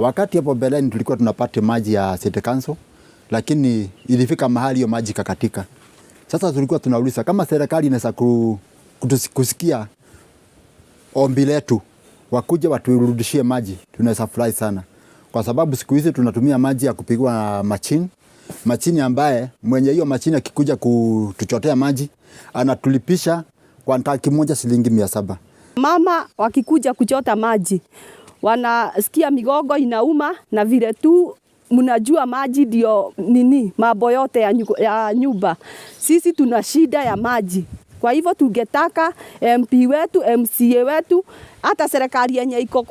Wakati hapo mbeleni tulikuwa tunapata maji ya City Council, lakini ilifika mahali hiyo maji kakatika. Sasa tulikuwa tunauliza kama serikali inaweza kusikia ombi letu, wakuja waturudishie maji, tunaweza furahi sana. Kwa sababu siku hizi tunatumia maji ya kupigwa machini ambaye mwenye hiyo machini akikuja kutuchotea maji anatulipisha kwa tanki moja shilingi 700. Mama wakikuja kuchota maji wanasikia migogo inauma, na vile tu mnajua maji ndio mambo yote ya nyumba. Sisi tuna shida ya maji. Kwa hivyo tungetaka MP wetu, MCA wetu, hata serikali yenye iko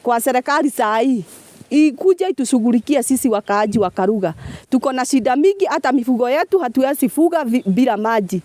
kwa serikali saa hii ikuje itushughulikie sisi wakaaji wa Karuga. Tuko na shida mingi, hata mifugo yetu hatuwezi fuga bila maji.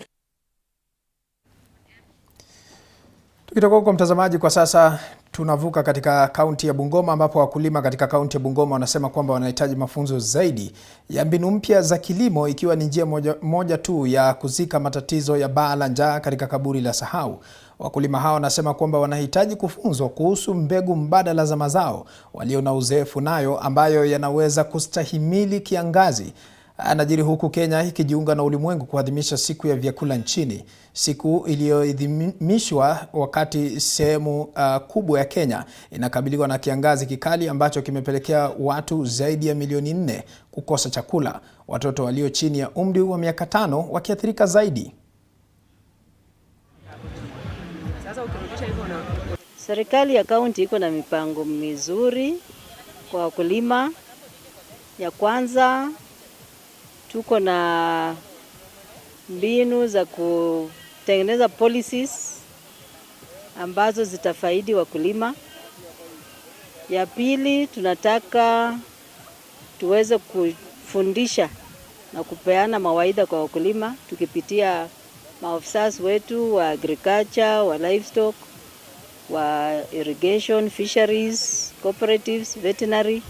Tukitoka huko mtazamaji, kwa sasa tunavuka katika kaunti ya Bungoma ambapo wakulima katika kaunti ya Bungoma wanasema kwamba wanahitaji mafunzo zaidi ya mbinu mpya za kilimo, ikiwa ni njia moja tu ya kuzika matatizo ya baa la njaa katika kaburi la sahau. Wakulima hao wanasema kwamba wanahitaji kufunzwa kuhusu mbegu mbadala za mazao walio na uzoefu nayo ambayo yanaweza kustahimili kiangazi. Anajiri huku Kenya ikijiunga na ulimwengu kuadhimisha siku ya vyakula nchini, siku iliyoadhimishwa wakati sehemu kubwa ya Kenya inakabiliwa na kiangazi kikali ambacho kimepelekea watu zaidi ya milioni 4 kukosa chakula, watoto walio chini ya umri wa miaka 5 wakiathirika zaidi. Serikali ya kaunti iko na mipango mizuri kwa wakulima. Ya kwanza, tuko na mbinu za kutengeneza policies ambazo zitafaidi wakulima. Ya pili, tunataka tuweze kufundisha na kupeana mawaidha kwa wakulima tukipitia maofisa wetu wa agriculture, wa livestock, wa irrigation, fisheries, cooperatives, veterinary.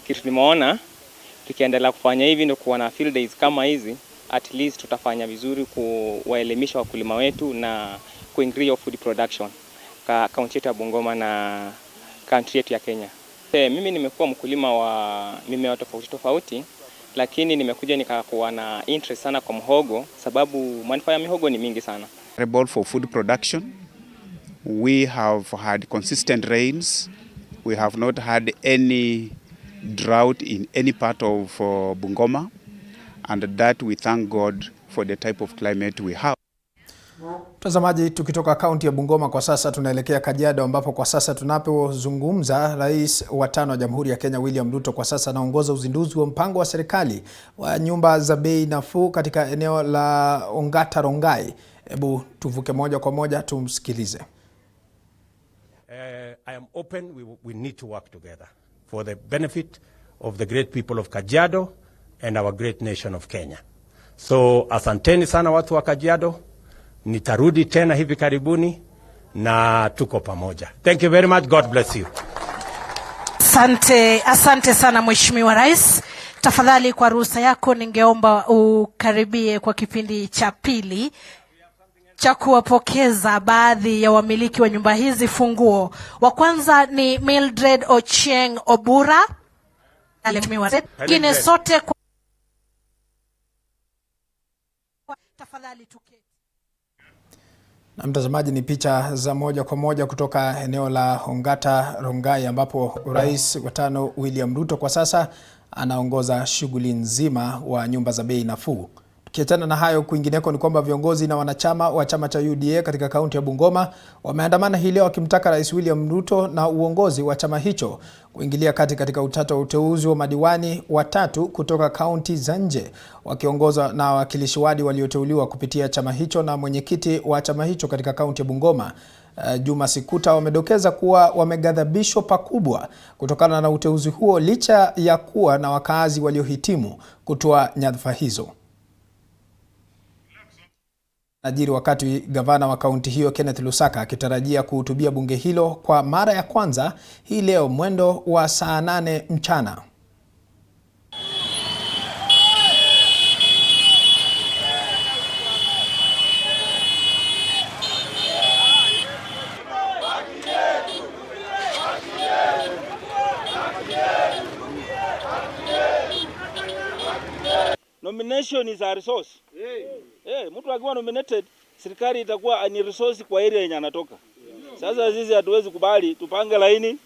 Kitu nimeona tukiendelea kufanya hivi ndio kuwa na field days kama hizi, at least tutafanya vizuri kuwaelimisha wakulima wetu na kuincrease food production kwa kaunti yetu ya Bungoma na country yetu ya Kenya. Mimi nimekuwa mkulima wa mimea tofauti, lakini nimekuja nikakuwa na interest sana kwa mhogo sababu manufaa ya mihogo ni mingi sana. Responsible for food production. We have had consistent rains. We have not had any drought in any part of Bungoma, and that we thank God for the type of climate we have. Mtazamaji, tukitoka kaunti ya Bungoma kwa sasa tunaelekea Kajiado ambapo kwa sasa tunapozungumza Rais wa 5 wa Jamhuri ya Kenya William Ruto kwa sasa anaongoza uzinduzi wa mpango wa serikali wa nyumba za bei nafuu katika eneo la Ongata Rongai, Hebu tuvuke moja kwa moja tumsikilize. I am open. We need to work together for the benefit of the great people of Kajiado and our great nation of Kenya. So asanteni sana watu wa Kajiado. Nitarudi tena hivi karibuni na tuko pamoja. Thank you very much. God bless you. Asante sana Mheshimiwa Rais. Tafadhali kwa ruhusa yako ningeomba ukaribie kwa kipindi cha pili cha kuwapokeza baadhi ya wamiliki wa nyumba hizi funguo. Wa kwanza ni Mildred Ochieng Obura. Kine sote kwa... Tafadhali tuketi. Na mtazamaji, ni picha za moja kwa moja kutoka eneo la Ongata Rongai ambapo Rais wa tano William Ruto kwa sasa anaongoza shughuli nzima wa nyumba za bei nafuu. Tukiachana na hayo, kwingineko ni kwamba viongozi na wanachama wa chama cha UDA katika kaunti ya Bungoma wameandamana hii leo wakimtaka Rais William Ruto na uongozi wa chama hicho kuingilia kati katika utata wa uteuzi wa madiwani watatu kutoka kaunti za nje, wakiongozwa na wawakilishi wadi walioteuliwa kupitia chama hicho na mwenyekiti wa chama hicho katika kaunti ya Bungoma Juma Sikuta. Wamedokeza kuwa wameghadhabishwa pakubwa kutokana na uteuzi huo licha ya kuwa na wakazi waliohitimu kutoa nyadhifa hizo. Najiri wakati gavana wa kaunti hiyo Kenneth Lusaka akitarajia kuhutubia bunge hilo kwa mara ya kwanza hii leo mwendo wa saa 8 mchana. Nomination is a resource. Mtu akiwa nominated, serikali itakuwa ni resource kwa area yenye anatoka. Sasa sisi hatuwezi kubali, tupange laini,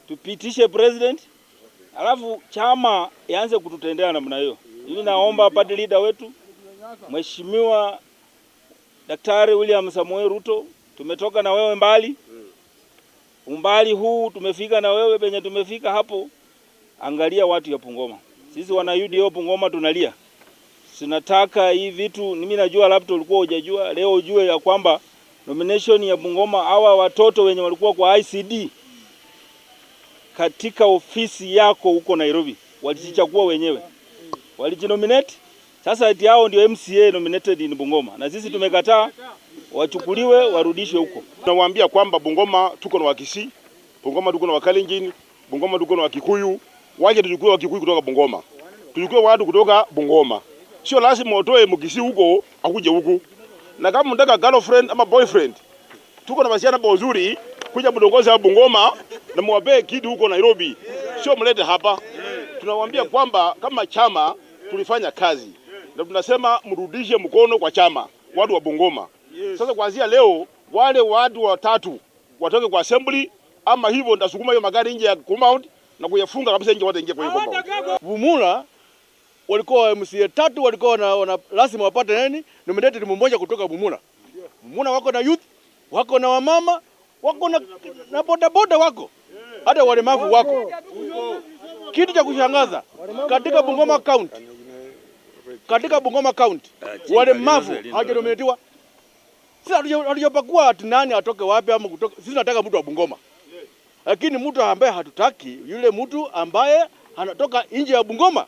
tupitishe president, alafu chama ianze kututendea namna hiyo. Mimi naomba party leader wetu, Mheshimiwa Daktari William Samoei Ruto, tumetoka na wewe mbali. Umbali huu tumefika na wewe penye tumefika hapo. Angalia watu ya Bungoma. Sisi wana UDA Bungoma tunalia. Sinataka hii vitu, mimi najua labda ulikuwa hujajua, leo ujue ya kwamba nomination ya Bungoma hawa watoto wenye walikuwa kwa ICD katika ofisi yako huko Nairobi walijichagua wenyewe. Walijinominate. Sasa eti hao ndio MCA nominated in Bungoma. Na sisi tumekataa wachukuliwe warudishwe huko. Tunawaambia kwamba Bungoma tuko na Wakisii, Bungoma tuko na Wakalenjin, Bungoma tuko na Wakikuyu. Waje tuchukue Wakikuyu kutoka Bungoma. Tuchukue watu kutoka Bungoma. Sio lazima utoe Mkisii huko akuje huku. Na kama unataka girlfriend ama boyfriend, tuko na wasichana wazuri kuja mdongoza Bungoma na muwape kidi huko Nairobi. Sio mlete hapa. Tunawaambia kwamba kama chama tulifanya kazi na tunasema mrudishe mkono kwa chama watu wa Bungoma. Sasa kuanzia leo wale watu watatu watoke kwa assembly, ama hivyo ndasukuma hiyo magari nje ya compound na kuyafunga kabisa nje, watu ingie kwa hiyo compound. Bumula walikuwa MCA 3 walikuwa na lazima wapate nini nominated mmoja kutoka Bumula. Bumula wako na youth, wako na wamama, wako na bodaboda wako. Hata walemavu wako. Kitu cha kushangaza katika Bungoma County. Katika Bungoma County walemavu hawajanominatiwa. Sisi hatujapakua ati nani atoke wapi ama kutoka. Sisi tunataka mtu wa Bungoma. Lakini mtu ambaye hatutaki yule mtu ambaye anatoka nje ya Bungoma.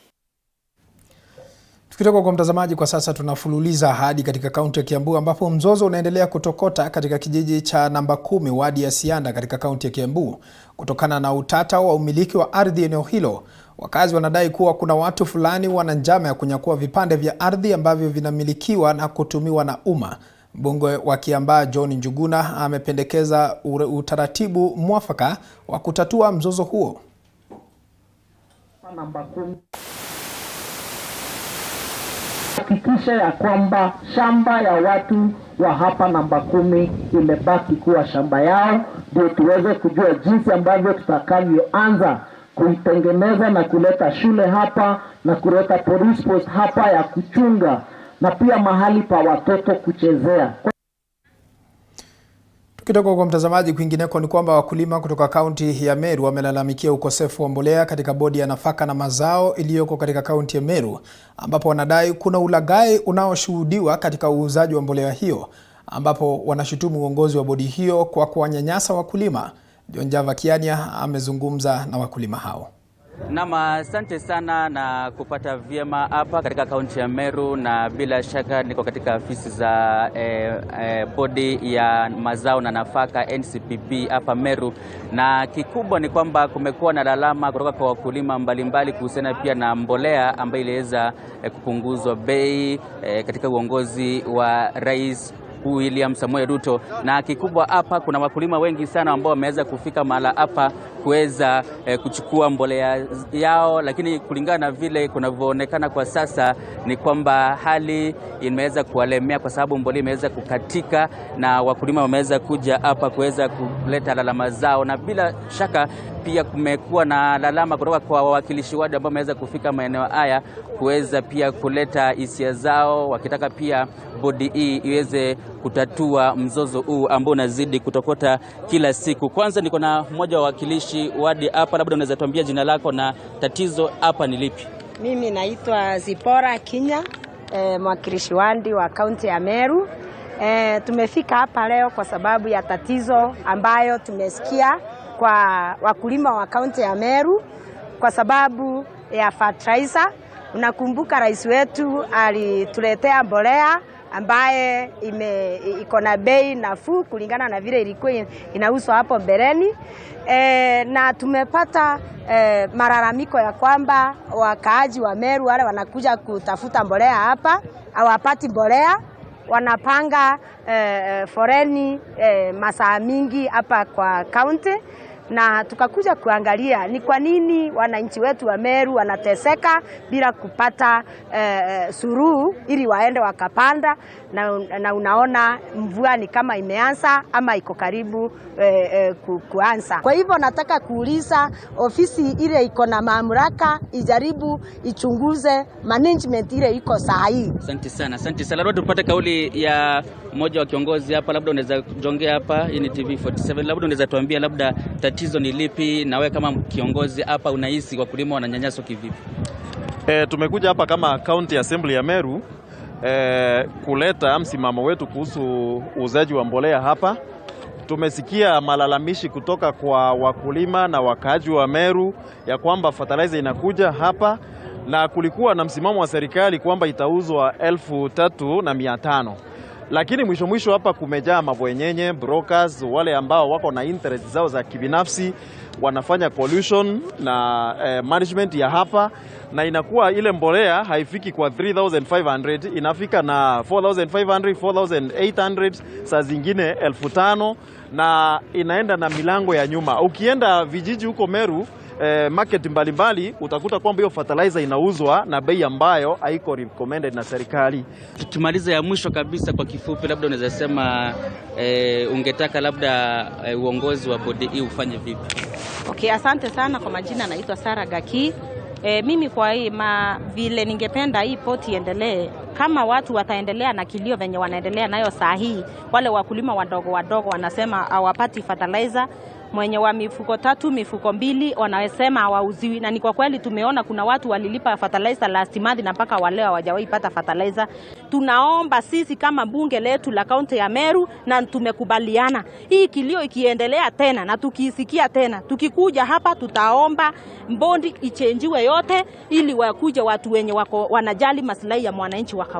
Tukitoka kwa mtazamaji, kwa sasa tunafululiza hadi katika kaunti ya Kiambu ambapo mzozo unaendelea kutokota katika kijiji cha namba 10 wadi ya Sianda katika kaunti ya Kiambu kutokana na utata wa umiliki wa ardhi eneo hilo. Wakazi wanadai kuwa kuna watu fulani wana njama ya kunyakua vipande vya ardhi ambavyo vinamilikiwa na kutumiwa na umma. Mbunge wa Kiambaa John Njuguna amependekeza utaratibu mwafaka wa kutatua mzozo huo. Namba 10 hakikisha ya kwamba shamba ya watu wa hapa namba 10 imebaki kuwa shamba yao, ndio tuweze kujua jinsi ambavyo tutakavyoanza kuitengeneza na kuleta shule hapa na kuleta police post hapa ya kuchunga na pia mahali pa watoto kuchezea. Tukitoka kwa mtazamaji, kwingineko ni kwamba wakulima kutoka kaunti ya Meru wamelalamikia ukosefu wa mbolea katika bodi ya nafaka na mazao iliyoko katika kaunti ya Meru, ambapo wanadai kuna ulaghai unaoshuhudiwa katika uuzaji wa mbolea hiyo, ambapo wanashutumu uongozi wa bodi hiyo kwa kuwanyanyasa wakulima. Jonjava Kiania amezungumza na wakulima hao. Nama, asante sana na kupata vyema hapa katika kaunti ya Meru, na bila shaka niko katika afisi za bodi ya mazao na nafaka NCPB hapa Meru, na kikubwa ni kwamba kumekuwa na lalama kutoka kwa wakulima mbalimbali kuhusiana pia na mbolea ambayo iliweza kupunguzwa bei katika uongozi wa Rais William Samoei Ruto, na kikubwa hapa kuna wakulima wengi sana ambao wameweza kufika mahala hapa kuweza kuchukua mbolea yao, lakini kulingana na vile kunavyoonekana kwa sasa ni kwamba hali imeweza kuwalemea kwa sababu mbolea imeweza kukatika, na wakulima wameweza kuja hapa kuweza kuleta lalama zao, na bila shaka pia kumekuwa na lalama kutoka kwa wawakilishi wadi ambao wameweza kufika maeneo haya kuweza pia kuleta hisia zao, wakitaka pia bodi hii iweze kutatua mzozo huu ambao unazidi kutokota kila siku. Kwanza niko na mmoja wa wawakilishi wadi hapa, labda unaweza tuambia jina lako na tatizo hapa ni lipi? Mimi naitwa Zipora Kinya, mwakilishi wadi wa kaunti ya Meru. Tumefika hapa leo kwa sababu ya tatizo ambayo tumesikia kwa wakulima wa kaunti ya Meru kwa sababu ya fertilizer. Unakumbuka rais wetu alituletea mbolea ambaye iko na bei nafuu kulingana na vile ilikuwa inauzwa hapo mbeleni. Na tumepata malalamiko ya kwamba wakaaji wa Meru wale wanakuja kutafuta mbolea hapa hawapati mbolea, wanapanga foreni masaa mingi hapa kwa kaunti, na tukakuja kuangalia ni kwa nini wananchi wetu wa Meru wanateseka bila kupata suluhu ili waende wakapanda, na unaona mvua ni kama imeanza ama iko karibu kuanza. Kwa hivyo nataka kuuliza ofisi ile iko na mamlaka ijaribu ichunguze management ile iko sahihi. Asante sana, asante sana. Labda tupate kauli ya mmoja wa kiongozi hapa, labda unaweza jongea hapa ni TV47, labda unaweza tuambia labda tatizo ni lipi, na wewe kama kiongozi hapa unahisi wakulima wananyanyaswa kivipi? Tumekuja hapa kama County Assembly ya Meru kuleta msimamo wetu kuhusu uuzaji wa mbolea hapa. Tumesikia malalamishi kutoka kwa wakulima na wakaaji wa Meru ya kwamba fertilizer inakuja hapa na kulikuwa na msimamo wa serikali kwamba itauzwa 3,500. Lakini mwisho hapa kumejaa mabwenyenye, brokers, wale ambao wako na interest zao za kibinafsi, wanafanya collusion na management ya hapa, na inakuwa ile mbolea haifiki kwa 3,500, inafika na 4,500, 4,800, saa zingine 1,500, na inaenda na milango ya nyuma. Ukienda vijiji huko Meru, market mbalimbali utakuta kwamba hiyo fertilizer inauzwa na bei ambayo haiko recommended na serikali. Tumalize ya mwisho kabisa kwa kifupi, labda unaweza sema ungetaka labda uongozi wa bodi hii ufanye vipi? Okay, asante sana. Kwa majina naitwa Sara Gaki. Mimi kwa hii vile ningependa hii poti iendelee, kama watu wataendelea na kilio venye wanaendelea nayo saa hii, wale wakulima wadogo wanasema hawapati fertilizer, mwenye wa mifuko 3, mifuko 2 wanasema hawauziwi, na ni kwa kweli tumeona kuna watu walilipa fertilizer last month na mpaka waleo hawajawahi pata fertilizer. Tunaomba sisi kama bunge letu la kaunti ya Meru, na tumekubaliana hii kilio ikiendelea tena na tukisikia tena, tukikuja hapa tutaomba bondi ichenjiwe yote ili wakuje watu wenye wanajali maslahi ya mwananchi wa kawaida.